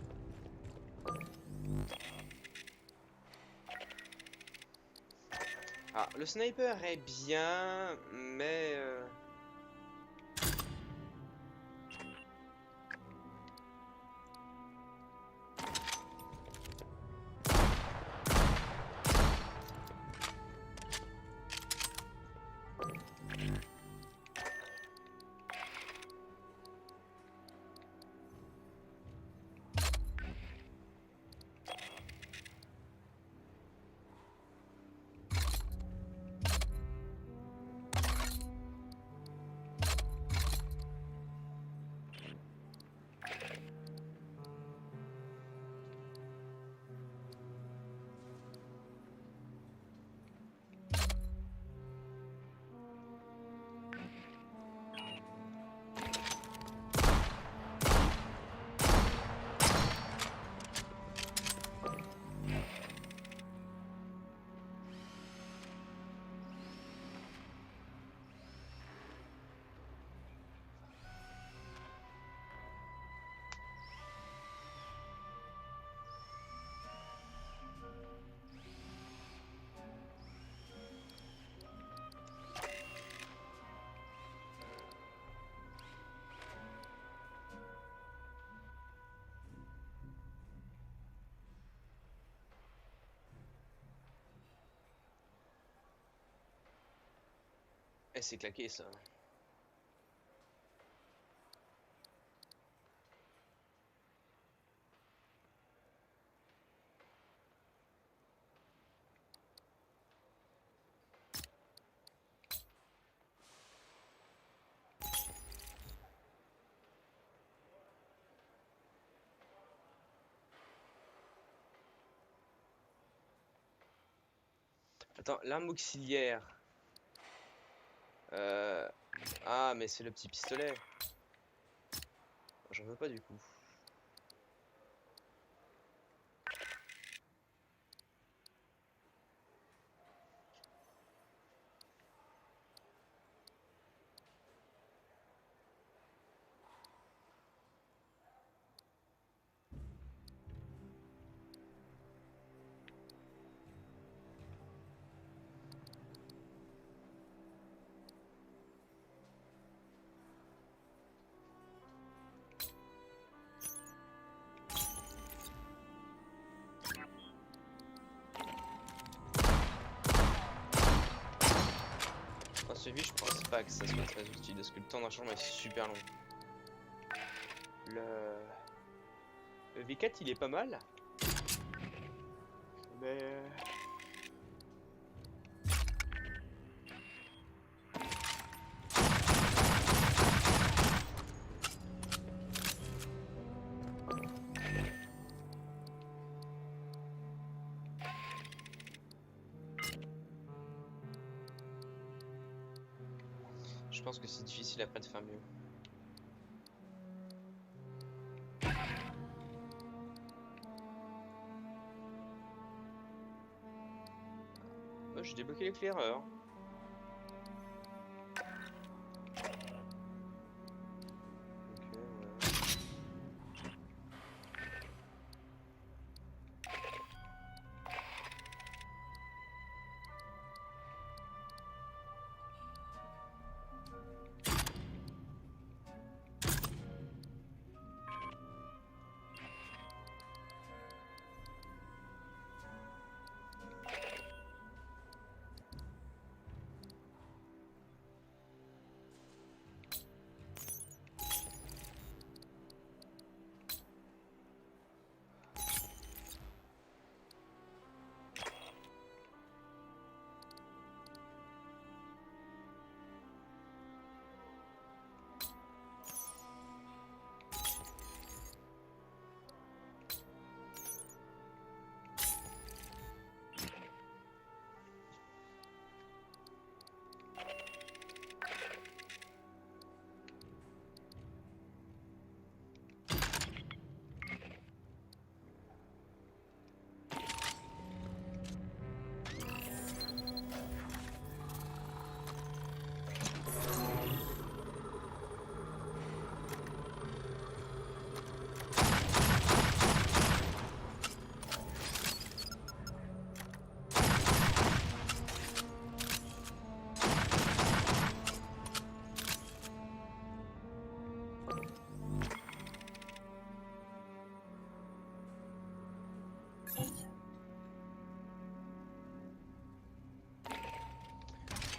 Ah, le sniper est bien, mais... Eh, c'est claqué ça. Attends, l'arme auxiliaire. Ah, mais c'est le petit pistolet. J'en veux pas du coup. Dans celui, je pense pas que ça soit très utile parce que le temps d'un changement est super long. Le V4 il est pas mal. Mais je pense que c'est difficile après de faire mieux. Oh, j'ai débloqué l'éclaireur.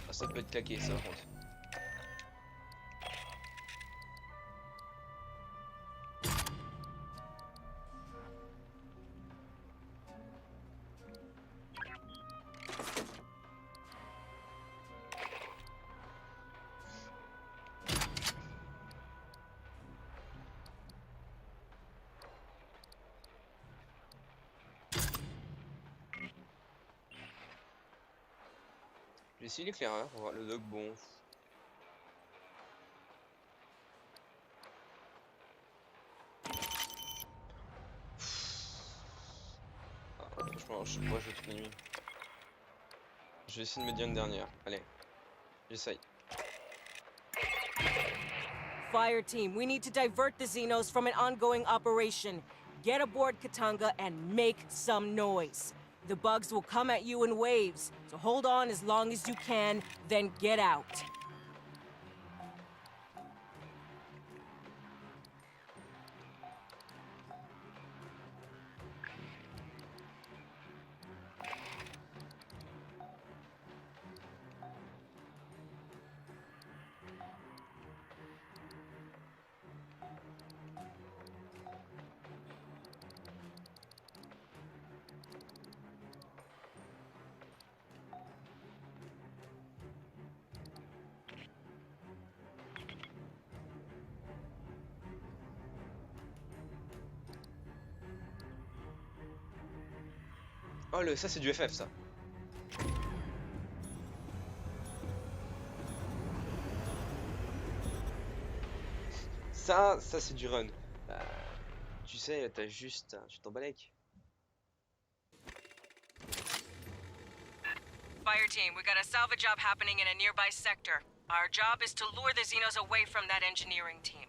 Ah, ça peut être claqué ça par contre. J'ai essayé l'éclaireur pour voir le log bon. Ah, franchement, je sais pas, je vais toute la nuit. Je vais essayer de me dire une dernière. Allez, j'essaye. Fireteam, we need to divert the Xenos from an ongoing operation. Get aboard Katanga and make some noise. The bugs will come at you in waves, so hold on as long as you can, then get out. Oh, ça c'est du FF, ça. Ça c'est du run. Tu sais, t'as juste... Tu t'en balèques. Fireteam, we got a salvage job happening in a nearby sector. Our job is to lure the Xenos away from that engineering team.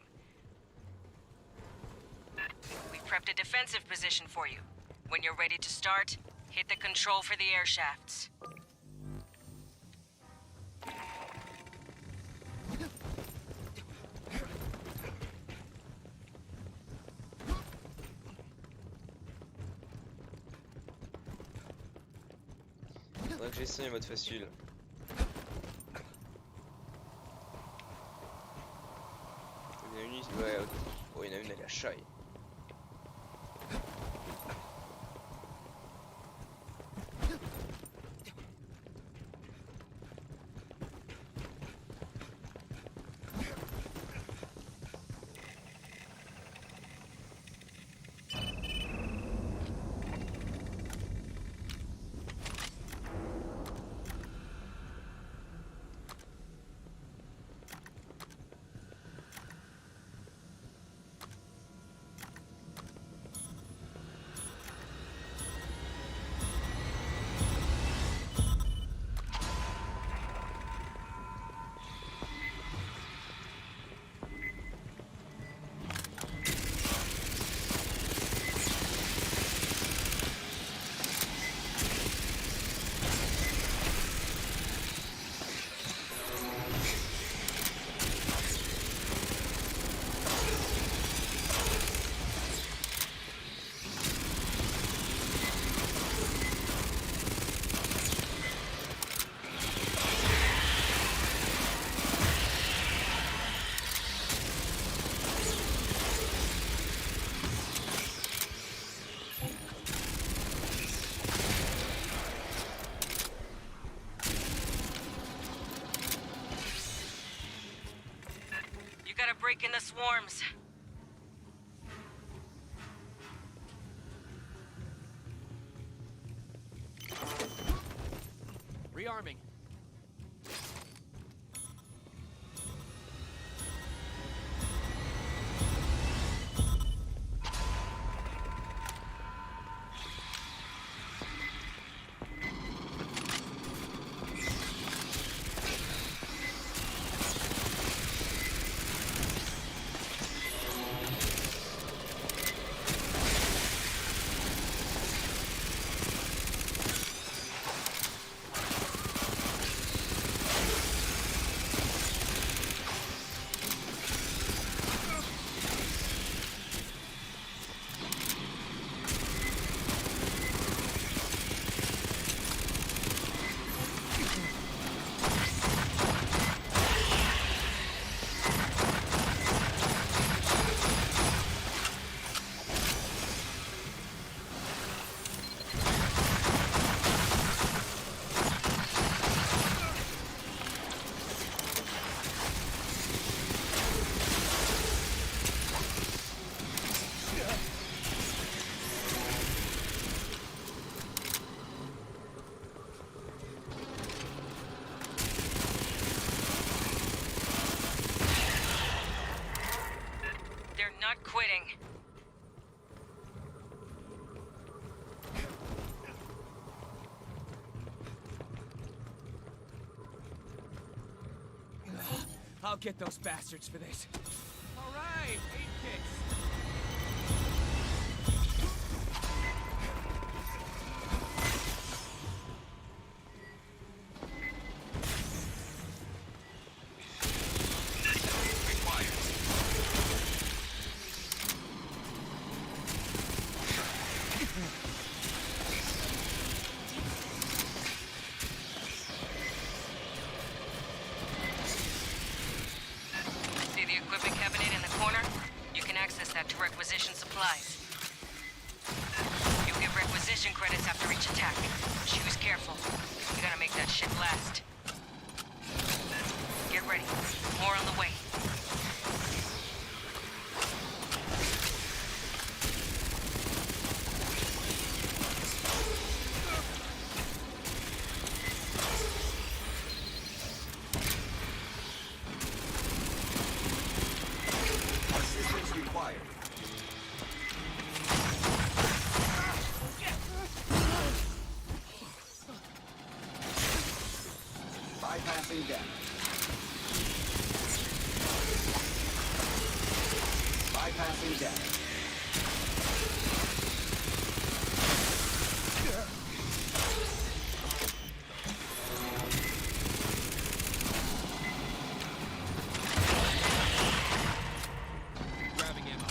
We've prepped a defensive position for you. When you're ready to start, hit the control for the air shafts. Faudrait que j'essaye en mode facile. Il y en a une ici. Ouais, ok. Oh, il y en a une, elle est à chaille. Break in the swarms. Rearming. Not quitting. I'll get those bastards for this. All right, 8 kicks. See the equipment cabinet in the corner? You can access that Bypassing death. Bypassing death. Grabbing ammo.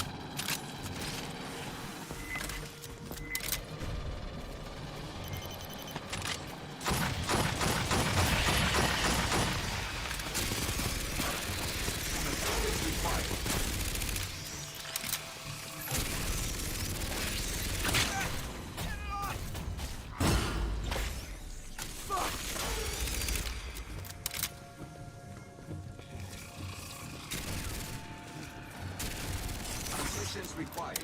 Assistance required.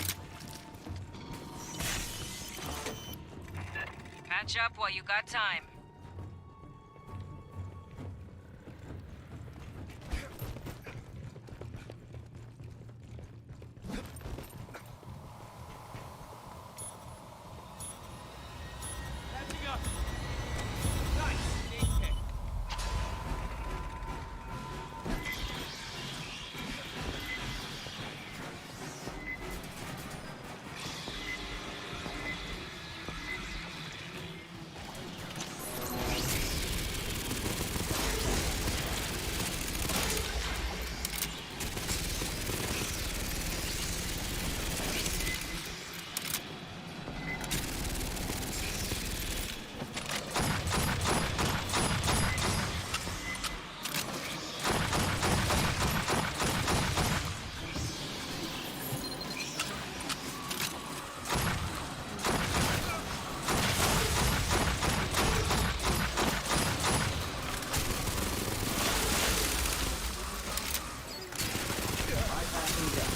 Patch up while you got time. Patching up. Nice. Name pick. Bypassing death.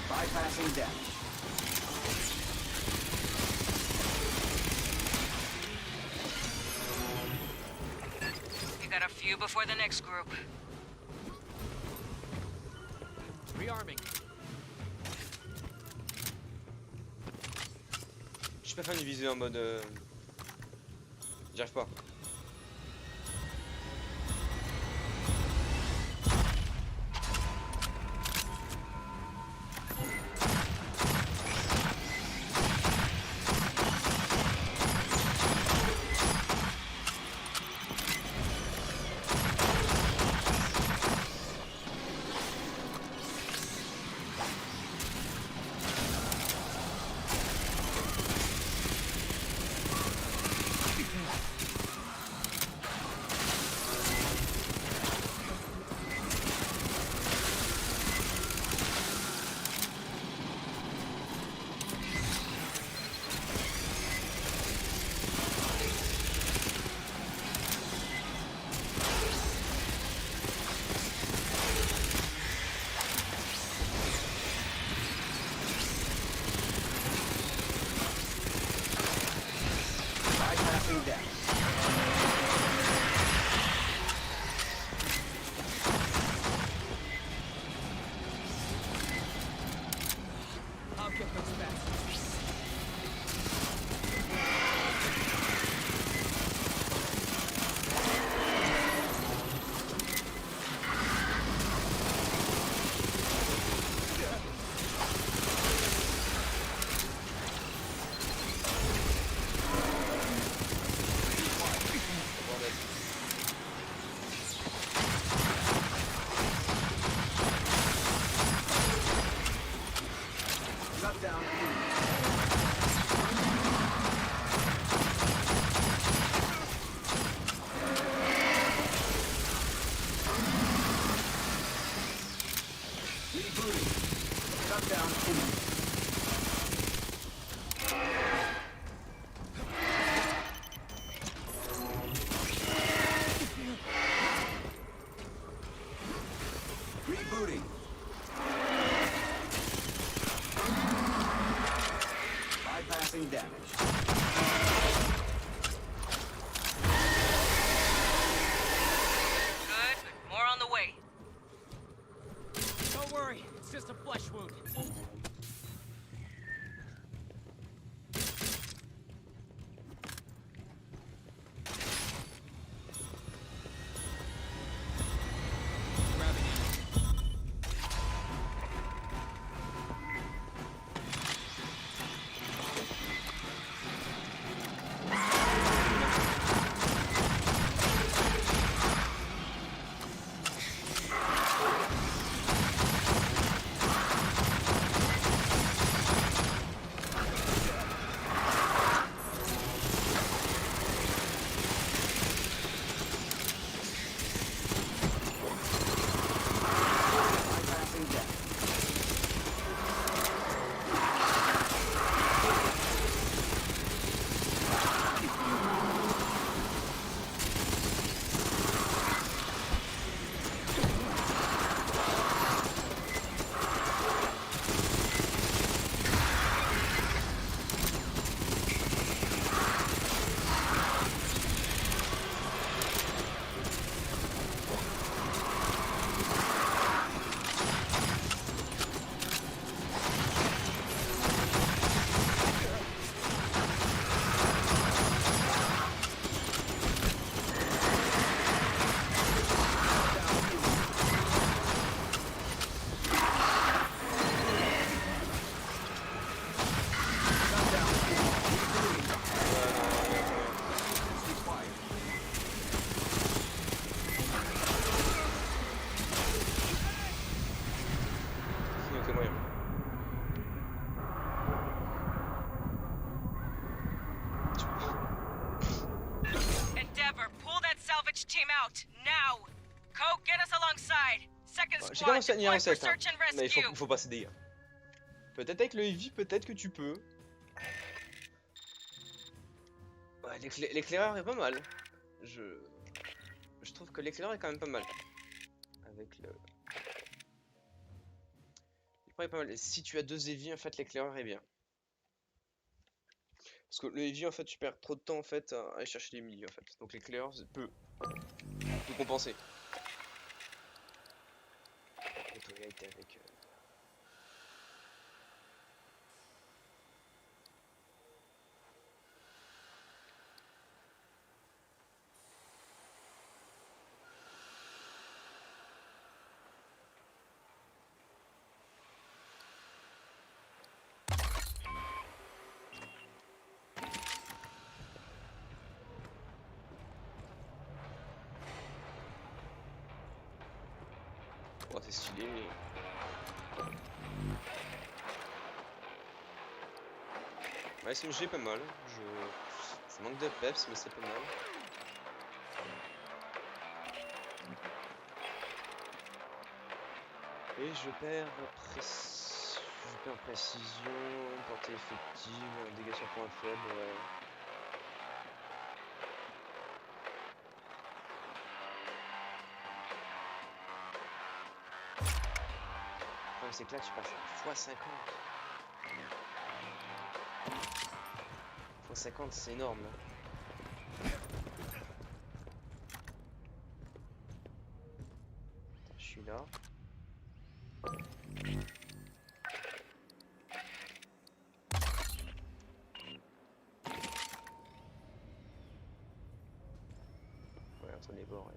Bypassing death. You got a few before the next group. Rearming. Je suis pas fan du viser en mode. J'y arrive pas. salvage team out, now! Coke, get us alongside! Second J'ai squad, commencé à tenir en deploy for 7, hein, search and mais rescue! il faut pas céder. Hein. Peut-être avec le heavy, peut-être que tu peux. Ouais, l'éclaireur est pas mal. Je trouve que l'éclaireur est quand même pas mal. Avec le... Il est pas mal. Et si tu as 2 heavy, en fait, l'éclaireur est bien. Parce que le heavy, en fait, tu perds trop de temps, en fait, à aller chercher les milieux, en fait. Donc l'éclaireur peut compenser. Avec... Oh, c'est stylé, mais... Ouais, SMG est pas mal. Ça manque de peps, mais c'est pas mal. Et je perds précision, portée effective, dégâts sur point faible, ouais. Ouais, c'est que là tu passes à x50. x50 c'est énorme. Je suis là. Ouais, entre les bords,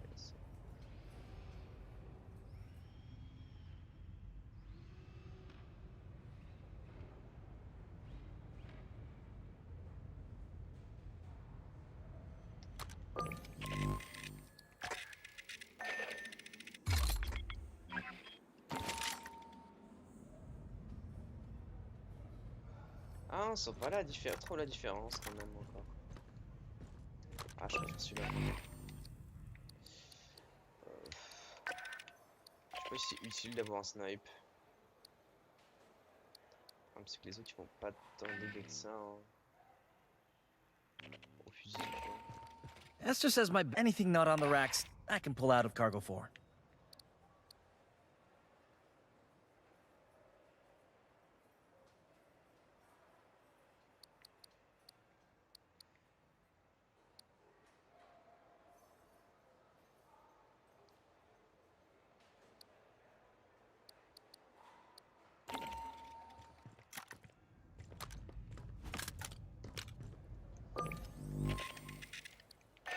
ah, on sent pas trop la différence quand même encore. Ah, je préfère celui-là. Je sais pas si c'est utile d'avoir un snipe. Parce que les autres ils font pas tant de dégâts que ça. Hein. Au fusil. Quoi. Esther says anything not on the racks, I can pull out of cargo for.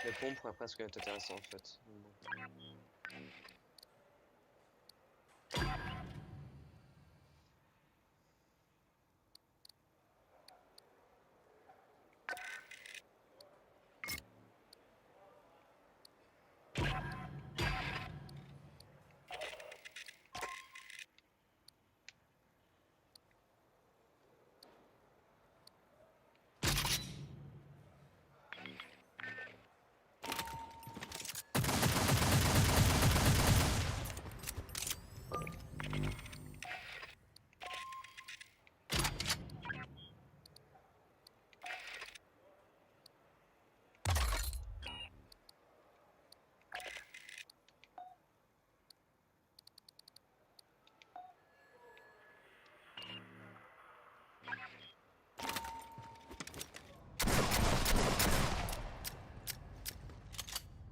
Les pompes pourraient presque être intéressant en fait. Bon.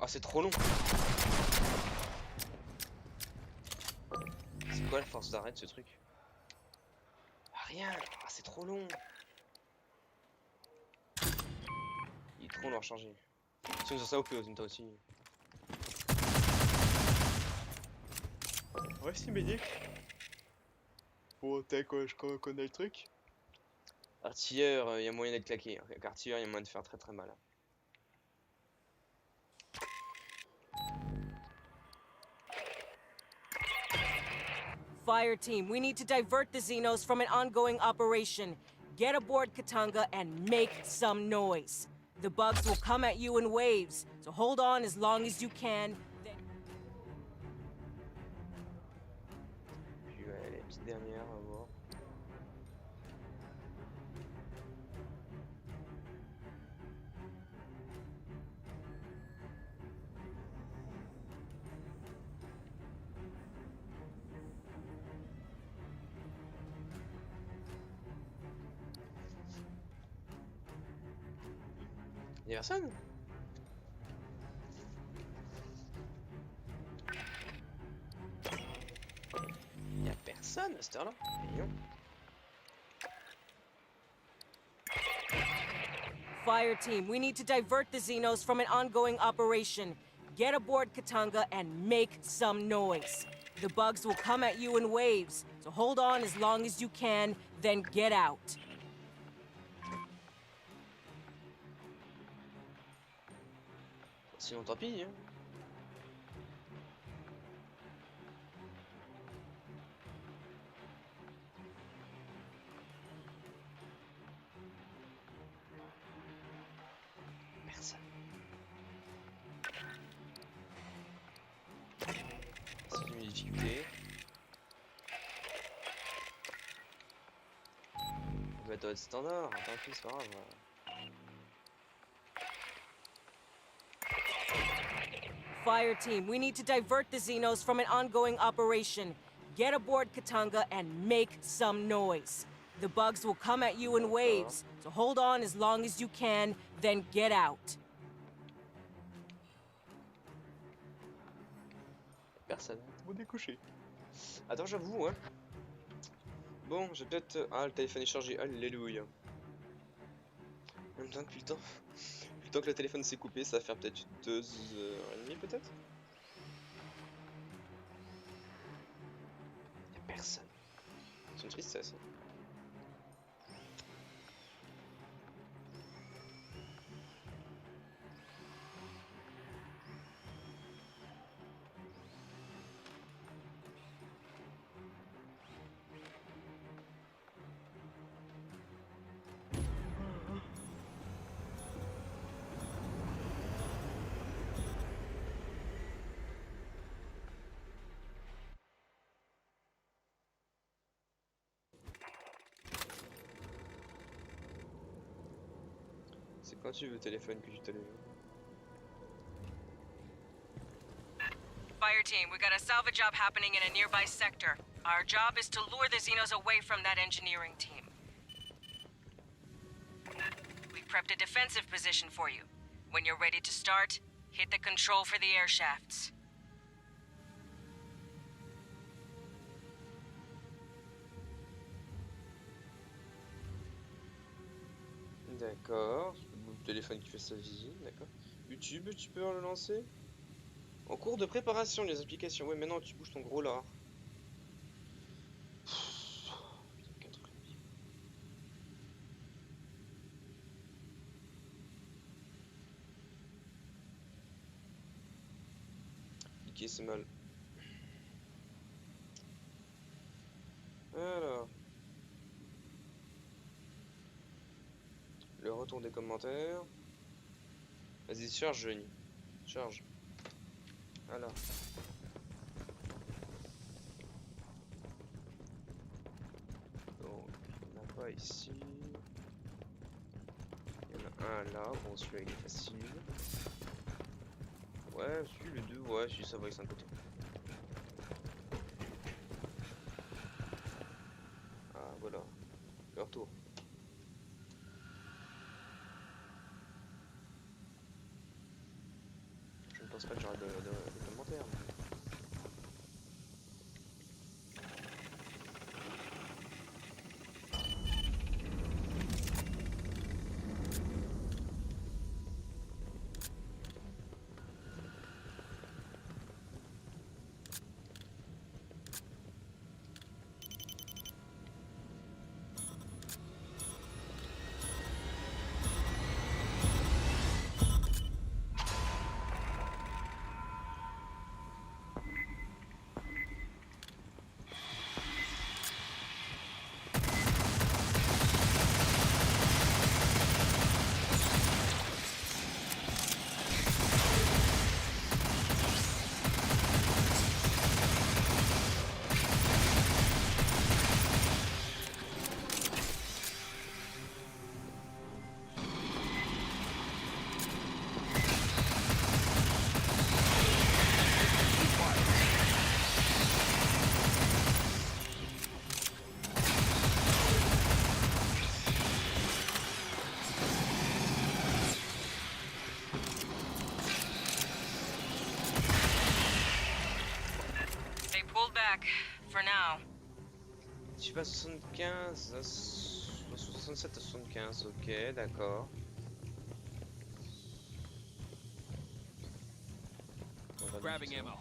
Ah, c'est trop long. C'est quoi la force d'arrêt de ce truc? Ah, rien. Ah, c'est trop long. Il est trop long à recharger. Si on faisait ça au PO, toi aussi. Ouais, c'est médic. Bon, t'as quoi, je connais le truc. Artilleur, il y a moyen d'être claqué. Artilleur, il y a moyen de faire très très mal. Fireteam, we need to divert the Xenos from an ongoing operation. Get aboard Katanga and make some noise. The bugs will come at you in waves, so hold on as long as you can. Puis ouais, les petites dernières, on va voir. Y'a personne? Y'a personne à cette heure-là? Mignon. Fireteam, we need to divert the Xenos from an ongoing operation. Get aboard Katanga and make some noise. The bugs will come at you in waves, so hold on as long as you can, then get out. Sinon tant pis, hein. Personne. C'est une difficulté. On va être standard, tant pis, c'est pas grave. Fireteam, we need to divert the Xenos from an ongoing operation. Get aboard Katanga and make some noise. The bugs will come at you in waves, so hold on as long as you can, then get out. Personne. Bon découché. Attends, j'avoue, hein. Bon, j'ai peut-être... Ah, le téléphone est chargé. Alléluia. En même temps, depuis le temps que le téléphone s'est coupé, ça va faire peut-être 2h30 peut-être. Y'a personne. C'est une tristesse. C'est quand tu veux le téléphone que je te l'ai vu. Fireteam, we got a salvage job happening in a nearby sector. Our job is to lure the Xenos away from that engineering team. We prepped a defensive position for you. When you're ready to start, hit the control for the air shafts. D'accord, le téléphone qui fait sa visite, d'accord. YouTube, tu peux le lancer? En cours de préparation, les applications. Ouais, maintenant tu bouges ton gros lard. Ok, c'est mal. Alors. Le retour des commentaires. Vas-y, charge, Jenny. Charge. Alors. Donc, il n'y en a pas ici. Il y en a un là. Bon, celui-là, il est facile. Ouais, celui, le 2, ouais, si ça va, il est un côté. Ah, voilà. Le retour. Je ne pense pas que j'aurai de commentaires. attack, for now. Je suis pas 75 à 67 à 75, ok, d'accord. Grabbing ammo.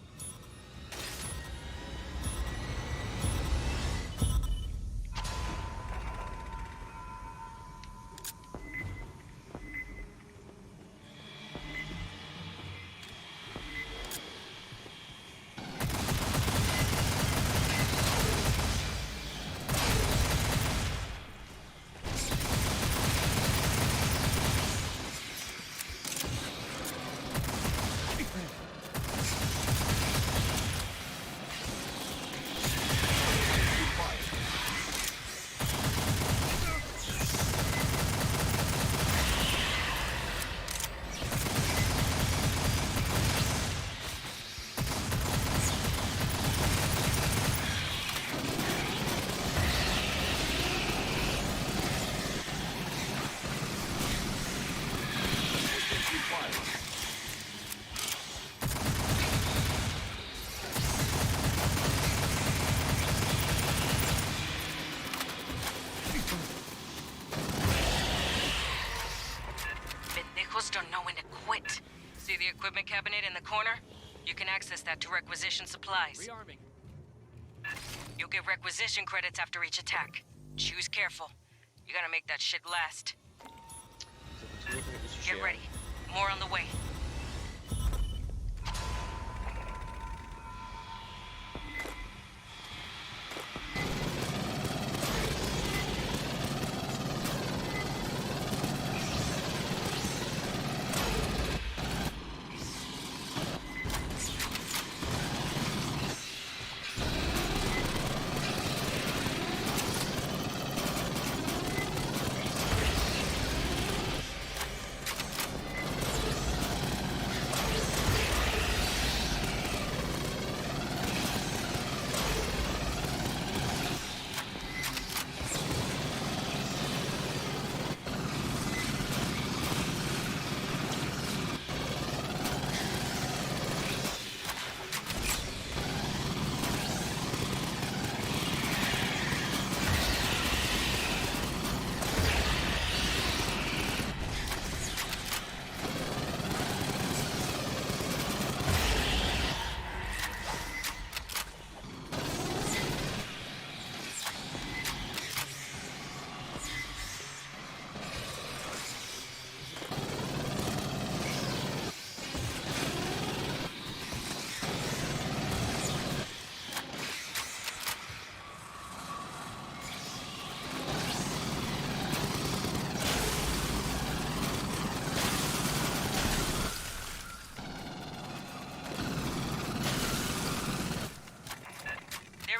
Don't know when to quit. See the equipment cabinet in the corner? You can access that to requisition supplies. Rearming. You'll get requisition credits after each attack. Choose careful. You gotta make that shit last. Get ready. More on the way.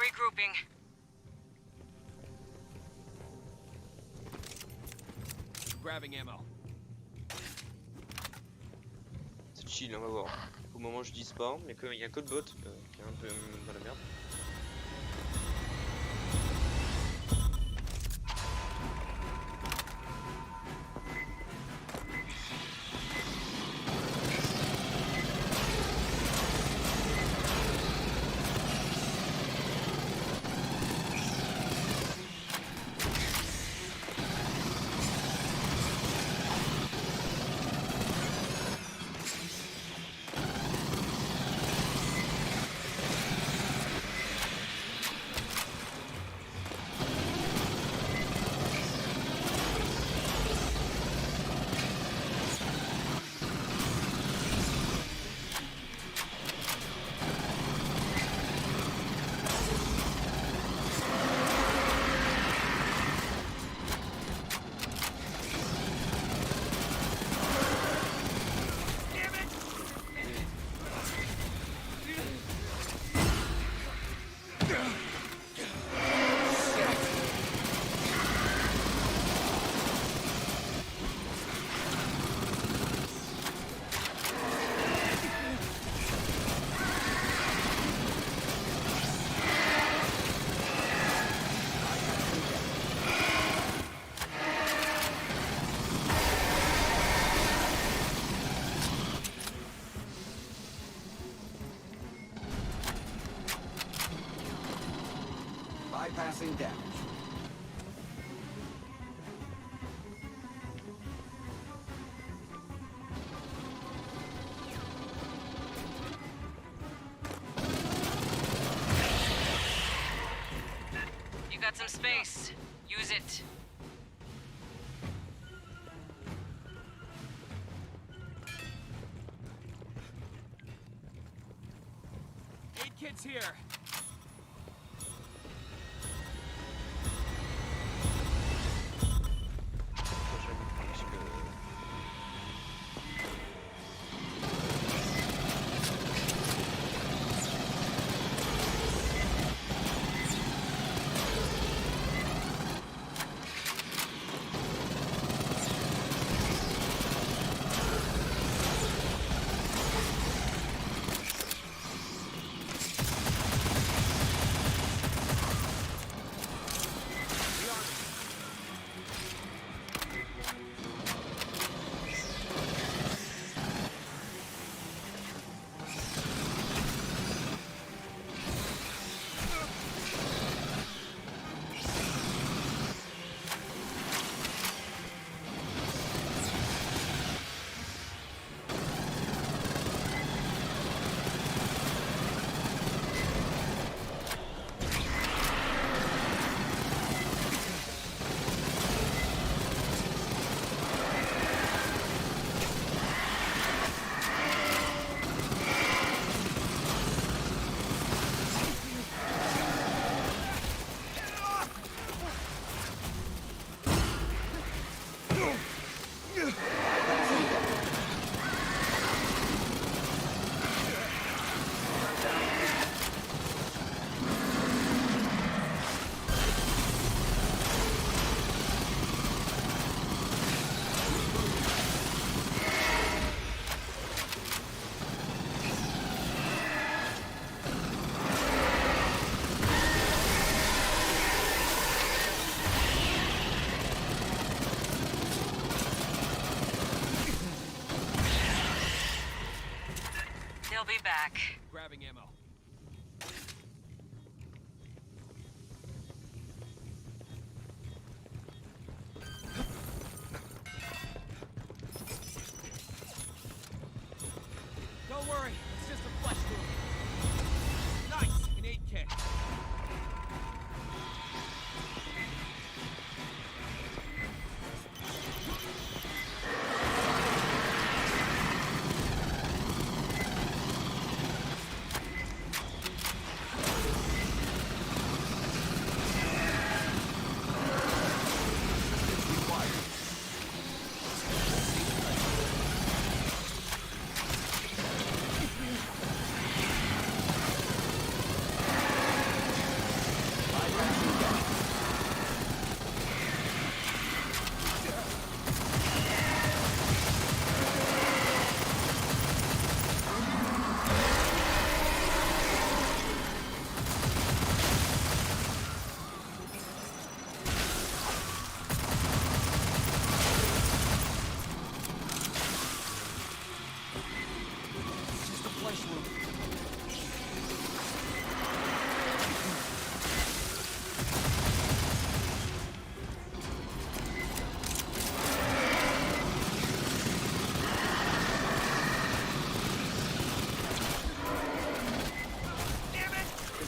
Regrouping. Grabbing ammo. C'est chill, on va voir. Au moment où je dis spawn, mais il y a que le bot qui est un peu dans la merde. Bypassing damage. You got some space. Use it. Aid kit's here. They'll be back. Grabbing ammo. Don't worry, it's just a flesh wound. Nice, an aid kit.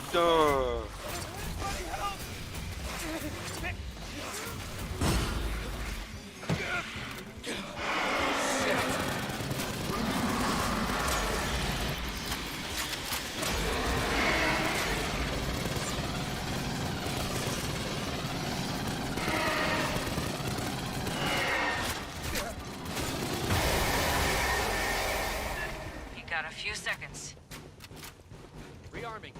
Putain. You got a few seconds. Rearming.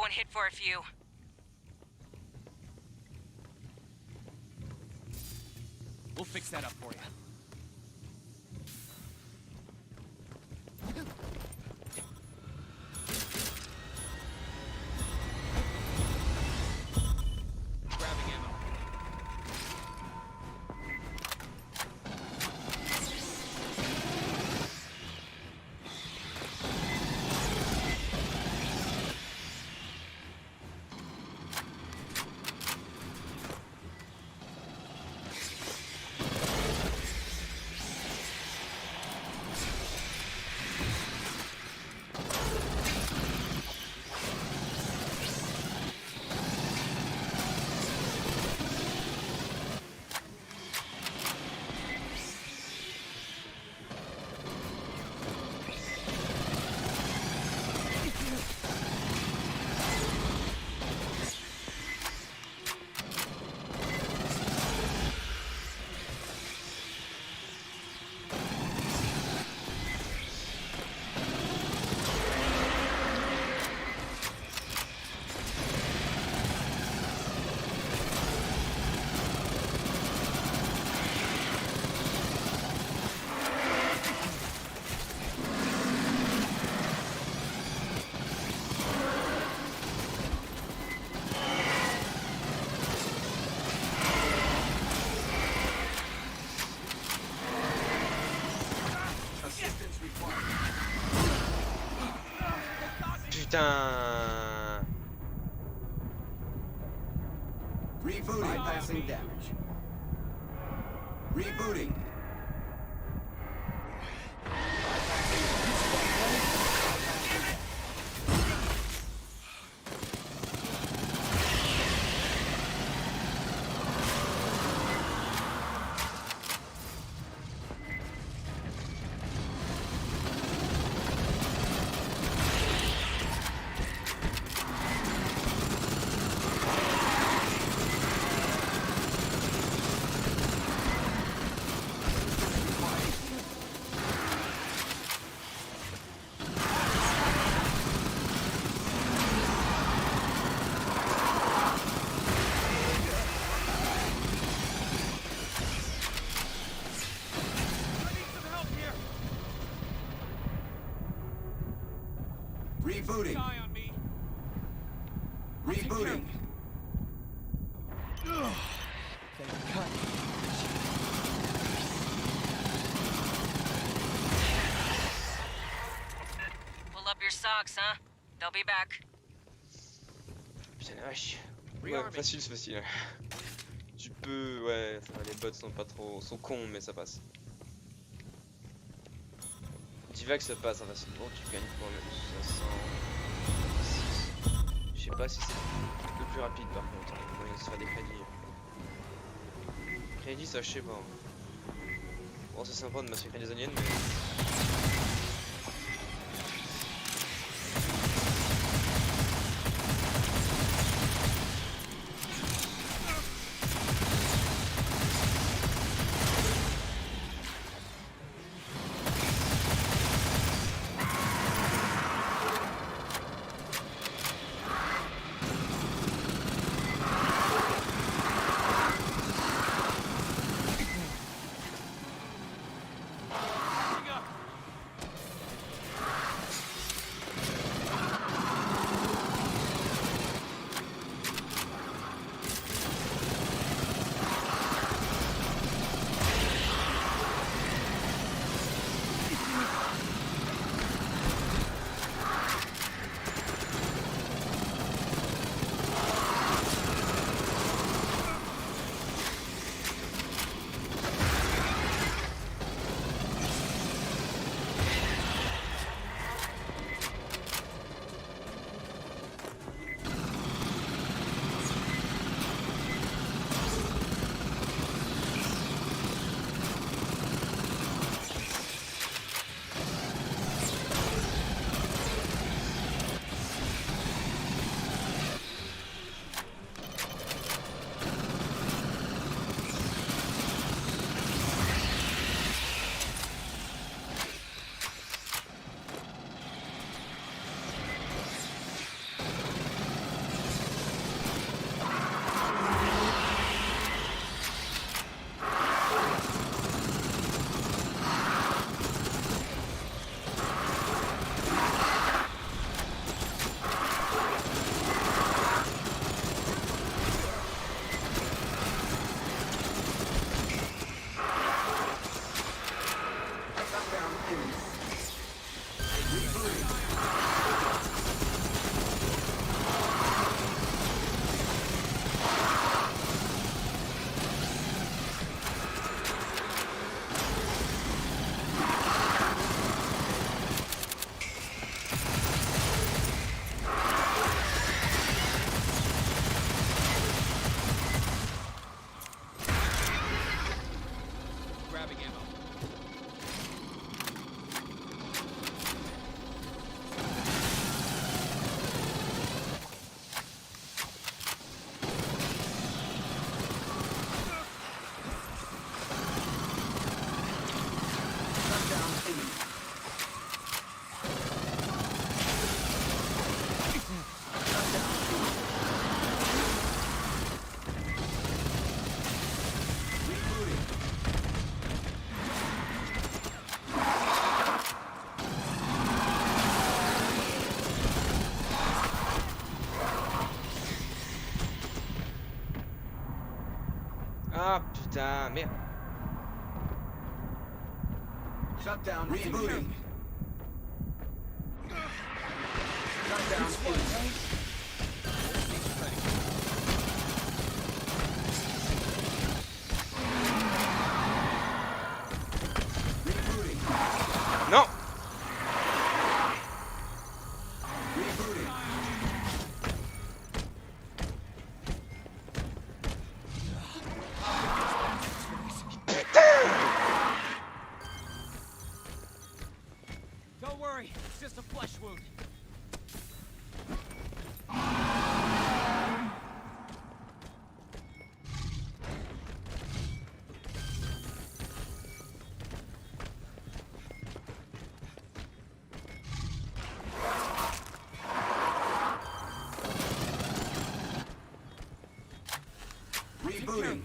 one hit for a few. We'll fix that up for you. Grabbing ammo. Putain. Rebooting. Bypassing damage. Rebooting. Rebooting. Eye on me. Rebooting. Pull up your socks, huh? They'll be back. Putain la vache. Ouais, facile c'est facile. Tu peux, ouais, ça va, les bots sont pas trop, sont cons mais ça passe. Divac ça passe hein, facilement, tu gagnes quand même 506. Je sais pas si c'est le plus rapide par contre, hein. Il va se faire des crédits. Crédits ça je sais pas. Bon c'est sympa de massacrer des aliens mais... Putain, merde. Shutdown rebooting. Shutdown rebooting. Non. Rebooting. Don't worry, it's just a flesh wound. Rebooting.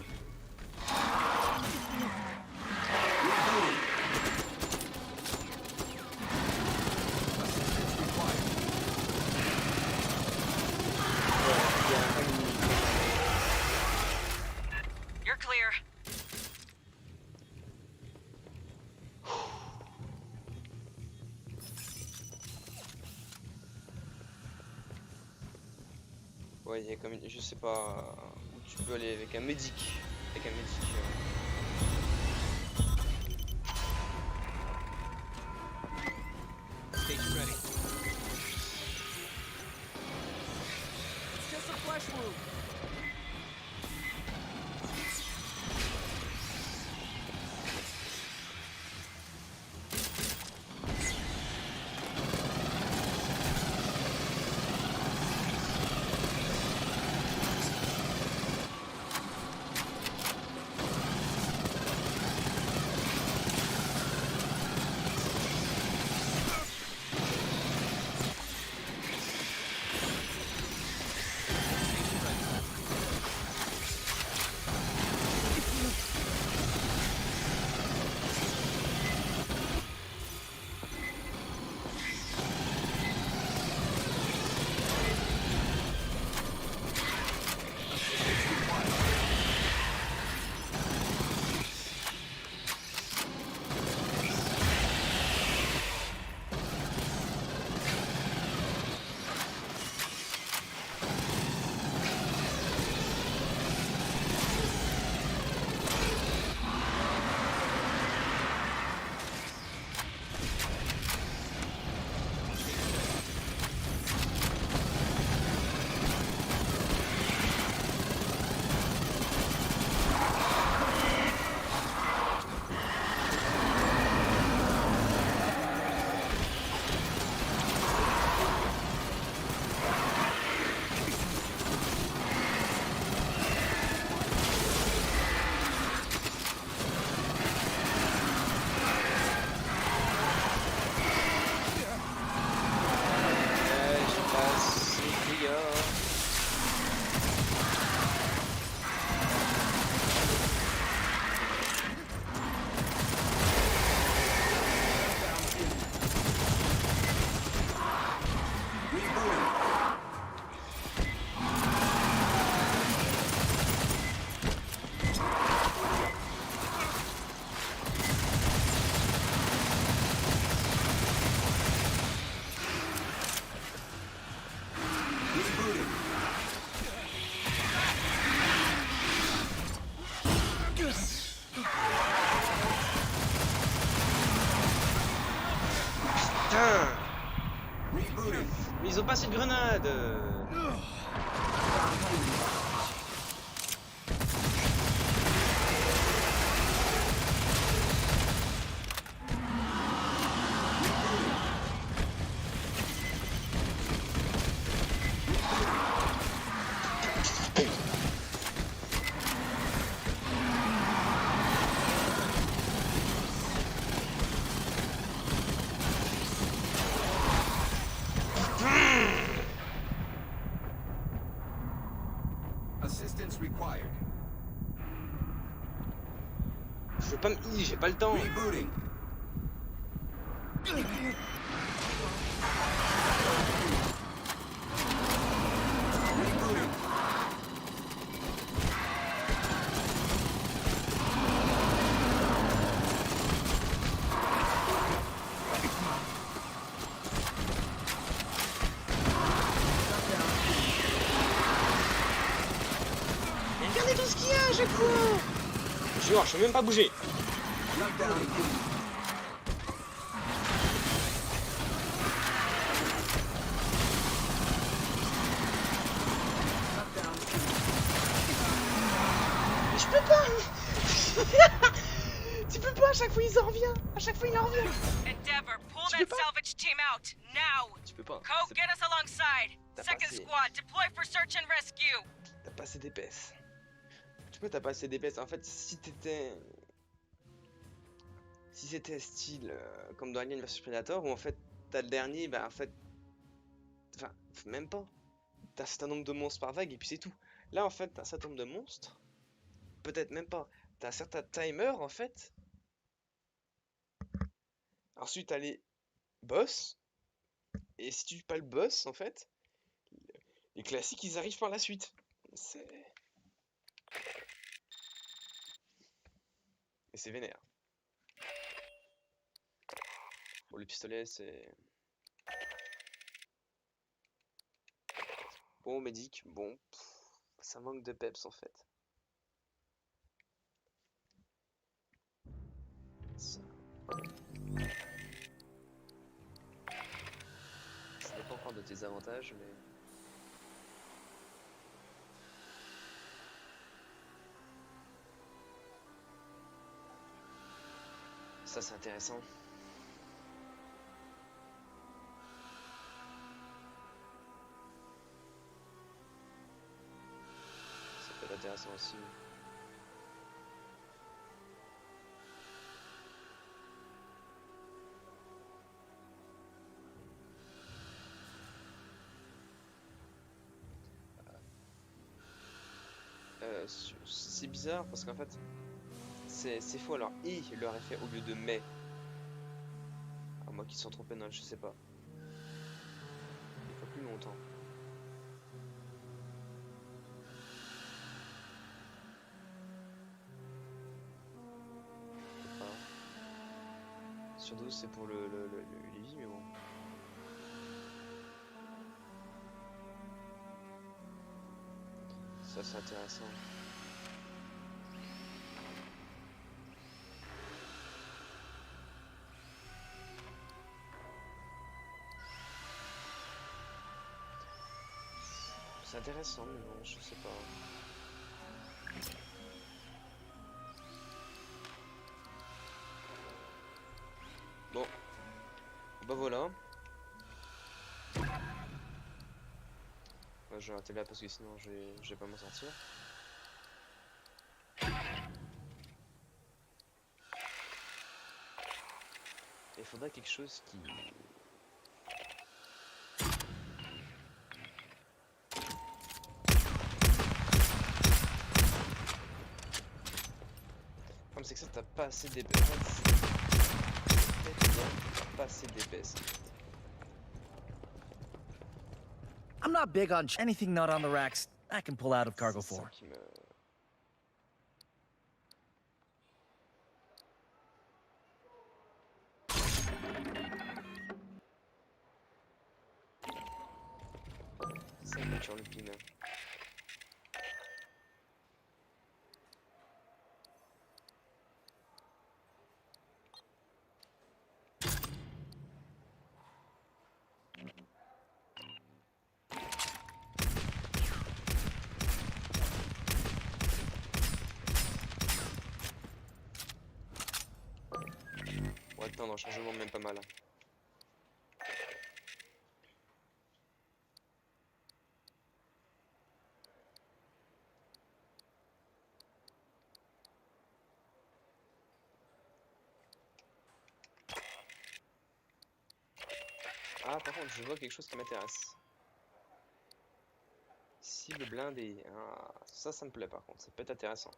You're clear. Ouais, il y a comme une... Je sais pas où tu peux aller avec un médic. Avec un médic. Station ready. It's just a flesh wound. Mais ils ont pas assez de grenades. Assistance required. Je veux pas me... J'ai pas le temps. Rebooting. Tu vois, je peux même pas bouger. Knockdown. Mais je peux pas. Tu peux pas, à chaque fois il en revient. À chaque fois il en revient. Endeavor, pull Tu peux that pas. salvage team out, now! Tu peux pas. Coke, C'est- get us alongside! T'as Second passé. squad, deploy for search and rescue! T'as pas assez d'épaisse. Tu peux, t'as pas assez d'épaisse. En fait, si t'étais... Si c'était style comme dans Alien vs Predator, où en fait t'as le dernier, bah en fait... Enfin, même pas. T'as un certain nombre de monstres par vague et puis c'est tout. Là en fait, t'as un certain nombre de monstres. Peut-être même pas. T'as un certain timer en fait. Ensuite t'as les boss. Et si tu tues pas le boss en fait, les classiques ils arrivent par la suite. C'est... Et c'est vénère. Bon, le pistolet, c'est... Bon, médic, bon... ça manque de peps, en fait. Ça... Ça dépend encore de tes avantages, mais... Ça, c'est intéressant. Ça peut être intéressant aussi. C'est bizarre parce qu'en fait, c'est faux. Alors, i leur effet au lieu de mais. À moi qui sont trompés, non, je sais pas. Il faut plus longtemps. Sur 12 c'est pour le Lévi, mais bon. Ça c'est intéressant. C'est intéressant, mais bon, je sais pas. Bon, bah voilà. Je vais arrêter là parce que sinon je vais pas m'en sortir. Il faudrait quelque chose qui... Comme c'est que ça t'as pas assez d'épaisse. T'as pas assez d'épaisse. I'm not big on anything not on the racks. I can pull out of cargo for. Ça me tue le pin. Ouais, attends, dans le chargement même pas mal. Ah, par contre, je vois quelque chose qui m'intéresse. Cible blindée. Ah, ça me plaît par contre, ça peut être intéressant.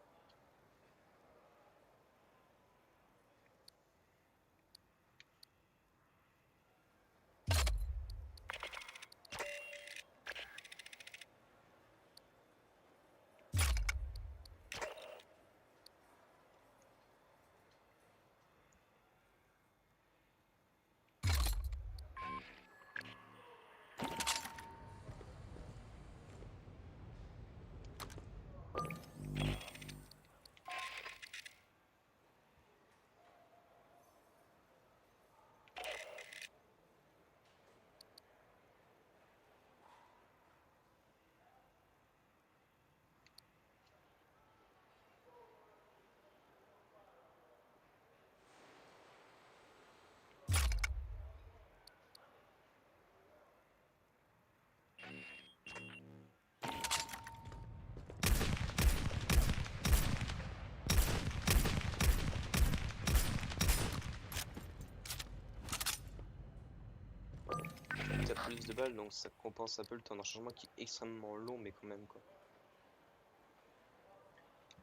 plus de balles, donc ça compense un peu le temps de rechargement qui est extrêmement long, mais quand même quoi.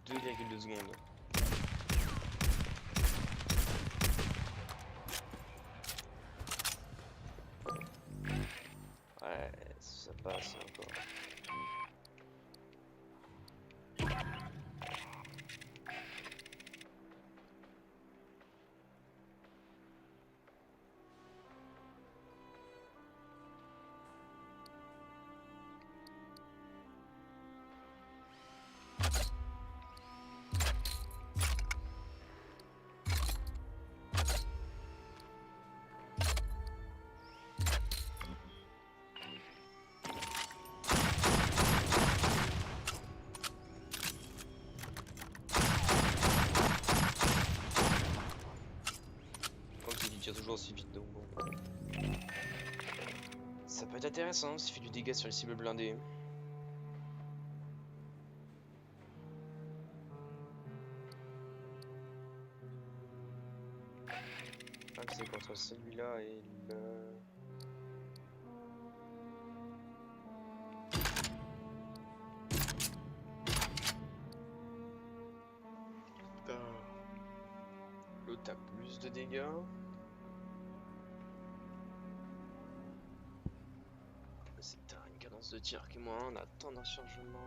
2,2 secondes. Ouais, ça passe encore. Toujours aussi vite, donc bon. Ça peut être intéressant s'il fait du dégât sur les cibles blindées. Ah, c'est contre celui-là et le... L'autre a plus de dégâts. C'est une cadence de tir qui est moins, on a tant d'un chargement.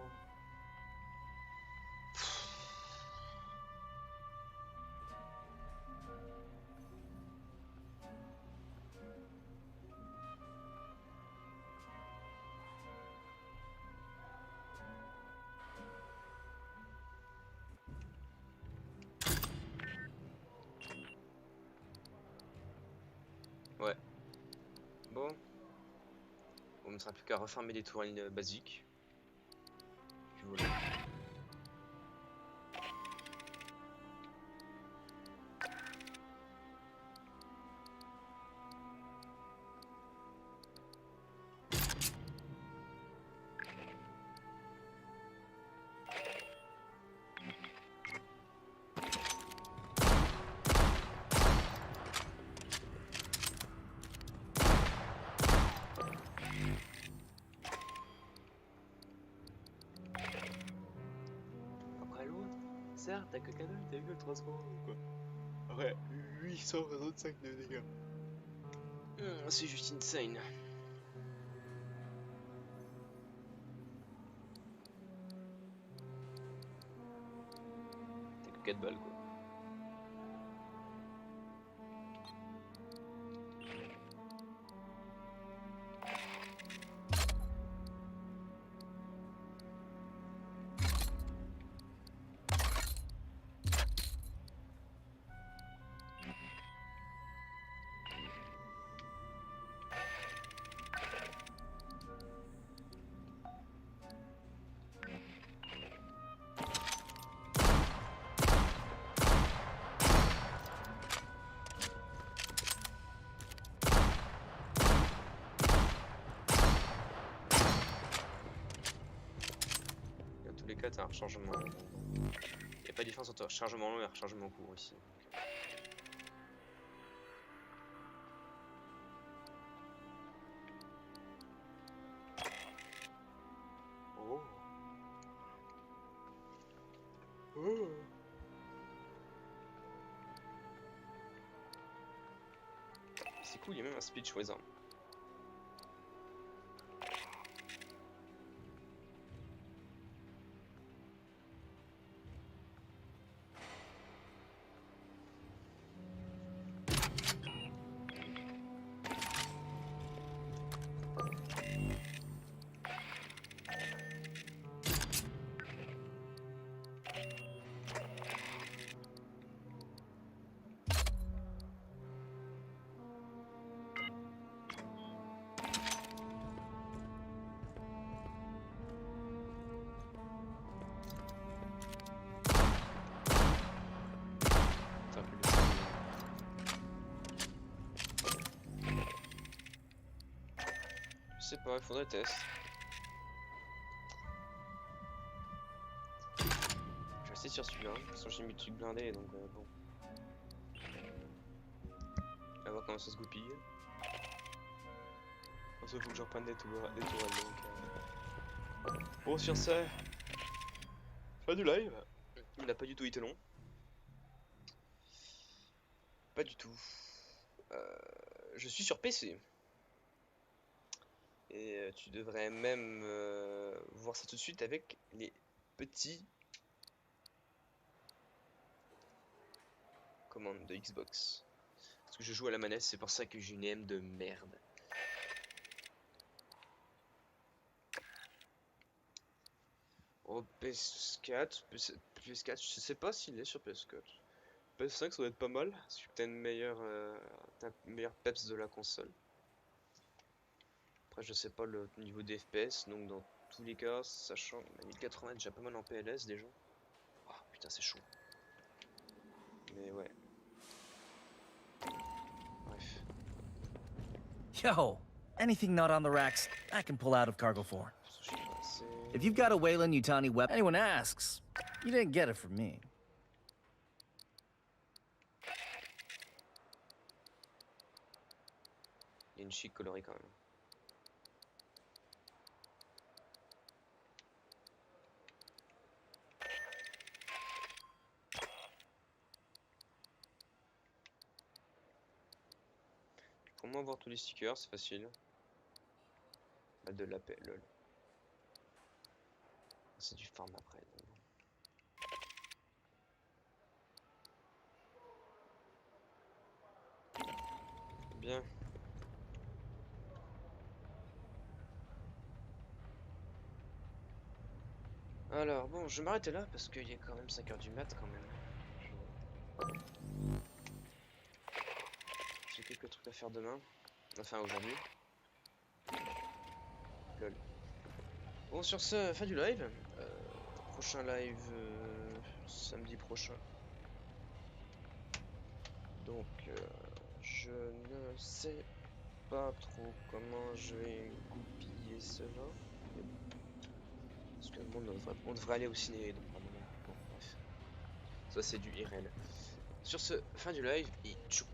Ouais. Bon. On ne sera plus qu'à refermer des tourelles basiques. Puis voilà. Certes, t'as que 4,3 secondes quoi. Ouais, 865 de dégâts. C'est juste insane. T'as que 4 balles quoi. C'est un rechargement. Il n'y a pas de différence entre rechargement long et rechargement court ici. Oh. Oh. C'est cool, il y a même un speed choisant. Je sais pas, il faudrait tester. Je vais rester sur celui-là, de toute façon j'ai mis le truc blindé donc bon. On va voir comment ça se goupille. Parce qu'il faut que je reprenne des tourelles donc. Bon, sur ça, fin du live. Il n'a pas du tout été long. Pas du tout. Je suis sur PC. Et tu devrais même voir ça tout de suite avec les petits commandes de Xbox. Parce que je joue à la manette, c'est pour ça que j'ai une aim de merde. Oh, PS4, PS4, je sais pas s'il est sur PS4. PS5 ça doit être pas mal, parce que t'as une meilleure peps de la console. Après je sais pas le niveau des FPS, donc dans tous les cas, sachant que 1080 est déjà pas mal en PLS déjà. Oh putain c'est chaud. Mais ouais. Bref. Yo, anything not on the racks, I can pull out of cargo for. If you've got a Weyland-Yutani weapon, anyone asks, you didn't get it from me. Il y a une chic colorée quand même. Comment avoir tous les stickers, c'est facile. Bah de la paix, lol. C'est du farm après. Donc. Bien. Alors bon, je vais m'arrêter là parce qu'il y a quand même 5 h du mat quand même. J'ai quelques trucs à faire demain. Enfin aujourd'hui. Lol. Bon sur ce, fin du live. Prochain live samedi prochain. Donc je ne sais pas trop comment je vais goupiller cela. Parce que on devrait aller au ciné donc normalement. Bon bref. Ça c'est du IRL. Sur ce, fin du live et tchou.